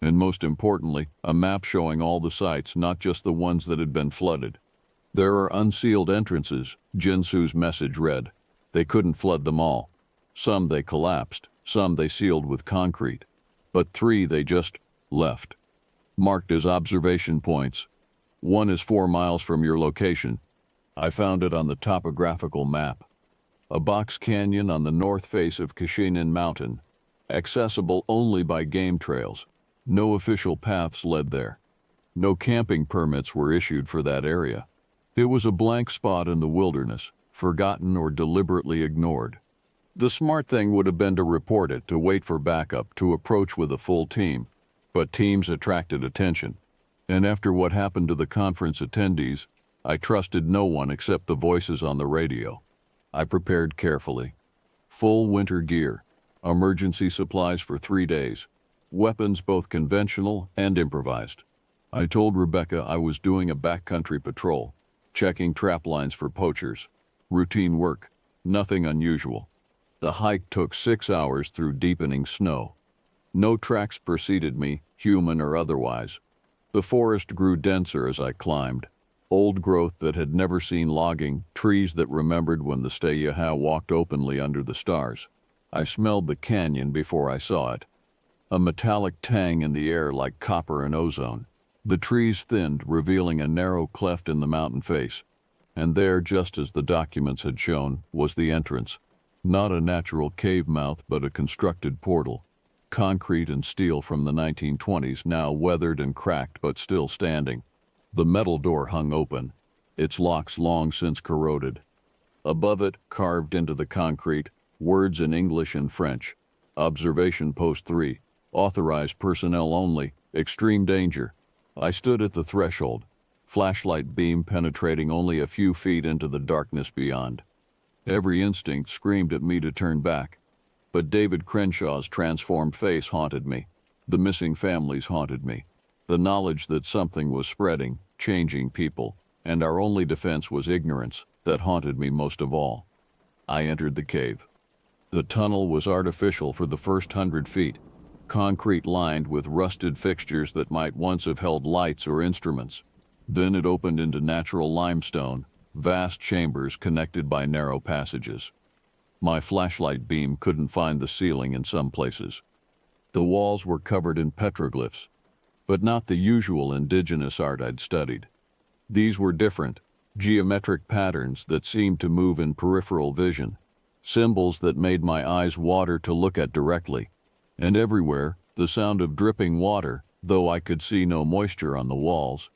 S1: And most importantly, a map showing all the sites, not just the ones that had been flooded. There are unsealed entrances, Jinsu's message read. They couldn't flood them all. Some they collapsed, some they sealed with concrete. But 3 they just left. Marked as observation points. One is 4 miles from your location. I found it on the topographical map. A box canyon on the north face of Kashinin Mountain, accessible only by game trails. No official paths led there. No camping permits were issued for that area. It was a blank spot in the wilderness, forgotten or deliberately ignored. The smart thing would have been to report it, to wait for backup, to approach with a full team. But teams attracted attention. And after what happened to the conference attendees, I trusted no one except the voices on the radio. I prepared carefully. Full winter gear, emergency supplies for 3 days, weapons both conventional and improvised. I told Rebecca I was doing a backcountry patrol, checking trap lines for poachers. Routine work, nothing unusual. The hike took 6 hours through deepening snow. No tracks preceded me, human or otherwise. The forest grew denser as I climbed. Old growth that had never seen logging, trees that remembered when the Steyaha walked openly under the stars. I smelled the canyon before I saw it. A metallic tang in the air like copper and ozone. The trees thinned, revealing a narrow cleft in the mountain face. And there, just as the documents had shown, was the entrance. Not a natural cave mouth, but a constructed portal. Concrete and steel from the 1920s, now weathered and cracked but still standing. The metal door hung open, its locks long since corroded. Above it, carved into the concrete, words in English and French. Observation Post 3. Authorized personnel only. Extreme danger. I stood at the threshold, flashlight beam penetrating only a few feet into the darkness beyond. Every instinct screamed at me to turn back. But David Crenshaw's transformed face haunted me. The missing families haunted me. The knowledge that something was spreading, changing people, and our only defense was ignorance, that haunted me most of all. I entered the cave. The tunnel was artificial for the first 100 feet, concrete lined with rusted fixtures that might once have held lights or instruments. Then it opened into natural limestone, vast chambers connected by narrow passages. My flashlight beam couldn't find the ceiling in some places. The walls were covered in petroglyphs, but not the usual indigenous art I'd studied. These were different, geometric patterns that seemed to move in peripheral vision, symbols that made my eyes water to look at directly. And everywhere, the sound of dripping water, though I could see no moisture on the walls.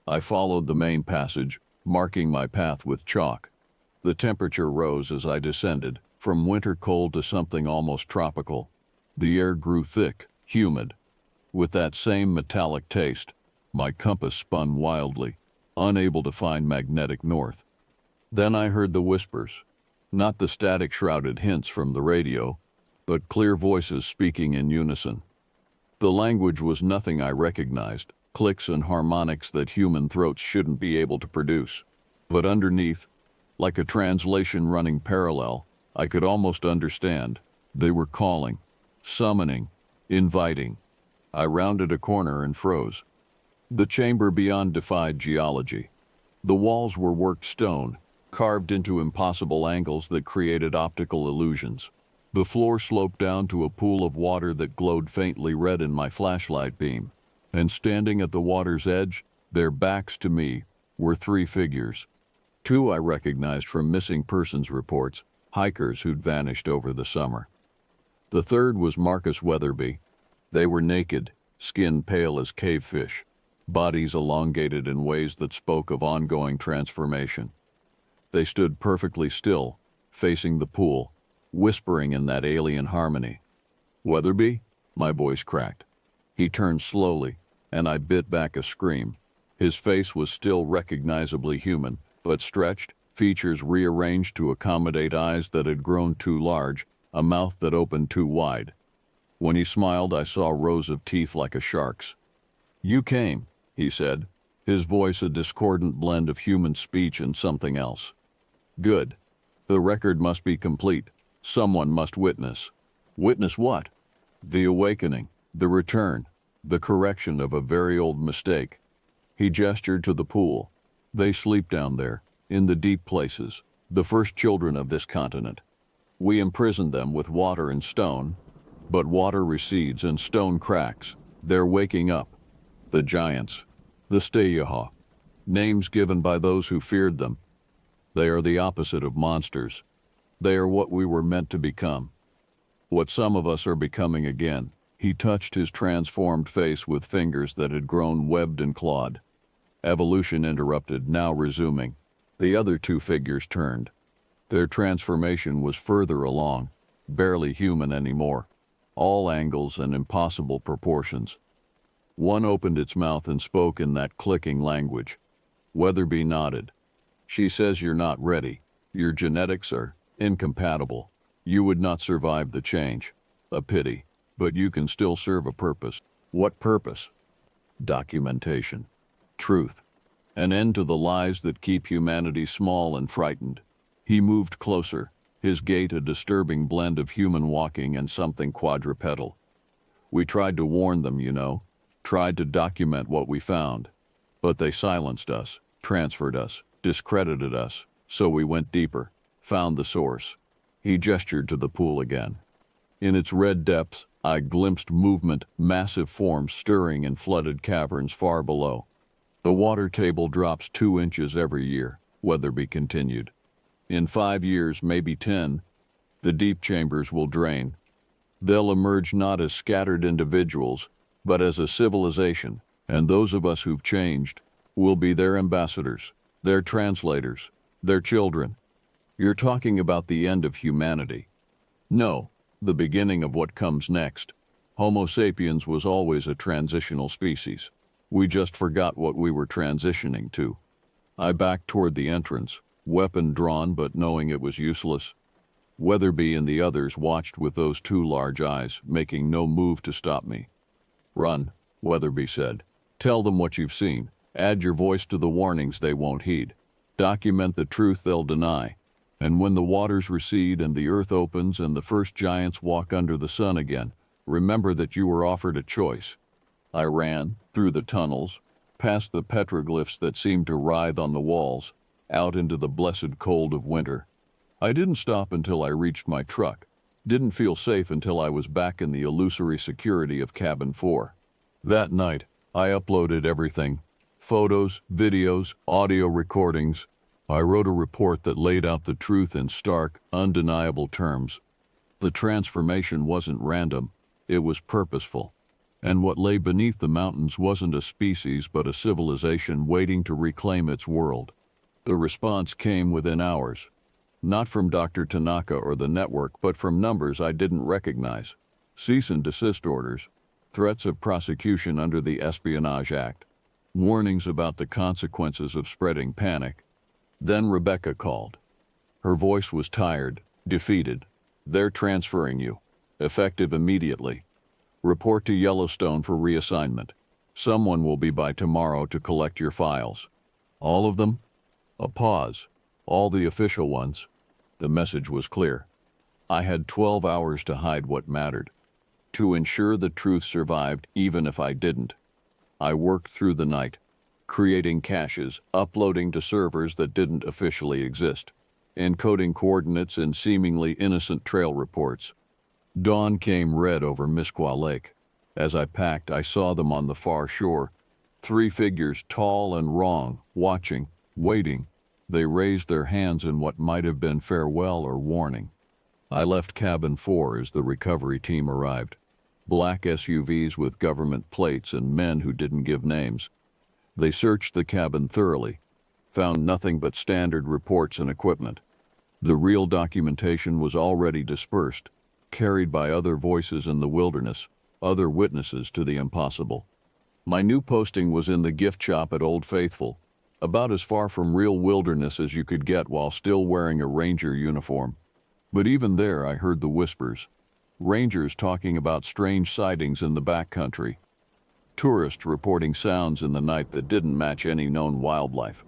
S1: I followed the main passage, marking my path with chalk. The temperature rose as I descended, from winter cold to something almost tropical. The air grew thick, humid. With that same metallic taste, my compass spun wildly, unable to find magnetic north. Then I heard the whispers, not the static-shrouded hints from the radio, but clear voices speaking in unison. The language was nothing I recognized, clicks and harmonics that human throats shouldn't be able to produce. But underneath, like a translation running parallel, I could almost understand. They were calling, summoning, inviting. I rounded a corner and froze. The chamber beyond defied geology. The walls were worked stone, carved into impossible angles that created optical illusions. The floor sloped down to a pool of water that glowed faintly red in my flashlight beam. And standing at the water's edge, their backs to me, were 3 figures. 2 I recognized from missing persons reports, hikers who'd vanished over the summer. The third was Marcus Weatherby. They were naked, skin pale as cave fish, bodies elongated in ways that spoke of ongoing transformation. They stood perfectly still, facing the pool, whispering in that alien harmony. "Weatherby?" My voice cracked. He turned slowly, and I bit back a scream. His face was still recognizably human, but stretched, features rearranged to accommodate eyes that had grown too large, a mouth that opened too wide. When he smiled, I saw rows of teeth like a shark's. "You came," he said, his voice a discordant blend of human speech and something else. "Good. The record must be complete. Someone must witness." "Witness what?" "The awakening, the return, the correction of a very old mistake." He gestured to the pool. "They sleep down there, in the deep places, the first children of this continent. We imprisoned them with water and stone, but water recedes and stone cracks. They're waking up. The giants, the Steyaha, names given by those who feared them. They are the opposite of monsters. They are what we were meant to become. What some of us are becoming again." He touched his transformed face with fingers that had grown webbed and clawed. Evolution interrupted, now resuming. The other 2 figures turned. Their transformation was further along, barely human anymore. All angles and impossible proportions. One opened its mouth and spoke in that clicking language. Weatherby nodded. She says you're not ready. Your genetics are incompatible. You would not survive the change. A pity, but you can still serve a purpose. What purpose? Documentation. Truth. An end to the lies that keep humanity small and frightened. He moved closer, his gait a disturbing blend of human walking and something quadrupedal. We tried to warn them, you know, tried to document what we found. But they silenced us, transferred us, discredited us, so we went deeper, found the source. He gestured to the pool again. In its red depths, I glimpsed movement, massive forms stirring in flooded caverns far below. The water table drops 2 inches every year, Weatherby continued. In 5 years, maybe 10, the deep chambers will drain. They'll emerge not as scattered individuals, but as a civilization, and those of us who've changed will be their ambassadors, their translators, their children. You're talking about the end of humanity. No, the beginning of what comes next. Homo sapiens was always a transitional species. We just forgot what we were transitioning to. I backed toward the entrance, weapon drawn but knowing it was useless. Weatherby and the others watched with those 2 large eyes, making no move to stop me. Run, Weatherby said. Tell them what you've seen. Add your voice to the warnings they won't heed. Document the truth they'll deny. And when the waters recede and the earth opens and the first giants walk under the sun again, remember that you were offered a choice. I ran, through the tunnels, past the petroglyphs that seemed to writhe on the walls, out into the blessed cold of winter. I didn't stop until I reached my truck, didn't feel safe until I was back in the illusory security of Cabin 4. That night, I uploaded everything. Photos, videos, audio recordings. I wrote a report that laid out the truth in stark, undeniable terms. The transformation wasn't random, it was purposeful. And what lay beneath the mountains wasn't a species but a civilization waiting to reclaim its world. The response came within hours. Not from Dr. Tanaka or the network, but from numbers I didn't recognize. Cease and desist orders, threats of prosecution under the Espionage Act, warnings about the consequences of spreading panic. Then Rebecca called. Her voice was tired, defeated. They're transferring you. Effective immediately. Report to Yellowstone for reassignment. Someone will be by tomorrow to collect your files. All of them? A pause. All the official ones. The message was clear. I had 12 hours to hide what mattered. To ensure the truth survived even if I didn't. I worked through the night, creating caches, uploading to servers that didn't officially exist, encoding coordinates in seemingly innocent trail reports. Dawn came red over Misquah Lake. As I packed, I saw them on the far shore, 3 figures tall and wrong, watching, waiting. They raised their hands in what might have been farewell or warning. I left Cabin 4 as the recovery team arrived. Black SUVs with government plates and men who didn't give names. They searched the cabin thoroughly, found nothing but standard reports and equipment. The real documentation was already dispersed, carried by other voices in the wilderness, other witnesses to the impossible. My new posting was in the gift shop at Old Faithful, about as far from real wilderness as you could get while still wearing a ranger uniform. But even there I heard the whispers. Rangers talking about strange sightings in the backcountry. Tourists reporting sounds in the night that didn't match any known wildlife.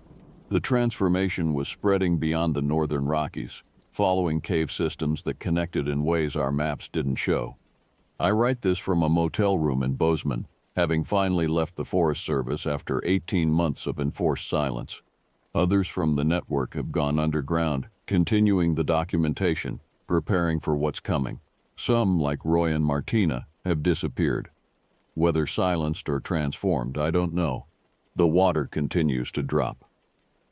S1: The transformation was spreading beyond the northern Rockies, following cave systems that connected in ways our maps didn't show. I write this from a motel room in Bozeman, having finally left the Forest Service after 18 months of enforced silence. Others from the network have gone underground, continuing the documentation, preparing for what's coming. Some, like Roy and Martina, have disappeared. Whether silenced or transformed, I don't know. The water continues to drop.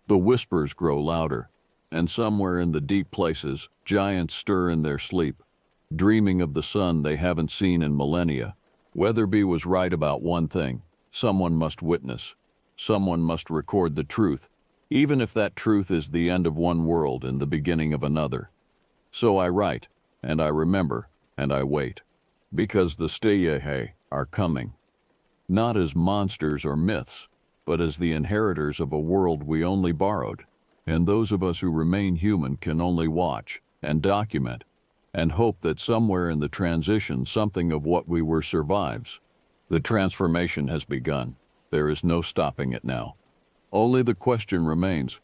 S1: The whispers grow louder, and somewhere in the deep places, giants stir in their sleep, dreaming of the sun they haven't seen in millennia. Weatherby was right about one thing. Someone must witness. Someone must record the truth, even if that truth is the end of one world and the beginning of another. So I write, and I remember, and I wait. Because the Steyahe are coming. Not as monsters or myths, but as the inheritors of a world we only borrowed. And those of us who remain human can only watch and document and hope that somewhere in the transition something of what we were survives. The transformation has begun. There is no stopping it now. Only the question remains,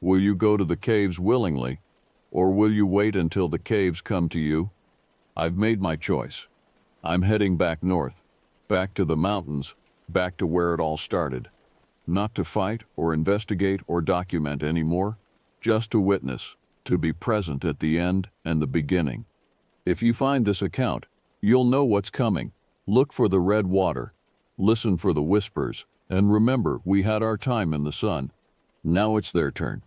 S1: will you go to the caves willingly, or will you wait until the caves come to you? I've made my choice. I'm heading back north, back to the mountains, back to where it all started. Not to fight or investigate or document anymore, just to witness, to be present at the end and the beginning. If you find this account, you'll know what's coming. Look for the red water, listen for the whispers, and remember we had our time in the sun. Now it's their turn.